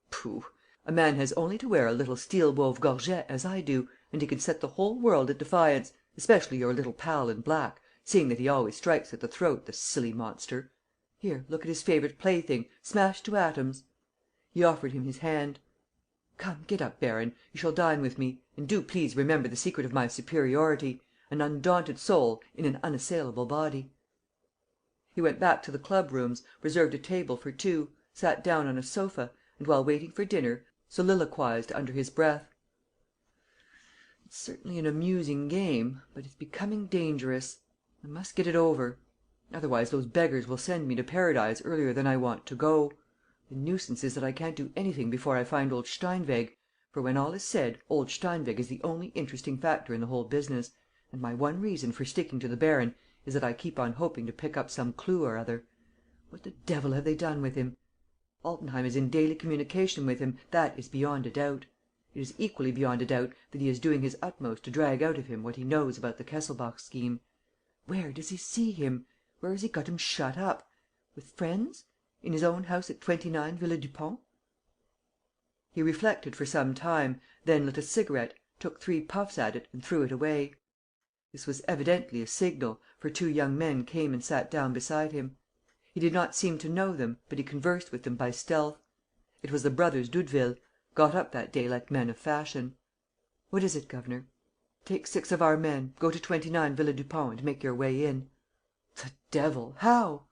pooh! A man has only to wear a little steel wove gorget, as I do, and he can set the whole world at defiance, especially your little pal in black, seeing that he always strikes at the throat, the silly monster. Here, look at his favourite plaything, smashed to atoms." He offered him his hand. "Come, get up, baron. You shall dine with me. And do please remember the secret of my superiority: an undaunted soul in an unassailable body." He went back to the club rooms, reserved a table for two, sat down on a sofa and, while waiting for dinner, soliloquized under his breath: "It's certainly an amusing game, but it's becoming dangerous. I must get it over. Otherwise those beggars will send me to Paradise earlier than I want to go. The nuisance is that I can't do anything before I find old Steinweg, for, when all is said, old Steinweg is the only interesting factor in the whole business, and my one reason for sticking to the baron is that I keep on hoping to pick up some clue or other. What the devil have they done with him? Altenheim is in daily communication with him, that is beyond a doubt. It is equally beyond a doubt that he is doing his utmost to drag out of him what he knows about the Kesselbach scheme. Where does he see him? Where has he got him shut up? With friends? In his own house at 29 Villa Dupont?" He reflected for some time, then lit a cigarette, took 3 puffs at it and threw it away. This was evidently a signal, for 2 young men came and sat down beside him. He did not seem to know them, but he conversed with them by stealth. It was the brothers Doudeville, got up that day like men of fashion. "What is it, governor?" "Take 6 of our men, go to 29 Villa Dupont and make your way in." "The devil! How?"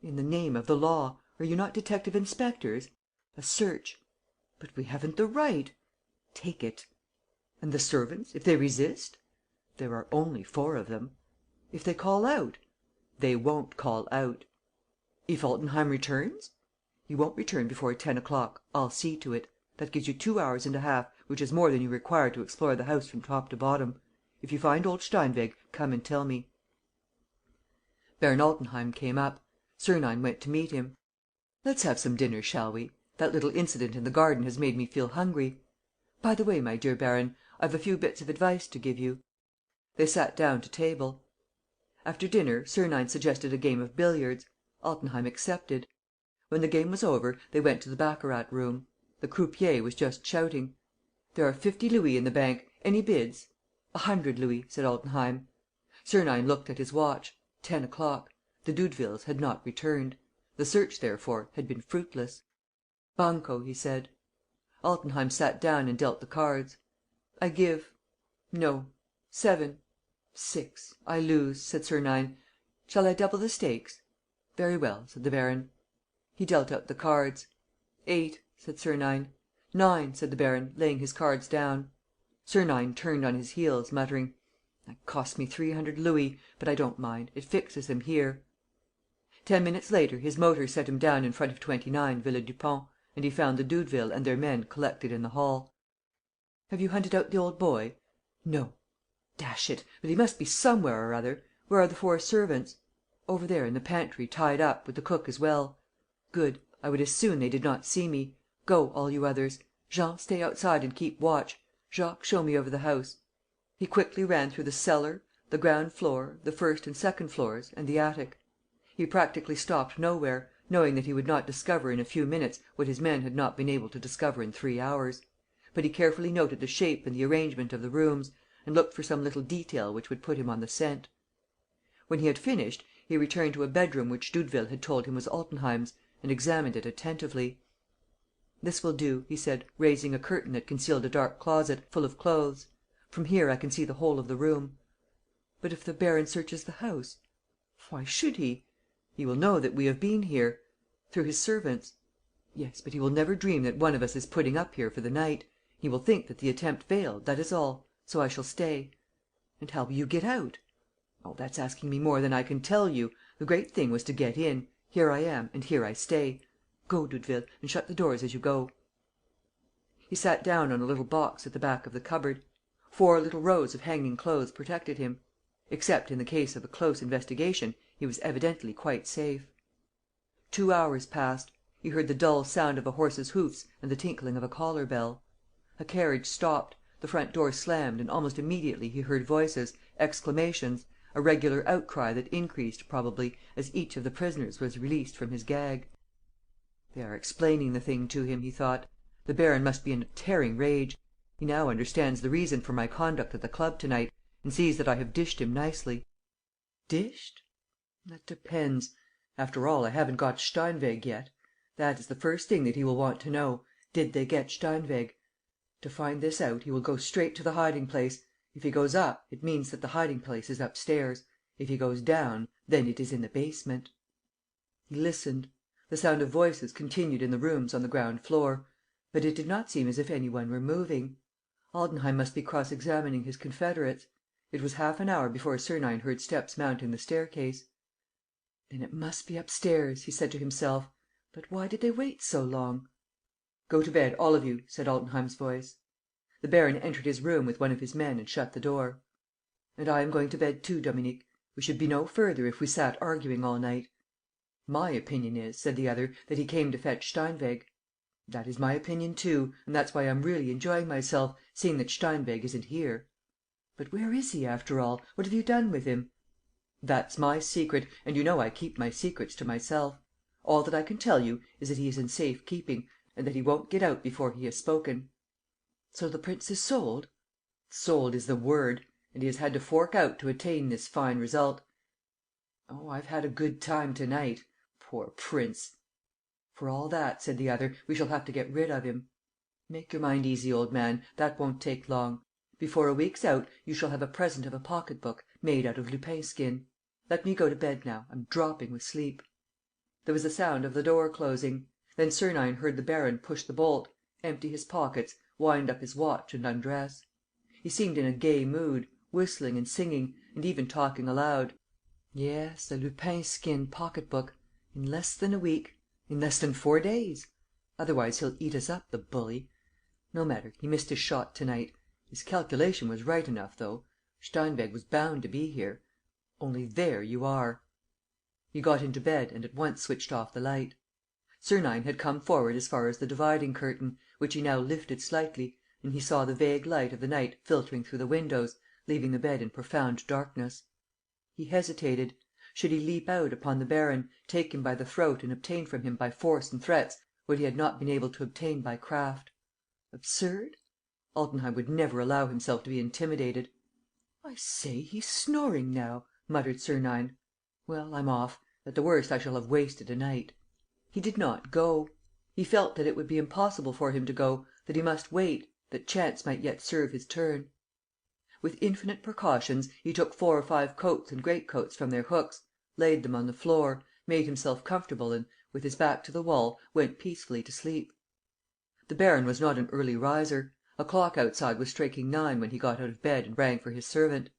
"In the name of the law. Are you not detective-inspectors? A search." "But we haven't the right." "Take it." "And the servants? If they resist?" "There are only 4 of them." If they call out?" "They won't call out." "If Altenheim returns?" "He won't return before 10 o'clock. I'll see to it. That gives you 2 hours and a half, which is more than you require to explore the house from top to bottom. If you find old Steinweg, come and tell me." Baron Altenheim came up. Sernine went to meet him. "Let's have some dinner, shall we? That little incident in the garden has made me feel hungry. By the way, my dear baron, I've a few bits of advice to give you." They sat down to table. After dinner, Sernine suggested a game of billiards. Altenheim accepted. When the game was over, they went to the baccarat room. The croupier was just shouting: "There are 50 louis in the bank. Any bids?" "100 louis," said Altenheim. Sernine looked at his watch. 10 o'clock. The Doudevilles had not returned. The search, therefore, had been fruitless. "Banco," he said. Altenheim sat down and dealt the cards. "I give. No. 7. 6. I lose," said Sernine. "Shall I double the stakes?" "Very well," said the baron. He dealt out the cards. 8, said Sernine. 9, said the baron, laying his cards down. Sernine turned on his heels, muttering: "That cost me 300 louis, but I don't mind. It fixes him here." 10 minutes later, his motor set him down in front of 29, Villa Dupont, and he found the Doudevilles and their men collected in the hall. "Have you hunted out the old boy?" "No." "Dash it! But he must be somewhere or other. Where are the 4 servants?" "Over there, in the pantry, tied up, with the cook as well." "Good. I would as soon they did not see me. Go, all you others. Jean, stay outside and keep watch. Jacques, show me over the house." He quickly ran through the cellar, the ground floor, the first and second floors and the attic. He practically stopped nowhere, knowing that he would not discover in a few minutes what his men had not been able to discover in 3 hours. But he carefully noted the shape and the arrangement of the rooms, and looked for some little detail which would put him on the scent. When he had finished, he returned to a bedroom which Doudeville had told him was Altenheim's, and examined it attentively. "This will do," he said, raising a curtain that concealed a dark closet, full of clothes. "From here I can see the whole of the room." "But if the baron searches the house?" "Why should he?" "He will know that we have been here." "Through his servants." "Yes, but he will never dream that one of us is putting up here for the night. He will think that the attempt failed, that is all. So I shall stay." "And how will you get out?" "Oh, that's asking me more than I can tell you. The great thing was to get in. Here I am and here I stay. Go, Doudeville, and shut the doors as you go." He sat down on a little box at the back of the cupboard. 4 little rows of hanging clothes protected him. Except in the case of a close investigation, he was evidently quite safe. 2 hours passed. He heard the dull sound of a horse's hoofs and the tinkling of a collar bell. A carriage stopped, the front door slammed and almost immediately he heard voices, exclamations, a regular outcry that increased, probably, as each of the prisoners was released from his gag. "They are explaining the thing to him," he thought. "The baron must be in a tearing rage. He now understands the reason for my conduct at the club to night and sees that I have dished him nicely. Dished? That depends. After all, I haven't got Steinweg yet. That is the first thing that he will want to know. Did they get Steinweg? To find this out, he will go straight to the hiding place. If he goes up, it means that the hiding place is upstairs. If he goes down, then it is in the basement." He listened. The sound of voices continued in the rooms on the ground floor. But it did not seem as if any one were moving. Altenheim must be cross-examining his confederates. It was half an hour before Sernine heard steps mounting the staircase. "Then it must be upstairs," he said to himself. "But why did they wait so long?" "Go to bed, all of you," said Altenheim's voice. The baron entered his room with one of his men and shut the door. "And I am going to bed too, Dominique. We should be no further if we sat arguing all night." "My opinion is," said the other, "that he came to fetch Steinweg." "That is my opinion too; and that's why I'm really enjoying myself, seeing that Steinweg isn't here." "But where is he, after all? What have you done with him?" "That's my secret, and you know I keep my secrets to myself. All that I can tell you is that he is in safe keeping and that he won't get out before he has spoken." "So the prince is sold?" "Sold is the word. And he has had to fork out to attain this fine result. Oh, I've had a good time to night! Poor prince!" "For all that," said the other, "we shall have to get rid of him." "Make your mind easy, old man. That won't take long. Before a week's out, you shall have a present of a pocket book, made out of Lupin skin. Let me go to bed now. I'm dropping with sleep." There was a sound of the door closing. Then Sernine heard the baron push the bolt, empty his pockets, wind up his watch and undress. He seemed in a gay mood, whistling and singing, and even talking aloud. Yes, a Lupin skin pocket-book. In less than a week. In less than 4 days. Otherwise he'll eat us up, the bully. No matter, he missed his shot to night. His calculation was right enough, though. Steinweg was bound to be here. Only there you are." He got into bed and at once switched off the light. Sernine had come forward as far as the dividing curtain, which he now lifted slightly, and he saw the vague light of the night filtering through the windows, leaving the bed in profound darkness. He hesitated. Should he leap out upon the baron, take him by the throat and obtain from him by force and threats what he had not been able to obtain by craft? Absurd? Altenheim would never allow himself to be intimidated. "I say, he's snoring now," muttered Sernine. "Well, I'm off. At the worst, I shall have wasted a night." He did not go. He felt that it would be impossible for him to go, that he must wait, that chance might yet serve his turn. With infinite precautions, he took 4 or 5 coats and greatcoats from their hooks, laid them on the floor, made himself comfortable and, with his back to the wall, went peacefully to sleep. The baron was not an early riser. A clock outside was striking 9 when he got out of bed and rang for his servant.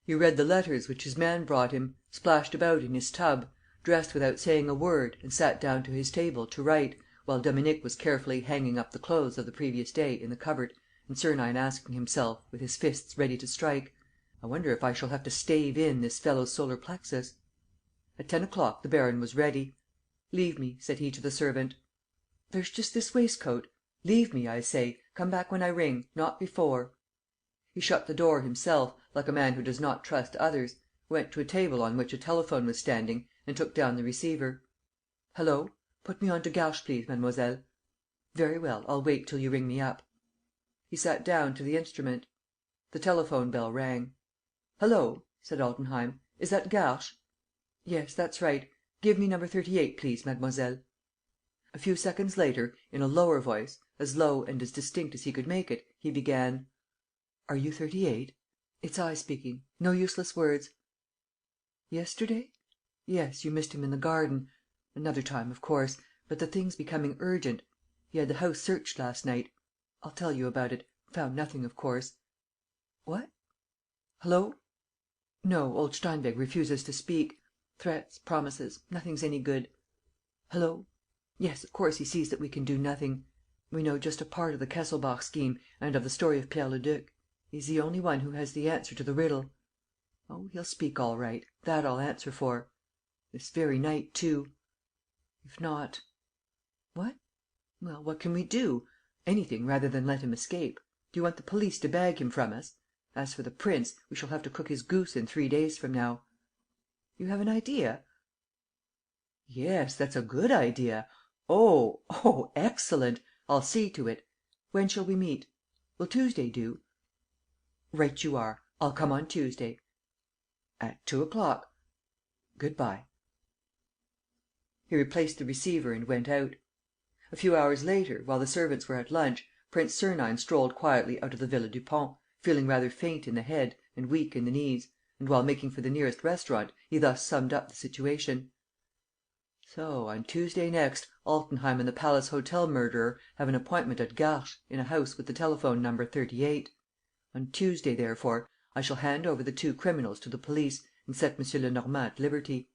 He read the letters which his man brought him, splashed about in his tub, dressed without saying a word and sat down to his table to write, while Dominique was carefully hanging up the clothes of the previous day in the cupboard and Sernine asking himself, with his fists ready to strike: "I wonder if I shall have to stave in this fellow's solar plexus?" At 10 o'clock the baron was ready. "Leave me," said he to the servant. "There's just this waistcoat. Leave me, I say. Come back when I ring, not before." He shut the door himself, like a man who does not trust others, went to a table on which a telephone was standing and took down the receiver: "Hullo! Put me on to Garches, please, mademoiselle." "Very well, I'll wait till you ring me up." He sat down to the instrument. The telephone bell rang. "Hullo!" said Altenheim. "Is that Garches?" "Yes, that's right. Give me number 38, please, mademoiselle." A few seconds later, in a lower voice, as low and as distinct as he could make it, he began: "Are you 38? It's I speaking. No useless words." "Yesterday? Yes, you missed him in the garden. Another time, of course. But the thing's becoming urgent. He had the house searched last night. I'll tell you about it. Found nothing, of course." "What? Hullo? No, old Steinweg refuses to speak. Threats, promises, nothing's any good. Hullo? Yes, of course, he sees that we can do nothing. We know just a part of the Kesselbach scheme and of the story of Pierre Leduc. He's the only one who has the answer to the riddle. Oh, he'll speak all right, that I'll answer for. This very night, too. If not. What? Well, what can we do? Anything rather than let him escape. Do you want the police to bag him from us? As for the prince, we shall have to cook his goose in 3 days from now." "You have an idea?" "Yes, that's a good idea. Oh, excellent! I'll see to it. When shall we meet? Will Tuesday do?" "Right you are. I'll come on Tuesday." "At 2 o'clock. Good bye." He replaced the receiver and went out. A few hours later, while the servants were at lunch, Prince Sernine strolled quietly out of the Villa Dupont, feeling rather faint in the head and weak in the knees, and, while making for the nearest restaurant, he thus summed up the situation: "So, on Tuesday next, Altenheim and the Palace Hotel murderer have an appointment at Garches, in a house with the telephone number 38. On Tuesday, therefore, I shall hand over the 2 criminals to the police and set M. Lenormand at liberty.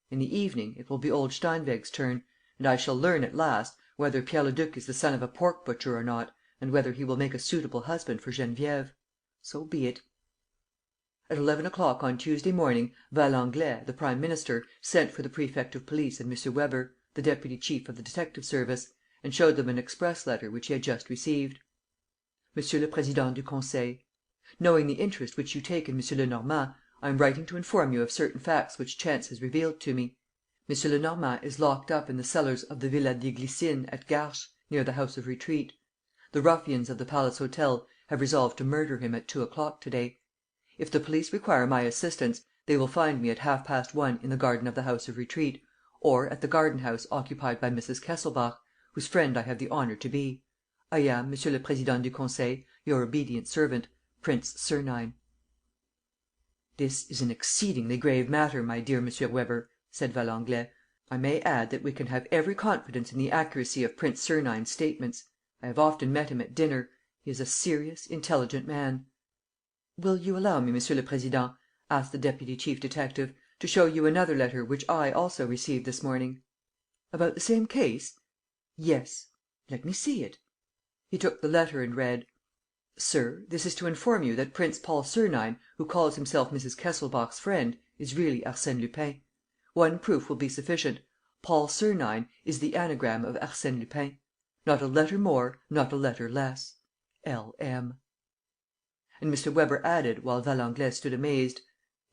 In the evening, it will be old Steinweg's turn; and I shall learn, at last, whether Pierre Leduc is the son of a pork butcher or not and whether he will make a suitable husband for Geneviève. So be it." At 11 o'clock on Tuesday morning, Valenglay, the prime minister, sent for the prefect of police and M. Weber, the deputy chief of the detective service, and showed them an express letter which he had just received: "Monsieur le Président du Conseil, knowing the interest which you take in M. Lenormand, I am writing to inform you of certain facts which chance has revealed to me. M. Lenormand is locked up in the cellars of the Villa des Glycines at Garches, near the House of Retreat. The ruffians of the Palace Hotel have resolved to murder him at 2 o'clock to day. If the police require my assistance, they will find me at 1:30 in the garden of the House of Retreat, or at the garden house occupied by Mrs. Kesselbach, whose friend I have the honor to be. I am, Monsieur le Président du Conseil, your obedient servant, PRINCE SERNINE." "This is an exceedingly grave matter, my dear M. Weber," said Valenglay. "I may add that we can have every confidence in the accuracy of Prince Sernine's statements. I have often met him at dinner. He is a serious, intelligent man." "Will you allow me, Monsieur le Président," asked the deputy chief detective, to show you another letter which I also received this morning." "About the same case?" "Yes." "Let me see it." He took the letter and read: "Sir, this is to inform you that Prince Paul Sernine, who calls himself Mrs. Kesselbach's friend, is really Arsène Lupin. One proof will be sufficient: Paul Sernine is the anagram of Arsène Lupin. Not a letter more, not a letter less. L.M." And M. Weber added, while Valenglay stood amazed,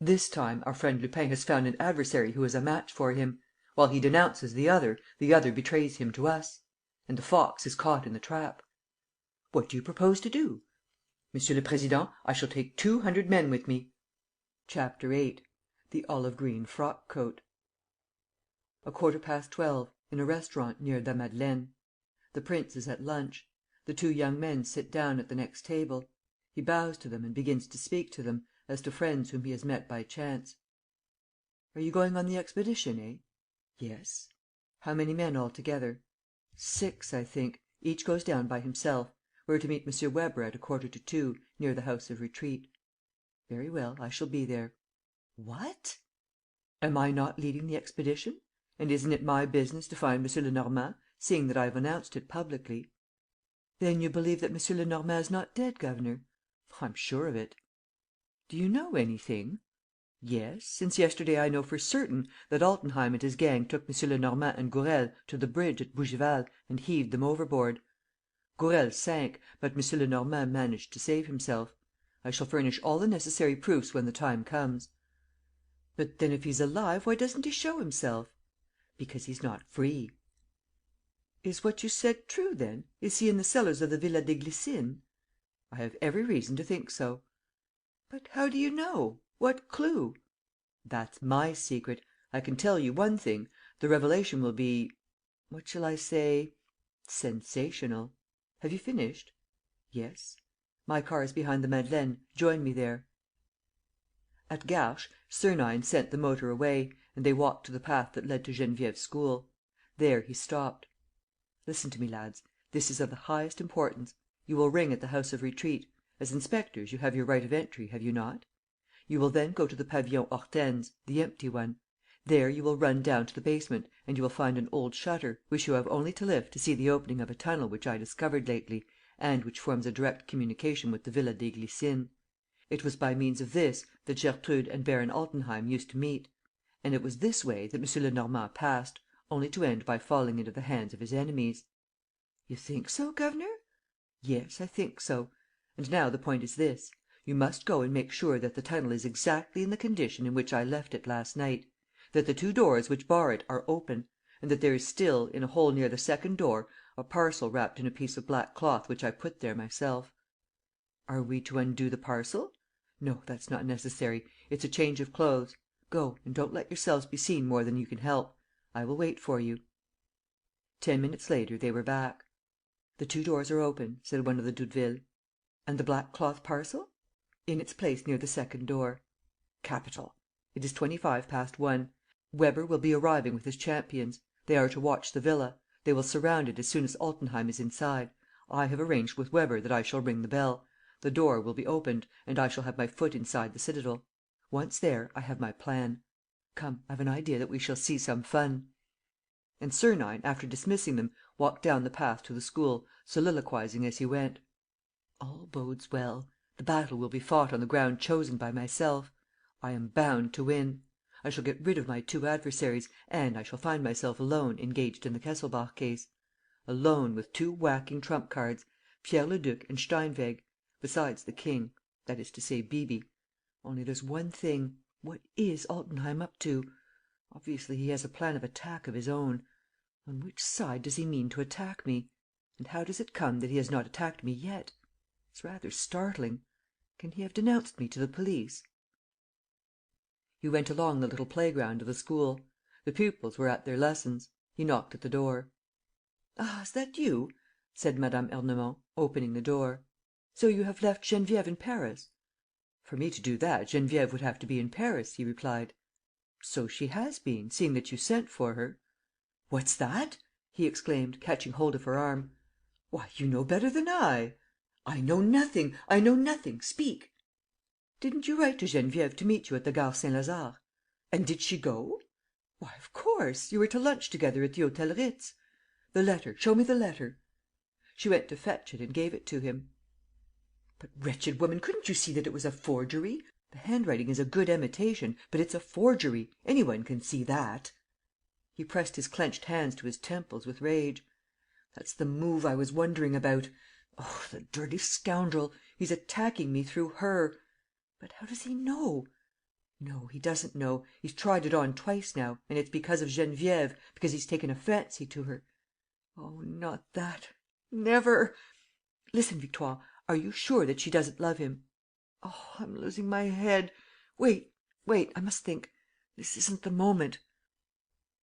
"This time our friend Lupin has found an adversary who is a match for him. While he denounces the other betrays him to us. And the fox is caught in the trap." "What do you propose to do?" "Monsieur le Président, I shall take 200 men with me." CHAPTER VIII. THE OLIVE GREEN FROCK COAT. 12:15, in a restaurant near the Madeleine. The prince is at lunch. The two young men sit down at the next table. He bows to them and begins to speak to them, as to friends whom he has met by chance. "Are you going on the expedition, eh?" "Yes." "How many men altogether?" "6, I think. Each goes down by himself. We're to meet M. Weber at 1:45, near the House of Retreat." "Very well. I shall be there." "What!" "Am I not leading the expedition? And isn't it my business to find M. Lenormand, seeing that I have announced it publicly?" "Then you believe that M. Lenormand is not dead, governor?" "I'm sure of it." "Do you know anything?" "Yes. Since yesterday I know for certain that Altenheim and his gang took M. Lenormand and Gourel to the bridge at Bougival and heaved them overboard. Gourel sank, but M. Lenormand managed to save himself. I shall furnish all the necessary proofs when the time comes." "But then, if he's alive, why doesn't he show himself?" "Because he's not free." "Is what you said true, then? Is he in the cellars of the Villa des Glycines?" "I have every reason to think so." "But how do you know? What clue?" "That's my secret. I can tell you one thing: the revelation will be what shall I say? Sensational. Have you finished?" "Yes." "My car is behind the Madeleine. Join me there." At Garches, Sernine sent the motor away, and they walked to the path that led to Geneviève's school. There he stopped. "Listen to me, lads. This is of the highest importance. You will ring at the House of Retreat. As inspectors, you have your right of entry, have you not? You will then go to the Pavillon Hortense, the empty one. There you will run down to the basement and you will find an old shutter, which you have only to lift to see the opening of a tunnel which I discovered lately and which forms a direct communication with the Villa des Glycines. It was by means of this that Gertrude and Baron Altenheim used to meet. And it was this way that M. Lenormand passed, only to end by falling into the hands of his enemies." "You think so, governor?" "Yes, I think so. And now the point is this: you must go and make sure that the tunnel is exactly in the condition in which I left it last night, that the two doors which bar it are open, and that there is still, in a hole near the second door, a parcel wrapped in a piece of black cloth which I put there myself." "Are we to undo the parcel?" "No, that's not necessary. It's a change of clothes. Go, and don't let yourselves be seen more than you can help. I will wait for you." 10 minutes later, they were back. "The two doors are open," said one of the Doudevilles. "And the black cloth parcel?" "In its place near the second door." "Capital. It is 1:25. Weber will be arriving with his champions. They are to watch the villa. They will surround it as soon as Altenheim is inside. I have arranged with Weber that I shall ring the bell. The door will be opened and I shall have my foot inside the citadel. Once there, I have my plan. Come, I've an idea that we shall see some fun." And Sernine, after dismissing them, walked down the path to the school, soliloquizing as he went: "All bodes well. The battle will be fought on the ground chosen by myself. I am bound to win. I shall get rid of my two adversaries and I shall find myself alone engaged in the Kesselbach case. Alone, with two whacking trump cards, Pierre Leduc and Steinweg, besides the king, that is to say, Bibi. Only there's one thing: what is Altenheim up to? Obviously, he has a plan of attack of his own. On which side does he mean to attack me? And how does it come that he has not attacked me yet? It's rather startling. Can he have denounced me to the police?" He went along the little playground of the school. The pupils were at their lessons. He knocked at the door. "Ah, is that you?" said Mme. Ernemont, opening the door. "So you have left Geneviève in Paris?" "For me to do that, Geneviève would have to be in Paris," he replied. "So she has been, seeing that you sent for her." "What's that?" he exclaimed, catching hold of her arm. "Why, you know better than I!" "I know nothing! Speak!" "Didn't you write to Geneviève to meet you at the Gare Saint-Lazare?" And did she go?" "Why, of course. You were to lunch together at the Hôtel Ritz. The letter. Show me the letter." She went to fetch it and gave it to him. "But, wretched woman, couldn't you see that it was a forgery? The handwriting is a good imitation, but it's a forgery. Any one can see that." He pressed his clenched hands to his temples with rage. "That's the move I was wondering about. Oh, the dirty scoundrel! He's attacking me through her. But how does he know? No, he doesn't know. He's tried it on twice now, and it's because of Geneviève, because he's taken a fancy to her. Oh, not that! Never! Listen, Victoire, are you sure that she doesn't love him? Oh, I'm losing my head. Wait, I must think. This isn't the moment."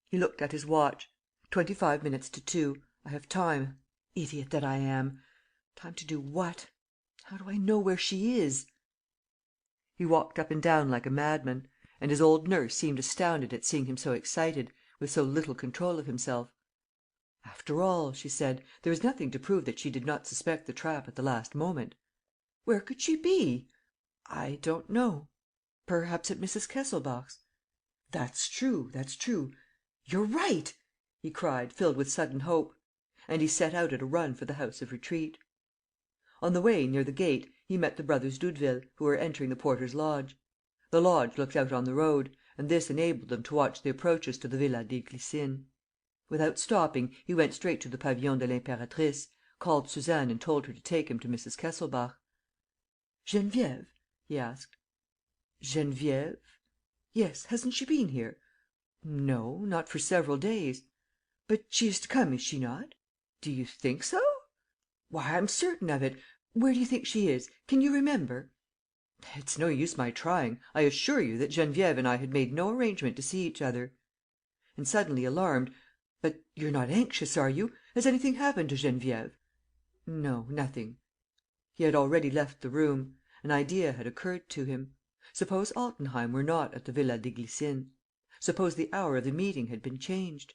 He looked at his watch. 25 minutes to 2. I have time. Idiot that I am! Time to do what? How do I know where she is? He walked up and down like a madman; and his old nurse seemed astounded at seeing him so excited, with so little control of himself. "After all," she said, "there is nothing to prove that she did not suspect the trap at the last moment. Where could she be? I don't know. Perhaps at Mrs. Kesselbach's. That's true, that's true. You're right!" he cried, filled with sudden hope. And he set out at a run for the House of Retreat. On the way, near the gate, he met the brothers Doudeville, who were entering the porter's lodge. The lodge looked out on the road, and this enabled them to watch the approaches to the Villa des Glycines. Without stopping, he went straight to the Pavillon de l'Impératrice, called Suzanne and told her to take him to Mrs. Kesselbach. "Geneviève?" he asked. "Geneviève? Yes, hasn't she been here?" "No, not for several days." "But she is to come, is she not?" "Do you think so?" "Why, I'm certain of it. Where do you think she is? Can you remember?" "It's no use my trying. I assure you that Geneviève and I had made no arrangement to see each other." And, suddenly alarmed, "But you're not anxious, are you? Has anything happened to Geneviève?" "No, nothing." He had already left the room. An idea had occurred to him. Suppose Altenheim were not at the Villa des Glycines? Suppose the hour of the meeting had been changed?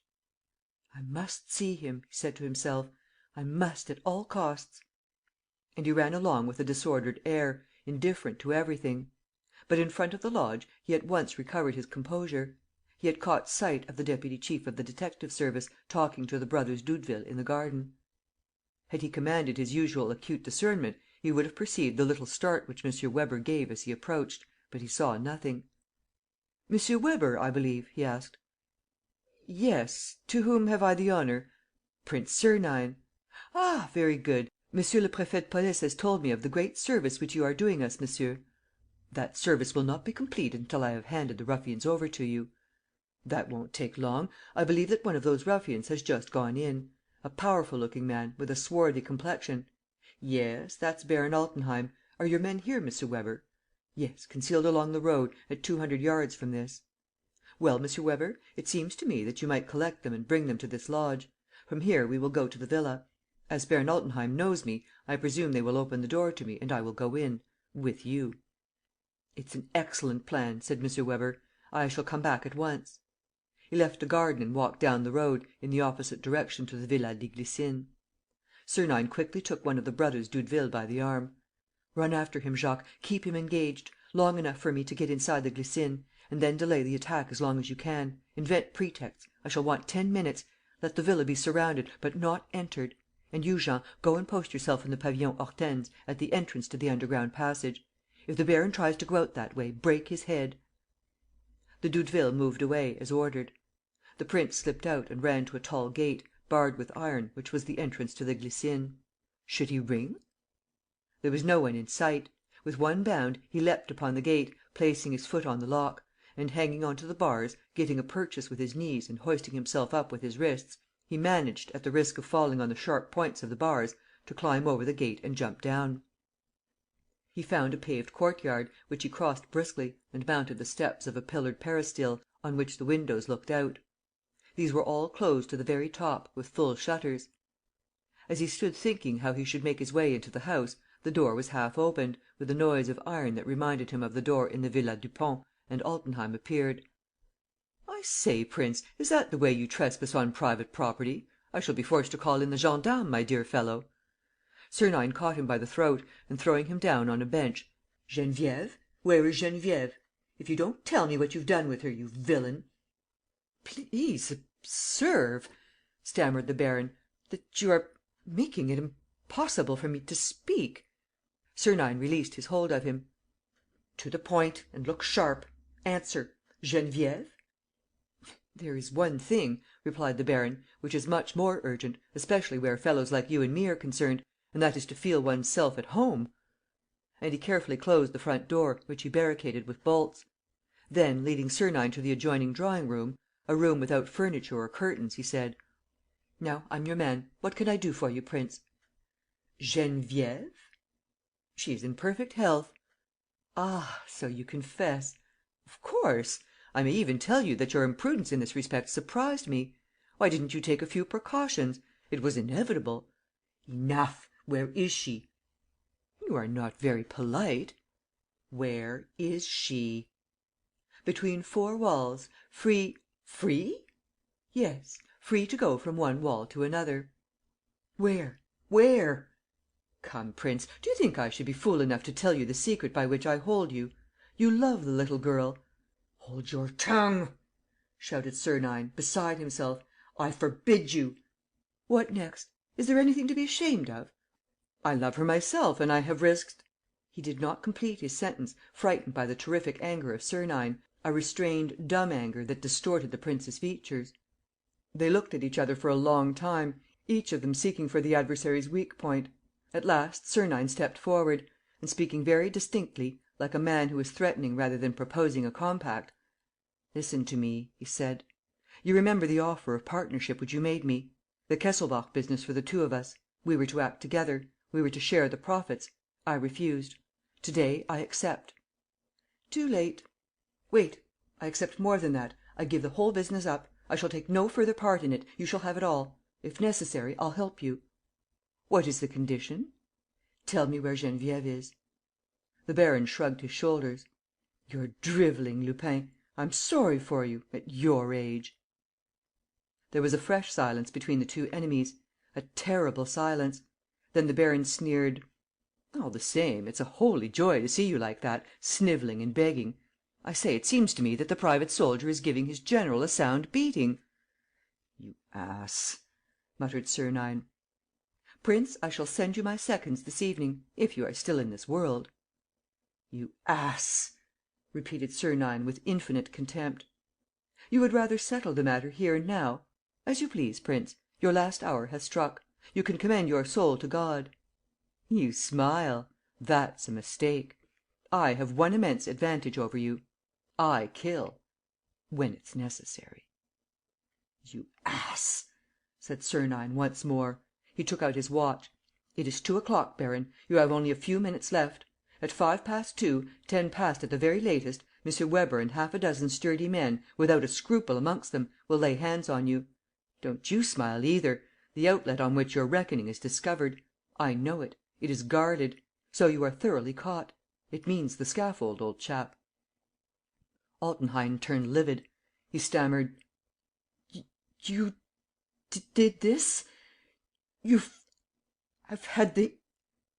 "I must see him," he said to himself. "I must, at all costs." And he ran along with a disordered air, indifferent to everything. But in front of the lodge he at once recovered his composure. He had caught sight of the deputy chief of the detective service talking to the brothers Doudeville in the garden. Had he commanded his usual acute discernment, he would have perceived the little start which M. Weber gave as he approached, but he saw nothing. "M. Weber, I believe?" he asked. "Yes. To whom have I the honour?" "Prince Sernine." "Ah, very good. Monsieur le Préfet de Police has told me of the great service which you are doing us, monsieur." "That service will not be complete until I have handed the ruffians over to you." "That won't take long. I believe that one of those ruffians has just gone in. A powerful looking man, with a swarthy complexion. Yes, that's Baron Altenheim. Are your men here, M. Weber?" "Yes, concealed along the road, at 200 yards from this." "Well, M. Weber, it seems to me that you might collect them and bring them to this lodge. From here we will go to the villa. As Baron Altenheim knows me, I presume they will open the door to me and I will go in with you." "It's an excellent plan," said M. Weber. "I shall come back at once." He left the garden and walked down the road, in the opposite direction to the Villa des Glycines. Sernine quickly took one of the brothers Doudeville by the arm. "Run after him, Jacques. Keep him engaged. Long enough for me to get inside the Glycines. And then delay the attack as long as you can. Invent pretexts. I shall want 10 minutes. Let the villa be surrounded, but not entered. And you, Jean, go and post yourself in the Pavillon Hortense, at the entrance to the underground passage. If the baron tries to go out that way, break his head." The Doudeville moved away, as ordered. The prince slipped out and ran to a tall gate, barred with iron, which was the entrance to the Glycines. Should he ring? There was no one in sight. With one bound, he leapt upon the gate, placing his foot on the lock; and, hanging on to the bars, getting a purchase with his knees and hoisting himself up with his wrists, he managed, at the risk of falling on the sharp points of the bars, to climb over the gate and jump down. He found a paved courtyard, which he crossed briskly, and mounted the steps of a pillared peristyle, on which the windows looked out. These were all closed to the very top, with full shutters. As he stood thinking how he should make his way into the house, the door was half opened, with a noise of iron that reminded him of the door in the Villa Dupont, and Altenheim appeared. "I say, prince, is that the way you trespass on private property? I shall be forced to call in the gendarmes, my dear fellow." Sernine caught him by the throat and, throwing him down on a bench: "Geneviève? Where is Geneviève?" if you don't tell me what you've done with her, you villain." "Please observe," stammered the baron, "that you are making it impossible for me to speak." Sernine released his hold of him. "To the point, and look sharp. Answer. Geneviève?" "There is one thing," replied the baron, "which is much more urgent, especially where fellows like you and me are concerned, and that is to feel one's self at home." And he carefully closed the front door, which he barricaded with bolts. Then, leading Sernine to the adjoining drawing room, a room without furniture or curtains, he said: "Now, I'm your man. What can I do for you, prince?" "Geneviève?" "She is in perfect health." "Ah, so you confess?" "Of course. I may even tell you that your imprudence in this respect surprised me. Why didn't you take a few precautions? It was inevitable." "Enough! Where is she?" "You are not very polite." "Where is she?" "Between four walls, free." "Free?" "Yes, free to go from one wall to another." "Where? Where?" "Come, prince, do you think I should be fool enough to tell you the secret by which I hold you? You love the little girl." "Hold your tongue!" shouted Sernine, beside himself. "I forbid you." "What next? Is there anything to be ashamed of?" "I love her myself and I have risked." He did not complete his sentence, frightened by the terrific anger of Sernine, a restrained, dumb anger that distorted the prince's features. They looked at each other for a long time, each of them seeking for the adversary's weak point. At last, Sernine stepped forward and, speaking very distinctly, like a man who is threatening rather than proposing a compact: "Listen to me," he said. "You remember the offer of partnership which you made me? The Kesselbach business for the two of us. We were to act together. We were to share the profits. I refused. To day, I accept." "Too late." "Wait. I accept more than that. I give the whole business up. I shall take no further part in it. You shall have it all. If necessary, I'll help you." "What is the condition?" "Tell me where Geneviève is." The baron shrugged his shoulders: "You're drivelling, Lupin. I'm sorry for you ... at your age." There was a fresh silence between the two enemies, a terrible silence. Then the baron sneered: "All the same, it's a holy joy to see you like that, snivelling and begging. I say, it seems to me that the private soldier is giving his general a sound beating." "You ass!" muttered Sernine. "Prince, I shall send you my seconds this evening, if you are still in this world." "You ass!" repeated Sernine, with infinite contempt. "You would rather settle the matter here and now? As you please, prince. Your last hour has struck. You can commend your soul to God." "You smile. That's a mistake. I have one immense advantage over you: I kill. When it's necessary." "You ass!" said Sernine once more. He took out his watch: "It is 2 o'clock, baron. You have only a few minutes left. At 2:05, 10 past at the very latest, M. Weber and half a dozen sturdy men, without a scruple amongst them, will lay hands on you. Don't you smile either. The outlet on which you're reckoning is discovered. I know it. It is guarded. So you are thoroughly caught. It means the scaffold, old chap." Altenheim turned livid. He stammered: "You did this? You have had the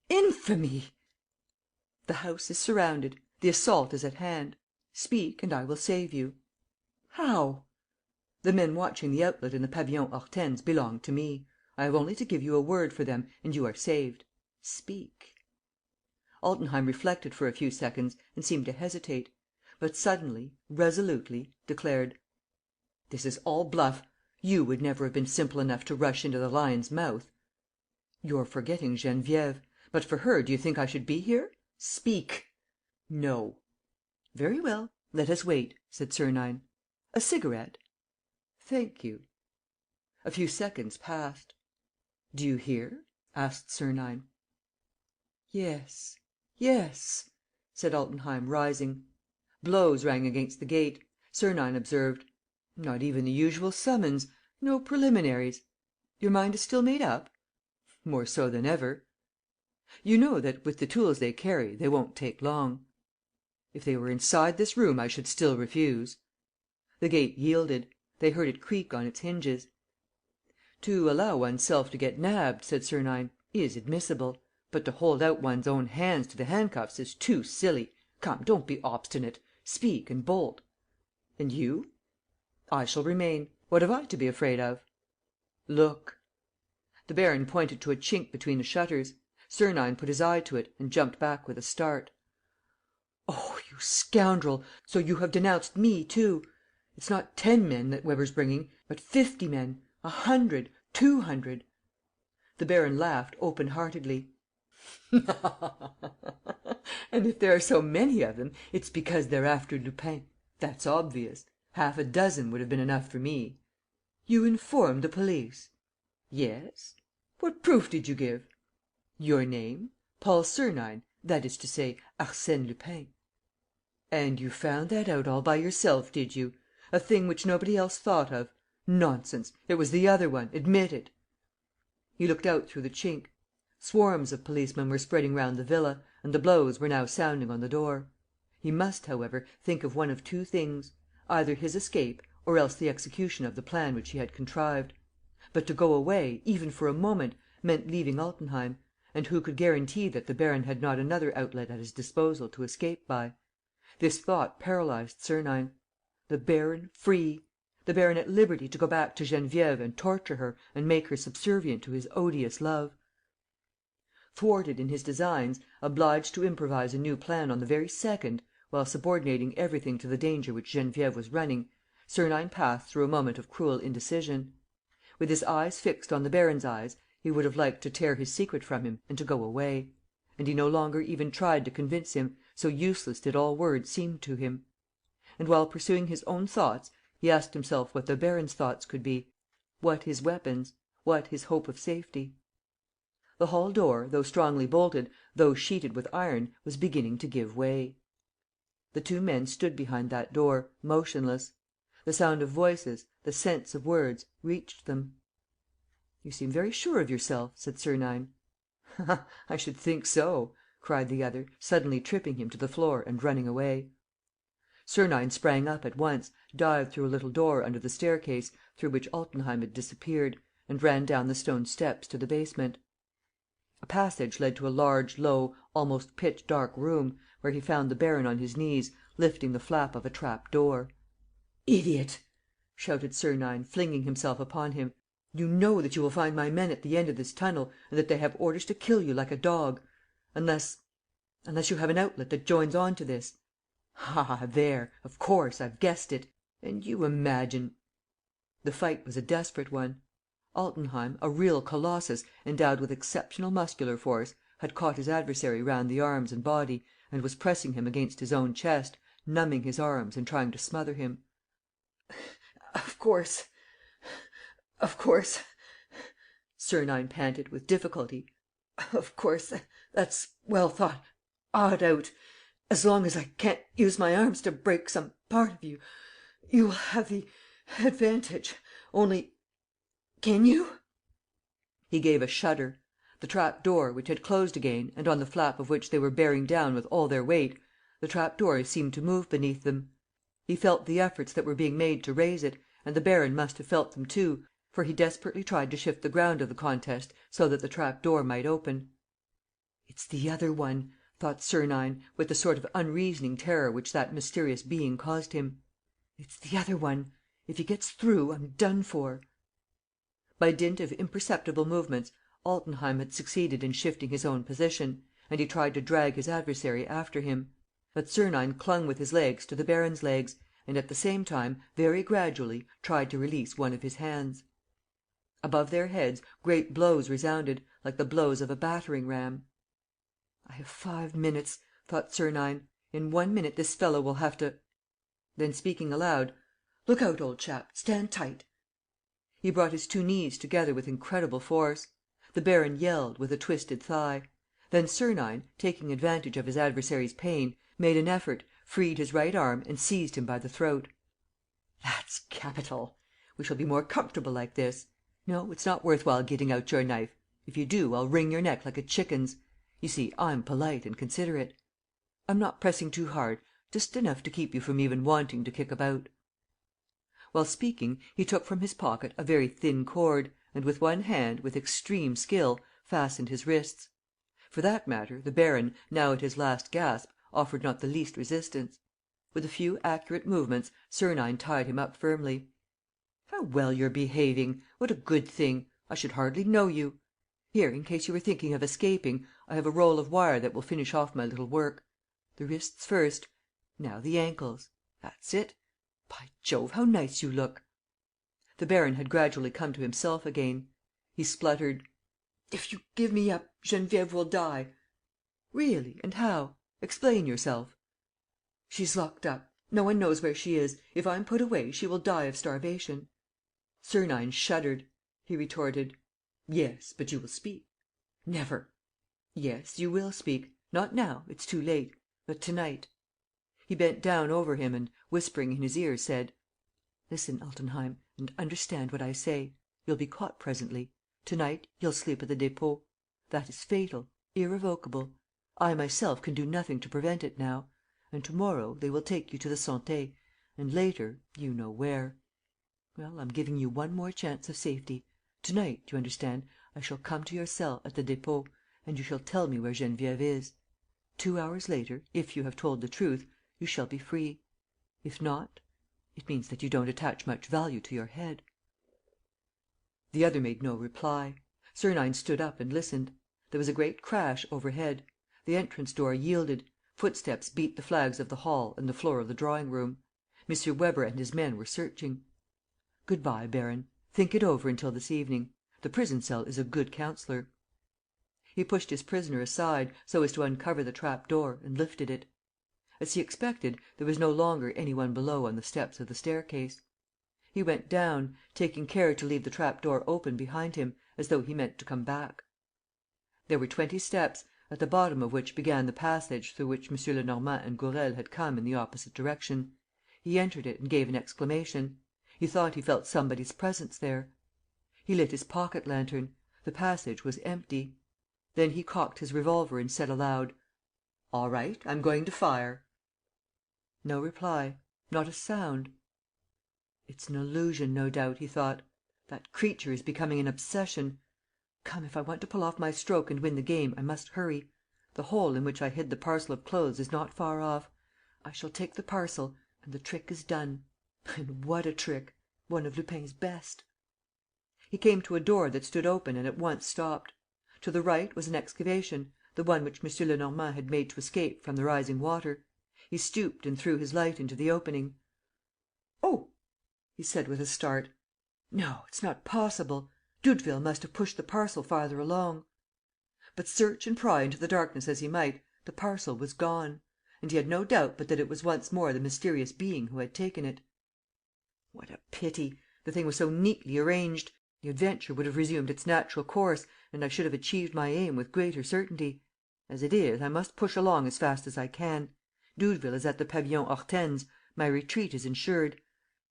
infamy. "The house is surrounded. The assault is at hand. Speak, and I will save you." "How?" "The men watching the outlet in the Pavillon Hortense belong to me. I have only to give you a word for them and you are saved. Speak." Altenheim reflected for a few seconds and seemed to hesitate, but suddenly, resolutely, declared: "This is all bluff. You would never have been simple enough to rush into the lion's mouth." "You're forgetting Geneviève. But for her, do you think I should be here? Speak." "No." "Very well. Let us wait," said Sernine. "A cigarette?" "Thank you." A few seconds passed. "Do you hear?" asked Sernine. "Yes, yes," said Altenheim, rising. Blows rang against the gate. Sernine observed: "Not even the usual summons. No preliminaries. Your mind is still made up?" "More so than ever." "You know that, with the tools they carry, they won't take long." "If they were inside this room, I should still refuse." The gate yielded. They heard it creak on its hinges. "To allow one's self to get nabbed," said Sernine, "is admissible. But to hold out one's own hands to the handcuffs is too silly. Come, don't be obstinate. Speak and bolt. And you?" "I shall remain. What have I to be afraid of?" "Look." The baron pointed to a chink between the shutters. Sernine put his eye to it and jumped back with a start. "Oh, you scoundrel, so you have denounced me too! It's not 10 men that Weber's bringing, but 50 men, 100, 200. The baron laughed open-heartedly. "And if there are so many of them, it's because they're after Lupin. That's obvious. Half a dozen would have been enough for me." "You informed the police?" "Yes." "What proof did you give?" "Your name: Paul Sernine, that is to say, Arsène Lupin." "And you found that out all by yourself, did you? A thing which nobody else thought of? Nonsense! It was the other one, admit it." He looked out through the chink. Swarms of policemen were spreading round the villa, and the blows were now sounding on the door. He must, however, think of one of two things: either his escape, or else the execution of the plan which he had contrived. But to go away, even for a moment, meant leaving Altenheim; and who could guarantee that the baron had not another outlet at his disposal to escape by? This thought paralyzed Sernine. The baron free! The baron at liberty to go back to Geneviève and torture her and make her subservient to his odious love! Thwarted in his designs, obliged to improvise a new plan on the very second, while subordinating everything to the danger which Geneviève was running, Sernine passed through a moment of cruel indecision. With his eyes fixed on the baron's eyes, he would have liked to tear his secret from him and to go away. And he no longer even tried to convince him, so useless did all words seem to him. And while pursuing his own thoughts, he asked himself what the baron's thoughts could be, what his weapons, what his hope of safety. The hall door, though strongly bolted, though sheeted with iron, was beginning to give way. The two men stood behind that door, motionless. The sound of voices, the sense of words, reached them. "You seem very sure of yourself," said Sernine. "I should think so!" cried the other, suddenly tripping him to the floor and running away. Sernine sprang up at once, dived through a little door under the staircase, through which Altenheim had disappeared, and ran down the stone steps to the basement. A passage led to a large, low, almost pitch-dark room, where he found the baron on his knees, lifting the flap of a trap-door. "Idiot!" shouted Sernine, flinging himself upon him. "You know that you will find my men at the end of this tunnel and that they have orders to kill you like a dog. Unless you have an outlet that joins on to this. Ah, there, of course, I've guessed it! And you imagine ..." The fight was a desperate one. Altenheim, a real colossus, endowed with exceptional muscular force, had caught his adversary round the arms and body and was pressing him against his own chest, numbing his arms and trying to smother him. Of course, Sernine panted, with difficulty. "Of course, that's well thought out. As long as I can't use my arms to break some part of you, you will have the advantage. Only, can you?" He gave a shudder. The trap-door, which had closed again and on the flap of which they were bearing down with all their weight, the trap-door seemed to move beneath them. He felt the efforts that were being made to raise it, and the baron must have felt them too, for he desperately tried to shift the ground of the contest so that the trap-door might open. "It's the other one," thought Sernine, with the sort of unreasoning terror which that mysterious being caused him. "It's the other one. If he gets through, I'm done for." By dint of imperceptible movements, Altenheim had succeeded in shifting his own position, and he tried to drag his adversary after him. But Sernine clung with his legs to the baron's legs and, at the same time, very gradually, tried to release one of his hands. Above their heads, great blows resounded, like the blows of a battering-ram. "I have 5 minutes," thought Sernine. "In 1 minute this fellow will have to ..." Then, speaking aloud, "Look out, old chap, stand tight." He brought his two knees together with incredible force. The baron yelled, with a twisted thigh. Then Sernine, taking advantage of his adversary's pain, made an effort, freed his right arm and seized him by the throat. "That's capital! We shall be more comfortable like this. No, it's not worth while getting out your knife. If you do, I'll wring your neck like a chicken's. You see, I'm polite and considerate. I'm not pressing too hard, just enough to keep you from even wanting to kick about." While speaking, he took from his pocket a very thin cord and, with one hand, with extreme skill, fastened his wrists. For that matter, the baron, now at his last gasp, offered not the least resistance. With a few accurate movements, Sernine tied him up firmly. "How well you're behaving! What a good thing! I should hardly know you. Here, in case you were thinking of escaping, I have a roll of wire that will finish off my little work. The wrists first. Now the ankles. That's it. By Jove, how nice you look!" The baron had gradually come to himself again. He spluttered: "If you give me up, Geneviève will die." "Really? And how? Explain yourself." "She's locked up. No one knows where she is. If I'm put away, she will die of starvation." Sernine shuddered. He retorted: "Yes, but you will speak." "Never!" "Yes, you will speak. Not now, it's too late. But to night." He bent down over him and, whispering in his ear, said: "Listen, Altenheim, and understand what I say. You'll be caught presently. To night, you'll sleep at the Dépôt. That is fatal, irrevocable. I myself can do nothing to prevent it now. And to morrow they will take you to the Santé and, later, you know where. Well, I'm giving you one more chance of safety. To night, you understand, I shall come to your cell at the Dépôt and you shall tell me where Geneviève is. 2 hours later, if you have told the truth, you shall be free. If not, it means that you don't attach much value to your head." The other made no reply. Sernine stood up and listened. There was a great crash overhead. The entrance door yielded. Footsteps beat the flags of the hall and the floor of the drawing-room. M. Weber and his men were searching. "Good bye, baron. Think it over until this evening. The prison cell is a good counsellor." He pushed his prisoner aside, so as to uncover the trap-door, and lifted it. As he expected, there was no longer any one below on the steps of the staircase. He went down, taking care to leave the trap-door open behind him, as though he meant to come back. There were 20 steps, at the bottom of which began the passage through which M. Lenormand and Gourel had come in the opposite direction. He entered it and gave an exclamation. He thought he felt somebody's presence there. He lit his pocket-lantern. The passage was empty. Then he cocked his revolver and said aloud: "All right, I'm going to fire." No reply. Not a sound. "It's an illusion, no doubt," he thought. "That creature is becoming an obsession. Come, if I want to pull off my stroke and win the game, I must hurry. The hole in which I hid the parcel of clothes is not far off. I shall take the parcel; and the trick is done. And what a trick! One of Lupin's best." He came to a door that stood open and at once stopped. To the right was an excavation, the one which M. Lenormand had made to escape from the rising water. He stooped and threw his light into the opening. "Oh!" he said, with a start. "No, it's not possible. Doudeville must have pushed the parcel farther along." But, search and pry into the darkness as he might, the parcel was gone; and he had no doubt but that it was once more the mysterious being who had taken it. What a pity! The thing was so neatly arranged. The adventure would have resumed its natural course and I should have achieved my aim with greater certainty. As it is, I must push along as fast as I can. Doudeville is at the Pavillon Hortense. My retreat is ensured.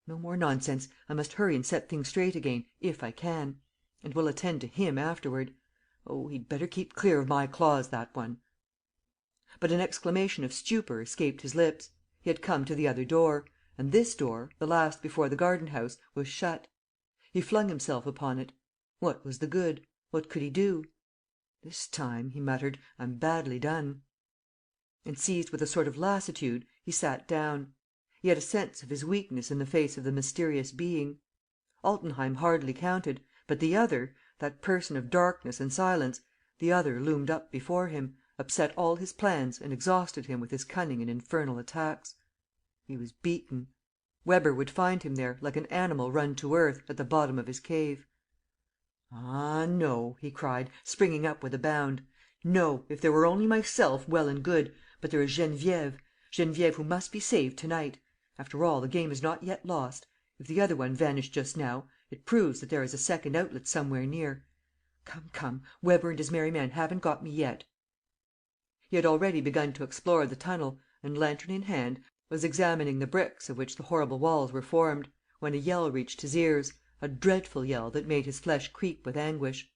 No more nonsense. I must hurry and set things straight again, if I can. And we'll attend to him afterward. Oh, he'd better keep clear of my claws, that one!" But an exclamation of stupor escaped his lips. He had come to the other door; and this door, the last before the garden-house, was shut. He flung himself upon it. What was the good? What could he do? "This time," he muttered, "I'm badly done." And, seized with a sort of lassitude, he sat down. He had a sense of his weakness in the face of the mysterious being. Altenheim hardly counted; but the other, that person of darkness and silence, the other loomed up before him, upset all his plans and exhausted him with his cunning and infernal attacks. He was beaten. Weber would find him there, like an animal run to earth, at the bottom of his cave. "Ah, no!" he cried, springing up with a bound. "No! If there were only myself, well and good. But there is Geneviève. Geneviève who must be saved to night. After all, the game is not yet lost. If the other one vanished just now, it proves that there is a second outlet somewhere near. Come, come, Weber and his merry men haven't got me yet." He had already begun to explore the tunnel and, lantern in hand, was examining the bricks of which the horrible walls were formed, when a yell reached his ears, a dreadful yell that made his flesh creep with anguish.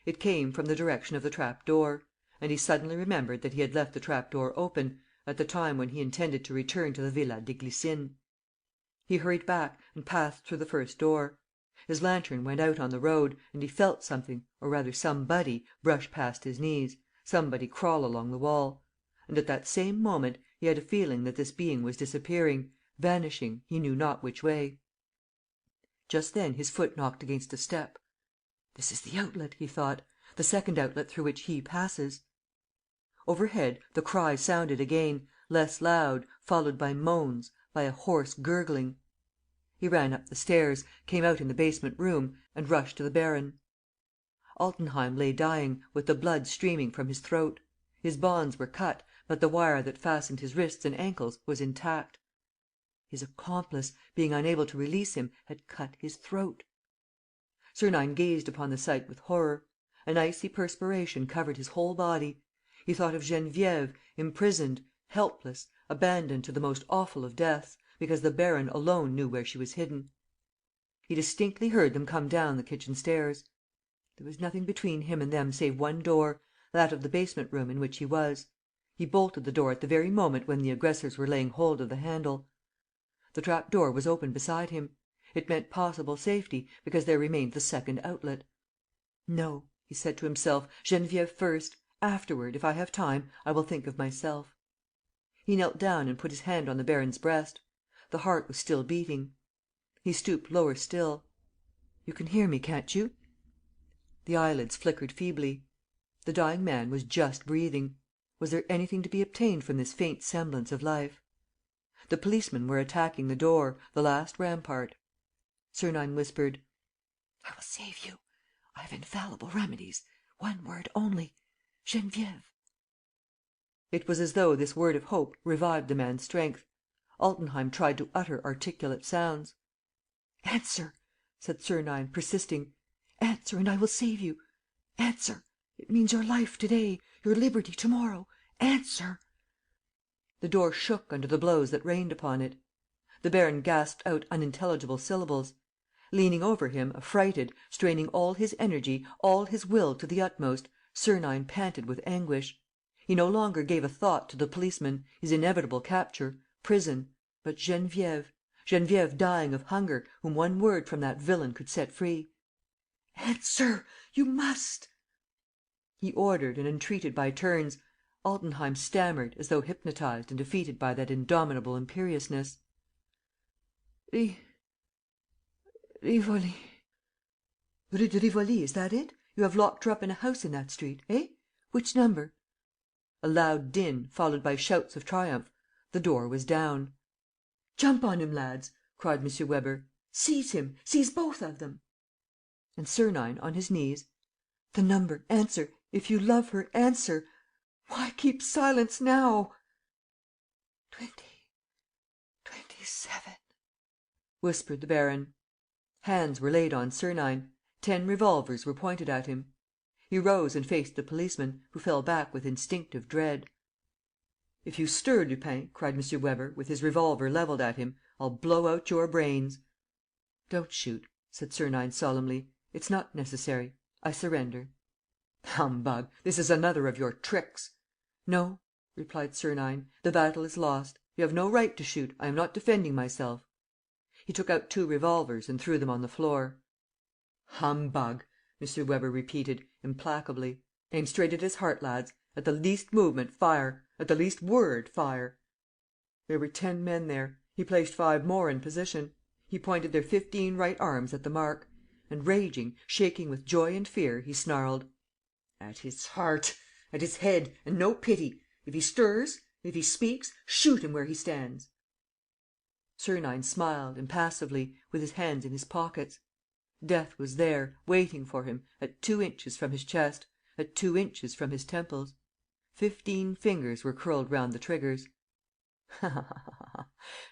It came from the direction of the trap-door; and he suddenly remembered that he had left the trap-door open, at the time when he intended to return to the Villa des Glycines. He hurried back and passed through the first door. His lantern went out on the road, and he felt something, or rather somebody, brush past his knees, somebody crawl along the wall. And, at that same moment, He had a feeling that this being was disappearing, vanishing, he knew not which way. Just then his foot knocked against a step. "This is the outlet," he thought, "the second outlet through which he passes." Overhead, the cry sounded again, less loud, followed by moans, by a hoarse gurgling. He ran up the stairs, came out in the basement room, and rushed to the baron. Altenheim lay dying, with the blood streaming from his throat. His bonds were cut, but the wire that fastened his wrists and ankles was intact. His accomplice, being unable to release him, had cut his throat. Sernine gazed upon the sight with horror. An icy perspiration covered his whole body. He thought of Geneviève, imprisoned, helpless, abandoned to the most awful of deaths, because the baron alone knew where she was hidden. He distinctly heard them come down the kitchen stairs. There was nothing between him and them save one door, that of the basement room in which he was. He bolted the door at the very moment when the aggressors were laying hold of the handle. The trap door was open beside him. It meant possible safety, because there remained the second outlet. "No," he said to himself, "Geneviève first. Afterward, if I have time, I will think of myself." He knelt down and put his hand on the baron's breast. The heart was still beating. He stooped lower still. "You can hear me, can't you?" The eyelids flickered feebly. The dying man was just breathing. Was there anything to be obtained from this faint semblance of life? The policemen were attacking the door, the last rampart. Sernine whispered: "I will save you. I have infallible remedies. One word only: Geneviève." It was as though this word of hope revived the man's strength. Altenheim tried to utter articulate sounds. "Answer," said Sernine, persisting. "Answer, and I will save you. Answer. It means your life to day, your liberty to morrow. Answer." The door shook under the blows that rained upon it. The baron gasped out unintelligible syllables. Leaning over him, affrighted, straining all his energy, all his will to the utmost, Sernine panted with anguish. He no longer gave a thought to the policemen, his inevitable capture, prison, but Geneviève dying of hunger, whom one word from that villain could set free. "Answer! You must!" He ordered and entreated by turns. Altenheim stammered, as though hypnotized and defeated by that indomitable imperiousness: "Rivoli." "Rue de Rivoli, is that it? You have locked her up in a house in that street, eh? Which number?" A loud din, followed by shouts of triumph. The door was down. "Jump on him, lads!" cried M. Weber. "Seize him! Seize both of them!" And Sernine, on his knees: "The number! Answer! If you love her, answer! Why keep silence now?" 27, whispered the baron. Hands were laid on Sernine. 10 revolvers were pointed at him. He rose and faced the policeman, who fell back with instinctive dread. "If you stir, Lupin," cried M. Weber, with his revolver levelled at him, "I'll blow out your brains." "Don't shoot," said Sernine, solemnly. "It's not necessary. I surrender." "Humbug! This is another of your tricks." "No," replied Sernine. "The battle is lost. You have no right to shoot. I am not defending myself." He took out 2 revolvers and threw them on the floor. "Humbug!" M. Weber repeated, implacably. "Aim straight at his heart, lads. At the least movement, fire. At the least word, fire." There were 10 men there. He placed 5 more in position. He pointed their 15 right arms at the mark. And, raging, shaking with joy and fear, he snarled: "At his heart! At his head! And no pity! If he stirs, if he speaks, shoot him where he stands." Sernine smiled, impassively, with his hands in his pockets. Death was there, waiting for him, at 2 inches from his chest, at 2 inches from his temples. 15 fingers were curled round the triggers.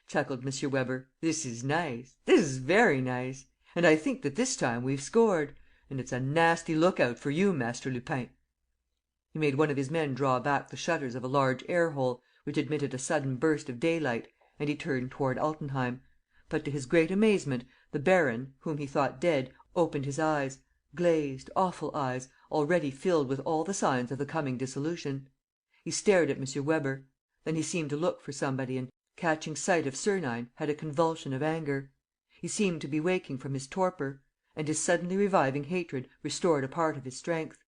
chuckled M. Weber. "This is nice. This is very nice. And I think that this time we've scored. And it's a nasty lookout for you, Master Lupin." He made one of his men draw back the shutters of a large air hole, which admitted a sudden burst of daylight, and he turned toward Altenheim. But, to his great amazement, the baron, whom he thought dead, opened his eyes, glazed, awful eyes, already filled with all the signs of the coming dissolution. He stared at M. Weber. Then he seemed to look for somebody and, catching sight of Sernine, had a convulsion of anger. He seemed to be waking from his torpor; and his suddenly reviving hatred restored a part of his strength.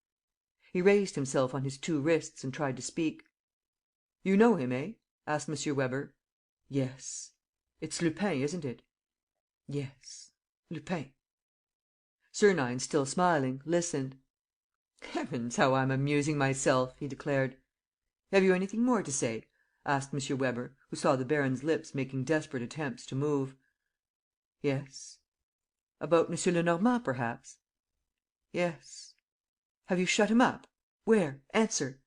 He raised himself on his 2 wrists and tried to speak: "You know him, eh? asked M. Weber. "Yes." "It's Lupin, isn't it?" "Yes, Lupin." Sernine, still smiling, listened. "Heavens, how I'm amusing myself!" he declared. "Have you anything more to say?" asked M. Weber, who saw the baron's lips making desperate attempts to move. "Yes." "About M. Lenormand, perhaps?" "Yes." "Have you shut him up? Where? Answer."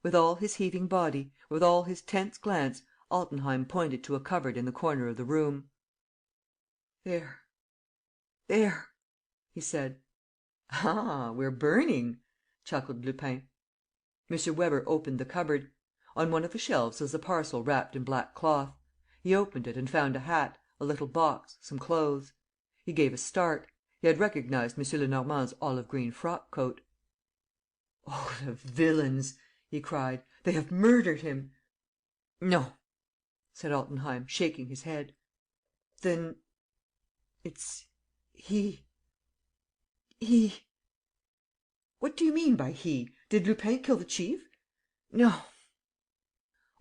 With all his heaving body, with all his tense glance, Altenheim pointed to a cupboard in the corner of the room. "There, there," he said. "Ah, we're burning!" chuckled Lupin. M. Weber opened the cupboard. On one of the shelves was a parcel wrapped in black cloth. He opened it and found a hat, a little box, some clothes. He gave a start. He had recognized M. Lenormand's olive green frock coat. "Oh, the villains!" he cried. "They have murdered him!" "No," said Altenheim, shaking his head. "Then it's he. He. What do you mean by he? Did Lupin kill the chief? No."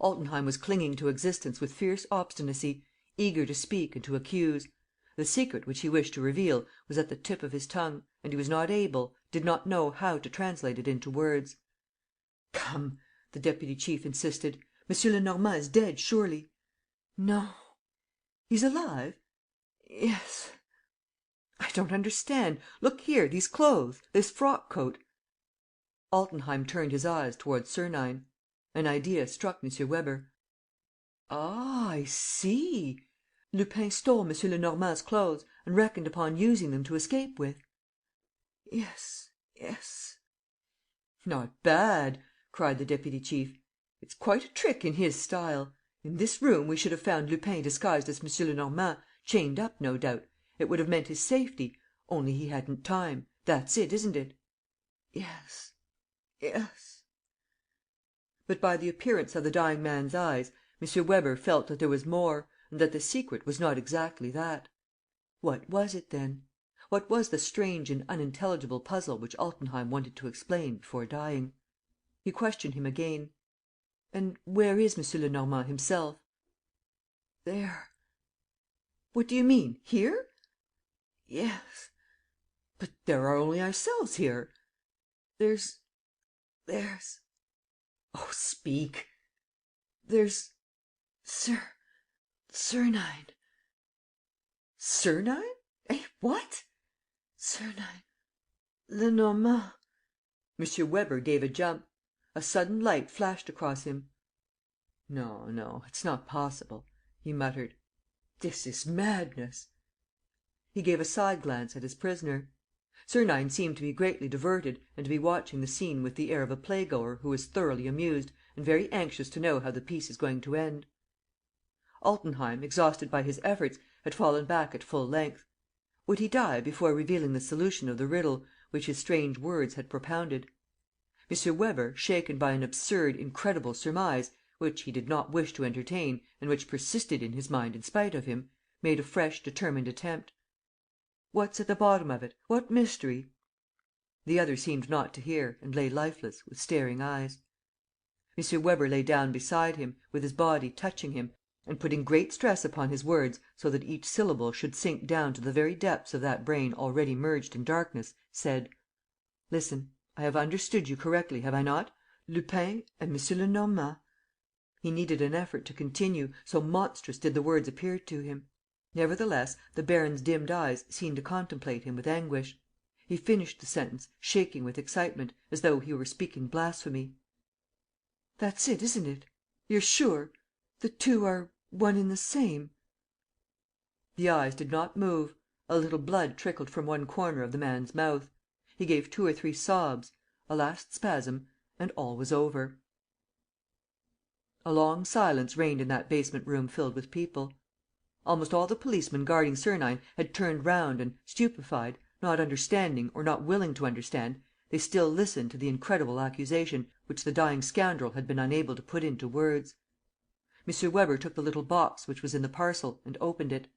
Altenheim was clinging to existence with fierce obstinacy, eager to speak and to accuse. The secret which he wished to reveal was at the tip of his tongue, and he was not able, did not know how to translate it into words. "Come," the deputy chief insisted. "M. Lenormand is dead, surely?" "No." "He's alive?" "Yes." "I don't understand. Look here, these clothes, this frock coat. ..." Altenheim turned his eyes towards Sernine. An idea struck M. Weber. "Ah, I see! Lupin stole M. Lenormand's clothes and reckoned upon using them to escape with?" "Yes, yes." "Not bad!" cried the deputy chief. "It's quite a trick in his style. In this room we should have found Lupin disguised as M. Lenormand, chained up, no doubt. It would have meant his safety. Only he hadn't time. That's it, isn't it?" "Yes, yes." But, by the appearance of the dying man's eyes, M. Weber felt that there was more and that the secret was not exactly that. What was it, then? What was the strange and unintelligible puzzle which Altenheim wanted to explain before dying? He questioned him again: "And where is M. Lenormand himself?" "There." "What do you mean? Here?" "Yes." "But there are only ourselves here." "There's. Oh, speak!" "There's Sernine." "Sernine? Eh? What?" "Sernine. Lenormand." M. Weber gave a jump. A sudden light flashed across him. "No, no, it's not possible," he muttered. "This is madness." He gave a side glance at his prisoner. Sernine seemed to be greatly diverted and to be watching the scene with the air of a playgoer who is thoroughly amused and very anxious to know how the piece is going to end. Altenheim, exhausted by his efforts, had fallen back at full length. Would he die before revealing the solution of the riddle which his strange words had propounded? M. Weber, shaken by an absurd, incredible surmise, which he did not wish to entertain and which persisted in his mind in spite of him, made a fresh, determined attempt: "What's at the bottom of it? What mystery?" The other seemed not to hear and lay lifeless, with staring eyes. M. Weber lay down beside him, with his body touching him, and, putting great stress upon his words so that each syllable should sink down to the very depths of that brain already merged in darkness, said: "Listen. I have understood you correctly, have I not? Lupin and M. Lenormand. ..." He needed an effort to continue, so monstrous did the words appear to him. Nevertheless, the baron's dimmed eyes seemed to contemplate him with anguish. He finished the sentence, shaking with excitement, as though he were speaking blasphemy: "That's it, isn't it? You're sure? The two are one and the same?" The eyes did not move. A little blood trickled from one corner of the man's mouth. He gave two or three sobs, a last spasm, and all was over. A long silence reigned in that basement room filled with people. Almost all the policemen guarding Sernine had turned round and, stupefied, not understanding or not willing to understand, they still listened to the incredible accusation which the dying scoundrel had been unable to put into words. M. Weber took the little box which was in the parcel and opened it.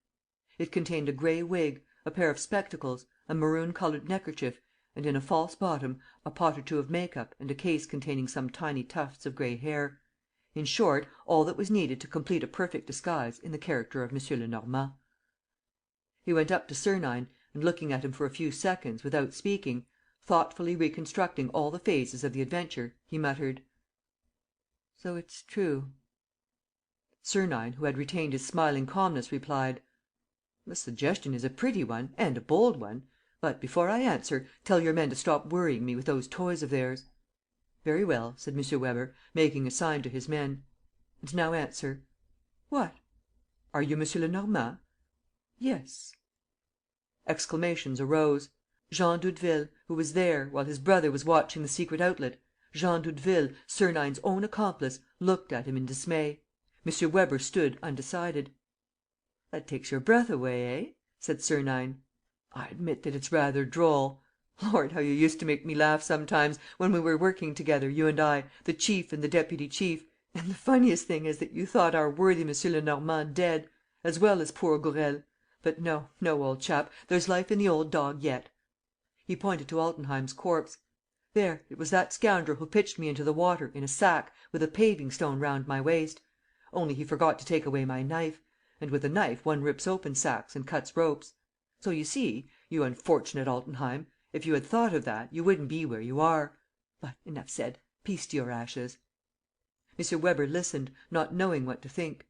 It contained a gray wig, a pair of spectacles, a maroon coloured neckerchief and, in a false bottom, a pot or two of make up and a case containing some tiny tufts of gray hair. In short, all that was needed to complete a perfect disguise in the character of M. Lenormand. He went up to Sernine and, looking at him for a few seconds, without speaking, thoughtfully reconstructing all the phases of the adventure, he muttered: "So it's true?" Sernine, who had retained his smiling calmness, replied: "The suggestion is a pretty one and a bold one. But, before I answer, tell your men to stop worrying me with those toys of theirs." "Very well," said M. Weber, making a sign to his men. "And now answer." "What?" "Are you M. Lenormand?" "Yes." Exclamations arose. Jean Doudeville, who was there, while his brother was watching the secret outlet, Jean Doudeville, Sernine's own accomplice, looked at him in dismay. M. Weber stood undecided. "That takes your breath away, eh?" said Sernine. "I admit that it's rather droll. Lord, how you used to make me laugh sometimes, when we were working together, you and I, the chief and the deputy chief, and the funniest thing is that you thought our worthy M. Lenormand dead, as well as poor Gourel. But no, no, old chap, there's life in the old dog yet." He pointed to Altenheim's corpse. "There, it was that scoundrel who pitched me into the water, in a sack, with a paving stone round my waist. Only he forgot to take away my knife. And with a knife one rips open sacks and cuts ropes. So you see, you unfortunate Altenheim, if you had thought of that, you wouldn't be where you are. But, enough said. Peace to your ashes." M. Weber listened, not knowing what to think.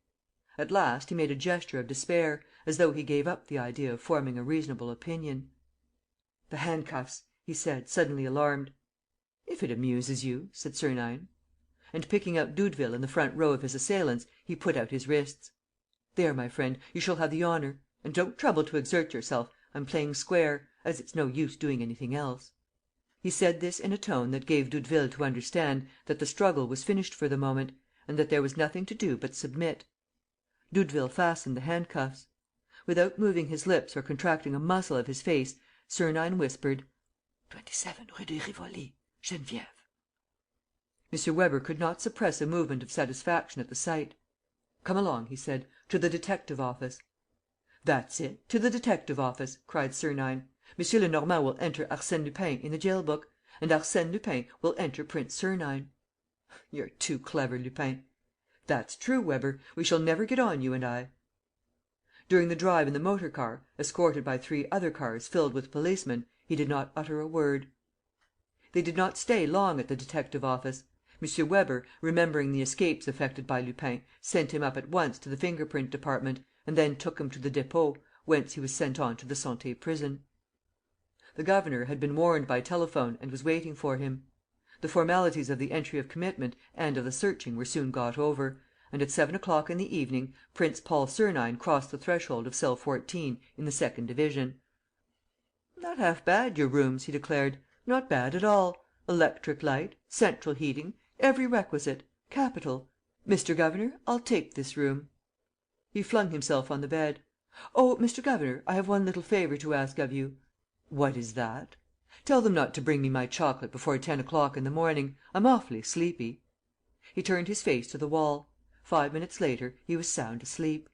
At last, he made a gesture of despair, as though he gave up the idea of forming a reasonable opinion. "The handcuffs," he said, suddenly alarmed. "If it amuses you," said Sernine. And, picking out Doudeville in the front row of his assailants, he put out his wrists. "There, my friend, you shall have the honour. And don't trouble to exert yourself. I'm playing square, as it's no use doing anything else." He said this in a tone that gave Doudeville to understand that the struggle was finished for the moment, and that there was nothing to do but submit. Doudeville fastened the handcuffs. Without moving his lips or contracting a muscle of his face, Sernine whispered: "27 Rue de Rivoli, Geneviève." M. Weber could not suppress a movement of satisfaction at the sight. "Come along," he said, "to the detective office." "That's it, to the detective office!" cried Sernine. "M. Lenormand will enter Arsène Lupin in the jail book; and Arsène Lupin will enter Prince Sernine." "You're too clever, Lupin." "That's true, Weber. We shall never get on, you and I." During the drive in the motor car, escorted by 3 other cars filled with policemen, he did not utter a word. They did not stay long at the detective office. M. Weber, remembering the escapes effected by Lupin, sent him up at once to the finger print department, and then took him to the Dépôt, whence he was sent on to the Santé prison. The governor had been warned by telephone and was waiting for him. The formalities of the entry of commitment and of the searching were soon got over, and at 7 o'clock in the evening Prince Paul Sernine crossed the threshold of cell 14 in the second division. "Not half bad, your rooms," he declared. "Not bad at all. Electric light, central heating, every requisite. Capital. Mr. Governor, I'll take this room." He flung himself on the bed. "Oh, Mr. Governor, I have one little favour to ask of you." "What is that?" "Tell them not to bring me my chocolate before 10 o'clock in the morning. I'm awfully sleepy." He turned his face to the wall. 5 minutes later, he was sound asleep.